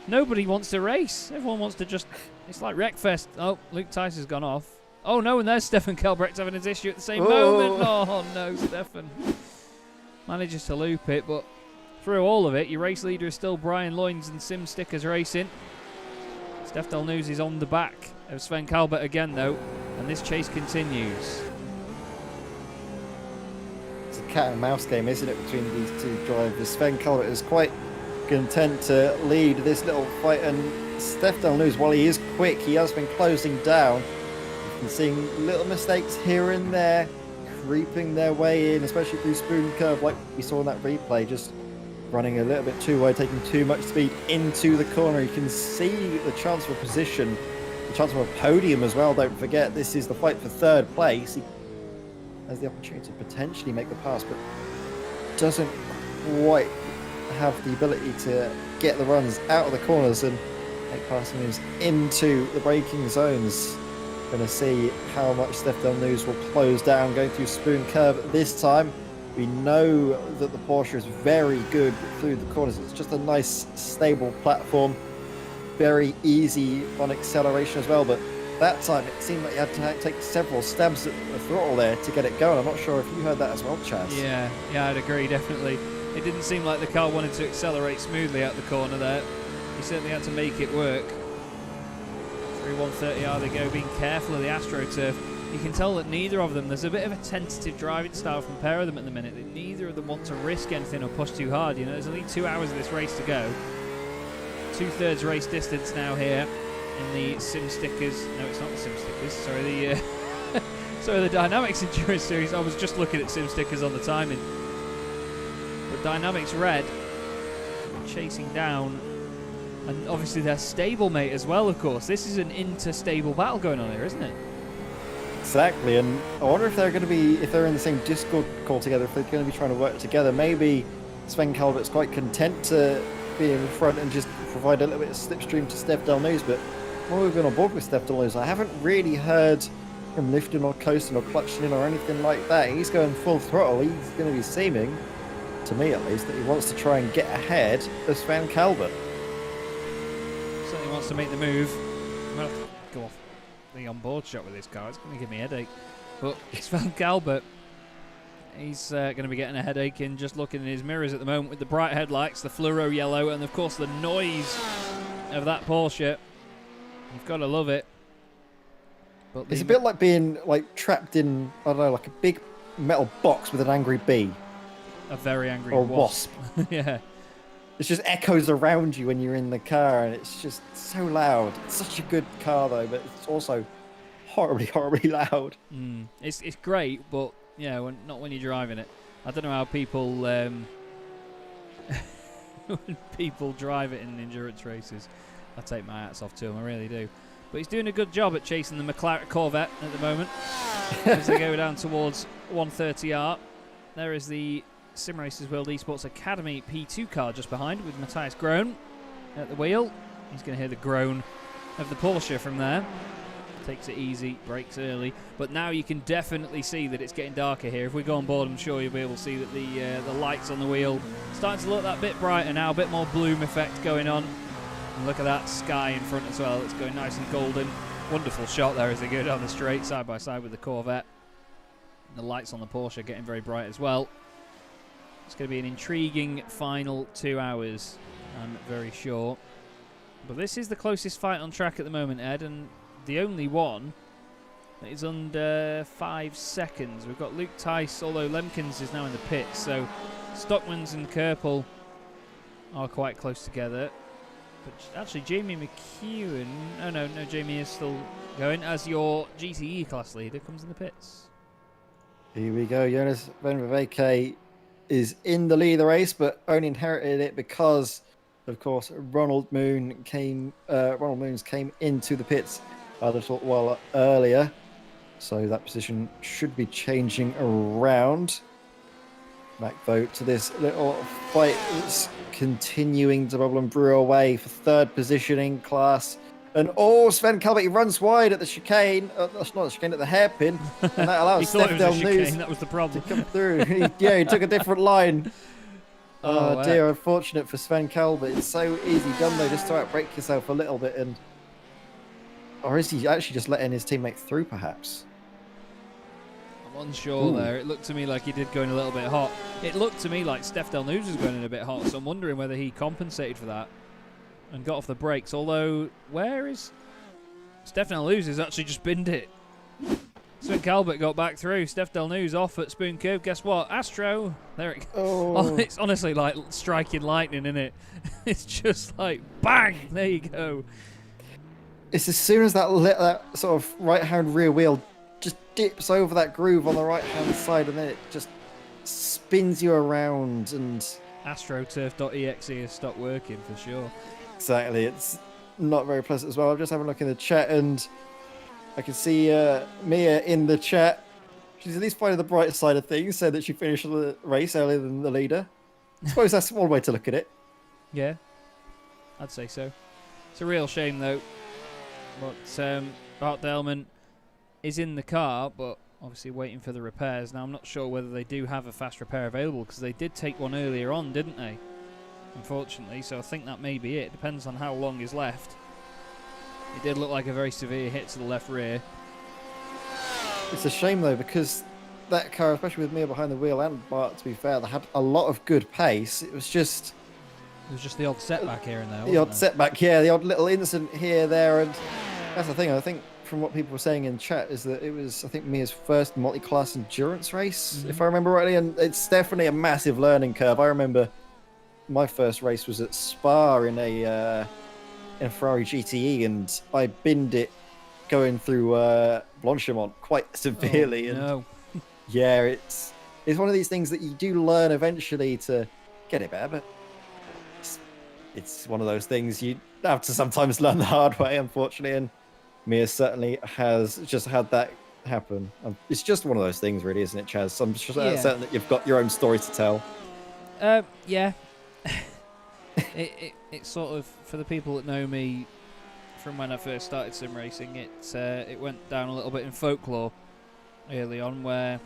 Nobody wants to race. Everyone wants to just... It's like Wreckfest. Oh, Luke Tice has gone off. Oh, no, and there's Stefan Kalbrecht having his issue at the same moment. Oh, no, Stefan manages to loop it, but through all of it, your race leader is still Brian Loynes and Sim Stickers Racing. Steph Del News is on the back of Sven Kalbert again, though, and this chase continues. It's a cat and mouse game, isn't it, between these two drivers? Sven Kalbert is quite content to lead this little fight, and Steph Del News, while he is quick, he has been closing down. You've been seeing little mistakes here and there, creeping their way in, especially through Spoon Curve, like we saw in that replay, just running a little bit too wide, taking too much speed into the corner. You can see the chance for a position, the chance for a podium as well. Don't forget, this is the fight for third place. He has the opportunity to potentially make the pass, but doesn't quite have the ability to get the runs out of the corners and make passing moves into the braking zones. Going to see how much Steph Del News will close down going through Spoon Curve this time. We know that the Porsche is very good through the corners. It's just a nice, stable platform. Very easy on acceleration as well. But that time, it seemed like you had to take several stabs at the throttle there to get it going. I'm not sure if you heard that as well, Chaz. Yeah, I'd agree, definitely. It didn't seem like the car wanted to accelerate smoothly out the corner there. He certainly had to make it work. Through 130R they go, being careful of the AstroTurf. You can tell that neither of them, there's a bit of a tentative driving style from a pair of them at the minute. Neither of them want to risk anything or push too hard. You know, there's only 2 hours of this race to go. 2/3 race distance now here in the Sim Stickers. No, it's not the Sim Stickers. Sorry, the DynamiXX Endurance Series. I was just looking at Sim Stickers on the timing. But Dynamics Red chasing down, and obviously their stablemate as well. Of course, this is an inter-stable battle going on here, isn't it? Exactly, and I wonder if they're going to be, if they're in the same Discord call together, if they're going to be trying to work together. Maybe Sven Kalbert's quite content to be in front and just provide a little bit of slipstream to Steph Del News, but while we've been on board with Steph Del News, I haven't really heard him lifting or coasting or clutching in or anything like that. He's going full throttle. He's going to be seeming, to me at least, that he wants to try and get ahead of Sven Kalbert. Certainly wants to make the move. I'm going to have to go off the on-board shot with this car. It's going to give me a headache. But Sven Kalbert, he's going to be getting a headache in just looking in his mirrors at the moment with the bright headlights, the fluoro yellow, and of course the noise of that Porsche. You've got to love it. But it's a bit like being trapped in, I don't know, like a big metal box with an angry bee. A very angry wasp. Yeah. It just echoes around you when you're in the car, and it's just so loud. It's such a good car, though, but it's also horribly, horribly loud. It's great, but yeah, not when you're driving it. I don't know how people when people drive it in endurance races. I take my hats off to them, I really do. But he's doing a good job at chasing the McLaren Corvette at the moment as they go down towards 130R. There is the Sim Racers World Esports Academy P2 car just behind with Matthias Groen at the wheel. He's going to hear the groan of the Porsche from there. Takes it easy, brakes early, but now you can definitely see that it's getting darker here. If we go on board, I'm sure you'll be able to see that the lights on the wheel starting to look that bit brighter now, a bit more bloom effect going on. And look at that sky in front as well. It's going nice and golden. Wonderful shot there as they go down the straight side by side with the Corvette. And the lights on the Porsche getting very bright as well. It's going to be an intriguing final 2 hours, I'm very sure. But this is the closest fight on track at the moment, Ed, and the only one that is under 5 seconds. We've got Luke Tice, although Lemkins is now in the pits, so Stockmans and Kerpel are quite close together. But actually, Jamie McEwen... Oh, no, Jamie is still going as your GTE class leader comes in the pits. Here we go. Jonas Van Veke is in the lead of the race, but only inherited it because, of course, Ronald Moons came into the pits a little while earlier, so that position should be changing around. Back vote to this little fight that's continuing to bubble and brew away for third position in class. And Sven Calvert runs wide at the chicane. That's not the chicane, at the hairpin, and that allows Stephdale News that was the problem to come through. He took a different line. Oh dear, unfortunate for Sven Calvert. It's so easy done though, just to outbrake yourself a little bit, or is he actually just letting his teammate through, perhaps? I'm unsure there. It looked to me like he did go in a little bit hot. It looked to me like Stephdale News was going in a bit hot, so I'm wondering whether he compensated for that and got off the brakes. Although, where is... Stephdale News has actually just binned it. Sven Calvert got back through. Stephdale News off at Spoon Curve. Guess what? Astro. There it goes. Oh, it's honestly like striking lightning, isn't it? It's just like, bang! There you go. It's as soon as that sort of right-hand rear wheel just dips over that groove on the right-hand side, and then it just spins you around, and... AstroTurf.exe has stopped working for sure. Exactly. It's not very pleasant as well. I'm just having a look in the chat, and I can see Mia in the chat. She's at least finding the bright side of things, said that she finished the race earlier than the leader. I suppose that's one way to look at it. Yeah, I'd say so. It's a real shame, though. But Bart Delman is in the car, but obviously waiting for the repairs. Now, I'm not sure whether they do have a fast repair available, because they did take one earlier on, didn't they? Unfortunately, so I think that may be it. Depends on how long is left. It did look like a very severe hit to the left rear. It's a shame, though, because that car, especially with Mia behind the wheel and Bart, to be fair, they had a lot of good pace. It was just the odd setback here and there. The odd setback, yeah, the odd little incident here, there, and that's the thing. I think from what people were saying in chat is that it was, I think, Mia's first multi-class endurance race, if I remember rightly, and it's definitely a massive learning curve. I remember my first race was at Spa in a Ferrari GTE, and I binned it going through Blanchimont quite severely. Oh, and yeah, it's one of these things that you do learn eventually to get it better, but it's one of those things you have to sometimes learn the hard way, unfortunately, and Mia certainly has just had that happen. It's just one of those things, really, isn't it, Chaz? I'm certain that you've got your own story to tell. Yeah. It's sort of, for the people that know me from when I first started sim racing, it went down a little bit in folklore early on, where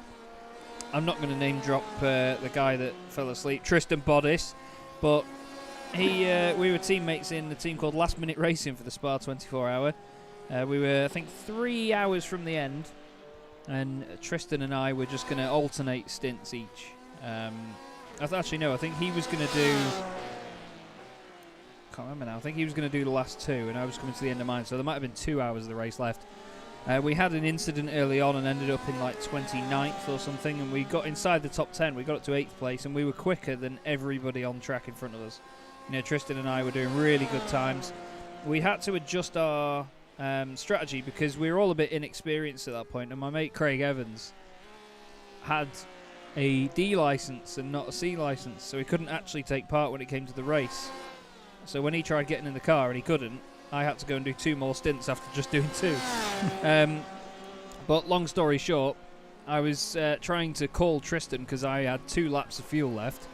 I'm not going to name drop the guy that fell asleep, Tristan Bodis, but we were teammates in a team called Last Minute Racing for the Spa 24 Hour. We were, I think, 3 hours from the end, and Tristan and I were just going to alternate stints each. Actually, no, I think he was going to do... can't remember now. I think he was going to do the last two, and I was coming to the end of mine, so there might have been 2 hours of the race left. We had an incident early on and ended up in like 29th or something, and we got inside the top 10. We got up to 8th place, and we were quicker than everybody on track in front of us. You know, Tristan and I were doing really good times. We had to adjust our strategy because we were all a bit inexperienced at that point, and my mate Craig Evans had a D license and not a C license, so he couldn't actually take part when it came to the race. So when he tried getting in the car and he couldn't, I had to go and do 2 more stints after just doing 2. But long story short, I was trying to call Tristan because I had 2 laps of fuel left,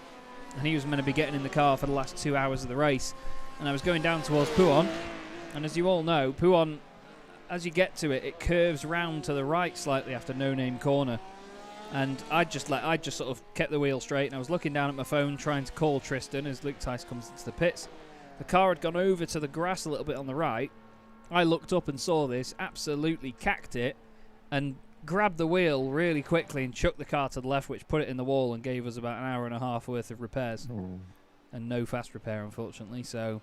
and he was meant to be getting in the car for the last 2 hours of the race. And I was going down towards Pouhon, and as you all know, Pouhon, as you get to it, it curves round to the right slightly after No Name Corner. And I just sort of kept the wheel straight, and I was looking down at my phone trying to call Tristan as Luke Tice comes into the pits. The car had gone over to the grass a little bit on the right. I looked up and saw this, absolutely cacked it, and grabbed the wheel really quickly and chucked the car to the left, which put it in the wall and gave us about an hour and a half worth of repairs. And no fast repair, unfortunately, so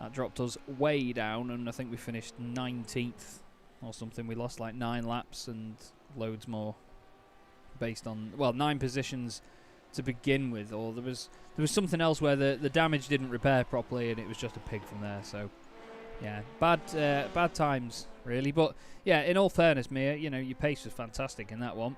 that dropped us way down, and I think we finished 19th or something. We lost like 9 laps and loads more based on, well, 9 positions to begin with, or there was something else where the damage didn't repair properly and it was just a pig from there. So yeah, bad times really. But yeah, in all fairness, Mia, you know, your pace was fantastic in that one.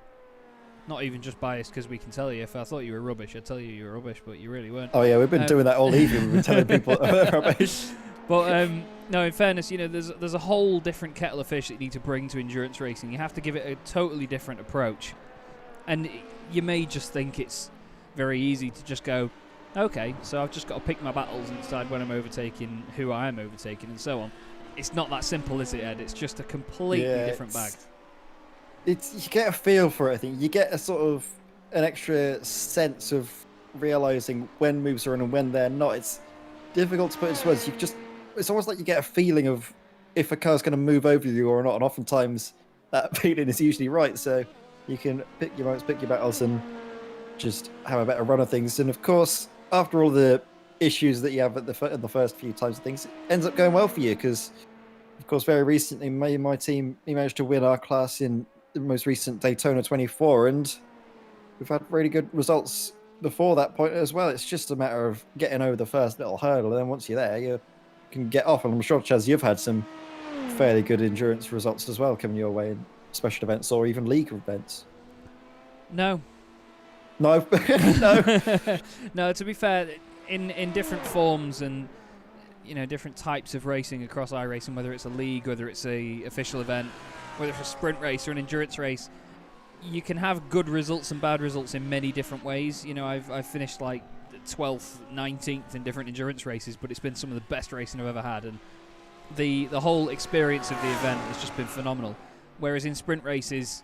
Not even just biased because we can tell you. If I thought you were rubbish, I'd tell you were rubbish, but you really weren't. Oh yeah, we've been doing that all evening. We've been telling people rubbish. But no, in fairness, you know, there's a whole different kettle of fish that you need to bring to endurance racing. You have to give it a totally different approach. And you may just think it's very easy to just go, okay, so I've just got to pick my battles and decide when I'm overtaking, who I am overtaking, and so on. It's not that simple, is it, Ed? It's just a completely different bag. You get a feel for it, I think. You get a sort of an extra sense of realising when moves are in and when they're not. It's difficult to put into words. It's almost like you get a feeling of if a car's going to move over you or not, and oftentimes that feeling is usually right. So you can pick your moments, pick your battles, and just have a better run of things. And of course, after all the issues that you have at the first few times of things, it ends up going well for you because, of course, very recently, my team, we managed to win our class in the most recent Daytona 24, and we've had really good results before that point as well. It's just a matter of getting over the first little hurdle, and then once you're there, you can get off. And I'm sure, Chaz, you've had some fairly good endurance results as well coming your way in special events or even league events. No. No. No, to be fair, in different forms and, you know, different types of racing across iRacing, whether it's a league, whether it's a official event, whether it's a sprint race or an endurance race, you can have good results and bad results in many different ways. You know, I've finished like 12th, 19th in different endurance races, but it's been some of the best racing I've ever had, and the whole experience of the event has just been phenomenal. Whereas in sprint races,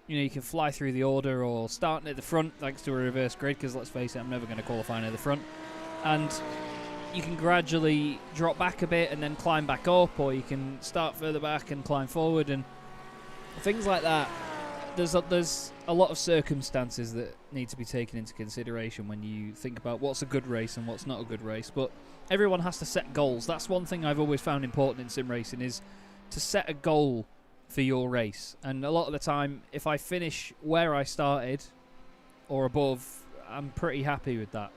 you know, you can fly through the order or start near the front thanks to a reverse grid, because let's face it, I'm never going to qualify near the front, and you can gradually drop back a bit and then climb back up, or you can start further back and climb forward, and things like that. There's a lot of circumstances that need to be taken into consideration when you think about what's a good race and what's not a good race. But everyone has to set goals. That's one thing I've always found important in sim racing, is to set a goal for your race. And a lot of the time, if I finish where I started or above, I'm pretty happy with that.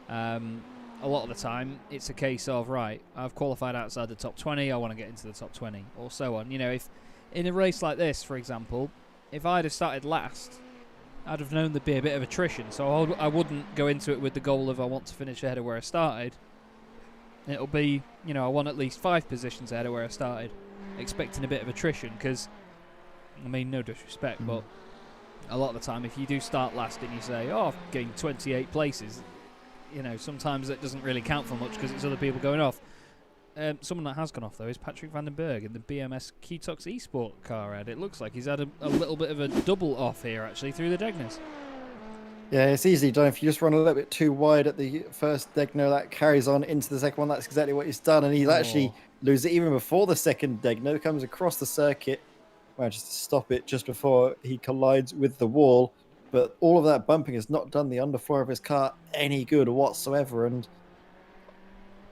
A lot of the time, it's a case of, right, I've qualified outside the top 20, I want to get into the top 20, or so on. You know, if in a race like this, for example, if I'd have started last, I'd have known there'd be a bit of attrition, so I wouldn't go into it with the goal of I want to finish ahead of where I started. It'll be, you know, I want at least 5 positions ahead of where I started, expecting a bit of attrition, because, I mean, no disrespect, but a lot of the time, if you do start last and you say, oh, I've gained 28 places, you know, sometimes that doesn't really count for much because it's other people going off. Someone that has gone off, though, is Patrick Vandenberg in the BMS Ketox Esport car ad. It looks like he's had a little bit of a double off here, actually, through the Degners. Yeah, it's easily done. If you just run a little bit too wide at the first Degner, that carries on into the second one. That's exactly what he's done. And he's actually losing even before the second Degner. Comes across the circuit, manages to stop it just before he collides with the wall. But all of that bumping has not done the underfloor of his car any good whatsoever. And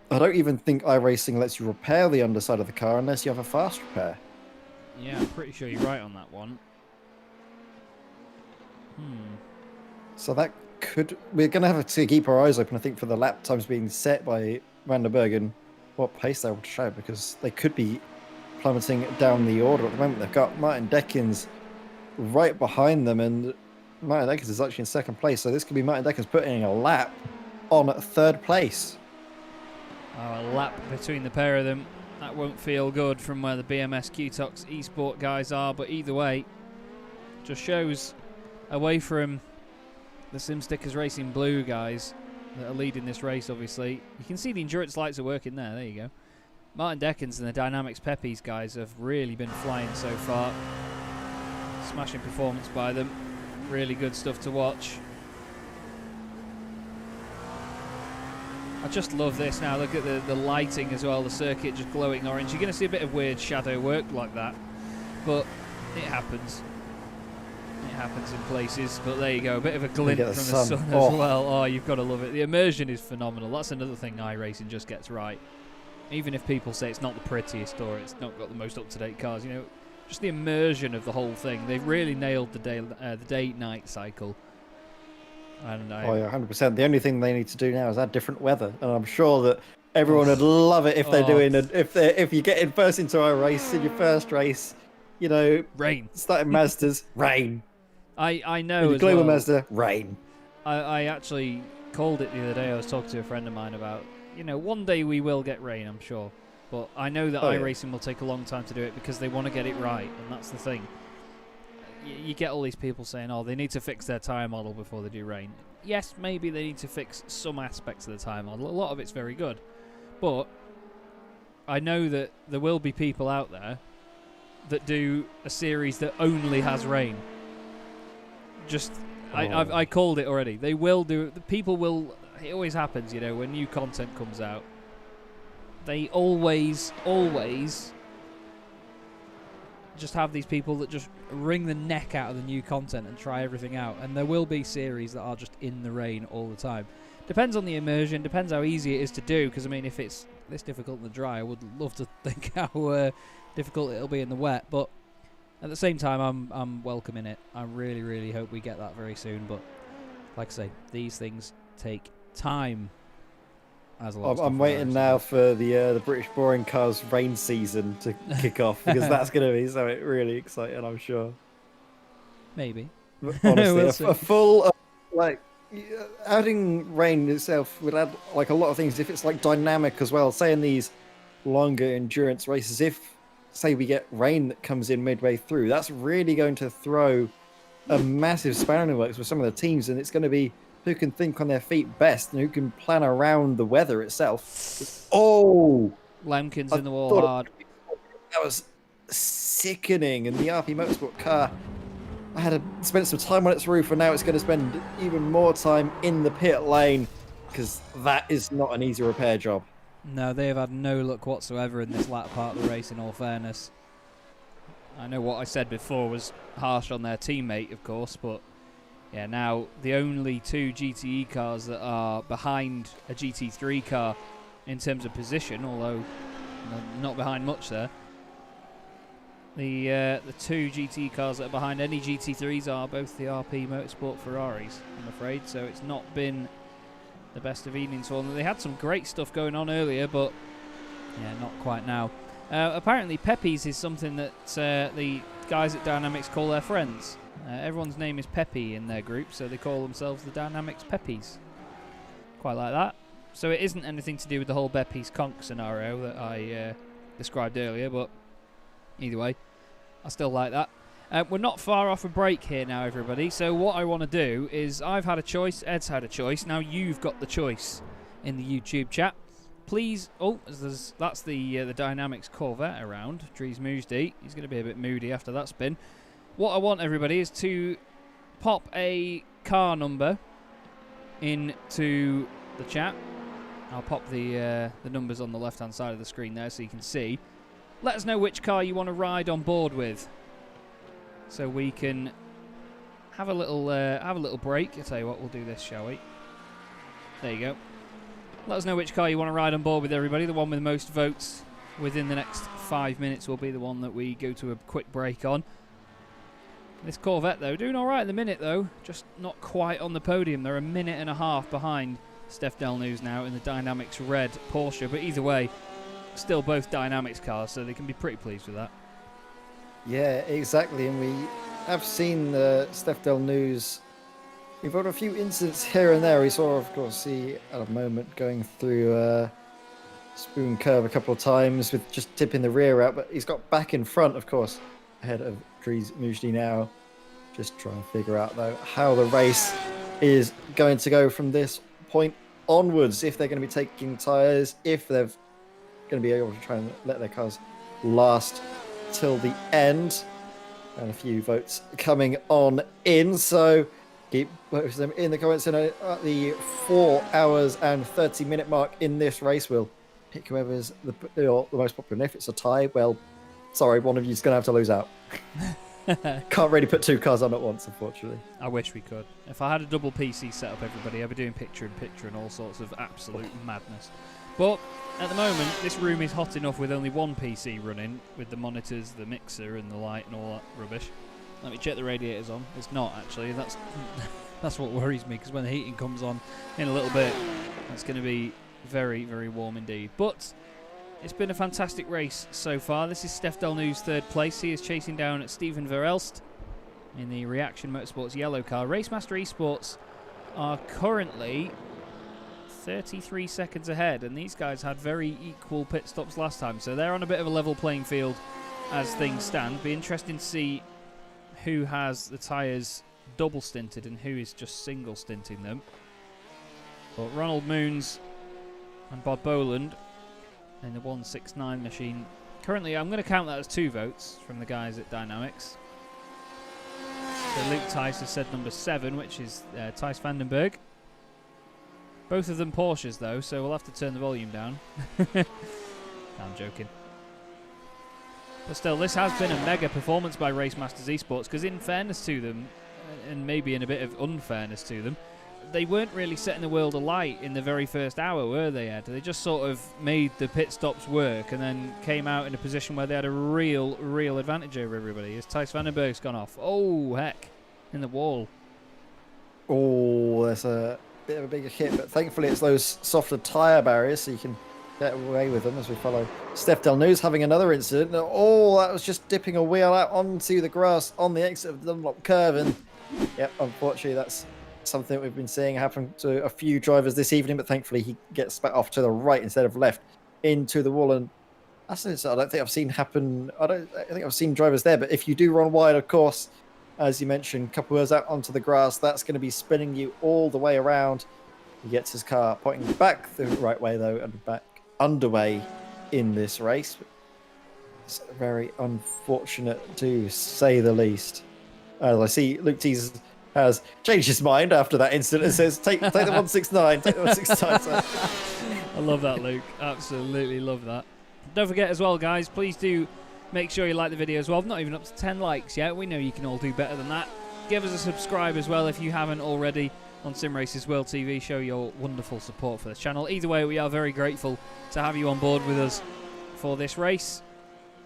I don't even think iRacing lets you repair the underside of the car unless you have a fast repair. Yeah, I'm pretty sure you're right on that one. So that could... We're going to have to keep our eyes open, I think, for the lap times being set by Vandenberg and what pace they're able to show, because they could be plummeting down the order at the moment. They've got Martin Deckins right behind them, and Martin Deckins is actually in second place, so this could be Martin Deckins putting a lap on third place. Oh, a lap between the pair of them. That won't feel good from where the BMS QTOX eSport guys are, but either way, just shows away from the SimStickers Racing Blue guys that are leading this race, obviously. You can see the endurance lights are working there you go. Martin Deckens and the DynamiXX Peppies guys have really been flying so far. Smashing performance by them. Really good stuff to watch. I just love this now. Look at the lighting as well, the circuit just glowing orange. You're going to see a bit of weird shadow work like that, but it happens. It happens in places, but there you go. A bit of a glint from the sun as well. Oh, you've got to love it. The immersion is phenomenal. That's another thing iRacing just gets right. Even if people say it's not the prettiest or it's not got the most up-to-date cars, you know, just the immersion of the whole thing. They've really nailed the day-night cycle. And oh yeah, 100%. The only thing they need to do now is add different weather, and I'm sure that everyone would love it if they're doing it. If you get in first into a race in your first race, you know, rain. Starting Mazdas, rain. I know. As Global Mazda, rain. I actually called it the other day. I was talking to a friend of mine about, you know, one day we will get rain, I'm sure. But I know that iRacing will take a long time to do it because they want to get it right, and that's the thing. You get all these people saying, oh, they need to fix their tyre model before they do rain. Yes, maybe they need to fix some aspects of the tyre model. A lot of it's very good. But I know that there will be people out there that do a series that only has rain. Just, I called it already. They will do, the people will, it always happens, you know, when new content comes out. They always just have these people that just wring the neck out of the new content and try everything out. And there will be series that are just in the rain all the time. Depends on the immersion, depends how easy it is to do, because I mean, if it's this difficult in the dry, I would love to think how difficult it'll be in the wet. But at the same time, I'm welcoming it. I really hope we get that very soon. But like I say, these things take time. I'm waiting now for the British Boring Cars rain season to kick off, because that's going to be so really exciting, I'm sure. Maybe. Honestly, a full, like, adding rain itself would add like a lot of things. If it's like dynamic as well, say in these longer endurance races, if say we get rain that comes in midway through, that's really going to throw a massive spanner in the works with some of the teams, and it's going to be who can think on their feet best and who can plan around the weather itself. Oh! Lemkin's in the wall hard. That was sickening. And the RP Motorsport car, I had to spend some time on its roof, and now it's going to spend even more time in the pit lane, because that is not an easy repair job. No, they have had no luck whatsoever in this latter part of the race, in all fairness. I know what I said before was harsh on their teammate, of course, but yeah, now the only two GTE cars that are behind a GT3 car in terms of position, although not behind much there. The two GT cars that are behind any GT3s are both the RP Motorsport Ferraris, I'm afraid. So it's not been the best of evenings for them. They had some great stuff going on earlier, but yeah, not quite now. Apparently Peppies is something that the guys at DynamiXX call their friends. Everyone's name is Peppy in their group, so they call themselves the DynamiXX Peppies. Quite like that. So it isn't anything to do with the whole Beppy's conch scenario that I described earlier, but either way, I still like that. We're not far off a break here now, everybody, so what I want to do is, I've had a choice, Ed's had a choice, now you've got the choice in the YouTube chat. Please, that's the DynamiXX Corvette around, Dries Moosdy. He's going to be a bit moody after that spin. What I want, everybody, is to pop a car number into the chat. I'll pop the numbers on the left-hand side of the screen there so you can see. Let us know which car you want to ride on board with, so we can have a little break. I'll tell you what, we'll do this, shall we? There you go. Let us know which car you want to ride on board with, everybody. The one with the most votes within the next 5 minutes will be the one that we go to a quick break on. This Corvette, though, doing all right at the minute, though. Just not quite on the podium. They're a minute and a half behind Steph Delnews now in the DynamiXX Red Porsche. But either way, still both DynamiXX cars, so they can be pretty pleased with that. Yeah, exactly. And we have seen Steph Delnews. We've had a few incidents here and there. We saw, of course, he had a moment going through spoon curve a couple of times with just tipping the rear out, but he's got back in front, of course, ahead of Dries Mujdi now. Just trying to figure out, though, how the race is going to go from this point onwards, if they're going to be taking tyres, if they're going to be able to try and let their cars last till the end. And a few votes coming on in, so keep both of them in the comments. And at the 4 hours and 30-minute mark in this race, we'll pick whoever's the most popular. And if it's a tie, well, sorry, one of you's going to have to lose out. Can't really put two cars on at once, unfortunately. I wish we could. If I had a double PC set up, everybody, I'd be doing picture-in-picture and all sorts of absolute madness. But at the moment, this room is hot enough with only one PC running, with the monitors, the mixer, and the light and all that rubbish. Let me check the radiators on. It's not, actually. That's that's what worries me, because when the heating comes on in a little bit, it's going to be very, very warm indeed. But it's been a fantastic race so far. This is Steph Delnou's third place. He is chasing down Steven Verelst in the Reaction Motorsports yellow car. Racemaster Esports are currently 33 seconds ahead, and these guys had very equal pit stops last time, so they're on a bit of a level playing field as things stand. Be interesting to see who has the tyres double stinted and who is just single stinting them. But Ronald Moons and Bob Boland in the 169 machine. Currently, I'm going to count that as 2 votes from the guys at Dynamics. So Luke Tice has said number 7, which is Thijs Vandenberg. Both of them Porsches, though, so we'll have to turn the volume down. I'm joking. But still, this has been a mega performance by Racemasters Esports, because in fairness to them, and maybe in a bit of unfairness to them, they weren't really setting the world alight in the very first hour, were they, Ed? They just sort of made the pit stops work and then came out in a position where they had a real advantage over everybody. As Thijs Vandenberg's gone off. Oh, heck. In the wall. Oh, that's a bit of a bigger hit, but thankfully it's those softer tyre barriers, so you can get away with them as we follow Steph Delnou's having another incident. Oh, that was just dipping a wheel out onto the grass on the exit of the Dunlop curve, and yep, unfortunately that's something we've been seeing happen to a few drivers this evening, but thankfully he gets spat off to the right instead of left into the wall. And that's I don't think I've seen happen. I think I've seen drivers there, but if you do run wide, of course, as you mentioned, a couple of wheels out onto the grass, that's going to be spinning you all the way around. He gets his car pointing back the right way, though, and back underway in this race. It's very unfortunate, to say the least. As I see, Luke Tees has changed his mind after that incident and says, take the 169, take the 169. So. I love that, Luke. Absolutely love that. Don't forget as well, guys, please do make sure you like the video as well. I'm not even up to 10 likes yet. We know you can all do better than that. Give us a subscribe as well if you haven't already on Sim Races World TV. Show your wonderful support for the channel. Either way, we are very grateful to have you on board with us for this race.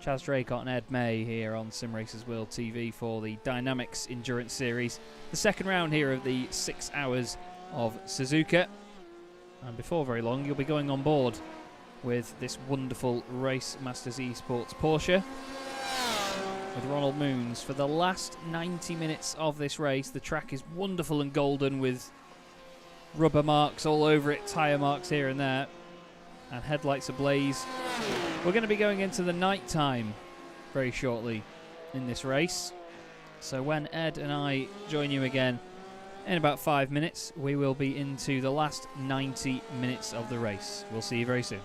Chaz Draycott and Ed May here on Sim Races World TV for the DynamiXX Endurance Series. The second round here of the 6 hours of Suzuka. And before very long, you'll be going on board with this wonderful Racemasters Esports Porsche with Ronald Moons for the last 90 minutes of this race. The track is wonderful and golden with rubber marks all over it, tyre marks here and there, and headlights ablaze. We're going to be going into the night time very shortly in this race. So when Ed and I join you again in about 5 minutes, we will be into the last 90 minutes of the race. We'll see you very soon.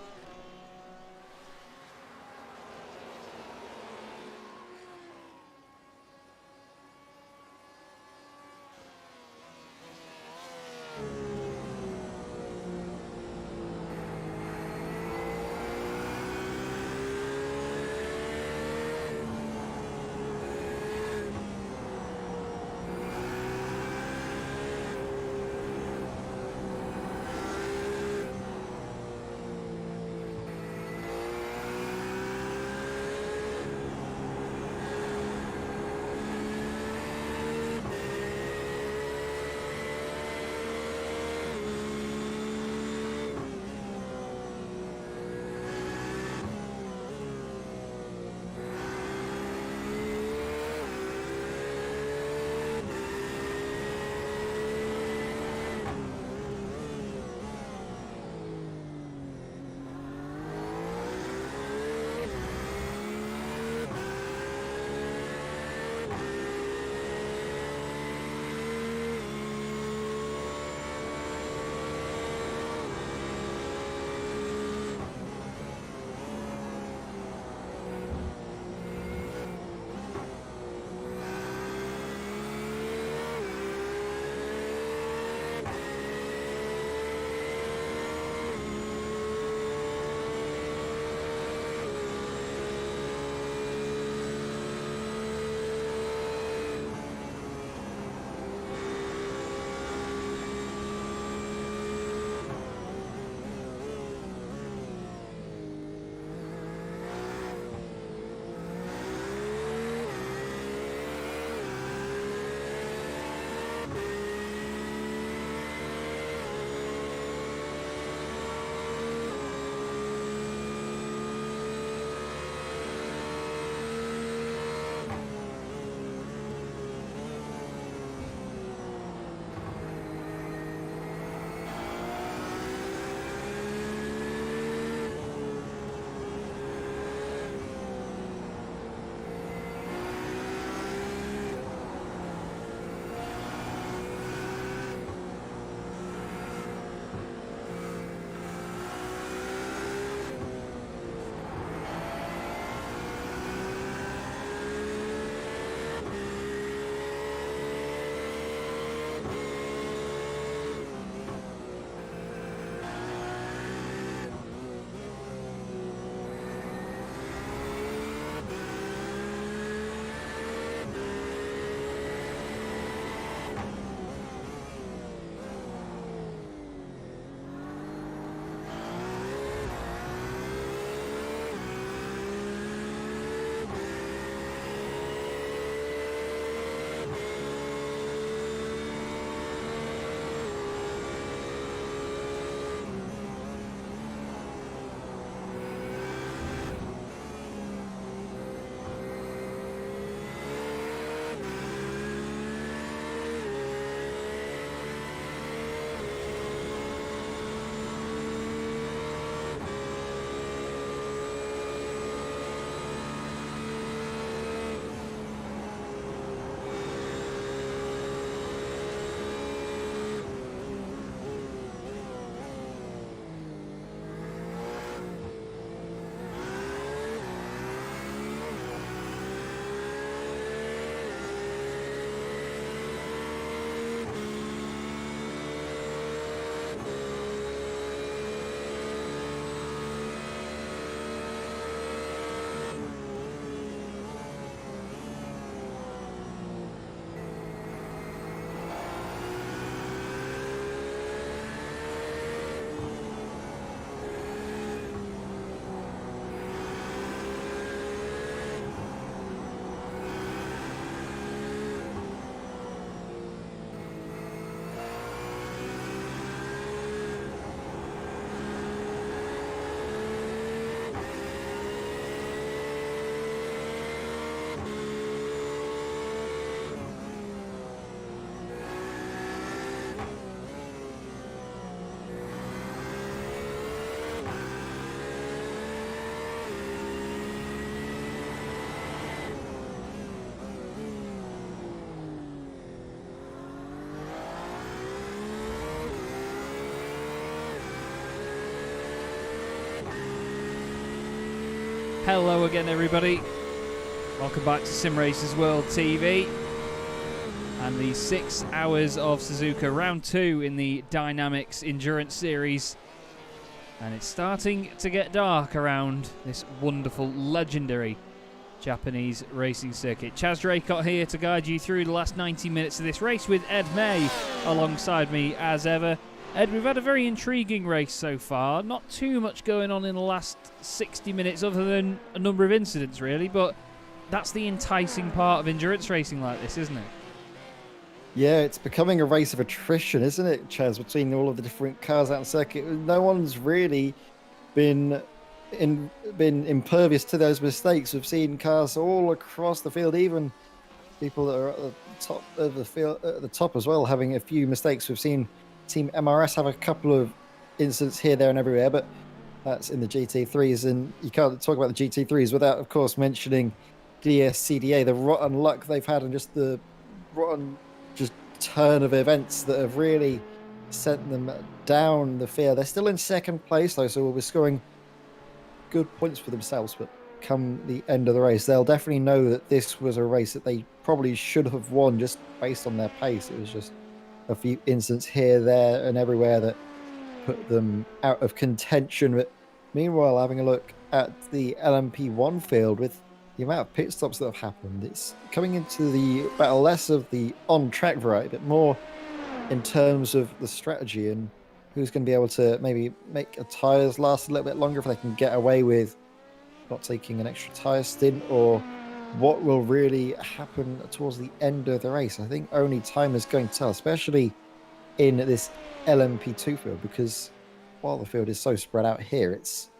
Hello again, everybody. Welcome back to Sim Racers World TV and the 6 hours of Suzuka Round 2 in the DynamiXX Endurance Series. And it's starting to get dark around this wonderful, legendary Japanese racing circuit. Chaz Draycott here to guide you through the last 90 minutes of this race with Ed May alongside me as ever. Ed, we've had a very intriguing race so far. Not too much going on in the last 60 minutes other than a number of incidents, really, but that's the enticing part of endurance racing like this, isn't it? Yeah, it's becoming a race of attrition, isn't it, Chaz, between all of the different cars out on circuit. No one's really been impervious to those mistakes. We've seen cars all across the field, even people that are at the top of the field, at the top as well, having a few mistakes. We've seen Team MRS have a couple of incidents here, there, and everywhere, but that's in the GT3s, and you can't talk about the GT3s without, of course, mentioning DSCDA, the rotten luck they've had, and just the rotten turn of events that have really sent them down the field. They're still in second place, though, so we'll be scoring good points for themselves, but come the end of the race, they'll definitely know that this was a race that they probably should have won just based on their pace. It was just a few incidents here, there, and everywhere that put them out of contention. But meanwhile, having a look at the LMP1 field with the amount of pit stops that have happened, it's coming into the battle less of the on-track variety, but more in terms of the strategy and who's going to be able to maybe make a tyres last a little bit longer if they can get away with not taking an extra tyre stint, or what will really happen towards the end of the race. I think only time is going to tell, especially in this LMP2 field, because while the field is so spread out here, it's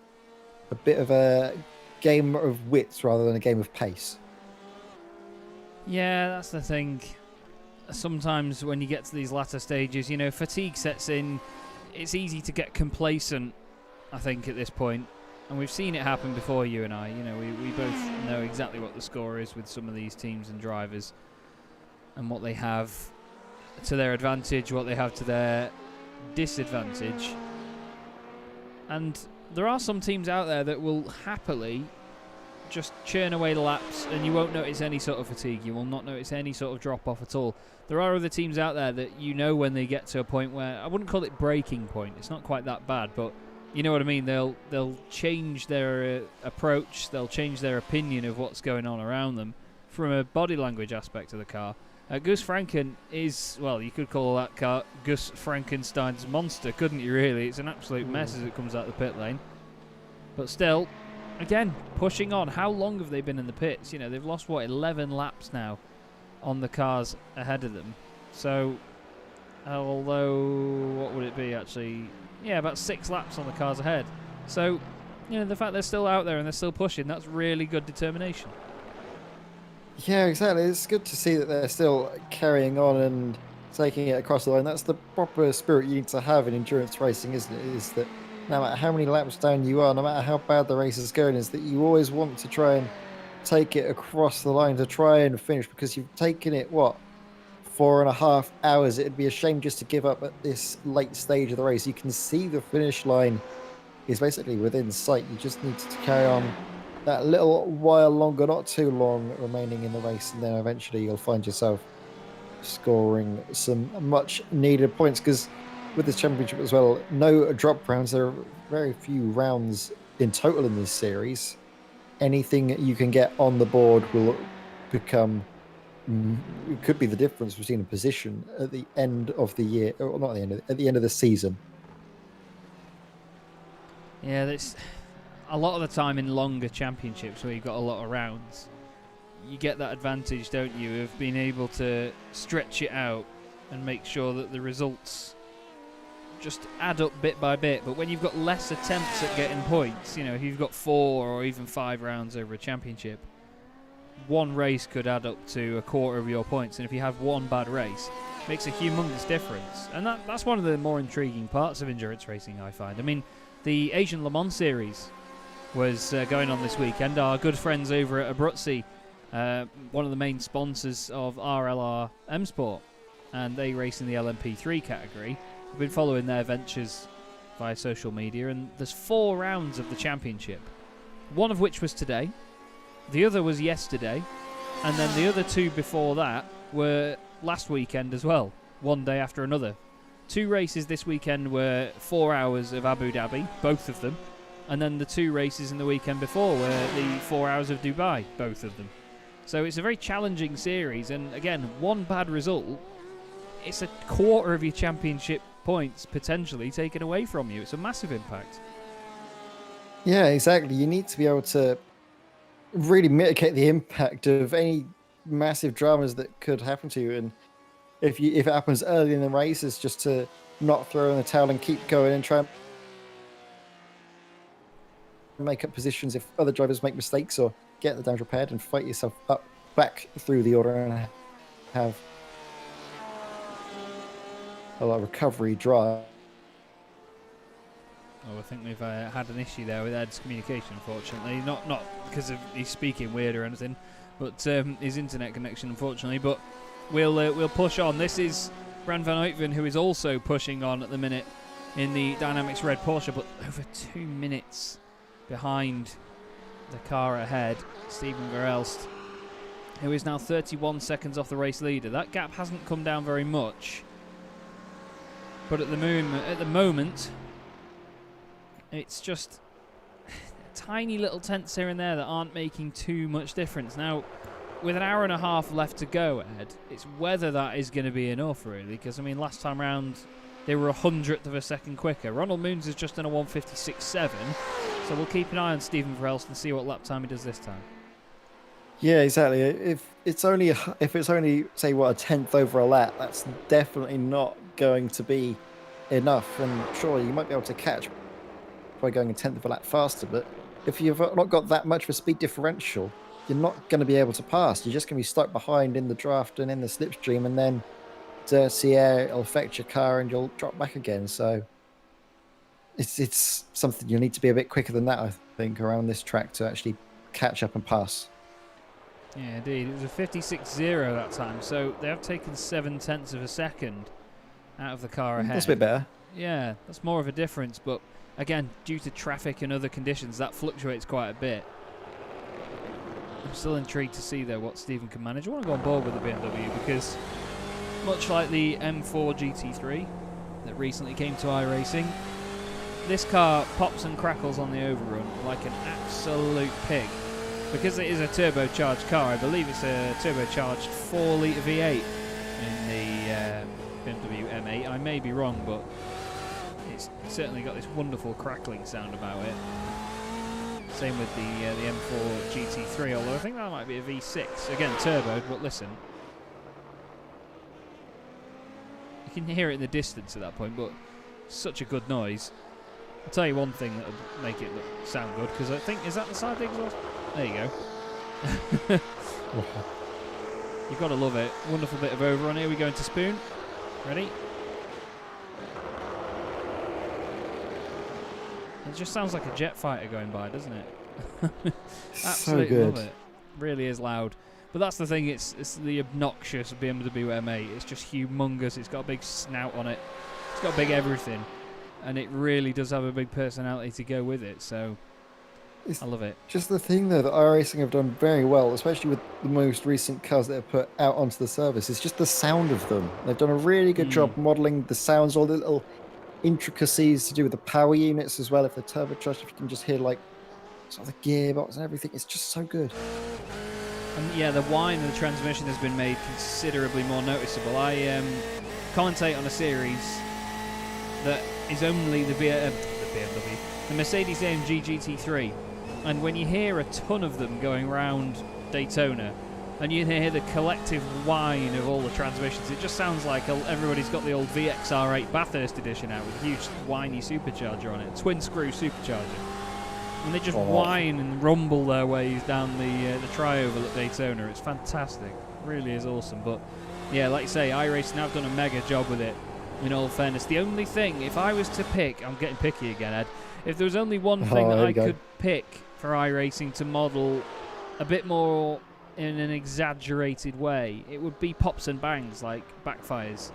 a bit of a game of wits rather than a game of pace. Yeah, that's the thing. Sometimes when you get to these latter stages, you know, fatigue sets in. It's easy to get complacent, I think, at this point. And we've seen it happen before, you and I. You know, we both know exactly what the score is with some of these teams and drivers and what they have to their advantage, what they have to their disadvantage. And there are some teams out there that will happily just churn away the laps and you won't notice any sort of fatigue. You will not notice any sort of drop-off at all. There are other teams out there that you know when they get to a point where, I wouldn't call it breaking point, it's not quite that bad, but you know what I mean, they'll change their approach, they'll change their opinion of what's going on around them from a body language aspect of the car. Gus Franken is, well, you could call that car Gus Frankenstein's monster, couldn't you really? It's an absolute mess as it comes out the pit lane. But still, again, pushing on. How long have they been in the pits? You know, they've lost, what, 11 laps now on the cars ahead of them. So, although, what would it be actually? Yeah, about 6 laps on the cars ahead. So, you know, the fact they're still out there and they're still pushing, that's really good determination. Yeah, exactly. It's good to see that they're still carrying on and taking it across the line. That's the proper spirit you need to have in endurance racing, isn't it? Is that no matter how many laps down you are, no matter how bad the race is going, is that you always want to try and take it across the line to try and finish, because you've taken it, 4.5 hours. It'd be a shame just to give up at this late stage of the race. You can see the finish line is basically within sight. You just need to carry on that little while longer, not too long, remaining in the race, and then eventually you'll find yourself scoring some much needed points, because with this championship as well, no drop rounds. There are very few rounds in total in this series. Anything you can get on the board will become, it could be the difference between a position at the end of the year, or not at the end of the season. Yeah, that's a lot of the time in longer championships where you've got a lot of rounds. You get that advantage, don't you, of being able to stretch it out and make sure that the results just add up bit by bit. But when you've got less attempts at getting points, you know, if you've got 4 or even 5 rounds over a championship, one race could add up to a quarter of your points, and if you have one bad race, it makes a humongous difference. And that's one of the more intriguing parts of endurance racing, I find. I mean, the Asian Le Mans Series was going on this weekend. Our good friends over at Abruzzi, one of the main sponsors of RLR M Sport, and they race in the LMP3 category. I've been following their ventures via social media, and there's 4 rounds of the championship. one of which was today, the other was yesterday, and then the other 2 before that were last weekend as well, one day after another. 2 races this weekend were 4 hours of Abu Dhabi, both of them, and then the 2 races in the weekend before were the 4 hours of Dubai, both of them. So it's a very challenging series, and again, one bad result, it's a quarter of your championship points potentially taken away from you. It's a massive impact. Yeah, exactly. You need to be able to really mitigate the impact of any massive dramas that could happen to you. And if it happens early in the race, it's just to not throw in the towel and keep going and try and make up positions if other drivers make mistakes, or get the damage repaired and fight yourself back through the order and have a lot of recovery drive. Oh, I think we've had an issue there with Ed's communication, unfortunately. Not because of he's speaking weird or anything, but his internet connection, unfortunately. But we'll push on. This is Brand van Uytven, who is also pushing on at the minute in the Dynamics Red Porsche, but over 2 minutes behind the car ahead, Steven Verelst, who is now 31 seconds off the race leader. That gap hasn't come down very much, but at the moment, it's just tiny little tenths here and there that aren't making too much difference. Now, with an hour and a half left to go, Ed, it's whether that is going to be enough, really, because, I mean, last time round, they were 100th of a second quicker. Ronald Moons is just in a 1:56.7, so we'll keep an eye on Steven Verelst and see what lap time he does this time. Yeah, exactly. If it's only say a tenth over a lap, that's definitely not going to be enough. And surely you might be able to catch by going a tenth of a lap faster. But if you've not got that much of a speed differential, you're not going to be able to pass. You're just going to be stuck behind in the draft and in the slipstream, and then dirty air will affect your car and you'll drop back again. So it's something you need to be a bit quicker than that, I think, around this track to actually catch up and pass. Yeah, indeed. It was a 56.0 that time, so they have taken 0.7 of a second out of the car ahead. That's a bit better. Yeah, that's more of a difference, but again, due to traffic and other conditions, that fluctuates quite a bit. I'm still intrigued to see, though, what Steven can manage. I want to go on board with the BMW because, much like the M4 GT3 that recently came to iRacing, this car pops and crackles on the overrun like an absolute pig. Because it is a turbocharged car, I believe it's a turbocharged 4-litre V8 in the BMW M8. I may be wrong, but it's certainly got this wonderful crackling sound about it. Same with the M4 GT3, although I think that might be a V6. Again, turboed, but listen. You can hear it in the distance at that point, but such a good noise. I'll tell you one thing that would make it sound good, because I think, is that the side exhaust? There you go. You've got to love it. Wonderful bit of overrun. Here we go into Spoon. Ready? It just sounds like a jet fighter going by, doesn't it? Absolutely so good. love it. Really is loud. But that's the thing, it's the obnoxious BMW M8. It's just humongous. It's got a big snout on it. It's got big everything. And it really does have a big personality to go with it. So I love it. Just the thing, though, that iRacing have done very well, especially with the most recent cars that have put out onto the service, is just the sound of them. They've done a really good job modelling the sounds, all the little intricacies to do with the power units as well. If they're turbocharged, if you can just hear like sort of the gearbox and everything, it's just so good. And yeah, the whine of the transmission has been made considerably more noticeable. I commentate on a series that is only the BMW, the Mercedes-AMG GT3. And when you hear a ton of them going around Daytona, and you hear the collective whine of all the transmissions, it just sounds like everybody's got the old VXR8 Bathurst edition out with a huge whiny supercharger on it, twin screw supercharger. And they just whine and rumble their ways down the tri-oval at Daytona. It's fantastic. It really is awesome. But yeah, like you say, iRacing have done a mega job with it, in all fairness. The only thing, if I was to pick, I'm getting picky again, Ed, if there was only one thing that I could pick for iRacing to model a bit more in an exaggerated way, it would be pops and bangs, like backfires.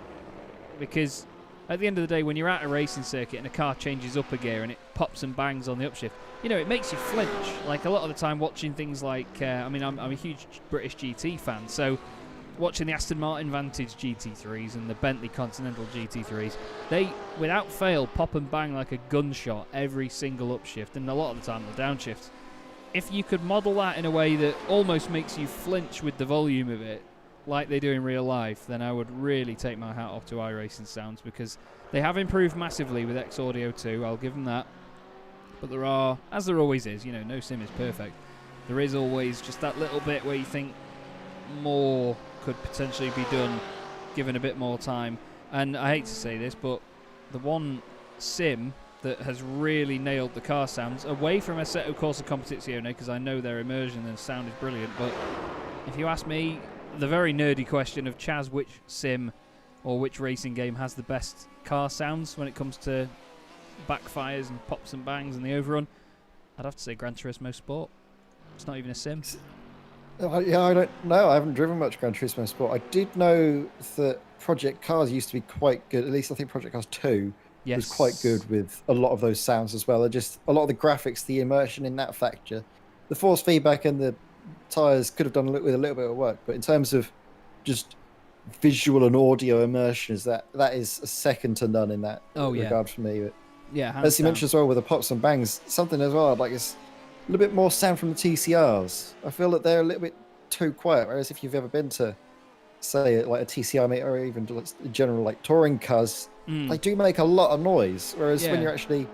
Because at the end of the day, when you're at a racing circuit and a car changes up a gear and it pops and bangs on the upshift, it makes you flinch. Like a lot of the time watching things like, I'm a huge British GT fan, so watching the Aston Martin Vantage GT3s and the Bentley Continental GT3s, they, without fail, pop and bang like a gunshot every single upshift, and a lot of the time the downshifts. If you could model that in a way that almost makes you flinch with the volume of it, like they do in real life, then I would really take my hat off to iRacing sounds, because they have improved massively with X Audio 2, I'll give them that. But there are, as there always is, no sim is perfect, there is always just that little bit where you think more could potentially be done given a bit more time. And I hate to say this, but the one sim that has really nailed the car sounds, away from Assetto Corsa Competizione, because I know their immersion and sound is brilliant, but if you ask me, the very nerdy question of Chaz, which sim or which racing game has the best car sounds when it comes to backfires and pops and bangs and the overrun, I'd have to say Gran Turismo Sport. It's not even a sim. Yeah, I don't know. I haven't driven much Gran Turismo Sport. I did know that Project Cars used to be quite good. At least I think Project Cars 2 was quite good with a lot of those sounds as well. Just a lot of the graphics, the immersion in that factor. The force feedback and the tyres could have done with a little bit of work, but in terms of just visual and audio immersion, that is a second to none in that regard for me. But yeah, as you mentioned as well with the pops and bangs, something as well, like it's a little bit more sound from the TCRs. I feel that they're a little bit too quiet, whereas if you've ever been to, say, like a TCR meet or even general like touring cars, they do make a lot of noise, whereas when you're actually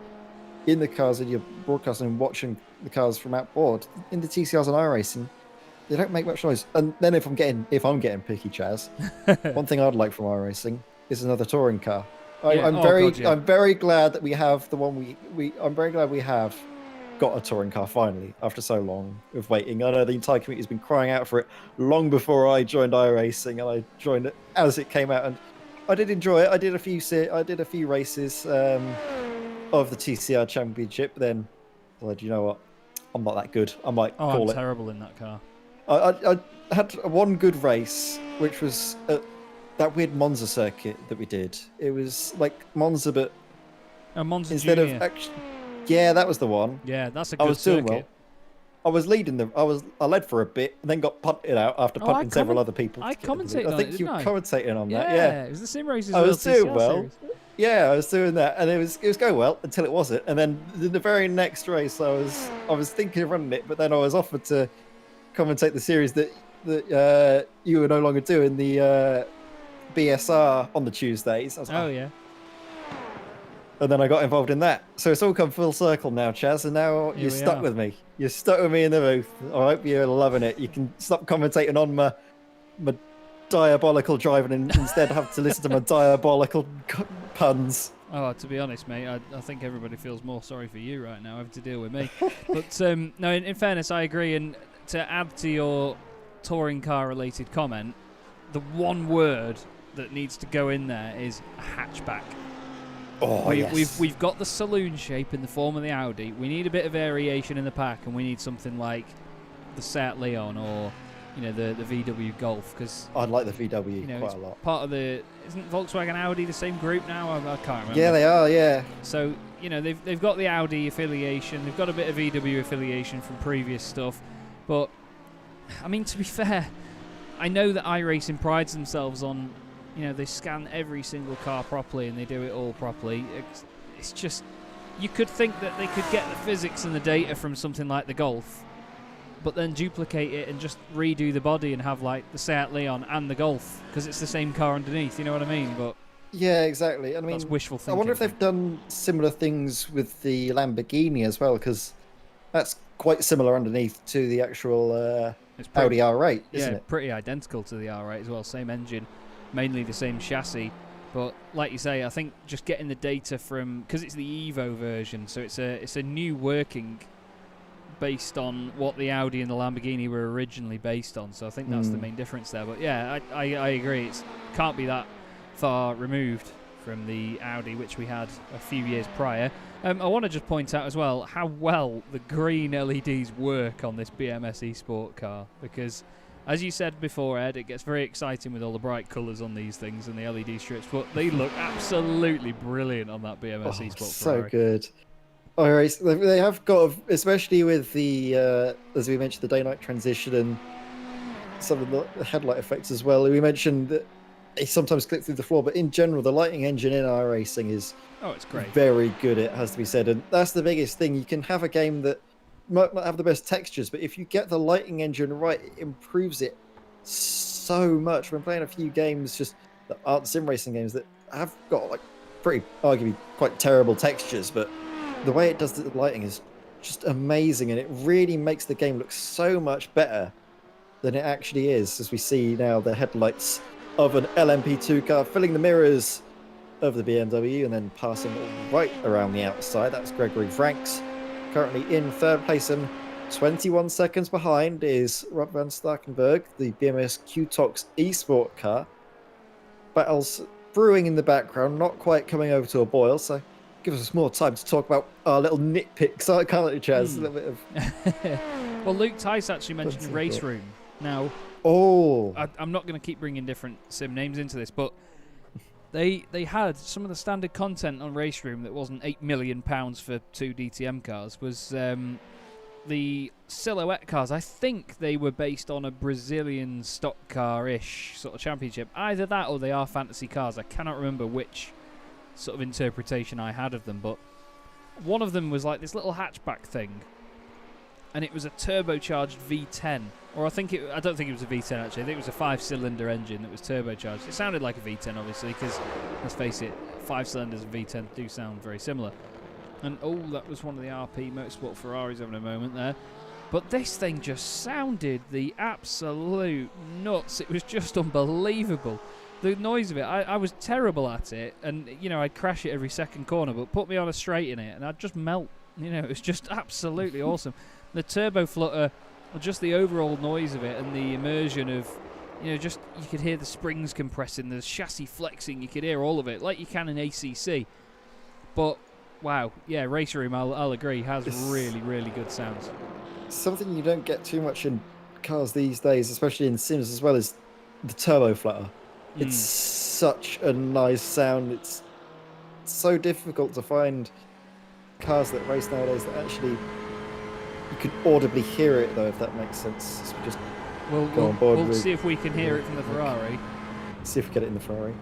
in the cars and you're broadcasting and watching the cars from outboard, in the TCRs and iRacing, they don't make much noise. And then if I'm getting picky, Chaz, one thing I'd like from iRacing is another touring car. I'm very glad that we have the one I'm very glad we have got a touring car finally after so long of waiting. I know the entire community has been crying out for it long before I joined iRacing, and I joined it as it came out, and I did enjoy it. I did a few races of the TCR Championship. But then I said, you know what, I'm not that good. I might call it. I'm terrible in that car. I had one good race, which was at that weird Monza circuit that we did. It was like Monza, but Monza instead Junior. of actually, yeah, that was the one. Yeah, that's a good I was doing circuit. well. I was leading I led for a bit and then got punted out after punting several other people. I commentated on it. I think you were commentating on that. Yeah, Yeah, it was the sim races. I was doing well. Series. Yeah, I was doing that, and it was going well until it wasn't. And then the very next race, I was thinking of running it, but then I was offered to commentate the series that you were no longer doing, the BSR on the Tuesdays. I was like, yeah. And then I got involved in that. So it's all come full circle now, Chaz, and now you're stuck with me. You're stuck with me in the booth. I hope you're loving it. You can stop commentating on my diabolical driving and instead have to listen to my diabolical puns. Oh, to be honest, mate, I think everybody feels more sorry for you right now having to deal with me. But no, in fairness, I agree. And to add to your touring car related comment, the one word that needs to go in there is hatchback. Oh, yes. We've got the saloon shape in the form of the Audi. We need a bit of variation in the pack, and we need something like the Seat Leon or the VW Golf, because I'd like the VW quite a lot. Part of isn't Volkswagen Audi the same group now? I can't remember. Yeah, they are. Yeah. So they've got the Audi affiliation. They've got a bit of VW affiliation from previous stuff, but I mean, to be fair, I know that iRacing prides themselves on. They scan every single car properly and they do it all properly. It's just, you could think that they could get the physics and the data from something like the Golf, but then duplicate it and just redo the body and have like the Seat Leon and the Golf, because it's the same car underneath, you know what I mean? But yeah, exactly. I mean, that's wishful thinking. I wonder if they've done similar things with the Lamborghini as well, because that's quite similar underneath to the actual Audi R8, isn't it? Pretty identical to the R8 as well, same engine. Mainly the same chassis, but like you say, I think just getting the data from, because it's the Evo version, so it's a new working based on what the Audi and the Lamborghini were originally based on. So I think that's the main difference there. But yeah, I agree. It can't be that far removed from the Audi, which we had a few years prior. I want to just point out as well how well the green LEDs work on this BMS eSport car, because As you said before, Ed, it gets very exciting with all the bright colours on these things and the LED strips, but they look absolutely brilliant on that BMS eSport so Ferrari. good. All right, they have got, especially with the, as we mentioned, the day-night transition and some of the headlight effects as well. We mentioned that they sometimes clip through the floor, but in general, the lighting engine in iRacing is it's great. Very good, it has to be said. And that's the biggest thing. You can have a game that might not have the best textures, but if you get the lighting engine right, it improves it so much. When playing a few games just that aren't sim racing games that have got like pretty arguably quite terrible textures, but the way it does the lighting is just amazing, and it really makes the game look so much better than it actually is. As we see now, the headlights of an LMP2 car filling the mirrors of the BMW and then passing right around the outside. That's Gregory Franks, currently in third place, and 21 seconds behind is Rob van Starkenburg, the BMS Q-Tox eSport car. Battles brewing in the background, not quite coming over to a boil, so gives us more time to talk about our little nitpicks, can't it, Chaz? A little bit of... Well, Luke Tice actually mentioned Race Room. Now, I'm not going to keep bringing different sim names into this, but they had some of the standard content on Race Room that wasn't £8 million for 2 DTM cars, was the silhouette cars. I think they were based on a Brazilian stock car-ish sort of championship. Either that or they are fantasy cars. I cannot remember which sort of interpretation I had of them, but one of them was like this little hatchback thing, and it was a turbocharged V10, or I don't think it was a V10 actually. I think it was a 5-cylinder engine that was turbocharged. It sounded like a V10 obviously, because let's face it, 5 cylinders and V10 do sound very similar. And that was one of the RP Motorsport Ferraris having a moment there. But this thing just sounded the absolute nuts. It was just unbelievable. The noise of it, I was terrible at it, and I'd crash it every second corner, but put me on a straight in it and I'd just melt. It was just absolutely awesome. The turbo flutter, just the overall noise of it and the immersion of, just you could hear the springs compressing, the chassis flexing, you could hear all of it like you can in ACC. But wow, yeah, Race Room, I'll agree, has really, really good sounds. Something you don't get too much in cars these days, especially in sims as well, is the turbo flutter. It's such a nice sound. It's so difficult to find cars that race nowadays that actually you can audibly hear it, though, if that makes sense. So just we'll see if we can hear it from the Ferrari. See if we get it in the Ferrari.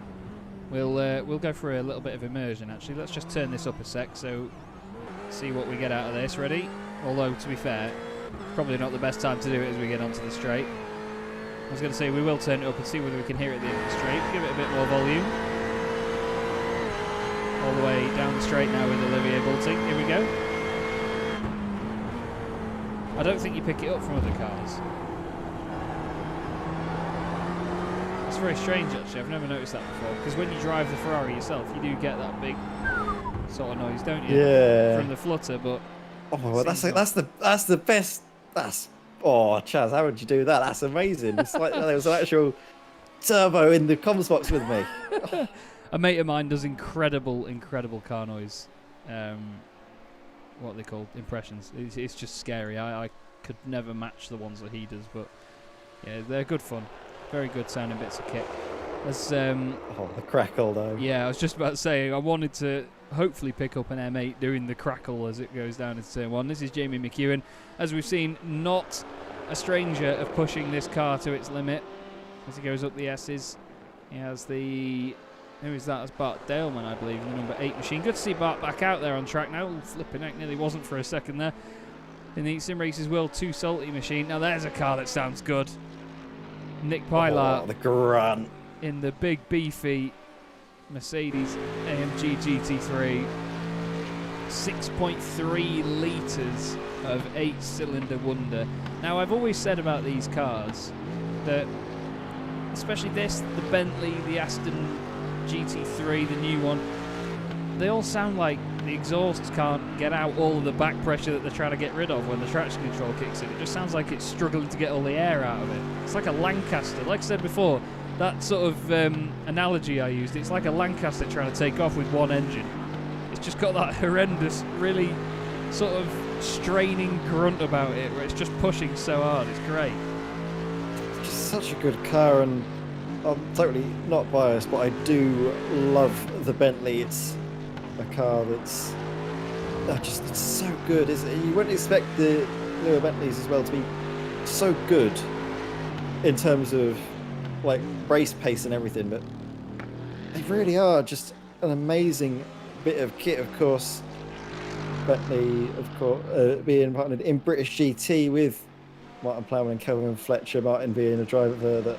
We'll go for a little bit of immersion, actually. Let's just turn this up a sec, so see what we get out of this. Ready? Although, to be fair, probably not the best time to do it as we get onto the straight. I was going to say we will turn it up and see whether we can hear it at the end of the straight. Give it a bit more volume. All the way down the straight now with Olivier Bulting. Here we go. I don't think you pick it up from other cars. It's very strange, actually. I've never noticed that before. Because when you drive the Ferrari yourself, you do get that big sort of noise, don't you? Yeah. From the flutter, but well, that's the best. Chaz, how would you do that? That's amazing. It's like there was an actual turbo in the comms box with me. A mate of mine does incredible car noise. What are they called? Impressions. It's just scary. I could never match the ones that he does, but yeah, they're good fun. Very good sounding bits of kit. As, the crackle though. Yeah, I was just about to say, I wanted to hopefully pick up an M8 doing the crackle as it goes down into turn 1. This is Jamie McEwen. As we've seen, not a stranger of pushing this car to its limit as he goes up the S's. He has who is that? That's Bart Daleman, I believe, in the number 8 machine. Good to see Bart back out there on track now. Flipping heck, nearly wasn't for a second there. In the Sim Races World 2 Salty machine. Now there's a car that sounds good. Nick Pilar. The grunt. In the big beefy Mercedes AMG GT3, 6.3 litres of 8-cylinder wonder. Now, I've always said about these cars that, especially this, the Bentley, the Aston GT3, the new one, they all sound like the exhausts can't get out all of the back pressure that they're trying to get rid of when the traction control kicks in. It just sounds like it's struggling to get all the air out of it. It's like a Lancaster. Like I said before, that sort of analogy I used, it's like a Lancaster trying to take off with one engine. It's just got that horrendous, really sort of straining grunt about it where it's just pushing so hard. It's great. Just such a good car, and I'm totally not biased, but I do love the Bentley. It's a car that's it's so good. You wouldn't expect the newer Bentleys as well to be so good in terms of like race pace and everything, but they really are just an amazing bit of kit. Of course, Bentley, of course, being partnered in British GT with Martin Plowman and Kelvin Fletcher. Martin being a driver that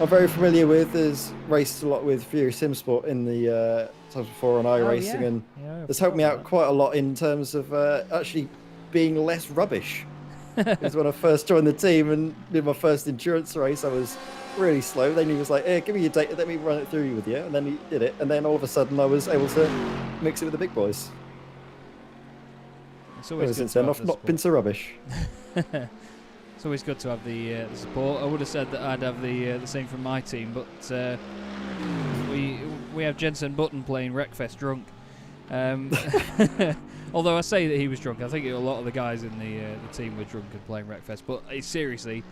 I'm very familiar with, has raced a lot with Fury Sim Sport in the times before on iRacing, and has helped me out quite a lot in terms of actually being less rubbish. Because when I first joined the team and did my first endurance race, I was really slow. Then he was like, "Hey, give me your data, let me run it through with you," and then he did it, and then all of a sudden I was able to mix it with the big boys. Ever since then, I've not been so rubbish. It's always good to have the support. I would have said that I'd have the same from my team, but we have Jensen Button playing Wreckfest drunk. Although I say that he was drunk, I think a lot of the guys in the team were drunk and playing Wreckfest. But seriously,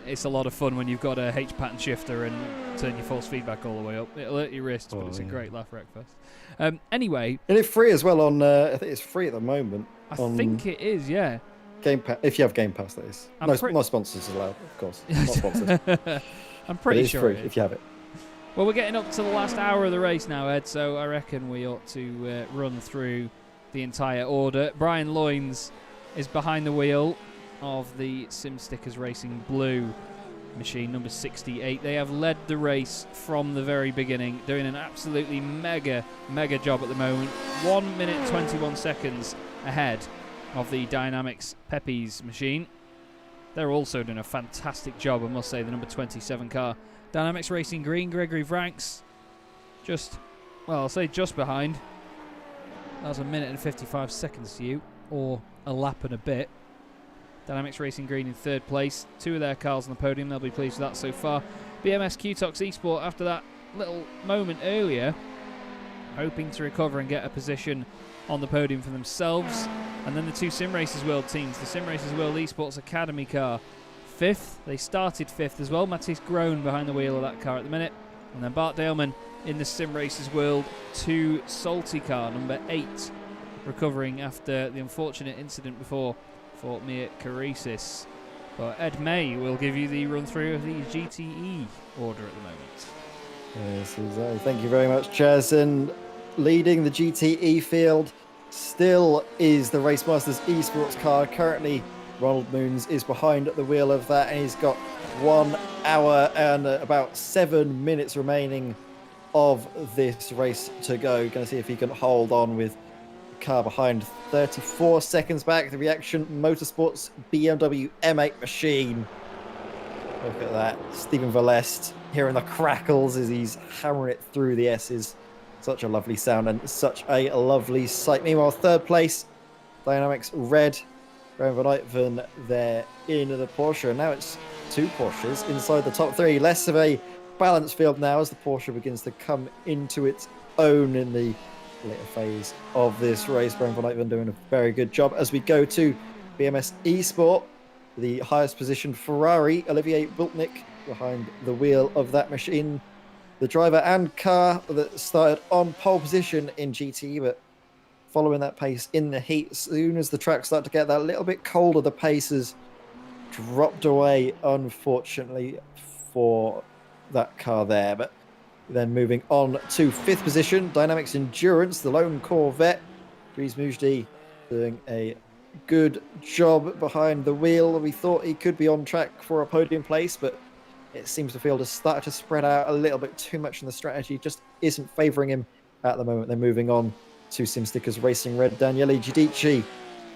it's a lot of fun when you've got a H-pattern shifter and turn your false feedback all the way up. It'll hurt your wrists, but it's a great laugh, Wreckfest. Anyway, and it's free as well on. I think it's free at the moment. I think it is, yeah. Game Pass, if you have Game Pass, that is. No sponsors allowed, of course. Not sponsors. I'm pretty sure it's free if you have it. Well, we're getting up to the last hour of the race now, Ed, so I reckon we ought to run through the entire order. Brian Loynes is behind the wheel of the SimStickers Racing Blue machine, number 68. They have led the race from the very beginning, doing an absolutely mega job at the moment. 1 minute 21 seconds ahead of the Dynamics Peppies machine. They're also doing a fantastic job, I must say, the number 27 car. Dynamics Racing Green, Gregory Franks, I'll say just behind. That was 1 minute and 55 seconds to you, or a lap and a bit. Dynamics Racing Green in third place. 2 of their cars on the podium, they'll be pleased with that so far. BMS Qtox Esport, after that little moment earlier, hoping to recover and get a position on the podium for themselves. And then the 2 Sim Racers World teams, the Sim Racers World Esports Academy car, 5th. They started 5th as well. Matisse Groen behind the wheel of that car at the minute. And then Bart Daleman in the Sim Racers World 2 Salty car, number 8, recovering after the unfortunate incident before for Mir Karisis. But Ed May will give you the run through of the GTE order at the moment. Yes, exactly. Thank you very much, Chaz. And leading the GTE field still is the Racemasters Esports car. Currently, Ronald Moons is behind the wheel of that, and he's got 1 hour and about 7 minutes remaining of this race to go. Going to see if he can hold on with the car behind. 34 seconds back, the Reaction Motorsports BMW M8 machine. Look at that. Stephen Valest hearing the crackles as he's hammering it through the S's. Such a lovely sound and such a lovely sight. Meanwhile, third place, Dynamics Red. Graham Van Uitven there in the Porsche. And now it's 2 Porsches inside the top 3. Less of a balanced field now as the Porsche begins to come into its own in the later phase of this race. Graham Van Uitven doing a very good job as we go to BMS eSport. The highest position Ferrari, Olivier Bultnick behind the wheel of that machine. The driver and car that started on pole position in GT, but following that pace in the heat. As soon as the track started to get that little bit colder, the pace has dropped away, unfortunately, for that car there. But then moving on to 5th position, Dynamics Endurance, the lone Corvette. Dries Mujdi doing a good job behind the wheel. We thought he could be on track for a podium place, but it seems the field has started to spread out a little bit too much, and the strategy just isn't favouring him at the moment. They're moving on to SimStickers Racing Red. Daniele Giudici,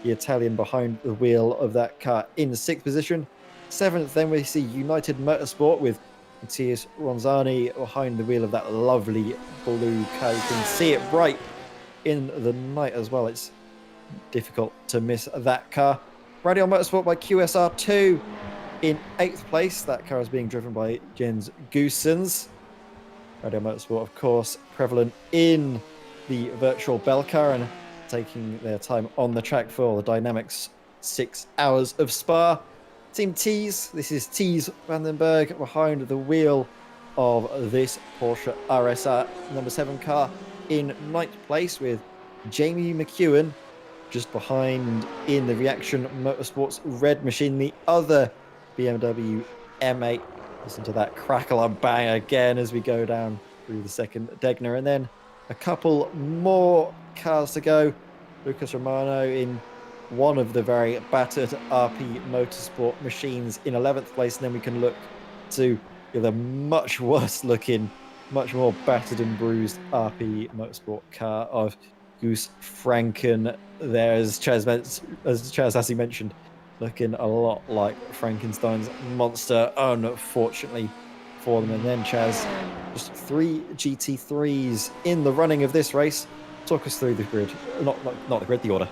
the Italian behind the wheel of that car, in 6th position. 7th, then we see United Motorsport with Matthias Ronzani behind the wheel of that lovely blue car. You can see it bright in the night as well. It's difficult to miss that car. Radial Motorsport by QSR2 in 8th place. That car is being driven by Jens Goossens. Radial Motorsport, of course, prevalent in the virtual Bell car and taking their time on the track for the Dynamics 6 hours of Spa. Team T's, this is T's Vandenberg behind the wheel of this Porsche RSR number 7 car in ninth place, with Jamie McEwen just behind in the Reaction Motorsports red machine, the other BMW M8. Listen to that crackle and bang again as we go down through the second Degner, and then a couple more cars to go. Lucas Romano in one of the very battered RP Motorsport machines in 11th place, and then we can look to the much worse looking, much more battered and bruised RP Motorsport car of Goose Franken there, as Chaz as he mentioned, looking a lot like Frankenstein's monster, unfortunately for them. And then Chaz, just 3 GT3s in the running of this race. Talk us through the grid, not the grid, the order.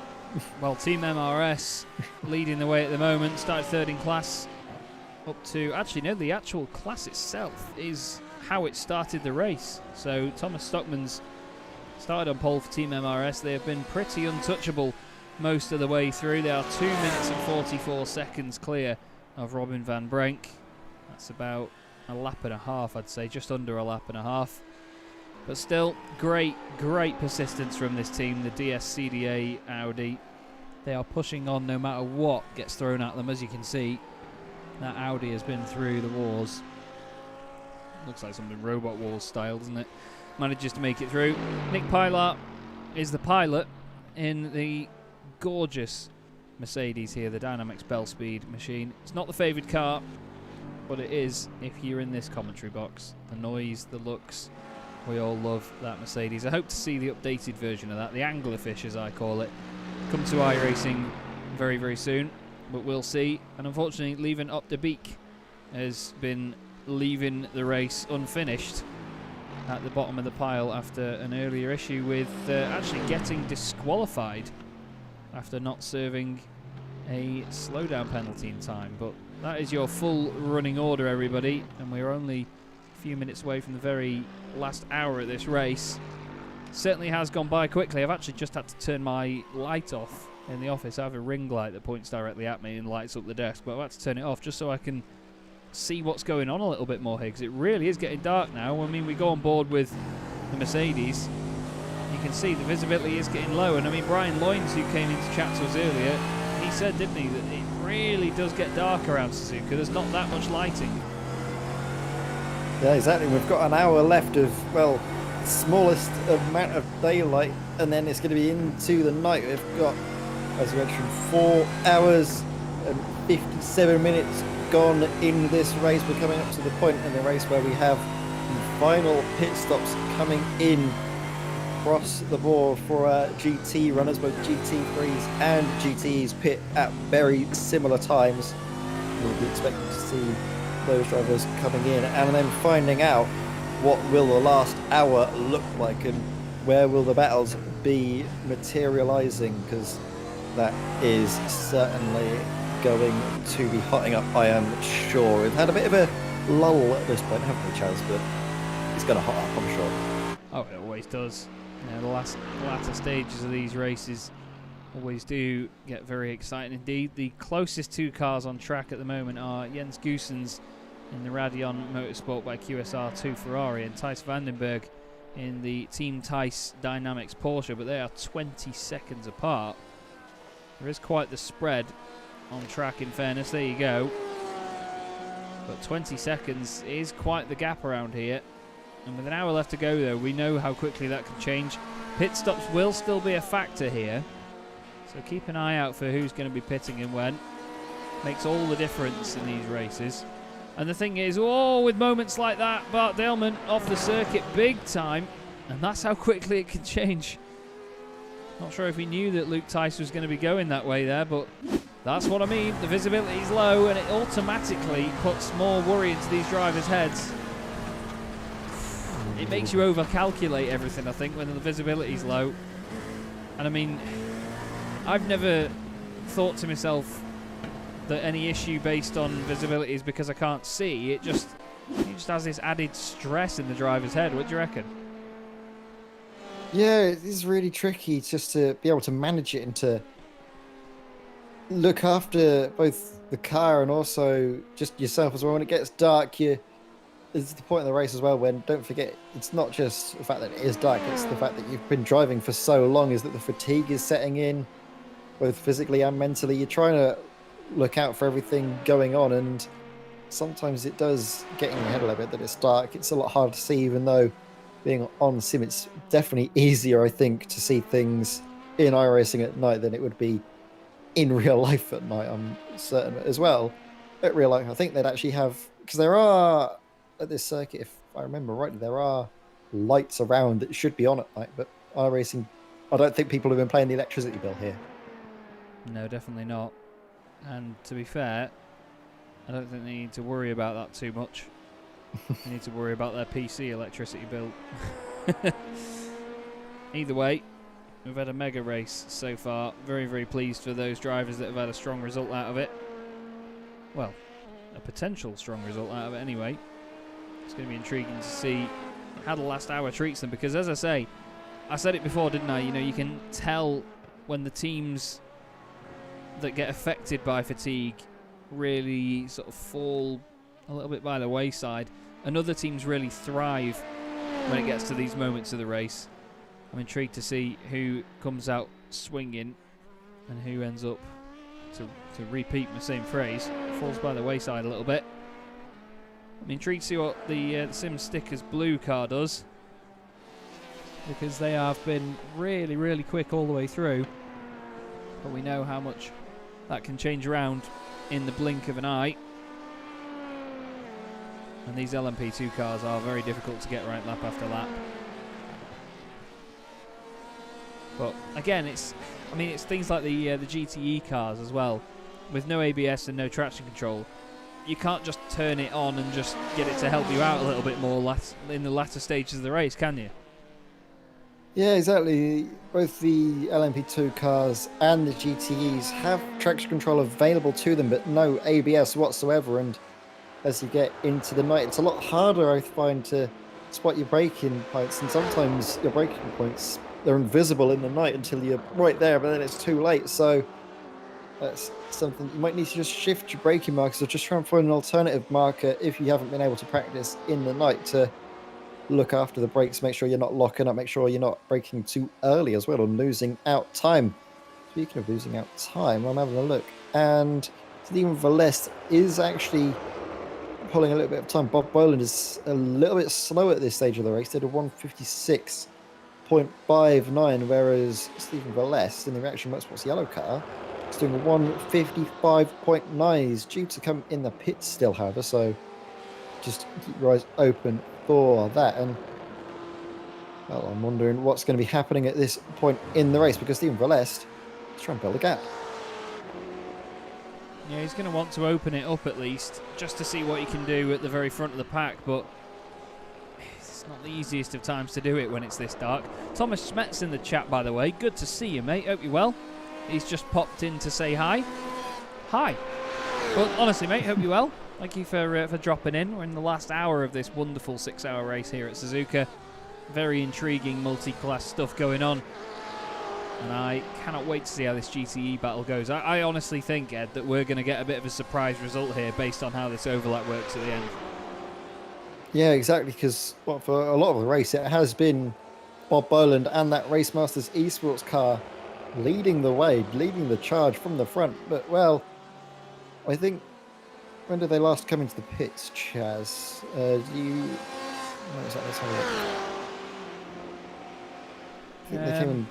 Well, Team MRS leading the way at the moment, started third in class, up to, actually no, the actual class itself is how it started the race. So Thomas Stockman's started on pole for Team MRS. They have been pretty untouchable most of the way through. They are 2 minutes and 44 seconds clear of Robin van Brenk. That's about a lap and a half, I'd say, just under a lap and a half. But still, great persistence from this team, the DS-CDA Audi. They are pushing on no matter what gets thrown at them. As you can see, that Audi has been through the wars. Looks like something Robot Wars style, doesn't it? Manages to make it through. Nick Pilar is the pilot in the gorgeous Mercedes here, the DynamiXX Bell Speed machine. It's not the favoured car, but it is if you're in this commentary box. The noise, the looks, we all love that Mercedes. I hope to see the updated version of that, the Anglerfish as I call it, come to iRacing very, very soon, but we'll see. And unfortunately, Leven Op de Beek has been leaving the race unfinished at the bottom of the pile after an earlier issue with actually getting disqualified after not serving a slowdown penalty in time. But that is your full running order, everybody, and we're only a few minutes away from the very last hour of this race. Certainly has gone by quickly. I've actually just had to turn my light off in the office. I have a ring light that points directly at me and lights up the desk, but I've had to turn it off just so I can see what's going on a little bit more here, because it really is getting dark now. I mean, we go on board with the Mercedes, you can see the visibility is getting low, and I mean, Brian Loynes, who came into chat to us earlier, he said, didn't he, that it really does get dark around Suzuka. There's not that much lighting. Yeah, exactly. We've got an hour left of, well, the smallest amount of daylight, and then it's going to be into the night. We've got, as you mentioned, 4 hours and 57 minutes gone in this race. We're coming up to the point in the race where we have the final pit stops coming in across the board for GT runners. Both GT3s and GTs pit at very similar times. We'll be expecting to see those drivers coming in and then finding out what will the last hour look like and where will the battles be materializing, because that is certainly going to be hotting up, I am sure. We've had a bit of a lull at this point, haven't we, Chaz? But it's going to hot up, I'm sure. Oh, it always does. You know, the latter stages of these races always do get very exciting indeed. The closest 2 cars on track at the moment are Jens Goossens in the Radeon Motorsport by QSR2 Ferrari and Thijs Vandenberg in the Team Thijs Dynamics Porsche, but they are 20 seconds apart. There is quite the spread on track, in fairness. There you go. But 20 seconds is quite the gap around here. And with an hour left to go, though, we know how quickly that can change. Pit stops will still be a factor here, so keep an eye out for who's going to be pitting and when. Makes all the difference in these races. And the thing is, with moments like that, Bart Delman off the circuit big time, and that's how quickly it can change. Not sure if he knew that Luke Tice was going to be going that way there, but that's what I mean. The visibility is low, and it automatically puts more worry into these drivers' heads. It makes you over-calculate everything, I think, when the visibility is low. And I mean, I've never thought to myself that any issue based on visibility is because I can't see. It just has this added stress in the driver's head. What do you reckon? Yeah, it is really tricky just to be able to manage it and to look after both the car and also just yourself as well. When it gets dark, it's the point of the race as well when, don't forget, it's not just the fact that it is dark, it's the fact that you've been driving for so long, is that the fatigue is setting in, both physically and mentally. You're trying to look out for everything going on, and sometimes it does get in your head a little bit that it's dark. It's a lot harder to see, even though being on sim, it's definitely easier, I think, to see things in iRacing at night than it would be in real life at night. I'm certain as well. At real life, I think they'd actually have, because there are, at this circuit, if I remember rightly, there are lights around that should be on at night, but iRacing, I don't think people have been playing the electricity bill here. No, definitely not. And to be fair, I don't think they need to worry about that too much. They need to worry about their PC electricity bill. Either way, we've had a mega race so far. Very, very pleased for those drivers that have had a strong result out of it. Well, a potential strong result out of it anyway. It's going to be intriguing to see how the last hour treats them, because as I say, I said it before, didn't I? You know, you can tell when the teams that get affected by fatigue really sort of fall a little bit by the wayside, and other teams really thrive when it gets to these moments of the race. I'm intrigued to see who comes out swinging and who ends up, to repeat my same phrase, falls by the wayside a little bit. I'm intrigued to see what the Sim Stickers blue car does, because they have been really, really quick all the way through, but we know how much that can change around in the blink of an eye. And these LMP2 cars are very difficult to get right lap after lap. But again, it's things like the GTE cars as well. With no ABS and no traction control, you can't just turn it on and just get it to help you out a little bit more in the latter stages of the race, can you? Yeah, exactly. Both the LMP2 cars and the GTEs have traction control available to them, but no ABS whatsoever. And as you get into the night, it's a lot harder, I find, to spot your braking points. And sometimes your braking points, they're invisible in the night until you're right there, but then it's too late. So that's something you might need to just shift your braking markers, or just try and find an alternative marker if you haven't been able to practice in the night, to look after the brakes, make sure you're not locking up, make sure you're not braking too early as well, and losing out time. Speaking of losing out time, I'm having a look, and Stephen Valest is actually pulling a little bit of time. Bob Boland is a little bit slow at this stage of the race. They did a 156.59, whereas Stephen Valest in the Reaction Motorsports yellow car is doing a 155.9. He's due to come in the pits still, however, so just keep your eyes open for that. And well, I'm wondering what's going to be happening at this point in the race, because Stephen Valest is trying to build a gap. Yeah, he's going to want to open it up at least, just to see what he can do at the very front of the pack, but it's not the easiest of times to do it when it's this dark. Thomas Schmetz in the chat, by the way. Good to see you, mate. Hope you're well. He's just popped in to say hi. Hi. Well, honestly, mate, hope you're well. Thank you for dropping in. We're in the last hour of this wonderful 6-hour race here at Suzuka. Very intriguing multi-class stuff going on. And I cannot wait to see how this GTE battle goes. I honestly think, Ed, that we're going to get a bit of a surprise result here based on how this overlap works at the end. Yeah, exactly, because for a lot of the race, it has been Bob Boland and that Race Masters Esports car leading the way, leading the charge from the front. But, well, I think, when did they last come into the pits, Chaz? Let's have a look. I think they came in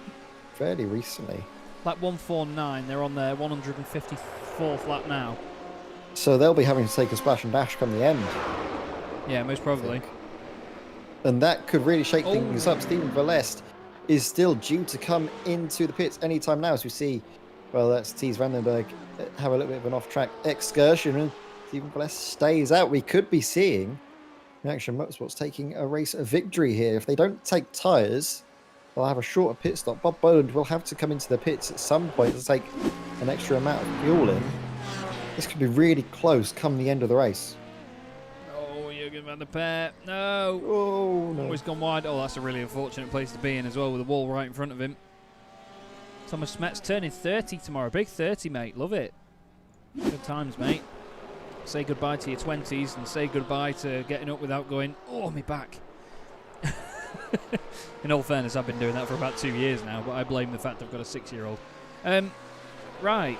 fairly recently. Lap 149, they're on their 154th lap now. So they'll be having to take a splash and dash come the end. Yeah, most probably. And that could really shake things up. Stephen Valest is still due to come into the pits anytime now, as we see, well, that's Thies Vandenberg have a little bit of an off-track excursion, and Stephen Valest stays out. We could be seeing Reaction Motorsports taking a race victory here. If they don't take tyres, they'll have a shorter pit stop. Bob Boland will have to come into the pits at some point to take an extra amount of fuel in. This could be really close come the end of the race. Oh, Jürgen van der Peer. No. Oh, no. Oh, he's gone wide. Oh, that's a really unfortunate place to be in as well, with the wall right in front of him. Thomas Schmetz turning 30 tomorrow. Big 30, mate. Love it. Good times, mate. Say goodbye to your 20s and say goodbye to getting up without going, oh, me back. In all fairness, I've been doing that for about 2 years now, but I blame the fact I've got a 6-year-old. Right.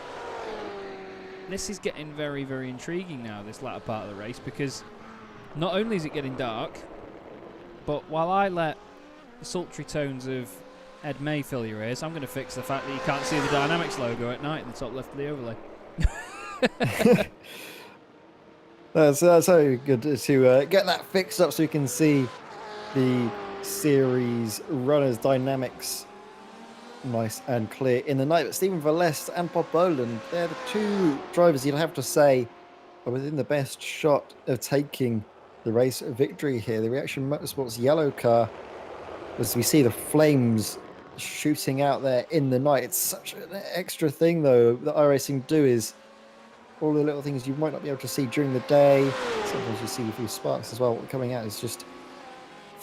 This is getting very, very intriguing now, this latter part of the race, because not only is it getting dark, but while I let the sultry tones of Ed May fill your ears, I'm going to fix the fact that you can't see the Dynamics logo at night in the top left of the overlay. That's so good to get that fixed up so you can see the series runners' dynamics nice and clear in the night. But Stephen Valest and Bob Boland, they're the two drivers you'd have to say are within the best shot of taking the race victory here. The Reaction Motorsports yellow car, as we see the flames shooting out there in the night. It's such an extra thing, though, that iRacing do, is all the little things you might not be able to see during the day. Sometimes you see a few sparks as well coming out. It's just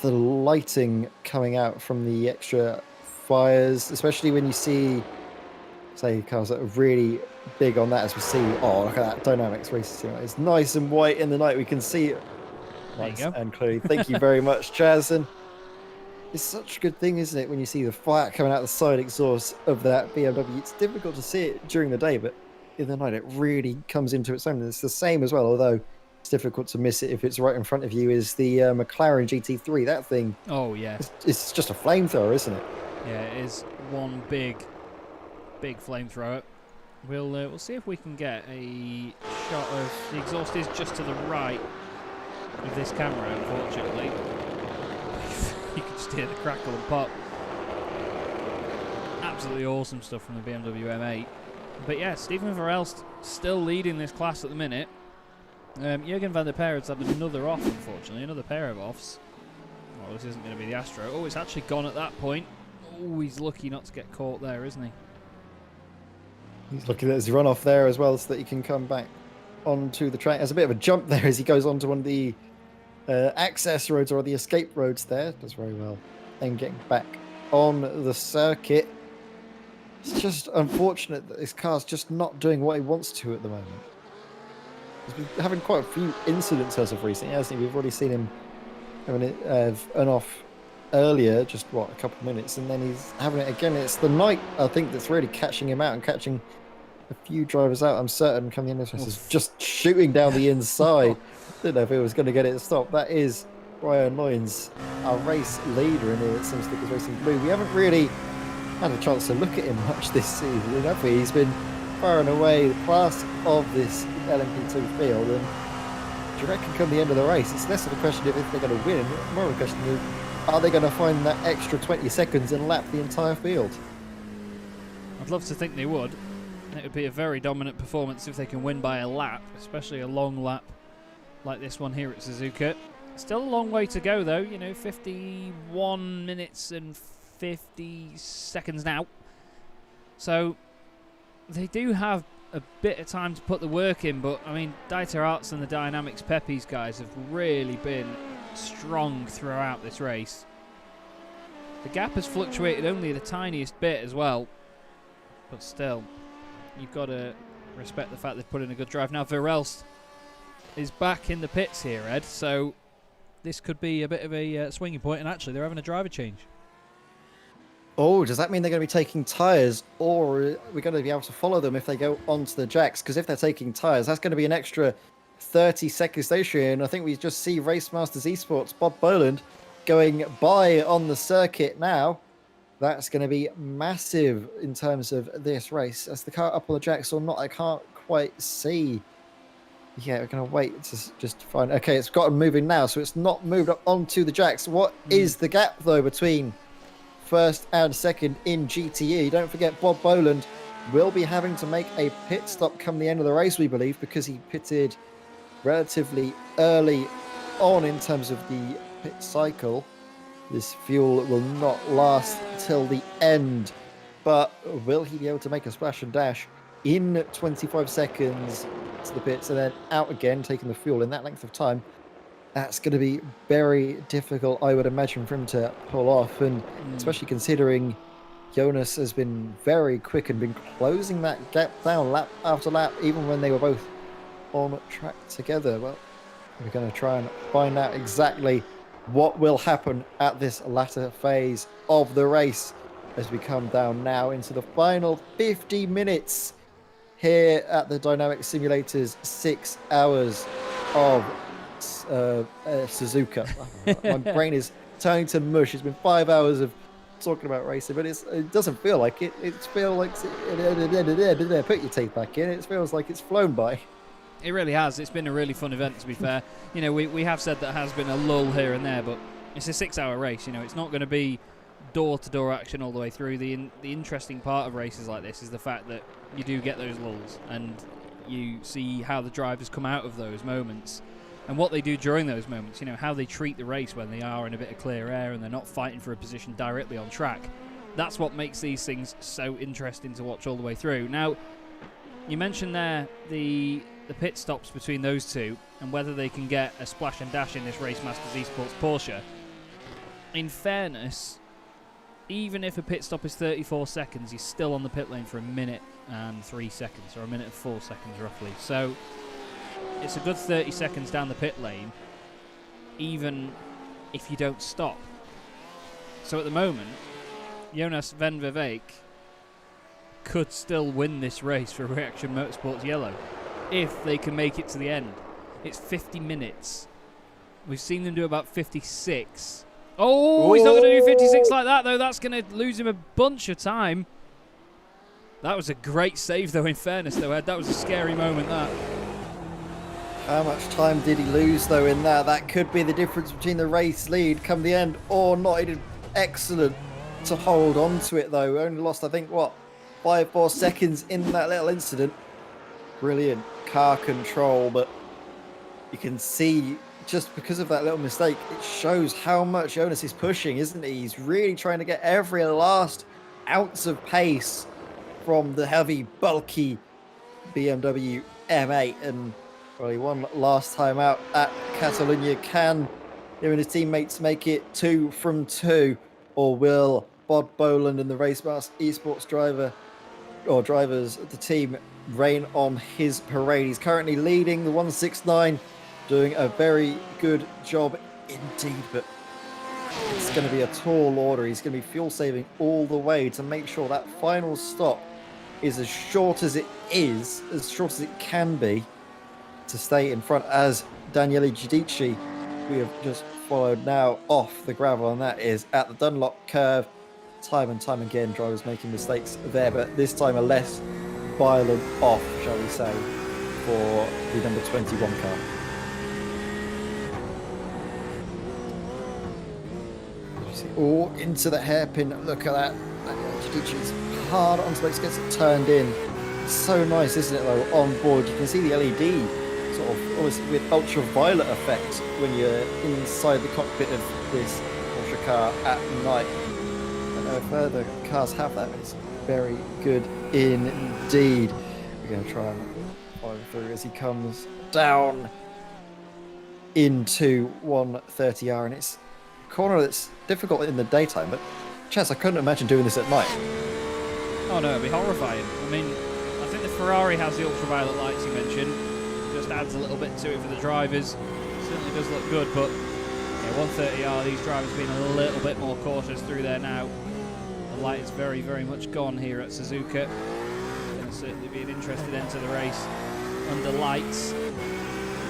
the lighting coming out from the extra fires, especially when you see, say, cars that are really big on that, as we see, oh, look at that Dynamics Race Simulator. It's nice and white in the night. We can see it nice and clearly. Thank you very much, Chaz. And it's such a good thing, isn't it, when you see the fire coming out the side exhaust of that BMW. It's difficult to see it during the day, but in the night it really comes into its own. And it's the same as well, although it's difficult to miss it if it's right in front of you, is the McLaren GT3. That thing, oh yeah, it's just a flamethrower, isn't it? Yeah, it is one big flamethrower. We'll see if we can get a shot of the exhaust is just to the right of this camera, unfortunately. You can just hear the crackle and pop. Absolutely awesome stuff from the BMW M8. But yeah, Stephen Verelst still leading this class at the minute. Jürgen van der Peer's had another off, unfortunately, another pair of offs. Well, this isn't going to be the Astro. Oh, it's actually gone at that point. Oh, he's lucky not to get caught there, isn't he? He's looking at his run off there as well, so that he can come back onto the track. There's a bit of a jump there as he goes onto one of the access roads or the escape roads there. Does very well. Then getting back on the circuit. It's just unfortunate that this car's just not doing what he wants to at the moment. He's been having quite a few incidents as of recently, hasn't he? We've already seen him having an off earlier, just a couple of minutes, and then he's having it again. It's the night, I think, that's really catching him out and catching a few drivers out. I'm certain coming in this race is just shooting down the inside. Didn't know if he was going to get it stopped. That is Brian Loynes, our race leader in the Sim Stickers Racing Blue. We haven't really had a chance to look at him much this season, have we? He's been far and away the class of this LMP2 field, and do you reckon come the end of the race, it's less of a question of if they're going to win, more of a question of are they going to find that extra 20 seconds and lap the entire field? I'd love to think they would. It would be a very dominant performance if they can win by a lap, especially a long lap like this one here at Suzuka. Still a long way to go, though. 51 minutes and 50 seconds now. So they do have a bit of time to put the work in, but I mean, Dieter Arts and the Dynamics Peppies guys have really been strong throughout this race. The gap has fluctuated only the tiniest bit as well, but still, you've got to respect the fact they've put in a good drive. Now Verelst is back in the pits here, Ed, so this could be a bit of a swinging point, and actually they're having a driver change. Oh, does that mean they're going to be taking tyres, or are we going to be able to follow them if they go onto the jacks? Because if they're taking tyres, that's going to be an extra 30 seconds station. And I think we just see Race Masters Esports, Bob Boland, going by on the circuit now. That's going to be massive in terms of this race. As the car up on the jacks or not, I can't quite see. Yeah, we're going to wait to just find... Okay, it's gotten moving now, so it's not moved up onto the jacks. What is the gap, though, between first and second in GTE? Don't forget, Bob Boland will be having to make a pit stop come the end of the race, we believe, because he pitted relatively early on in terms of the pit cycle. This fuel will not last till the end, but will he be able to make a splash and dash in 25 seconds to the pits and then out again, taking the fuel in that length of time? That's going to be very difficult, I would imagine, for him to pull off, and especially considering Jonas has been very quick and been closing that gap down lap after lap, even when they were both on track together. Well, we're going to try and find out exactly what will happen at this latter phase of the race as we come down now into the final 50 minutes here at the Dynamic Simulator's 6 hours of Suzuka. My brain is turning to mush. It's been 5 hours of talking about racing, but it doesn't feel like it. It feels like put your teeth back in. It feels like it's flown by. It really has. It's been a really fun event, to be fair. You know, we have said that has been a lull here and there, but it's a 6-hour race. You know, it's not going to be door-to-door action all the way through. The interesting part of races like this is the fact that you do get those lulls, and you see how the drivers come out of those moments and what they do during those moments. You know, how they treat the race when they are in a bit of clear air and they're not fighting for a position directly on track. That's what makes these things so interesting to watch all the way through. Now, you mentioned there the pit stops between those two and whether they can get a splash and dash in this Race Masters Esports Porsche. In fairness, even if a pit stop is 34 seconds, he's still on the pit lane for 1 minute and 3 seconds, or 1 minute and 4 seconds roughly. So it's a good 30 seconds down the pit lane, even if you don't stop. So at the moment, Jonas Van Vivek could still win this race for Reaction Motorsports Yellow if they can make it to the end. It's 50 minutes. We've seen them do about 56. Oh, he's not going to do 56 like that, though. That's going to lose him a bunch of time. That was a great save, though, in fairness, though, Ed. That was a scary moment, that. How much time did he lose, though, in that? That could be the difference between the race lead come the end or not. He did excellent to hold on to it, though. Only lost, I think, 5-4 seconds in that little incident. Brilliant car control, but you can see just because of that little mistake, it shows how much Jonas is pushing, isn't he? He's really trying to get every last ounce of pace from the heavy, bulky BMW M8. And well, he won last time out at Catalonia. Can him and his teammates make it 2 from 2? Or will Bob Boland and the Race Master Esports drivers, the team, rain on his parade? He's currently leading the 169, doing a very good job indeed, but it's going to be a tall order. He's going to be fuel saving all the way to make sure that final stop is as short as it can be, to stay in front as Daniele Giudici, we have just followed now off the gravel, and that is at the Dunlop curve. Time and time again, drivers making mistakes there, but this time a less violent off, shall we say, for the number 21 car. Oh, into the hairpin. Look at that. Giudici's hard onto the gets it turned in. It's so nice, isn't it, though, on board. You can see the LED sort of almost with ultraviolet effect when you're inside the cockpit of this Porsche car at night. I don't know if further cars have that, but it's very good indeed. We're going to try and follow through as he comes down into 130R, and it's a corner that's difficult in the daytime, but Chaz, I couldn't imagine doing this at night. Oh no, it'd be horrifying. I mean, I think the Ferrari has the ultraviolet lights you mentioned. Just adds a little bit to it for the drivers. Certainly does look good, but yeah, 130R, these drivers being a little bit more cautious through there now. The light is very, very much gone here at Suzuka. Going to certainly be an interesting end to the race under lights.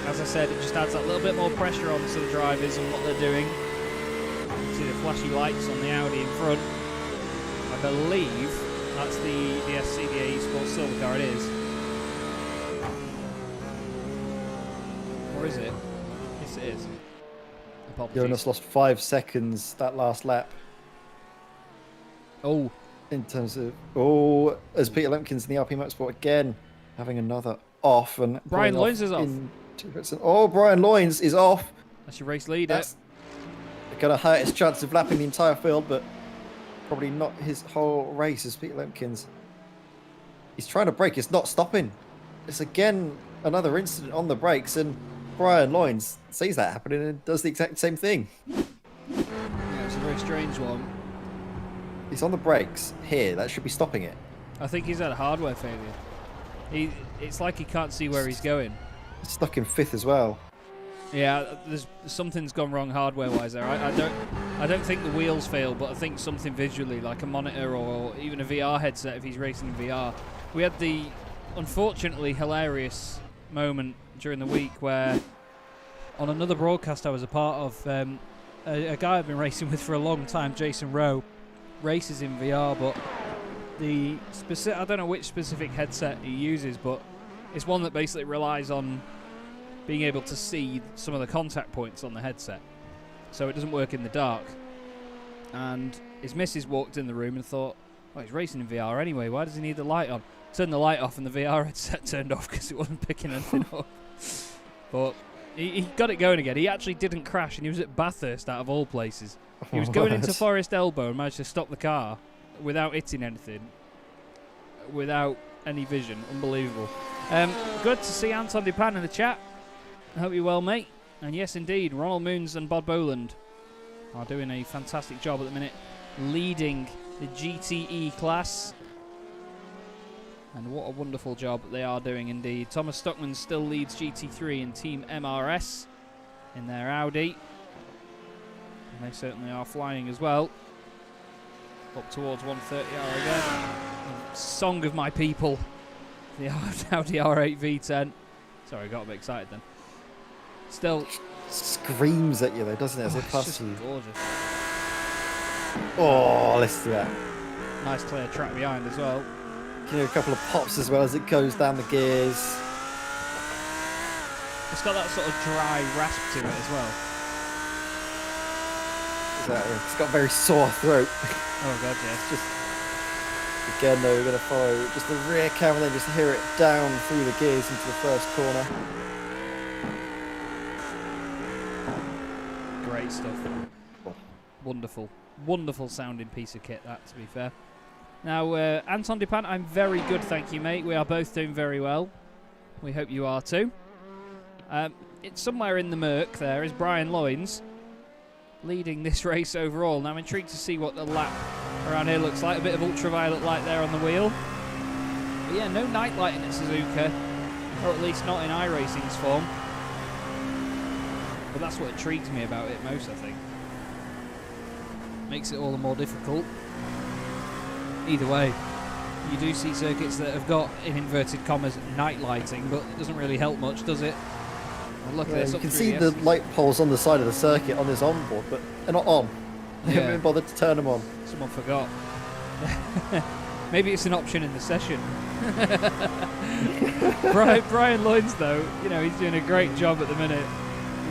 As I said, it just adds that little bit more pressure on to the drivers and what they're doing. You see the flashy lights on the Audi in front. I believe that's the SCDA Esports Silver car, it is. Or is it? Yes, it is. Apologies. Jonas lost 5 seconds that last lap. Oh. In terms of, as Peter Lemkins in the RP Motorsport again having another off. And Brian Loynes is off. Brian Loynes is off. That's your race leader. That's going to hurt his chance of lapping the entire field, but probably not his whole race, as Peter Lemkins. He's trying to brake. It's not stopping. It's again another incident on the brakes, and Brian Loynes sees that happening and does the exact same thing. Yeah, it's a very strange one. He's on the brakes here. That should be stopping it. I think he's had a hardware failure. It's like he can't see where he's going. He's stuck in 5th as well. Yeah, something's gone wrong hardware-wise there. I don't think the wheels failed, but I think something visually, like a monitor or even a VR headset if he's racing in VR. We had the unfortunately hilarious moment during the week where, on another broadcast I was a part of, a guy I've been racing with for a long time, Jason Rowe, races in VR, but I don't know which specific headset he uses, but it's one that basically relies on being able to see some of the contact points on the headset, so it doesn't work in the dark. And his missus walked in the room and thought, "Oh, he's racing in VR anyway. Why does he need the light on?" Turned the light off, and the VR headset turned off because it wasn't picking anything up. But he got it going again. He actually didn't crash, and he was at Bathurst, out of all places. He was going into Forest Elbow and managed to stop the car without hitting anything, without any vision. Unbelievable. Good to see Anton Dupan in the chat. I hope you're well, mate. And yes, indeed, Ronald Moons and Bod Boland are doing a fantastic job at the minute, leading the GTE class. And what a wonderful job they are doing indeed. Thomas Stockman still leads GT3 in Team MRS in their Audi. And they certainly are flying as well. Up towards 130R again. Song of my people. The Audi R8 V10. Sorry, I got a bit excited then. Still screams at you though, doesn't it? As it passes you. Gorgeous. Oh, listen to that. Nice clear track behind as well. Give it a couple of pops as well as it goes down the gears. It's got that sort of dry rasp to it as well. Exactly. It's got a very sore throat. Oh god, yeah. It's just, again though, we're going to follow just the rear camera, then just hear it down through the gears into the first corner. Great stuff. Wonderful. Wonderful sounding piece of kit, that, to be fair. Now, Anton Dupan, I'm very good, thank you, mate. We are both doing very well. We hope you are too. It's somewhere in the murk there is Brian Loynes, leading this race overall. Now, I'm intrigued to see what the lap around here looks like. A bit of ultraviolet light there on the wheel. But yeah, no night lighting at Suzuka, or at least not in iRacing's form. But that's what intrigues me about it most, I think. Makes it all the more difficult. Either way, you do see circuits that have got, in inverted commas, night lighting, but it doesn't really help much, does it? Well, look at this. You can see the light poles on the side of the circuit on this onboard, but they're not on. They haven't even bothered to turn them on. Someone forgot. Maybe it's an option in the session. Brian Loynes, though, you know, he's doing a great job at the minute,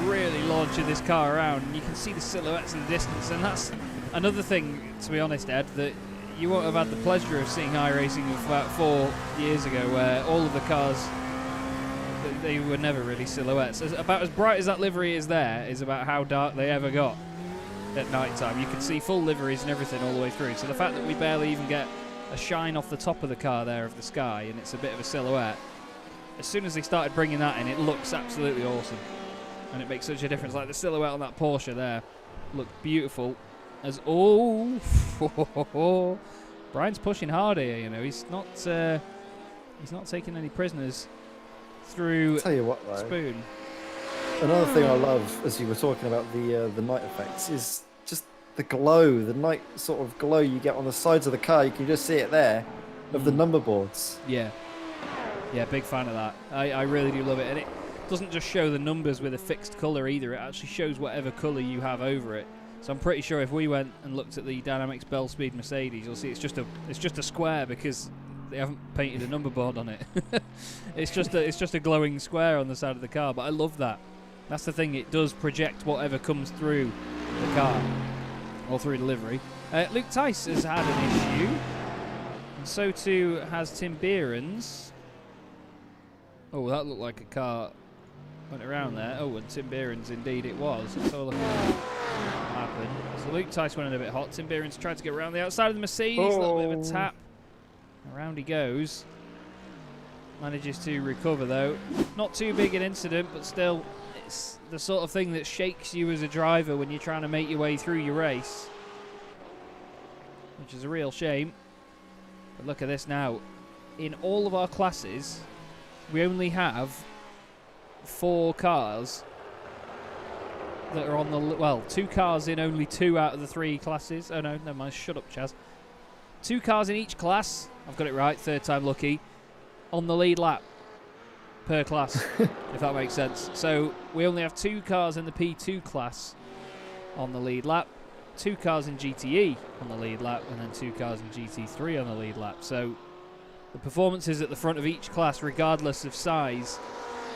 really launching this car around. And you can see the silhouettes in the distance, and that's another thing, to be honest, Ed, that you won't have had the pleasure of seeing iRacing of about 4 years ago, where all of the cars, they were never really silhouettes. About as bright as that livery is there is about how dark they ever got at night time. You can see full liveries and everything all the way through. So the fact that we barely even get a shine off the top of the car there of the sky, and it's a bit of a silhouette, as soon as they started bringing that in, it looks absolutely awesome. And it makes such a difference. Like the silhouette on that Porsche there looked beautiful. As Brian's pushing hard here, you know. He's not taking any prisoners through Tell you what, though, Spoon. Another thing I love, as you were talking about the night effects, is just the glow, the night sort of glow you get on the sides of the car. You can just see it there, of the number boards. Yeah, big fan of that. I really do love it, and it doesn't just show the numbers with a fixed colour either. It actually shows whatever colour you have over it. So I'm pretty sure if we went and looked at the Dynamics Bell Speed Mercedes, you'll see it's just a square because they haven't painted a number board on it. it's just a glowing square on the side of the car. But I love that. That's the thing. It does project whatever comes through the car or through delivery. Luke Tice has had an issue, and so too has Tim Behrens. Oh, that looked like a car went around there. Oh, and Tim Behrens indeed it was. Let's have a look at what happened. So Luke Tice went in a bit hot. Tim Behrens tried to get around the outside of the Mercedes. A little bit of a tap. Around he goes. Manages to recover though. Not too big an incident, but still, it's the sort of thing that shakes you as a driver when you're trying to make your way through your race. which is a real shame. But look at this now. In all of our classes, we only have 4 cars that are on the... Well, 2 cars in only 2 out of the 3 classes. Oh, no, never mind. Shut up, Chaz. 2 cars in each class. I've got it right. 3rd time lucky. On the lead lap per class, if that makes sense. So we only have 2 cars in the P2 class on the lead lap. 2 cars in GTE on the lead lap. And then 2 cars in GT3 on the lead lap. So the performances at the front of each class, regardless of size,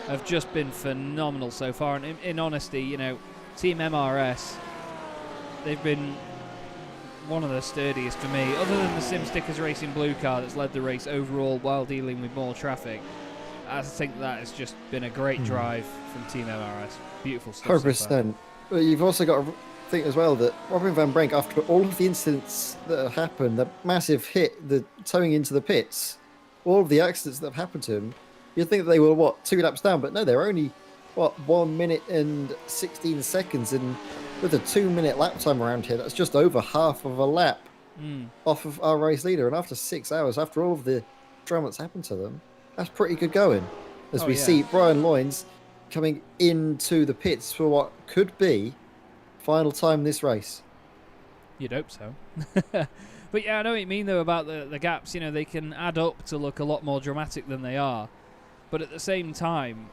have just been phenomenal so far. And in honesty, you know, Team MRS, they've been one of the sturdiest for me, other than the Sim Stickers Racing Blue car that's led the race overall while dealing with more traffic. I think that has just been a great drive from Team MRS. Beautiful stuff. 100%. But you've also got to think as well that Robin van Brenk, after all of the incidents that have happened, the massive hit, the towing into the pits, all of the accidents that have happened to him, you'd think that they were, what, 2 laps down? But no, they're only, what, 1 minute and 16 seconds. And with a 2-minute lap time around here, that's just over half of a lap off of our race leader. And after 6 hours, after all of the drama that's happened to them, that's pretty good going. As we see Brian Loynes coming into the pits for what could be final time in this race. You'd hope so. But yeah, I know what you mean, though, about the gaps. You know, they can add up to look a lot more dramatic than they are. But at the same time,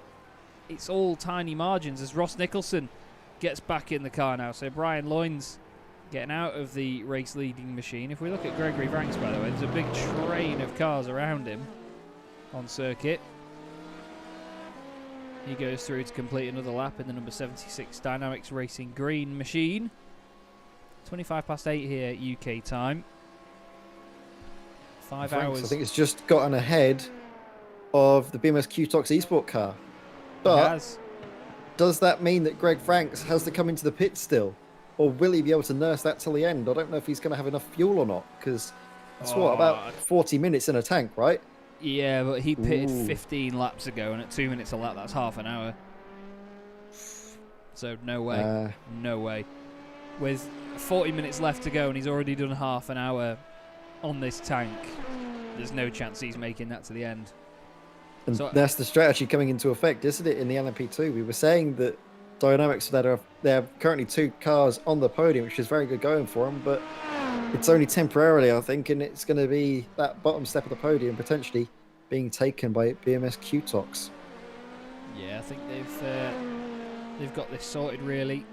it's all tiny margins as Ross Nicholson gets back in the car now. So Brian Loynes getting out of the race-leading machine. If we look at Gregory Franks, by the way, there's a big train of cars around him on circuit. He goes through to complete another lap in the number 76 DynamiXX Racing Green machine. 25 past 8 here, UK time. 5 hours. I think it's just gotten ahead of the BMS Q-Tox Esport car. But does that mean that Greg Franks has to come into the pit still? Or will he be able to nurse that till the end? I don't know if he's going to have enough fuel or not, because it's what, about 40 minutes in a tank, right? Yeah, but he pitted 15 laps ago, and at 2 minutes a lap, that's half an hour. So no way. No way. With 40 minutes left to go, and he's already done half an hour on this tank, there's no chance he's making that to the end. And so that's the strategy coming into effect, isn't it, in the LMP2? We were saying that DynamiXX, they have currently 2 cars on the podium, which is very good going for them, but it's only temporarily, I think, and it's going to be that bottom step of the podium potentially being taken by BMS Q-Tox. Yeah, I think they've got this sorted, really,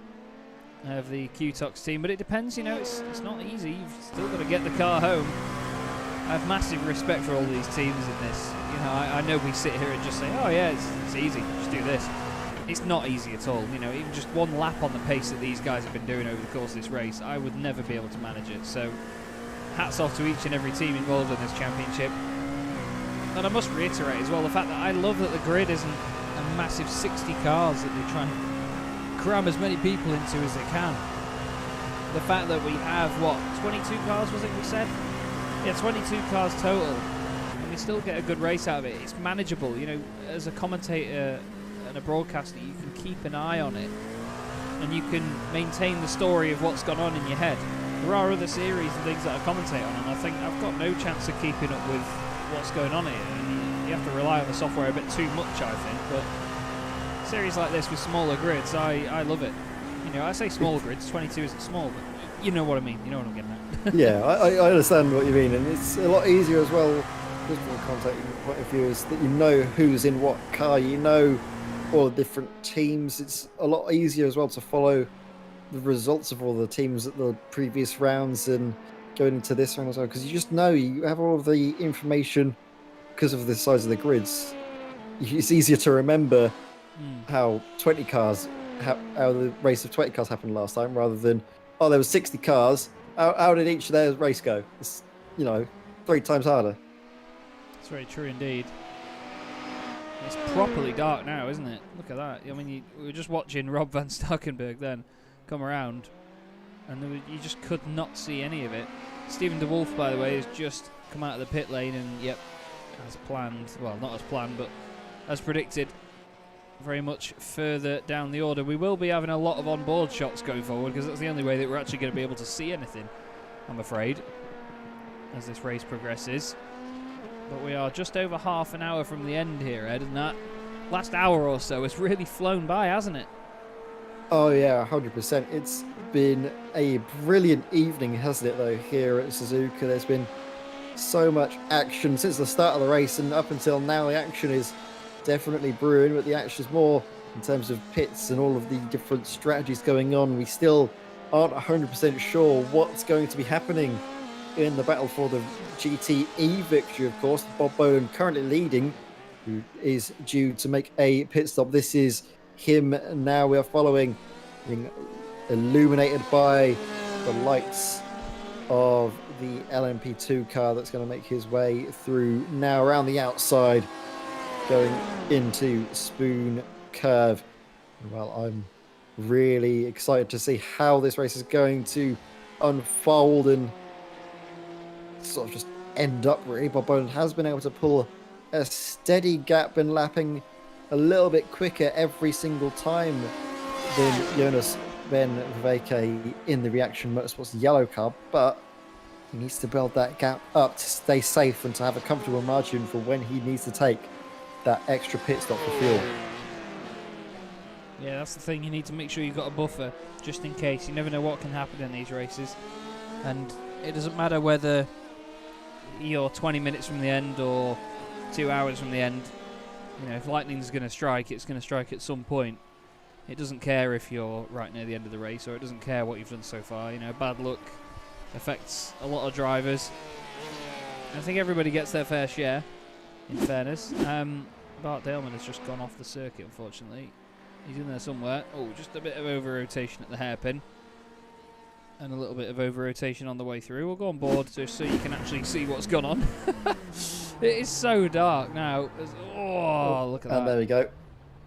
of the Q-Tox team, but it depends, you know, it's not easy. You've still got to get the car home. I have massive respect for all these teams in this. You know, I know we sit here and just say, oh yeah, it's easy, just do this. It's not easy at all. You know, even just 1 lap on the pace that these guys have been doing over the course of this race, I would never be able to manage it. So hats off to each and every team involved in this championship. And I must reiterate as well the fact that I love that the grid isn't a massive 60 cars that they try and cram as many people into as they can. The fact that we have, what, 22 cars was it we said? Yeah, 22 cars total, and we still get a good race out of it. It's manageable, you know, as a commentator and a broadcaster, you can keep an eye on it, and you can maintain the story of what's gone on in your head. There are other series and things that I commentate on, and I think I've got no chance of keeping up with what's going on here, and you have to rely on the software a bit too much, I think, but series like this with smaller grids, I love it. You know, I say small grids, 22 isn't small, but you know what I mean, you know what I'm getting at. Yeah, I understand what you mean, and it's a lot easier as well, just from a contact point of view, is that you know who's in what car, you know all the different teams. It's a lot easier as well to follow the results of all the teams at the previous rounds and going into this round as well, because you just know, you have all of the information because of the size of the grids. It's easier to remember how 20 cars, how the race of 20 cars happened last time, rather than, oh, there was 60 cars. How did each of their race go? It's, you know, 3 times harder. It's very true indeed. It's properly dark now, isn't it? Look at that. I mean, we were just watching Rob van Starkenburg then come around, and you just could not see any of it. Stephen de Wolf, by the way, has just come out of the pit lane, and yep, as planned, well, not as planned, but as predicted, very much further down the order. We will be having a lot of on-board shots going forward, because that's the only way that we're actually going to be able to see anything, I'm afraid. as this race progresses. But we are just over half an hour from the end here, Ed, and that last hour or so has really flown by, hasn't it? Oh yeah, 100%. It's been a brilliant evening, hasn't it, though, here at Suzuka. There's been so much action since the start of the race, and up until now the action is definitely brewing, but the action is more in terms of pits and all of the different strategies going on. We still aren't 100% sure what's going to be happening in the battle for the GTE victory, of course. Bob Boland currently leading, who is due to make a pit stop. This is him now. We are following, being illuminated by the lights of the LMP2 car that's going to make his way through now around the outside, going into Spoon Curve. Well, I'm really excited to see how this race is going to unfold and sort of just end up, really. Bob Boland has been able to pull a steady gap, been lapping a little bit quicker every single time than Jonas Ben Veke in the Reaction Motorsports yellow car, but he needs to build that gap up to stay safe and to have a comfortable margin for when he needs to take that extra pit stop for fuel. Yeah, that's the thing. You need to make sure you've got a buffer just in case. You never know what can happen in these races, and it doesn't matter whether you're 20 minutes from the end or 2 hours from the end. You know, if lightning's going to strike, it's going to strike at some point. It doesn't care if you're right near the end of the race, or it doesn't care what you've done so far. You know, bad luck affects a lot of drivers. I think everybody gets their fair share, in fairness. Bart Daleman has just gone off the circuit, unfortunately. He's in there somewhere. Oh, just a bit of over-rotation at the hairpin. And a little bit of over-rotation on the way through. We'll go on board just so you can actually see what's gone on. It is so dark now. Oh, look at that. And there we go.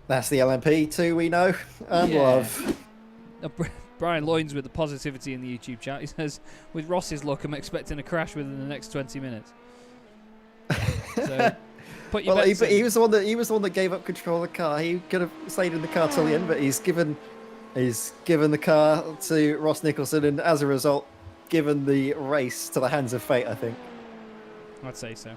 That's the LMP2 we know and love. Brian Loynes with the positivity in the YouTube chat. He says, with Ross's luck, I'm expecting a crash within the next 20 minutes. So, put your bets in. He was the one that gave up control of the car. He could have stayed in the car till the end, but he's given the car to Ross Nicholson, and as a result, given the race to the hands of fate, I think. I'd say so.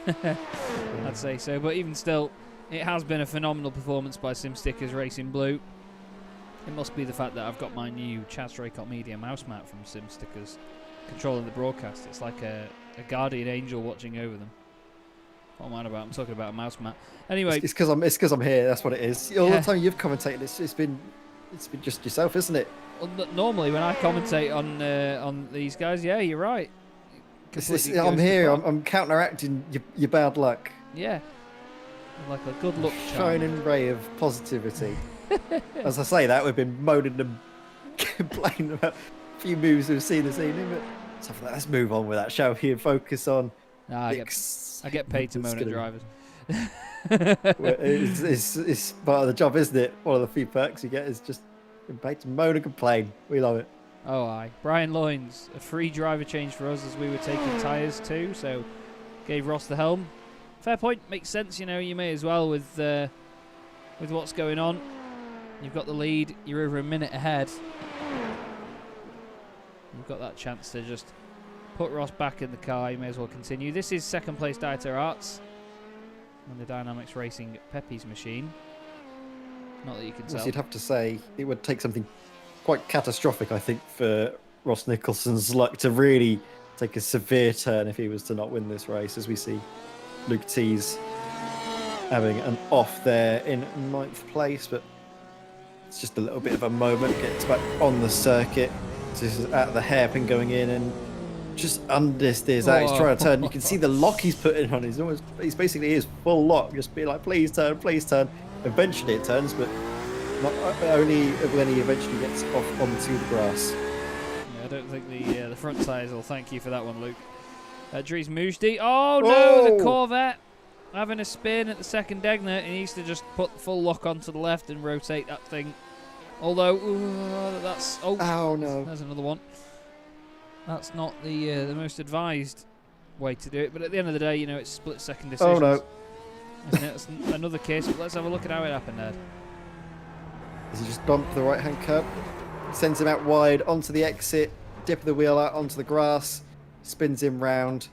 I'd say so. But even still, it has been a phenomenal performance by SimStickers Racing Blue. It must be the fact that I've got my new Chaz Draycott Media mouse mat from SimStickers controlling the broadcast. It's like a guardian angel watching over them. What am I on about? I'm talking about a mouse mat. Anyway, it's because I'm here. That's what it is. All the time you've commentated, it's been just yourself, isn't it? Well, normally when I commentate on these guys, yeah, you're right. I'm here. I'm counteracting your bad luck. Yeah, like a good luck charm. Shining ray of positivity. As I say that, we've been moaning and complaining about a few moves we've seen this evening, but stuff like that. Let's move on with that, shall we? And focus on. I get paid to moan at drivers. It's part of the job, isn't it? One of the few perks you get is just paid to moan and complain. We love it. Oh, aye. Brian Loynes, a free driver change for us as we were taking tyres too, so gave Ross the helm. Fair point, makes sense. You know, you may as well with what's going on. You've got the lead. You're over a minute ahead. You've got that chance to just put Ross back in the car. You may as well continue. This is second place Dieter Arts on the DynamiXX Racing Pepe's machine. Not that you can tell. You'd have to say it would take something quite catastrophic, I think, for Ross Nicholson's luck to really take a severe turn if he was to not win this race, as we see Luke Tees having an off there in 9th place, but it's just a little bit of a moment, gets back on the circuit, just at the hairpin going in and just understeers out. He's trying to turn. You can see the lock he's putting on. He's basically his full lock, just be like, please turn, please turn. Eventually it turns, but not only when he eventually gets off onto the grass. Yeah, I don't think the front tyres will thank you for that one, Luke. Dries Mujdi. Oh no, the Corvette having a spin at the second Degner. He needs to just put the full lock onto the left and rotate that thing. Although that's oh no, there's another one. That's not the most advised way to do it. But at the end of the day, you know, it's split second decisions. Oh no, isn't it? It's another case. But let's have a look at how it happened, Ed. Does he just bump the right hand curb? Sends him out wide onto the exit, dip the wheel out onto the grass. spins him round,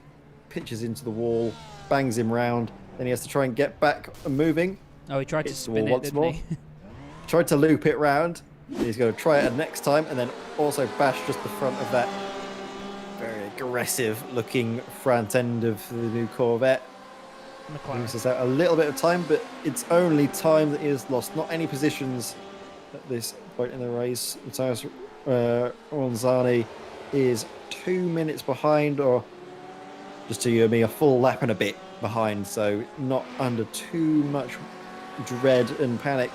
pitches into the wall, bangs him round. Then he has to try and get back and moving. Oh, he tried to Hits the spin wall it, once didn't more. he? Tried to loop it round. He's going to try it next time, and then also bash just the front of that very aggressive-looking front end of the new Corvette. Loses out a little bit of time, but it's only time that he has lost, not any positions at this point in the race. Matthias Ronzani is 2 minutes behind, or just to you and me, a full lap and a bit behind, so not under too much dread and panic.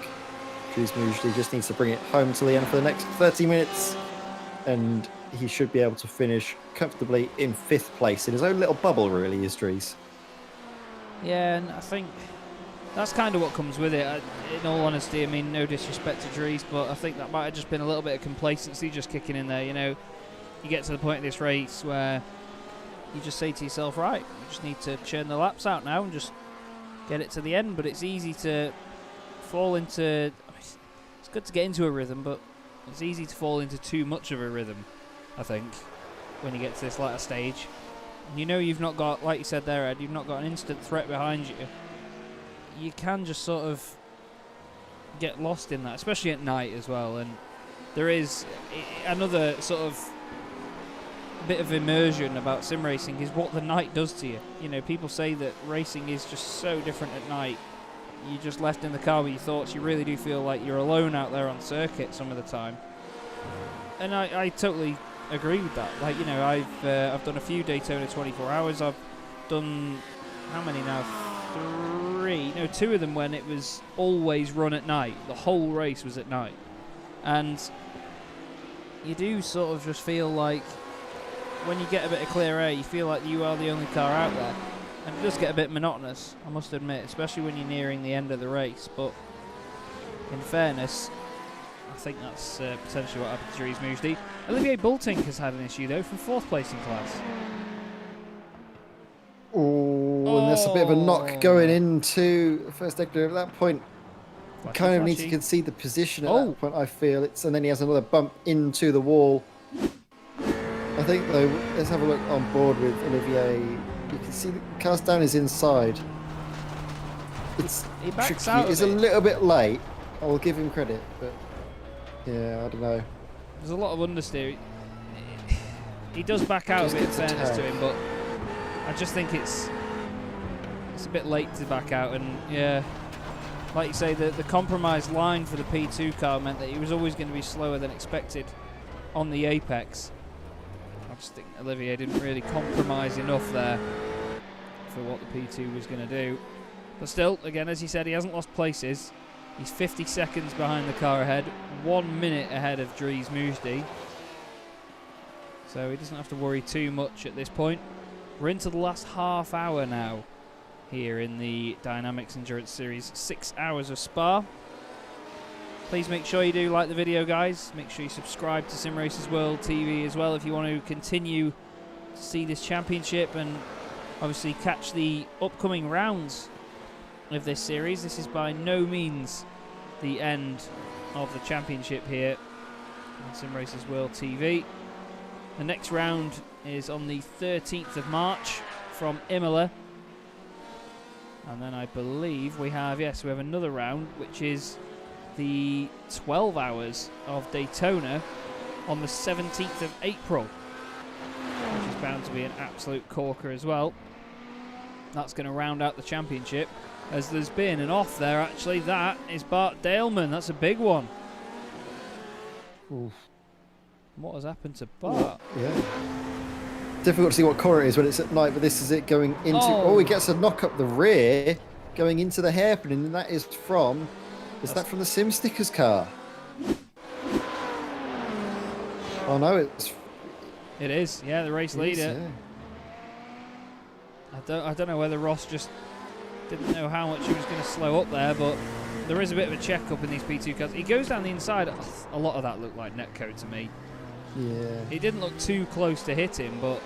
Usually just needs to bring it home till the end for the next 30 minutes, and he should be able to finish comfortably in 5th place in his own little bubble, really, is Dries. Yeah, and I think that's kind of what comes with it. In all honesty, I mean, no disrespect to Dries, but I think that might have just been a little bit of complacency just kicking in there. You know, you get to the point of this race where you just say to yourself, right, we just need to churn the laps out now and just get it to the end. But it's easy to fall into... It's good to get into a rhythm, but it's easy to fall into too much of a rhythm, I think, when you get to this latter stage. And you know you've not got, like you said there, Ed, you've not got an instant threat behind you. You can just sort of get lost in that, especially at night as well. And there is another sort of bit of immersion about sim racing is what the night does to you. You know, people say that racing is just so different at night. You're just left in the car with your thoughts. You really do feel like you're alone out there on circuit some of the time. And I totally agree with that. Like, you know, I've done a few Daytona 24 hours. I've done, how many now? 3. No, 2 of them when it was always run at night. The whole race was at night. And you do sort of just feel like when you get a bit of clear air, you feel like you are the only car out there. And it does get a bit monotonous, I must admit, especially when you're nearing the end of the race. But in fairness, I think that's potentially what happened to Dries Moosdy. Olivier Bultink has had an issue, though, from 4th place in class. Oh, and there's a bit of a knock going into the first sector. At that point, you kind of need to concede the position at that point, I feel. And then he has another bump into the wall. I think, though, let's have a look on board with Olivier. You can see the cast down is inside. It's he backs tricky. out. It's a little bit late. I will give him credit, but yeah, I don't know. There's a lot of understeer. He does back out a bit, in fairness to him, but I just think it's a bit late to back out. And yeah, like you say, the compromised line for the P2 car meant that he was always going to be slower than expected on the apex. I just think Olivier didn't really compromise enough there for what the P2 was going to do. But still, again, as you said, he hasn't lost places. He's 50 seconds behind the car ahead, 1 minute ahead of Dries Moosdy. So he doesn't have to worry too much at this point. We're into the last half hour now here in the DynamiXX Endurance Series. 6 hours of Spa. Please make sure you do like the video, guys. Make sure you subscribe to Sim Racers World TV as well if you want to continue to see this championship and obviously catch the upcoming rounds of this series. This is by no means the end of the championship here on Sim Racers World TV. The next round is on the 13th of March from Imola. And then I believe we have another round, which is the 12 hours of Daytona on the 17th of April, which is bound to be an absolute corker as well. That's going to round out the championship, as there's been an off there actually. That is Bart Daleman. That's a big one. Oof. What has happened to Bart? Yeah. Difficult to see what corner it is when it's at night, but this is it going into... Oh, he gets a knock up the rear, going into the hairpin, and that is from... Is that from the Sim Stickers car? Oh no, it's... It is, yeah, the race leader. Yeah. I don't know whether Ross just didn't know how much he was going to slow up there, but there is a bit of a check-up in these P2 cars. He goes down the inside. A lot of that looked like netcode to me. Yeah. He didn't look too close to hit him, but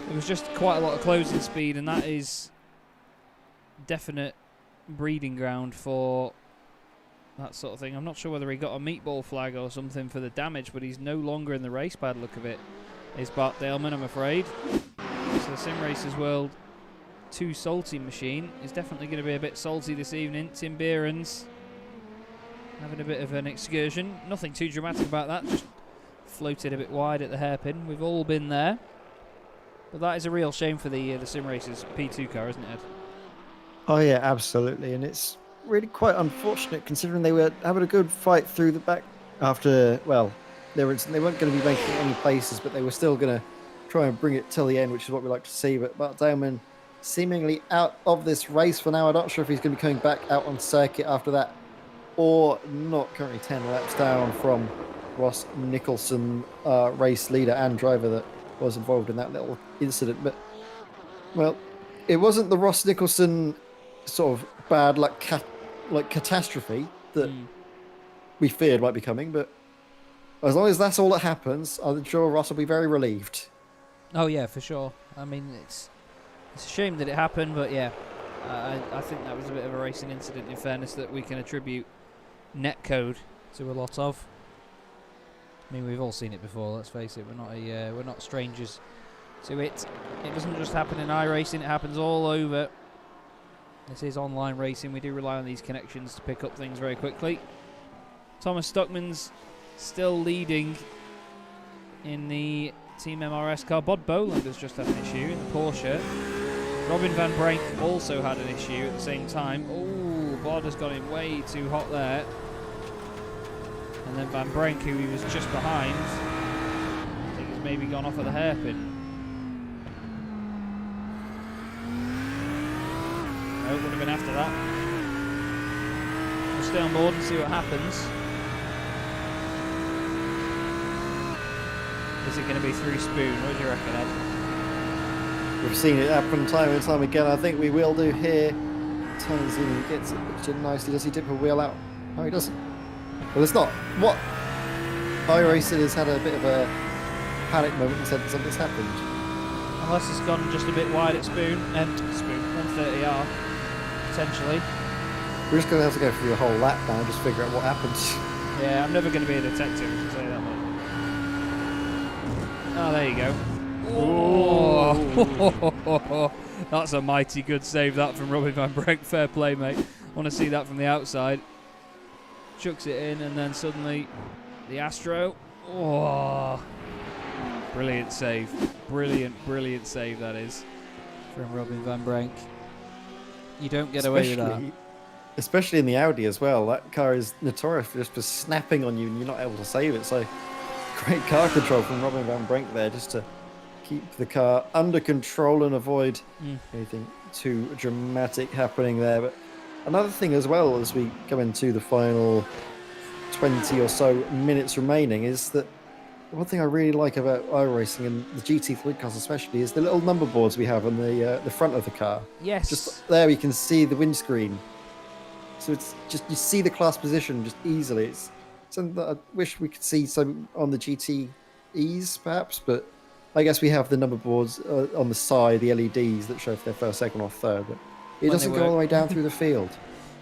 it was just quite a lot of closing speed, and that is definite breeding ground for that sort of thing. I'm not sure whether he got a meatball flag or something for the damage, but he's no longer in the race by the look of it. is Bart Daleman, I'm afraid. So the Sim Racers World 2 salty machine is definitely going to be a bit salty this evening. Tim Behrens having a bit of an excursion. Nothing too dramatic about that, just floated a bit wide at the hairpin. We've all been there. But that is a real shame for the Sim Racers P2 car, isn't it, Ed? Oh yeah, absolutely, and it's really quite unfortunate considering they were having a good fight through the back after, well, they weren't going to be making any places, but they were still going to try and bring it till the end, which is what we like to see. But Bart Daleman seemingly out of this race for now. I'm not sure if he's going to be coming back out on circuit after that or not. Currently 10 laps down from Ross Nicholson, race leader and driver that was involved in that little incident. But, well, it wasn't the Ross Nicholson sort of bad luck catastrophe that we feared might be coming, but as long as that's all that happens, I'm sure Ross will be very relieved. Oh yeah, for sure. I mean, it's a shame that it happened, but yeah, I think that was a bit of a racing incident, in fairness, that we can attribute netcode to a lot of. I mean, we've all seen it before, let's face it. We're not strangers to it. It doesn't just happen in iRacing, it happens all over. This is online racing. We do rely on these connections to pick up things very quickly. Thomas Stockman's still leading in the Team MRS car. Bod Boland has just had an issue in the Porsche. Robin van Brink also had an issue at the same time. Oh, Bod has got him way too hot there. And then Van Brink, who he was just behind, I think has maybe gone off at the hairpin. No, it would have been after that. We'll stay on board and see what happens. Is it going to be through Spoon? What do you reckon, Ed? We've seen it happen time and time again. I think we will do here. Turns in and gets it pitched in nicely. Does he dip a wheel out? No, he doesn't. Well, it's not. What? iRacing has had a bit of a panic moment and said something's happened. Unless it's gone just a bit wide at Spoon. Spoon, 130R, potentially. We're just going to have to go through the whole lap now and just figure out what happens. Yeah, I'm never going to be a detective, I can say that much. Oh, there you go. Oh. That's a mighty good save, that, from Robin van Brink. Fair play, mate. Want to see that from the outside. Chucks it in, and then suddenly the Astro. Oh, brilliant save. Brilliant save, that is, from Robin van Brink. You don't get away with that. Especially in the Audi as well. That car is notorious for snapping on you and you're not able to save it. So great car control from Robin van Brink there, just to keep the car under control and avoid anything too dramatic happening there. But another thing as well, as we go into the final 20 or so minutes remaining, is that one thing I really like about iRacing and the GT3 cars especially is the little number boards we have on the front of the car. Yes. Just there you can see the windscreen. So it's just, you see the class position just easily. It's something that I wish we could see some on the GTEs perhaps, but I guess we have the number boards on the side, the LEDs that show if they're first, second or third, but it doesn't go all the way down through the field.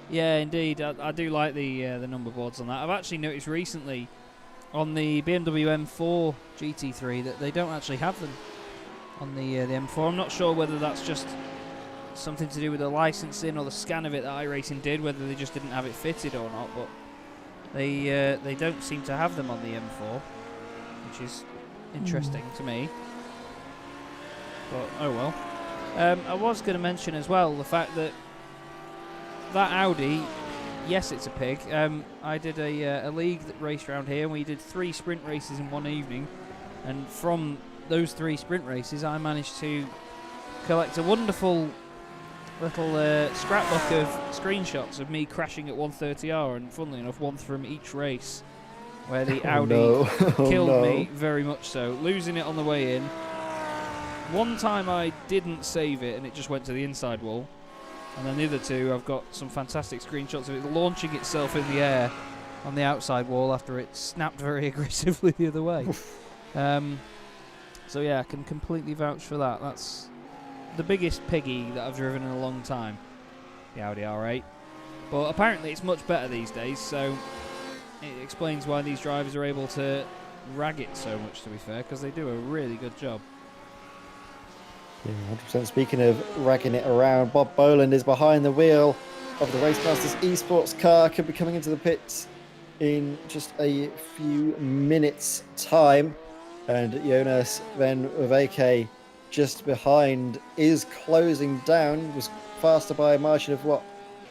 Yeah, indeed. I do like the number boards on that. I've actually noticed recently on the BMW M4 GT3 that they don't actually have them on the M4. I'm not sure whether that's just something to do with the licensing or the scan of it that iRacing did, whether they just didn't have it fitted or not, but they don't seem to have them on the M4, which is interesting to me. But oh well. I was going to mention as well the fact that Audi, yes, it's a pig. I did a league that raced around here, and we did 3 sprint races in one evening, and from those 3 sprint races I managed to collect a wonderful little scrapbook of screenshots of me crashing at 130R, and funnily enough, one from each race where the Audi killed me, very much so, losing it on the way in. One time I didn't save it and it just went to the inside wall, and then the other 2 I've got some fantastic screenshots of it launching itself in the air on the outside wall after it snapped very aggressively the other way. So yeah, I can completely vouch for that. That's the biggest piggy that I've driven in a long time, the Audi R8. But apparently it's much better these days, so it explains why these drivers are able to rag it so much, to be fair, because they do a really good job. Yeah, 100%. Speaking of ragging it around, Bob Boland is behind the wheel of the Racemasters esports car. Could be coming into the pits in just a few minutes' time. And Jonas Van Veke just behind is closing down. Was faster by a margin of, what,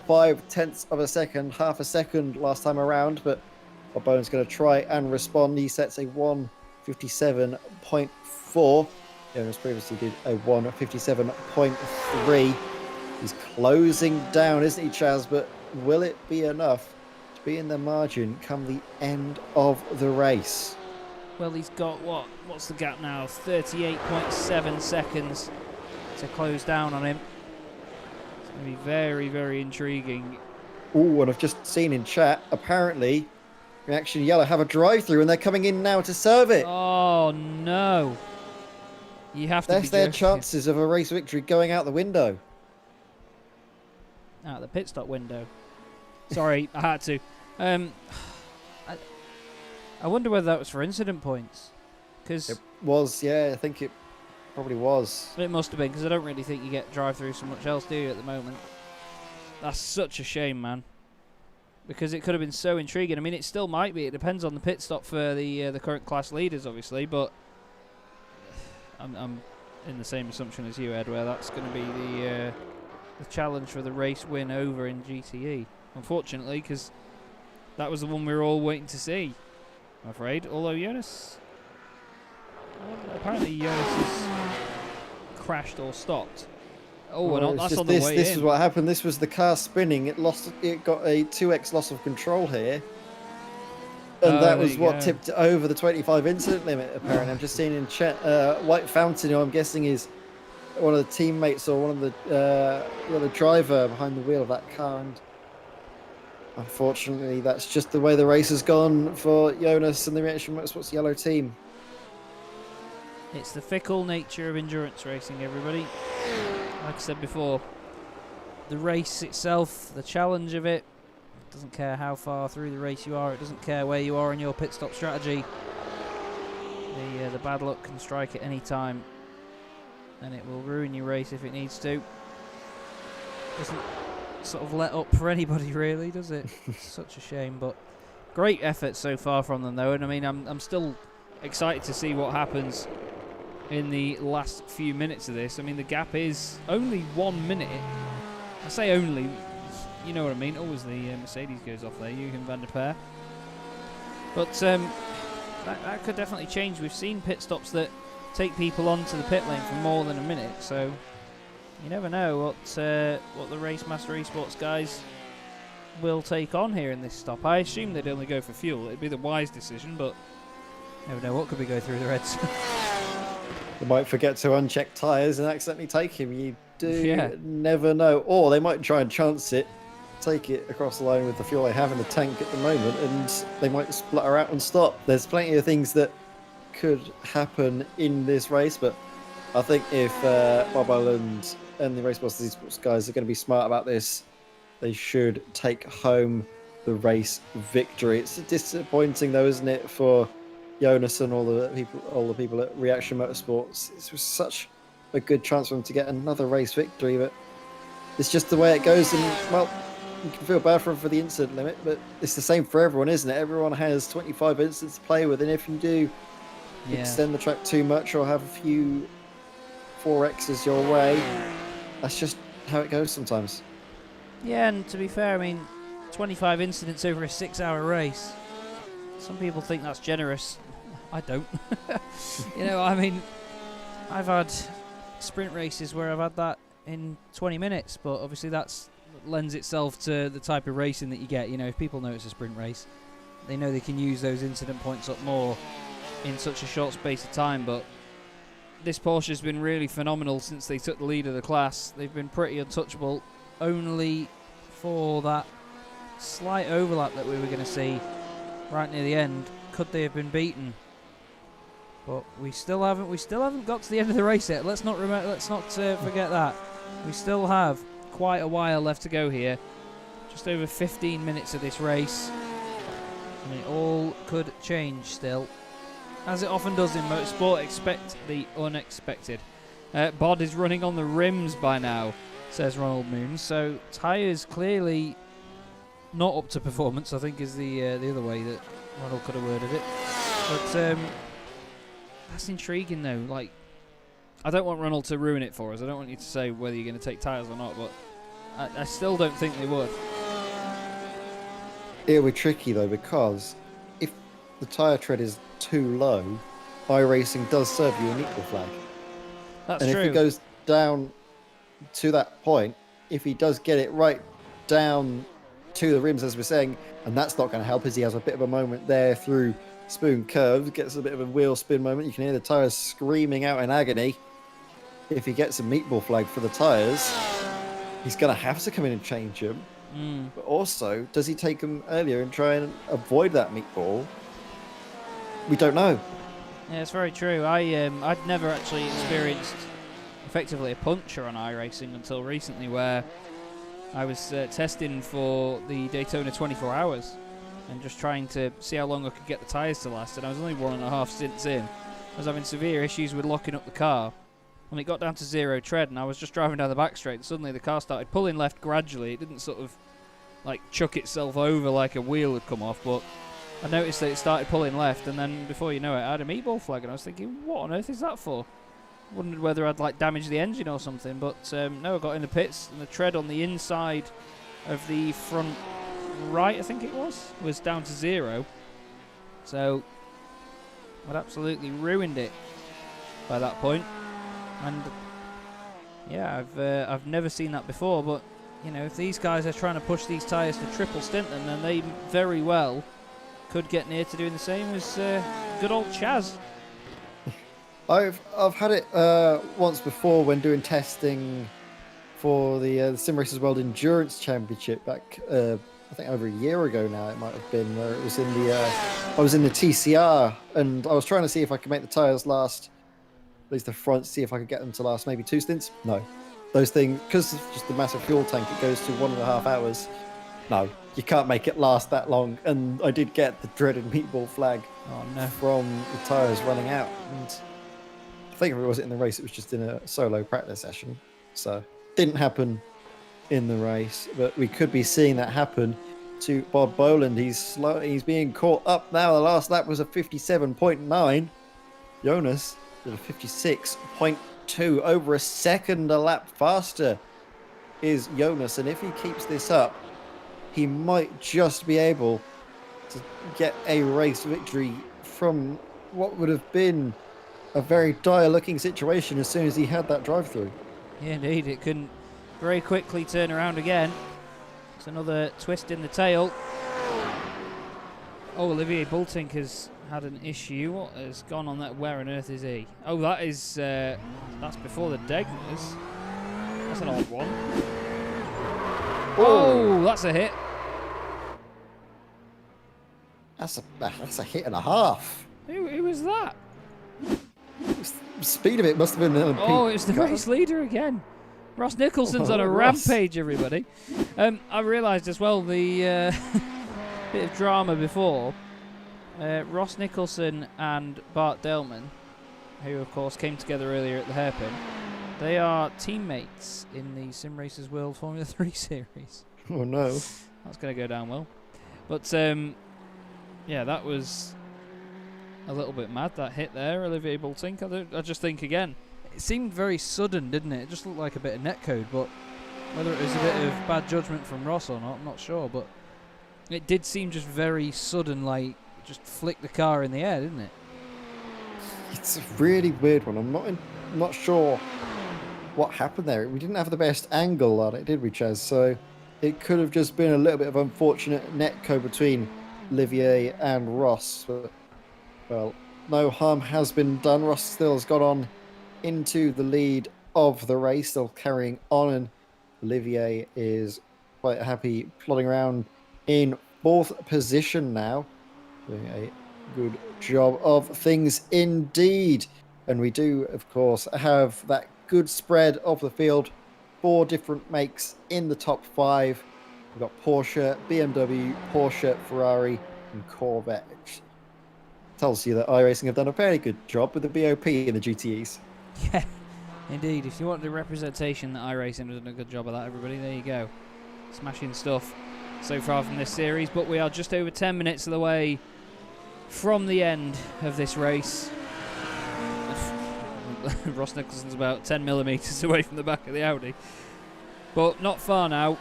0.5 of a second, half a second last time around. But Bob Boland's going to try and respond. He sets a 1:57.4. Jonas previously did a 1:57.3. He's closing down, isn't he, Chaz? But will it be enough to be in the margin come the end of the race? Well, he's got, what's the gap now? 38.7 seconds to close down on him. It's going to be very, very intriguing. Oh, and I've just seen in chat, apparently, Reaction Yellow have a drive-through and they're coming in now to serve it. Oh, no. You have to That's their chances of a race victory going out the window. Out the pit stop window. Sorry, I had to. I wonder whether that was for incident points. Cause it was, yeah, I think it probably was. It must have been, because I don't really think you get drive-through so much else, do you, at the moment? That's such a shame, man. Because it could have been so intriguing. I mean, it still might be. It depends on the pit stop for the current class leaders, obviously, but I'm in the same assumption as you, Ed, where that's going to be the challenge for the race win over in GTE. Unfortunately, because that was the one we were all waiting to see, I'm afraid. Although Jonas... apparently Jonas has crashed or stopped. Oh, well, that's on the way This in. is what happened. This was the car spinning. It got a 2x loss of control here. And that was what tipped it over the 25 incident limit, apparently. I'm just seeing in chat, White Fountain, who I'm guessing is one of the teammates or one of the driver behind the wheel of that car. And unfortunately, that's just the way the race has gone for Jonas and the Reaction Motorsports Yellow team. It's the fickle nature of endurance racing, everybody. Like I said before, the race itself, the challenge of it, doesn't care how far through the race you are. It doesn't care where you are in your pit stop strategy. The bad luck can strike at any time, and it will ruin your race if it needs to. Doesn't sort of let up for anybody, really, does it? It's such a shame, but great effort so far from them, though. And I mean, I'm still excited to see what happens in the last few minutes of this. I mean, the gap is only 1 minute. I say only. You know what I mean. Always the Mercedes goes off there, Johan van der Peer. But that could definitely change. We've seen pit stops that take people onto the pit lane for more than a minute, so you never know what the Racemaster Esports guys will take on here in this stop. I assume they'd only go for fuel. It'd be the wise decision, but you never know what could be going through the Reds. They might forget to uncheck tyres and accidentally take him. You do never know. Or they might try and chance it, take it across the line with the fuel they have in the tank at the moment, and they might splutter out and stop. There's plenty of things that could happen in this race, but I think if Bob Boland and the Racemasters Esports guys are going to be smart about this, they should take home the race victory. It's disappointing though, isn't it, for Jonas and all the people at Reaction Motorsports. It was such a good chance for them to get another race victory, but it's just the way it goes. And well, you can feel bad for them for the incident limit, but it's the same for everyone, isn't it? Everyone has 25 incidents to play with, and if you do extend the track too much or have a few 4Xs your way, that's just how it goes sometimes. Yeah, and to be fair, I mean, 25 incidents over a 6-hour race. Some people think that's generous. I don't. You know, I mean, I've had sprint races where I've had that in 20 minutes, but obviously that's lends itself to the type of racing that you get. You know, if people know it's a sprint race, they know they can use those incident points up more in such a short space of time. But this Porsche's been really phenomenal since they took the lead of the class. They've been pretty untouchable, only for that slight overlap that we were going to see right near the end. Could they have been beaten? But we still haven't got to the end of the race yet. Let's not forget that. We still have quite a while left to go here. Just over 15 minutes of this race, and it all could change still. As it often does in motorsport, expect the unexpected. Bod is running on the rims by now, says Ronald Moon. So tyres clearly not up to performance, I think, is the other way that Ronald could have worded it. But that's intriguing, though. Like, I don't want Ronald to ruin it for us. I don't want you to say whether you're going to take tyres or not, but I still don't think they would. It'll be tricky, though, because if the tyre tread is too low, iRacing does serve you a neutral flag. That's and true. If he goes down to that point, if he does get it right down to the rims, as we're saying, and that's not going to help, as he has a bit of a moment there through Spoon Curves, gets a bit of a wheel spin moment. You can hear the tyres screaming out in agony. If he gets a meatball flag for the tyres, he's going to have to come in and change them. But also, does he take them earlier and try and avoid that meatball? We don't know. Yeah, it's very true. I'd never actually experienced effectively a puncture on iRacing until recently, where I was testing for the Daytona 24 Hours and just trying to see how long I could get the tyres to last, and I was only 1.5 stints in. I was having severe issues with locking up the car. When it got down to zero tread and I was just driving down the back straight, and suddenly the car started pulling left gradually. It didn't sort of like chuck itself over like a wheel had come off, but I noticed that it started pulling left, and then before you know it, I had a meatball flag, and I was thinking, what on earth is that for? Wondered whether I'd like damaged the engine or something, but no, I got in the pits, and the tread on the inside of the front right, I think it was down to zero. So I'd absolutely ruined it by that point. And yeah, I've never seen that before, but you know, if these guys are trying to push these tyres to triple stint them, then they very well could get near to doing the same as good old Chaz. I've had it once before when doing testing for the Sim Racers World Endurance Championship back I think over a year ago now. It might have been where it was in the I was in the TCR, and I was trying to see if I could make the tyres last, at least the front, see if I could get them to last maybe 2 stints. No, those things, because it's just the massive fuel tank, it goes to 1.5 hours. No, you can't make it last that long. And I did get the dreaded meatball flag from the tyres running out. And I think if it wasn't in the race, it was just in a solo practice session. So didn't happen in the race, but we could be seeing that happen to Bob Boland. He's slow. He's being caught up now. The last lap was a 57.9. Jonas did a 56.2, over a second a lap faster is Jonas, and if he keeps this up, he might just be able to get a race victory from what would have been a very dire looking situation as soon as he had that drive through. Yeah, indeed, it couldn't very quickly turn around again. It's another twist in the tail. Oh, Olivier Bultink has had an issue. What has gone on that? Where on earth is he? Oh, that is that's before the Degners. That's an odd one. Oh, that's a hit. That's a hit and a half. Who was that? The speed of it must have been Oh, it's the race leader again. Ross Nicholson's on a rampage, everybody. I realised as well the bit of drama before. Ross Nicholson and Bart Delman, who of course came together earlier at the hairpin, they are teammates in the Sim Racers World Formula 3 series. Oh no. That's going to go down well. But yeah, that was a little bit mad, that hit there, Olivier Bultink. I just think, again, it seemed very sudden, didn't it? It just looked like a bit of netcode, but whether it was a bit of bad judgment from Ross or not, I'm not sure, but it did seem just very sudden, like just flicked the car in the air, didn't it? It's a really weird one. I'm not sure what happened there. We didn't have the best angle on it, did we, Chaz? So it could have just been a little bit of unfortunate netcode between Olivier and Ross. But, well, no harm has been done. Ross still has got on into the lead of the race, still carrying on, and Olivier is quite happy plodding around in 4th position now, doing a good job of things indeed. And we do, of course, have that good spread of the field, 4 different makes in the top 5. We've got Porsche, BMW, Porsche, Ferrari, and Corvette. tells you that iRacing have done a very good job with the BOP in the GTEs. Yeah, indeed. If you want the representation that iRacing has done a good job of that, everybody, there you go. Smashing stuff so far from this series, but we are just over 10 minutes of the way from the end of this race. Ross Nicholson's about 10 millimetres away from the back of the Audi, but not far now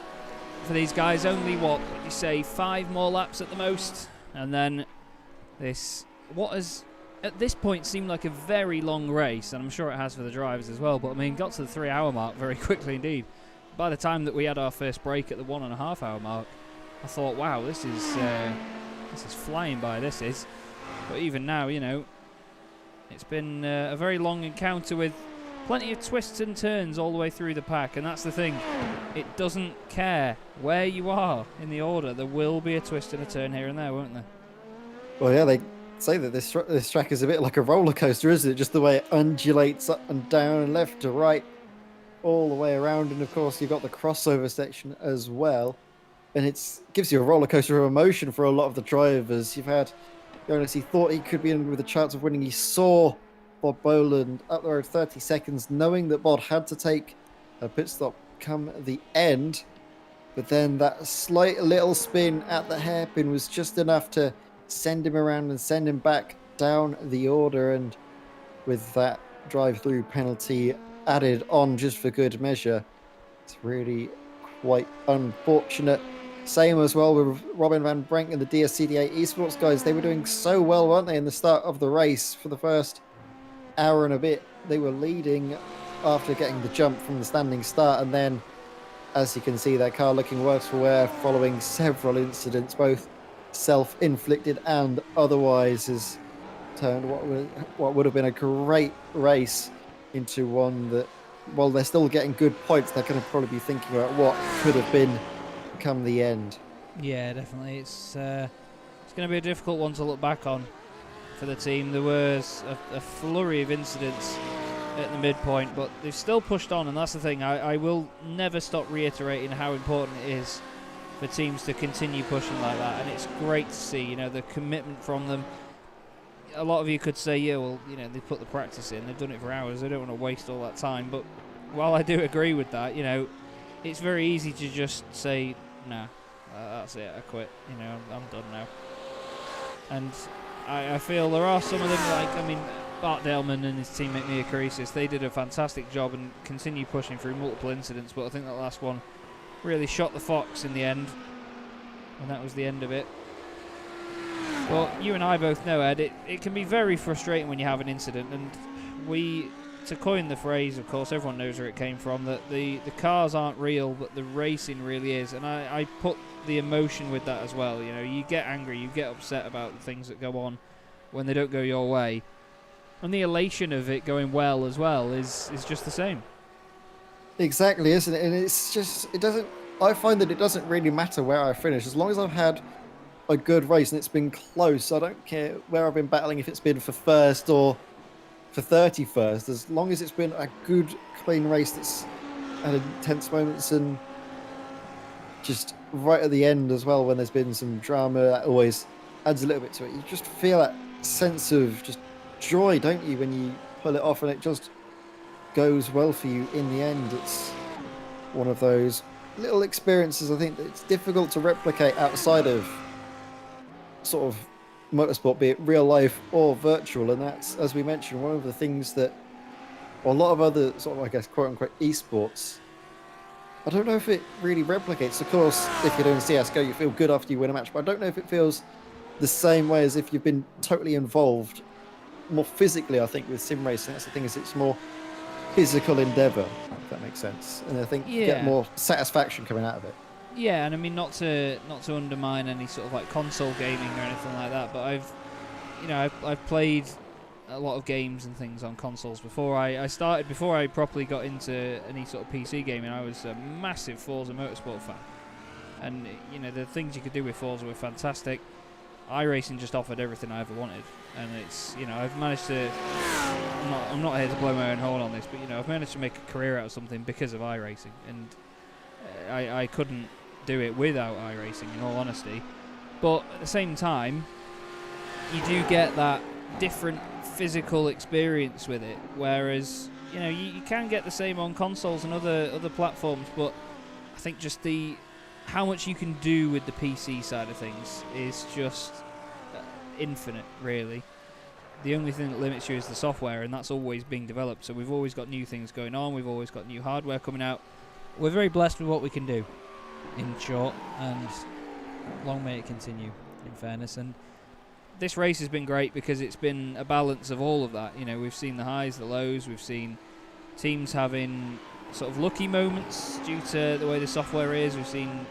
for these guys. Only what would you say, 5 more laps at the most, and then this, what has at this point seemed like a very long race, and I'm sure it has for the drivers as well, but I mean, got to the 3-hour mark very quickly indeed. By the time that we had our first break at the 1.5 hour mark, I thought, wow, this is flying by, this is. But even now, you know, it's been a very long encounter with plenty of twists and turns all the way through the pack, and that's the thing. It doesn't care where you are in the order. There will be a twist and a turn here and there, won't there? Well, yeah, they say that this track is a bit like a roller coaster, isn't it? Just the way it undulates up and down and left to right, all the way around. And of course, you've got the crossover section as well. And it gives you a roller coaster of emotion for a lot of the drivers. You've had Jonas, he thought he could be in with a chance of winning. He saw Bob Boland up the road 30 seconds, knowing that Bob had to take a pit stop come the end. But then that slight little spin at the hairpin was just enough to send him around and send him back down the order. And with that drive-through penalty added on just for good measure, it's really quite unfortunate. Same as well with Robin van Brenk and the DSCDA esports guys. They were doing so well, weren't they, in the start of the race? For the first hour and a bit, they were leading after getting the jump from the standing start. And then, as you can see, their car looking worse for wear following several incidents, both self-inflicted and otherwise, has turned what would have been a great race into one that, while they're still getting good points, they're going to probably be thinking about what could have been come the end. Yeah, definitely. It's going to be a difficult one to look back on for the team. There was a flurry of incidents at the midpoint, but they've still pushed on, and that's the thing. I will never stop reiterating how important it is for teams to continue pushing like that, and it's great to see, you know, the commitment from them. A lot of you could say, yeah, well, you know, they put the practice in, they've done it for hours, they don't want to waste all that time, but while I do agree with that, you know, it's very easy to just say, nah, that's it, I quit, you know, I'm done now. And I feel there are some of them, like, I mean, Bart Delman and his teammate Mia Carisis, they did a fantastic job and continue pushing through multiple incidents, but I think that last one really shot the fox in the end, and that was the end of it. But you and I both know, Ed, it can be very frustrating when you have an incident, and to coin the phrase, of course, everyone knows where it came from, that the cars aren't real, but the racing really is. And I put the emotion with that as well. You know, you get angry, you get upset about the things that go on when they don't go your way. And the elation of it going well as well is just the same. Exactly, isn't it? And it's just, I find that it doesn't really matter where I finish. As long as I've had a good race and it's been close, I don't care where I've been battling, if it's been for first or for 31st, as long as it's been a good, clean race that's had intense moments, and just right at the end as well, when there's been some drama, that always adds a little bit to it. You just feel that sense of just joy, don't you, when you pull it off and it just goes well for you in the end. It's one of those little experiences, I think, that it's difficult to replicate outside of sort of motorsport, be it real life or virtual. And that's, as we mentioned, one of the things that, or a lot of other sort of, I guess, quote unquote esports, I don't know if it really replicates. Of course, if you're doing CSGO, you feel good after you win a match, but I don't know if it feels the same way as if you've been totally involved more physically. I think with sim racing, that's the thing, is it's more physical endeavor, if that makes sense, and I think you get more satisfaction coming out of it. Yeah, and I mean, not to undermine any sort of like console gaming or anything like that, but I've played a lot of games and things on consoles before. Before I properly got into any sort of PC gaming, I was a massive Forza Motorsport fan, and you know, the things you could do with Forza were fantastic. iRacing just offered everything I ever wanted, and it's, you know, I've managed to. I'm not here to blow my own horn on this, but you know, I've managed to make a career out of something because of iRacing, and I couldn't do it without iRacing, in all honesty. But at the same time, you do get that different physical experience with it, whereas you can get the same on consoles and other platforms, but I think just how much you can do with the PC side of things is just infinite, really. The only thing that limits you is the software, and that's always being developed, so we've always got new things going on, we've always got new hardware coming out. We're very blessed with what we can do, in short, and long may it continue, in fairness. And this race has been great because it's been a balance of all of that. We've seen the highs, the lows, we've seen teams having sort of lucky moments due to the way the software is, we've seen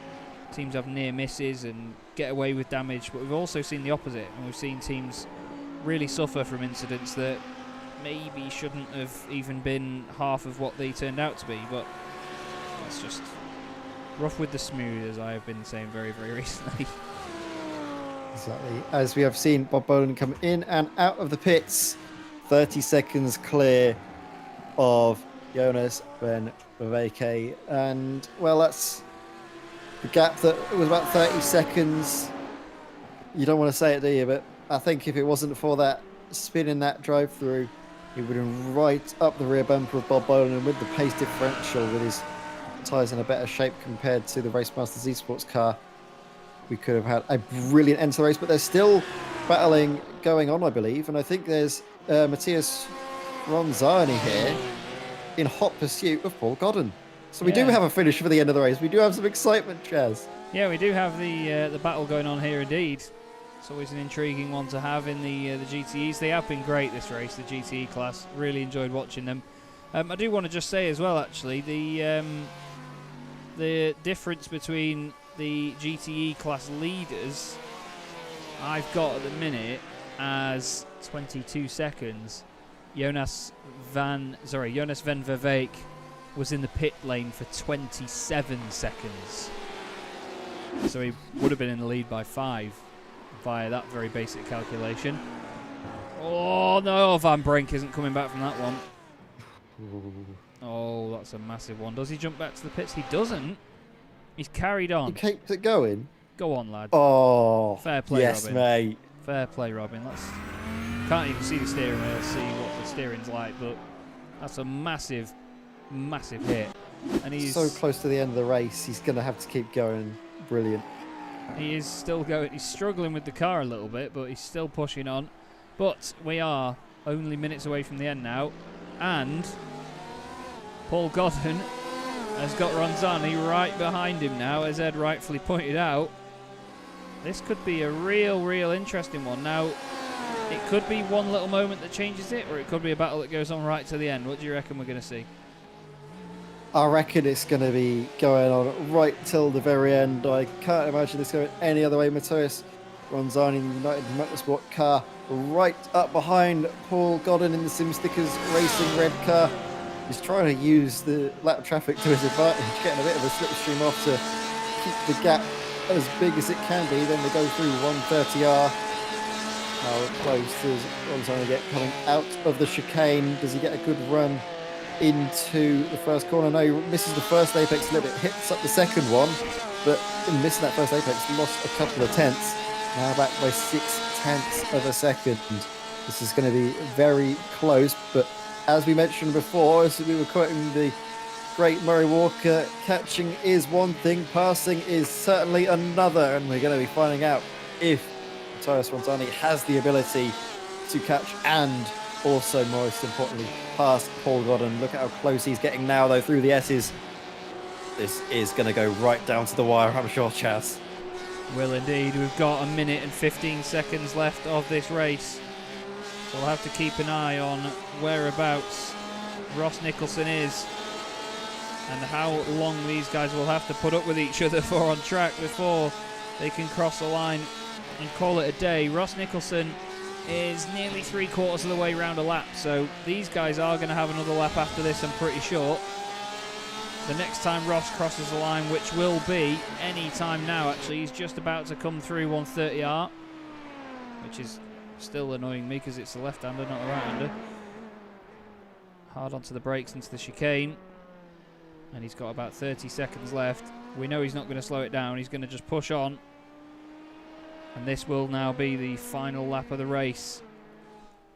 teams have near misses and get away with damage, but we've also seen the opposite, and we've seen teams really suffer from incidents that maybe shouldn't have even been half of what they turned out to be. But it's just rough with the smooth, as I have been saying very, very recently. Exactly. As we have seen Bob Boland come in and out of the pits, 30 seconds clear of Jonas Van Veke. And, well, that's the gap that was about 30 seconds. You don't want to say it, do you? But I think if it wasn't for that spin in that drive-through, he would have been right up the rear bumper of Bob Boland, and with the pace differential, with his tyres in a better shape compared to the Racemasters Esports car, we could have had a brilliant end to the race. But there's still battling going on, I believe, and I think there's Matthias Ronzani here in hot pursuit of Paul Godden. So we do have a finish for the end of the race. We do have some excitement, Chaz. Yeah, we do have the battle going on here indeed. It's always an intriguing one to have in the GTEs. They have been great this race, the GTE class. Really enjoyed watching them. I do want to just say as well, actually, the difference between the GTE class leaders I've got at the minute as 22 seconds. Jonas van Verweyck was in the pit lane for 27 seconds. So he would have been in the lead by 5 via that very basic calculation. Oh no, Van Brink isn't coming back from that one. Oh, that's a massive one. Does he jump back to the pits? He doesn't. He's carried on. He keeps it going. Go on, lad. Oh, fair play, yes, Robin. mate. Fair play, Robin. Can't even see the steering wheel, see what the steering's like, but that's a massive, massive hit. And he's so close to the end of the race. He's going to have to keep going. Brilliant. He is still going. He's struggling with the car a little bit, but he's still pushing on. But we are only minutes away from the end now, and Paul Godden has got Ronzani right behind him now, as Ed rightfully pointed out. This could be a real interesting one. Now, it could be one little moment that changes it, or it could be a battle that goes on right to the end. What do you reckon we're going to see? I reckon it's going to be going on right till the very end. I can't imagine this going any other way. Matthias Ronzani in the United Motorsport car right up behind Paul Godden in the SimStickers Racing red car. He's trying to use the lap traffic to his advantage, getting a bit of a slipstream off to keep the gap as big as it can be. Then they go through 130R. How close does Ronzani get coming out of the chicane? Does he get a good run into the first corner? No, he misses the first apex a little bit, hits up the second one, but in missing that first apex, lost a couple of tenths. Now back by 0.6 of a second. This is going to be very close, but as we mentioned before, as we were quoting the great Murray Walker, catching is one thing, passing is certainly another, and we're going to be finding out if Matthias Ronzani has the ability to catch and also, most importantly, past Paul Godden. Look at how close he's getting now, though, through the S's. This is going to go right down to the wire, I'm sure, Chaz. Will indeed. We've got a minute and 15 seconds left of this race. So we'll have to keep an eye on whereabouts Ross Nicholson is and how long these guys will have to put up with each other for on track before they can cross the line and call it a day. Ross Nicholson is nearly 3/4 of the way round a lap, so these guys are going to have another lap after this, I'm pretty sure. The next time Ross crosses the line, which will be any time now actually, he's just about to come through 130R, which is still annoying me because it's a left-hander, not a right-hander. Hard onto the brakes into the chicane, and he's got about 30 seconds left. We know he's not going to slow it down, he's going to just push on. And this will now be the final lap of the race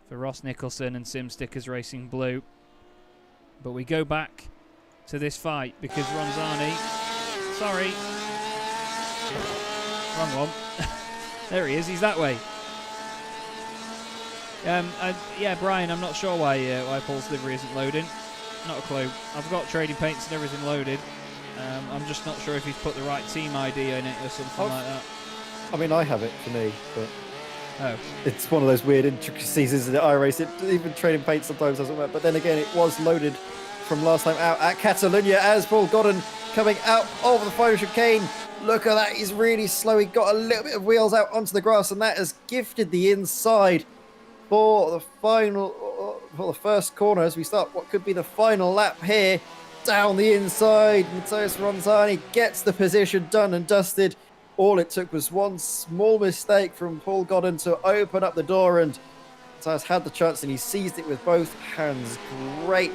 for Ross Nicholson and Sim Stickers Racing Blue. But we go back to this fight because Ronzani, sorry, wrong one. There he is, he's that way. Yeah, Brian, I'm not sure why Paul's livery isn't loading. Not a clue. I've got trading paints and everything loaded. I'm just not sure if he's put the right team ID in it or something like that. I mean, I have it for me, but Oh. it's one of those weird intricacies, isn't it? iRace, even trading paint sometimes doesn't work. But then again, it was loaded from last time out at Catalunya as Paul Godden coming out of the final chicane. Look at that, he's really slow. He got a little bit of wheels out onto the grass, and that has gifted the inside for the first corner as we start what could be the final lap here. Down the inside, Matthias Ronzani gets the position done and dusted. All it took was one small mistake from Paul Godden to open up the door, and Matthias had the chance and he seized it with both hands. Great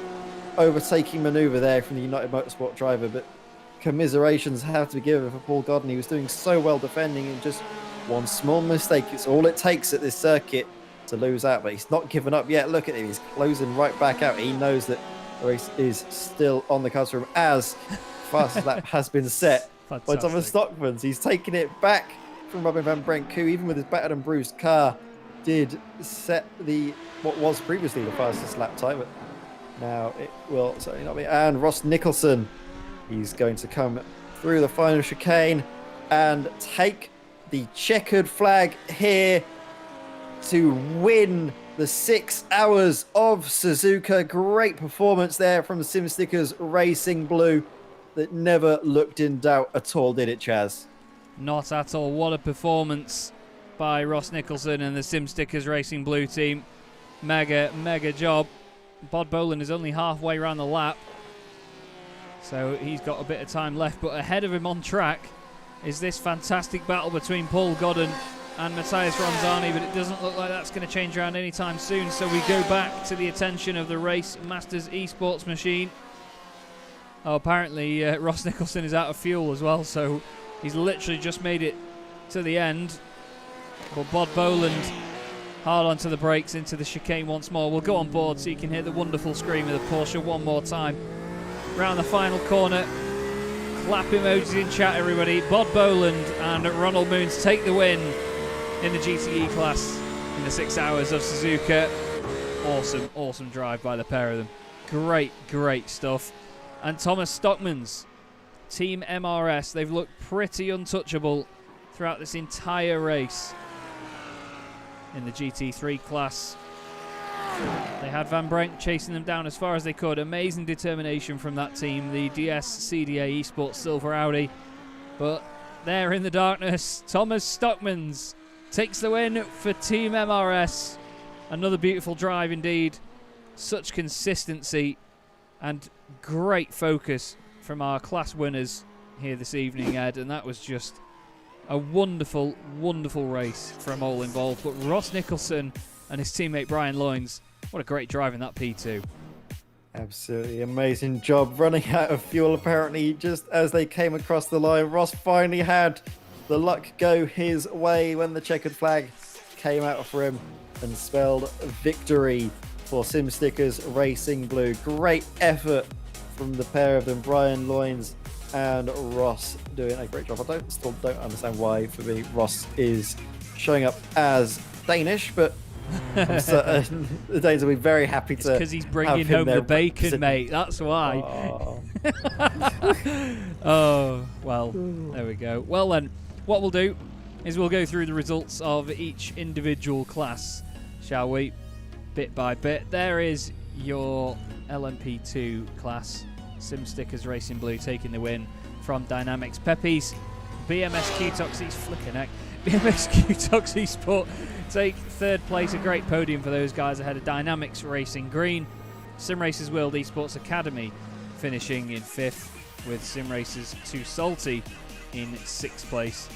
overtaking manoeuvre there from the United Motorsport driver, but commiserations have to be given for Paul Godden. He was doing so well defending, and just one small mistake, it's all it takes at this circuit to lose out, but he's not given up yet. Look at him, he's closing right back out. He knows that the race is still on the cards for him as fastest lap has been set by Thomas Stockmans. He's taking it back from Robin van Brenk, who, even with his battered and bruised car, did set what was previously the fastest lap time, but now it will certainly not be. And Ross Nicholson, he's going to come through the final chicane and take the checkered flag here to win the 6 hours of Suzuka. Great performance there from Sim Stickers Racing Blue that never looked in doubt at all, did it, Chaz? Not at all. What a performance by Ross Nicholson and the Sim Stickers Racing Blue team. Mega job. Bod Boland is only halfway around the lap, so he's got a bit of time left, but ahead of him on track is this fantastic battle between Paul Godden and Matthias Ronzani, but it doesn't look like that's going to change around anytime soon, so we go back to the attention of the Race Masters esports machine. Oh, apparently Ross Nicholson is out of fuel as well, so he's literally just made it to the end. But Bod Boland hard onto the brakes into the chicane once more. We'll go on board so you can hear the wonderful scream of the Porsche one more time. Round the final corner. Clap emojis in chat, everybody. Bod Boland and Ronald Moons take the win in the GTE class in the 6 hours of Suzuka. Awesome drive by the pair of them. Great stuff. And Thomas Stockmans, Team MRS, they've looked pretty untouchable throughout this entire race. In the GT3 class, they had Van Brenk chasing them down as far as they could. Amazing determination from that team, the DS CDA Esports Silver Audi. But there in the darkness, Thomas Stockmans takes the win for Team MRS. Another beautiful drive indeed. Such consistency and great focus from our class winners here this evening, Ed. And that was just a wonderful race from all involved. But Ross Nicholson and his teammate Brian Loynes, what a great drive in that P2. Absolutely amazing job. Running out of fuel apparently just as they came across the line. Ross finally had the luck go his way when the checkered flag came out for him and spelled victory for Sim Stickers Racing Blue. Great effort from the pair of them, Brian Loynes and Ross, doing a great job. I still don't understand why, for me, Ross is showing up as Danish, but I'm certain the Danes will be very happy to. Because he's bringing home the bacon, mate. That's why. Oh, well, there we go. Well then, what we'll do is we'll go through the results of each individual class, shall we? Bit by bit. There is your LMP2 class. Sim Stickers Racing Blue taking the win from DynamiXX Peppies. BMSQ Toxie, flicker neck. BMSQ Toxie Sport take third place. A great podium for those guys ahead of DynamiXX Racing Green. Sim Racers World Esports Academy finishing in fifth, with Sim Racers 2 Salty in sixth place,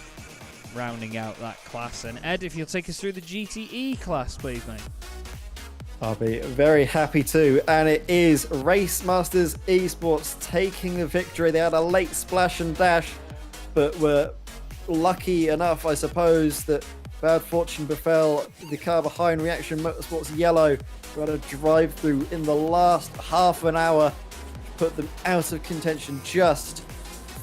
rounding out that class. And Ed, if you'll take us through the GTE class, please, mate. I'll be very happy to. And it is Race Masters Esports taking the victory. They had a late splash and dash, but were lucky enough, I suppose, that bad fortune befell the car behind Reaction Motorsports Yellow, who had a drive-through in the last half an hour, put them out of contention just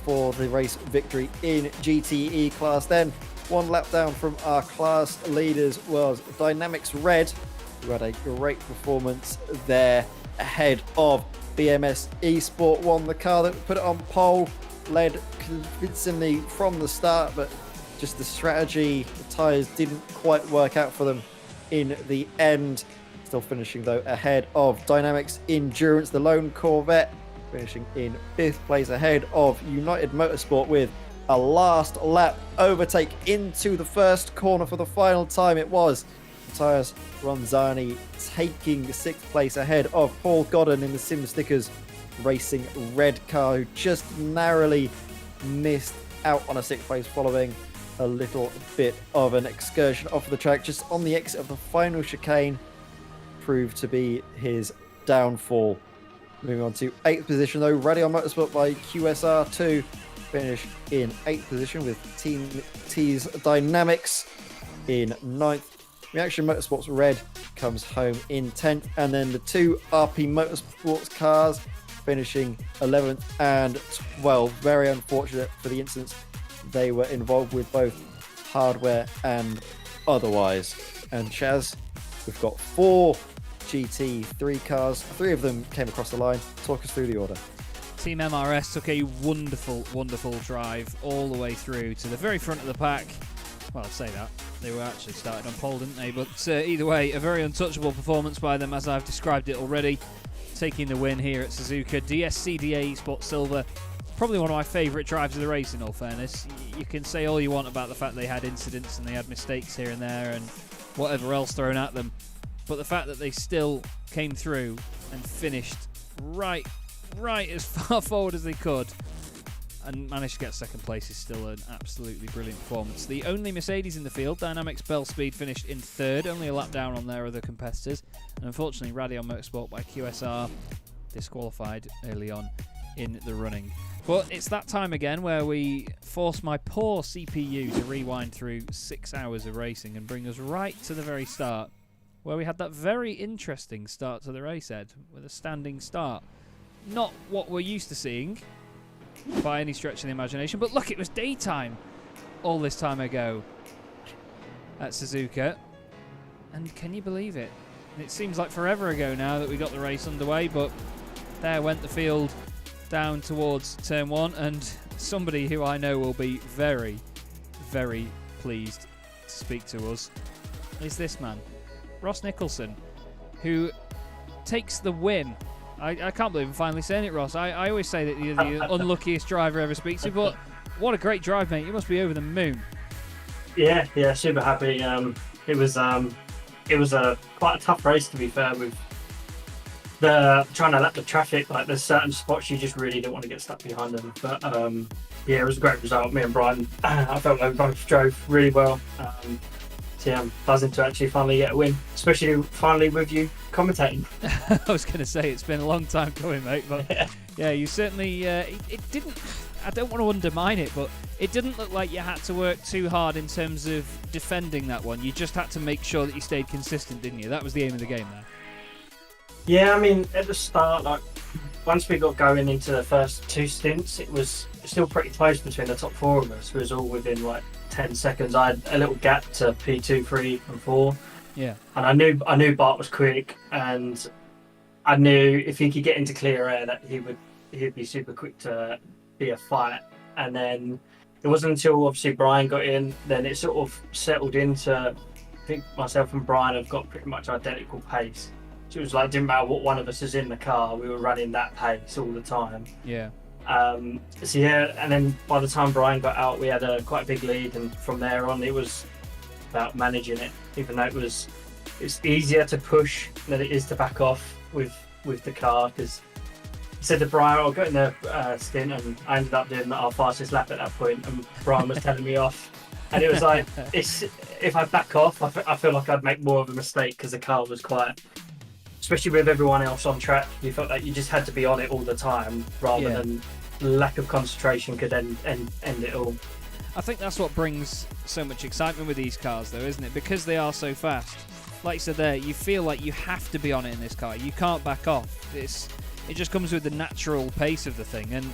for the race victory in GTE class. Then, one lap down from our class leaders was DynamiXX Red, who had a great performance there ahead of BMS Esport. Won the car that put it on pole, led convincingly from the start, but just the strategy, the tyres didn't quite work out for them in the end. Still finishing though ahead of DynamiXX Endurance, the lone Corvette, finishing in 5th place ahead of United Motorsport with a last lap overtake into the first corner for the final time. It was Matthias Ronzani taking 6th place ahead of Paul Godden in the Sim Stickers Racing red car, who just narrowly missed out on a 6th place following a little bit of an excursion off the track just on the exit of the final chicane. Proved to be his downfall. Moving on to 8th position though, Radion Motorsport by QSR2 finished in 8th position, with Team T's DynamiXX in 9th. Reaction Motorsports Red comes home in 10th, and then the 2 RP Motorsports cars finishing 11th and 12th. Very unfortunate for the instance they were involved with, both hardware and otherwise. And Chaz, we've got 4 GT3 cars. 3 of them came across the line. Talk us through the order. Team MRS took a wonderful drive all the way through to the very front of the pack. Well, I'd say that. They were actually started on pole, didn't they? But either way, a very untouchable performance by them, as I've described it already. Taking the win here at Suzuka. DSCDA Sport Silver. Probably one of my favourite drives of the race, in all fairness. You can say all you want about the fact they had incidents and they had mistakes here and there and whatever else thrown at them. But the fact that they still came through and finished right as far forward as they could and managed to get 2nd place is still an absolutely brilliant performance. The only Mercedes in the field, DynamiXX Bell Speed, finished in 3rd, only a lap down on their other competitors. And unfortunately, Radion Motorsport by QSR disqualified early on in the running. But it's that time again where we force my poor CPU to rewind through 6 hours of racing and bring us right to the very start, where we had that very interesting start to the race, Ed, with a standing start. Not what we're used to seeing by any stretch of the imagination, but look, it was daytime all this time ago at Suzuka, and can you believe it? It seems like forever ago now that we got the race underway, but there went the field down towards turn 1, and somebody who I know will be very, very pleased to speak to us is this man, Ross Nicholson, who takes the win. I can't believe I'm finally saying it, Ross. I always say that you're the unluckiest driver I ever speak to, but what a great drive, mate. You must be over the moon. Yeah, super happy. It was quite a tough race, to be fair, with the trying to lap the traffic. Like, there's certain spots you just really don't want to get stuck behind them. But it was a great result. Me and Brian, I felt like we both drove really well. So yeah, I'm buzzing to actually finally get a win, especially finally with you commentating. I was going to say, it's been a long time coming, mate, but yeah, you certainly, it didn't, I don't want to undermine it, but it didn't look like you had to work too hard in terms of defending that one. You just had to make sure that you stayed consistent, didn't you? That was the aim of the game there. Yeah, I mean, at the start, like, once we got going into the first 2 stints, it was still pretty close between the top 4 of us. It was all within like 10 seconds. I had a little gap to P2, 3 and 4. Yeah. And I knew Bart was quick, and I knew if he could get into clear air that he'd be super quick to be a fight. And then it wasn't until obviously Brian got in, then it sort of settled into, I think myself and Brian have got pretty much identical pace. So it was like, didn't matter what one of us is in the car, we were running that pace all the time. Yeah. So yeah, and then by the time Brian got out, we had quite a big lead, and from there on it was about managing it. Even though it's easier to push than it is to back off with the car, because I said to Brian, I'll go in the stint, and I ended up doing our fastest lap at that point, and Brian was telling me off, and it was like, if I back off, I feel like I'd make more of a mistake, because the car was quite, especially with everyone else on track, you felt like you just had to be on it all the time, rather than lack of concentration could end it all. I think that's what brings so much excitement with these cars, though, isn't it? Because they are so fast. Like you said there, you feel like you have to be on it in this car. You can't back off. It just comes with the natural pace of the thing. And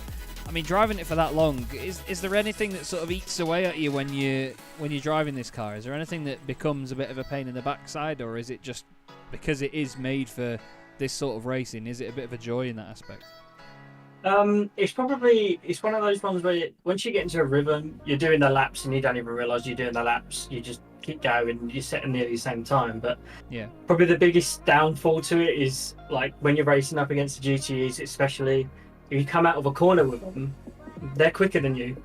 I mean, driving it for that long, is there anything that sort of eats away at you when you're driving this car? Is there anything that becomes a bit of a pain in the backside, or is it just because it is made for this sort of racing? Is it a bit of a joy in that aspect? It's one of those ones where once you get into a rhythm, you're doing the laps and you don't even realise you're doing the laps. You just keep going, you're setting nearly the same time. But yeah, probably the biggest downfall to it is like when you're racing up against the GTEs, especially if you come out of a corner with them, they're quicker than you.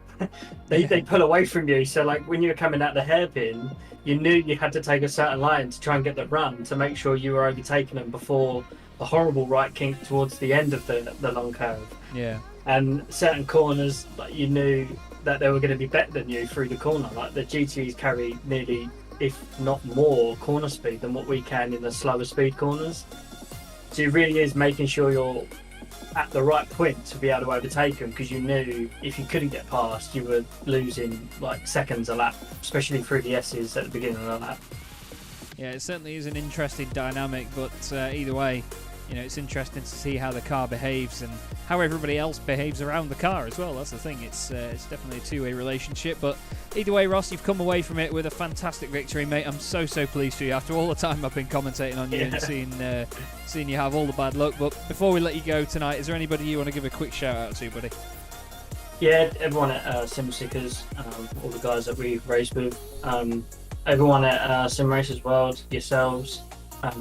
They pull away from you. So like when you're coming out the hairpin, you knew you had to take a certain line to try and get the run to make sure you were overtaking them before a horrible right kink towards the end of the long curve. Yeah. And certain corners, like you knew that they were going to be better than you through the corner. Like the GTs carry nearly, if not more, corner speed than what we can in the slower speed corners. So it really is making sure you're at the right point to be able to overtake them, because you knew if you couldn't get past, you were losing like seconds a lap, especially through the S's at the beginning of the lap. Yeah, it certainly is an interesting dynamic, but either way, you know, it's interesting to see how the car behaves and how everybody else behaves around the car as well. That's the thing. It's definitely a two-way relationship. But either way, Ross, you've come away from it with a fantastic victory, mate. I'm so pleased for you after all the time I've been commentating on you and seeing you have all the bad luck. But before we let you go tonight, is there anybody you want to give a quick shout out to, buddy? Yeah, everyone at SimSeekers, all the guys that we raced with, everyone at Sim Racers World, yourselves,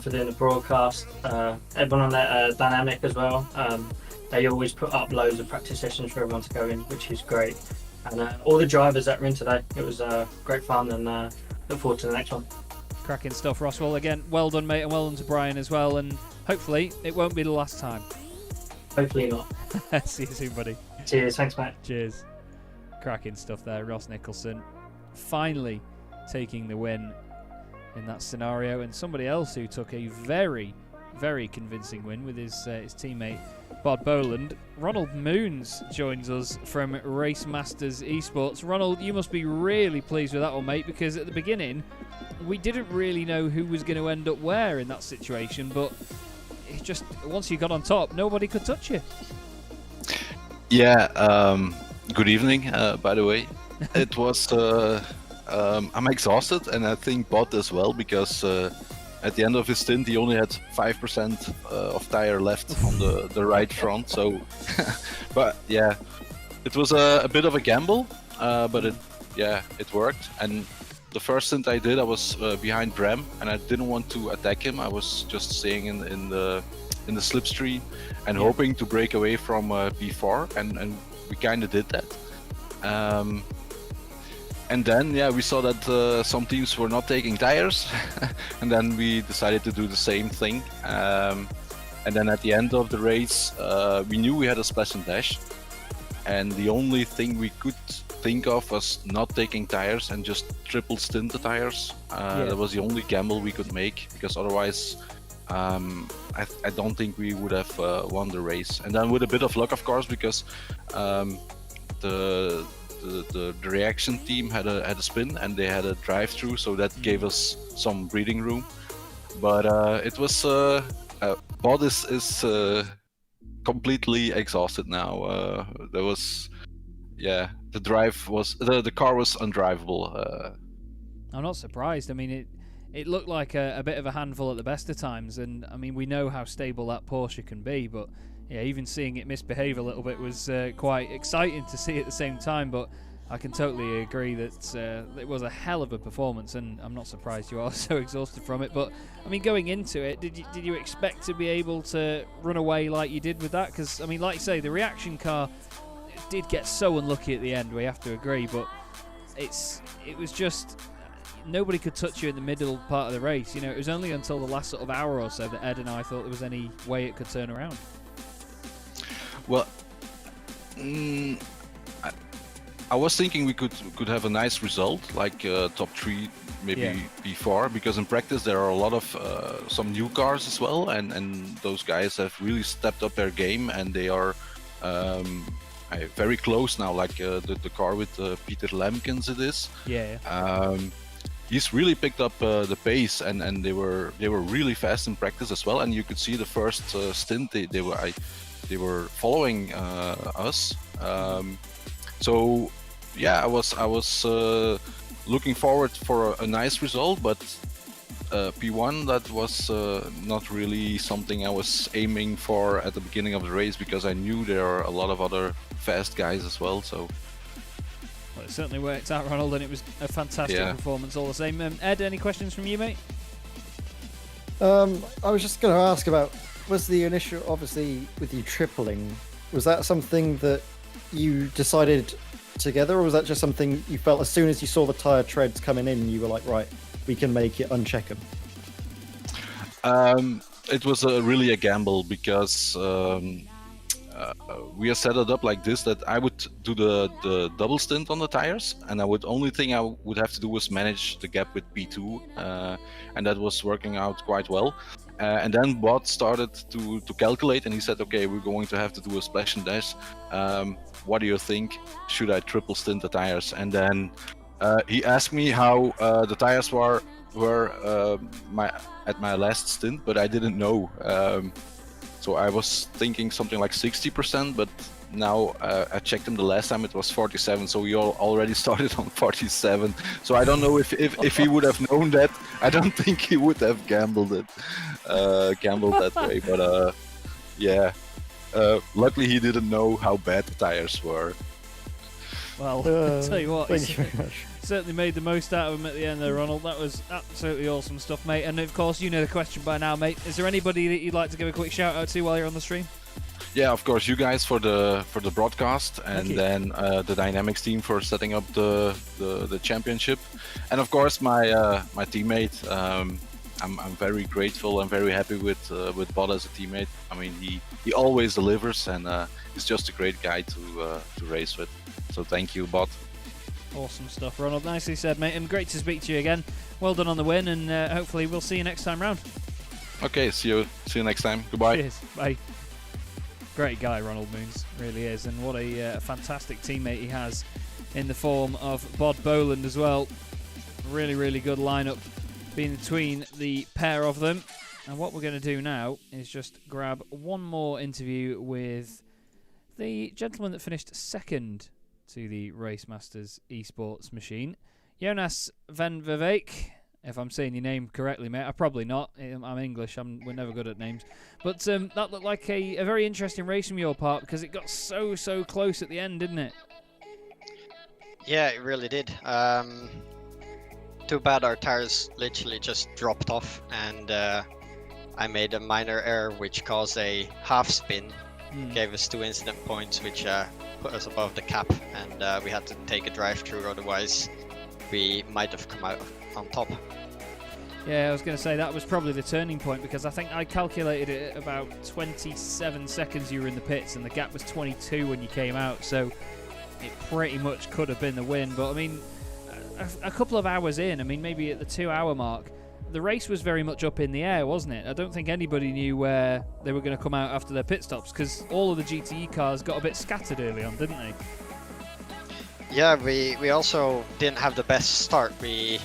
for doing the broadcast, everyone on at Dynamic as well. They always put up loads of practice sessions for everyone to go in, which is great. And all the drivers that were in today, it was great fun, and look forward to the next one. Cracking stuff, Ross. Well, again, well done, mate, and well done to Brian as well, and hopefully it won't be the last time. Hopefully not. See you soon, buddy. Cheers, thanks, mate. Cheers. Cracking stuff there, Ross Nicholson finally taking the win in that scenario, and somebody else who took a very convincing win with his teammate Bod Boland. Ronald Moons joins us from Race Masters Esports. Ronald, you must be really pleased with that one, mate, because at the beginning we didn't really know who was going to end up where in that situation, but it just, once you got on top, nobody could touch you. Yeah, good evening, by the way. It was I'm exhausted, and I think Bod as well, because at the end of his stint he only had 5% of tire left on the right front. So, but yeah, it was a bit of a gamble, but it worked. And the first stint I did, I was behind Bram, and I didn't want to attack him. I was just staying in the slipstream and hoping to break away from P4, and we kind of did that. And then, we saw that some teams were not taking tires, and then we decided to do the same thing. And then at the end of the race, we knew we had a splash and dash, and the only thing we could think of was not taking tires and just triple stint the tires. That was the only gamble we could make, because otherwise I don't think we would have won the race. And then with a bit of luck, of course, because the reaction team had a spin and they had a drive-through, so that gave us some breathing room. But it was Bod is completely exhausted now. There was the car was undrivable. I'm not surprised. I mean, it looked like a bit of a handful at the best of times, and I mean, we know how stable that Porsche can be, but even seeing it misbehave a little bit was quite exciting to see at the same time. But I can totally agree that it was a hell of a performance, and I'm not surprised you are so exhausted from it. But I mean, going into it, did you expect to be able to run away like you did with that? Because I mean, like you say, the reaction car did get so unlucky at the end, we have to agree, but it was just nobody could touch you in the middle part of the race. You know, it was only until the last sort of hour or so that Ed and I thought there was any way it could turn around. Well, I was thinking we could have a nice result, like top 3, maybe P4, because in practice there are a lot of some new cars as well, and those guys have really stepped up their game, and they are very close now, like the car with Peter Lemkens it is. Yeah. He's really picked up the pace, and they were really fast in practice as well. And you could see the first stint they were following us. So yeah, I was looking forward for a nice result, but P1 that was not really something I was aiming for at the beginning of the race, because I knew there are a lot of other fast guys as well. So. Well, it certainly worked out, Ronald, and it was a fantastic performance all the same. Ed, any questions from you, mate? I was just going to ask about, was the initial, obviously, with you tripling, was that something that you decided together, or was that just something you felt as soon as you saw the tyre treads coming in, you were like, right, we can make it, uncheck them? It was really a gamble, because we are set it up like this, that I would do the double stint on the tires, and only thing I would have to do was manage the gap with P2, and that was working out quite well. And then Bot started to calculate, and he said, okay, we're going to have to do a splash and dash. What do you think? Should I triple stint the tires? And then he asked me how the tires were at my last stint, but I didn't know. So I was thinking something like 60%, but now I checked him the last time, it was 47. So we already started on 47. So I don't know if he would have known that. I don't think he would have gambled that way. But yeah, luckily he didn't know how bad the tires were. Well, I'll tell you what, Thank you very much. certainly made the most out of him at the end there, Ronald. That was absolutely awesome stuff, mate. And of course, you know the question by now, mate. Is there anybody that you'd like to give a quick shout out to while you're on the stream? Yeah, of course, you guys for the broadcast, and then the Dynamics team for setting up the championship, and of course my teammate. I'm very grateful. I'm very happy with Bod as a teammate. I mean, he always delivers, and he's just a great guy to race with. So thank you, Bod. Awesome stuff, Ronald. Nicely said, mate, and great to speak to you again. Well done on the win, and hopefully we'll see you next time round. Okay, see you next time. Goodbye. Cheers. Bye. Great guy, Ronald Moons, really is, and what a fantastic teammate he has in the form of Bod Boland as well. Really, really good lineup being between the pair of them. And what we're going to do now is just grab one more interview with the gentleman that finished second to the Race Masters esports machine, Jonas van Verbeek. If I'm saying your name correctly, mate. I'm probably not. I'm English. We're never good at names. But that looked like a very interesting race from your part, because it got so close at the end, didn't it? Yeah, it really did. Too bad our tires literally just dropped off, and I made a minor error which caused a half spin. Gave us 2 incident points, which put us above the cap, and we had to take a drive-through, otherwise we might have come out on top. Yeah, I was going to say that was probably the turning point, because I think I calculated it at about 27 seconds you were in the pits, and the gap was 22 when you came out, so it pretty much could have been the win. But I mean, a couple of hours in, I mean, maybe at the 2-hour mark, the race was very much up in the air, wasn't it? I don't think anybody knew where they were going to come out after their pit stops, because all of the GTE cars got a bit scattered early on, didn't they? Yeah, we also didn't have the best start. We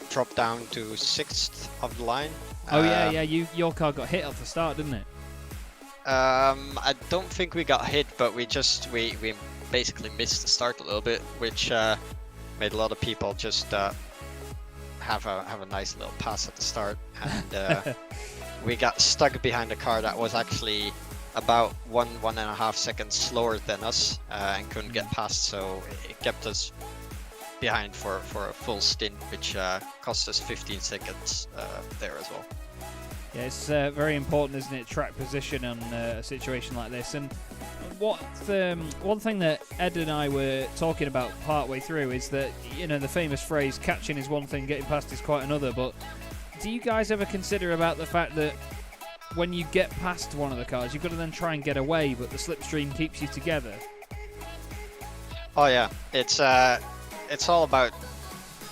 dropped down to 6th of the line. Oh yeah, your car got hit at the start, didn't it? I don't think we got hit, but we basically missed the start a little bit, which made a lot of people just have a nice little pass at the start, and we got stuck behind a car that was actually about 1.5 seconds slower than us, and couldn't get past, so it kept us behind for a full stint, which cost us 15 seconds there as well. Yeah, it's very important, isn't it, track position on a situation like this. And one thing that Ed and I were talking about partway through is that, you know, the famous phrase, catching is one thing, getting past is quite another. But do you guys ever consider about the fact that when you get past one of the cars, you've got to then try and get away, but the slipstream keeps you together? Oh yeah, it's all about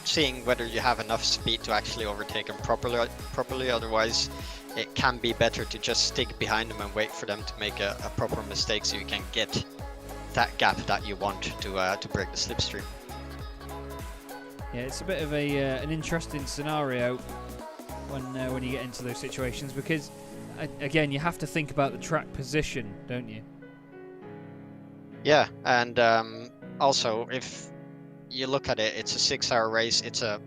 seeing whether you have enough speed to actually overtake them properly. Otherwise, it can be better to just stick behind them and wait for them to make a proper mistake so you can get that gap that you want to break the slipstream. Yeah, it's a bit of an interesting scenario when you get into those situations, because again, you have to think about the track position, don't you? Yeah, and also if you look at it, it's a 6-hour race. It's a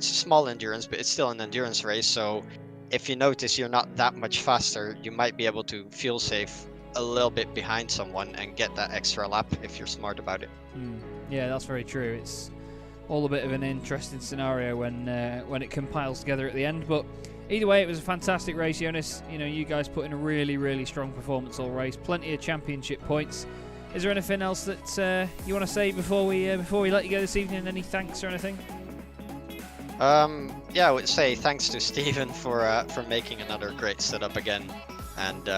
small endurance, but it's still an endurance race. So if you notice you're not that much faster, you might be able to fuel save a little bit behind someone and get that extra lap if you're smart about it. Yeah, that's very true. It's all a bit of an interesting scenario when it compiles together at the end. But either way, it was a fantastic race, Jonas. You know, you guys put in a really, really strong performance all race. Plenty of championship points. Is there anything else that you want to say before we let you go this evening? Any thanks or anything? Yeah, I would say thanks to Steven for making another great setup again, and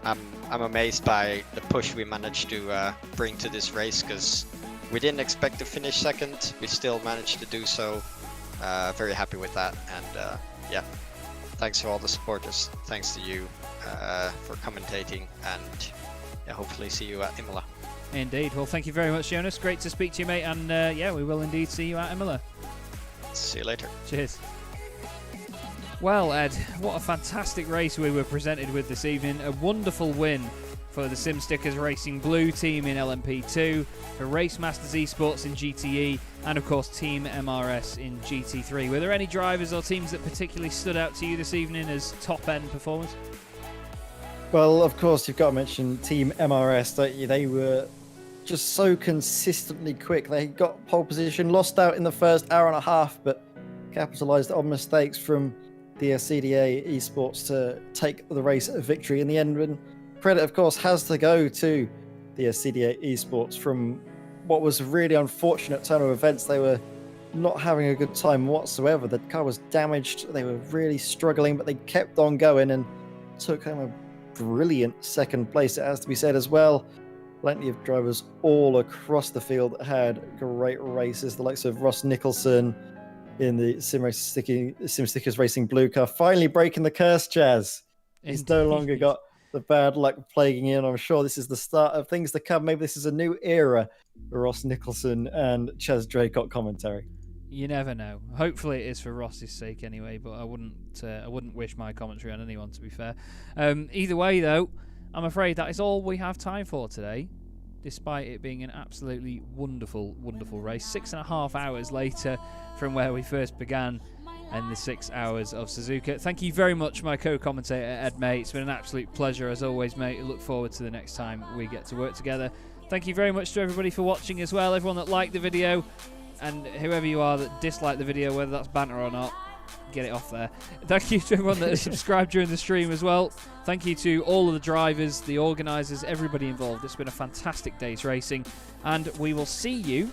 I'm amazed by the push we managed to bring to this race, because we didn't expect to finish second. We still managed to do so. Very happy with that, and yeah, thanks to all the supporters. Thanks to you for commentating, and yeah, hopefully see you at Imola. Indeed. Well, thank you very much, Jonas. Great to speak to you, mate, and yeah, we will indeed see you at Imola. See you later. Cheers. Well, Ed, what a fantastic race we were presented with this evening. A wonderful win for the SimStickers Racing Blue team in LMP2, for Race Masters Esports in GTE, and of course Team MRS in GT3. Were there any drivers or teams that particularly stood out to you this evening as top-end performers? Well, of course, you've got to mention Team MRS, don't you? They were just so consistently quick. They got pole position, lost out in the first hour and a half, but capitalised on mistakes from the CDA Esports to take the race victory in the end. And credit, of course, has to go to the CDA Esports. From what was a really unfortunate turn of events, they were not having a good time whatsoever. The car was damaged. They were really struggling, but they kept on going and took home a brilliant second place, it has to be said as well. Plenty of drivers all across the field had great races. The likes of Ross Nicholson in the SimStickers Racing Blue car, finally breaking the curse, Chaz. He's no longer got the bad luck plaguing him. I'm sure this is the start of things to come. Maybe this is a new era for Ross Nicholson and Chaz Draycott commentary. You never know. Hopefully it is for Ross's sake anyway, but I wouldn't wish my commentary on anyone, to be fair. Either way, though, I'm afraid that is all we have time for today, despite it being an absolutely wonderful, wonderful race. 6.5 hours later from where we first began in the 6 hours of Suzuka. Thank you very much, my co-commentator, Ed May. It's been an absolute pleasure, as always, mate. I look forward to the next time we get to work together. Thank you very much to everybody for watching as well, everyone that liked the video, and whoever you are that disliked the video, whether that's banter or not, get it off there. Thank you to everyone that has subscribed during the stream as well. Thank you to all of the drivers, the organisers, everybody involved. It's been a fantastic day's racing, and we will see you,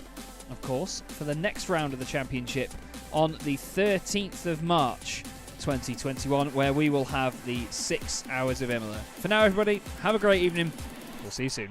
of course, for the next round of the championship on the 13th of March 2021, where we will have the 6 hours of Imola. For now, everybody, have a great evening. We'll see you soon.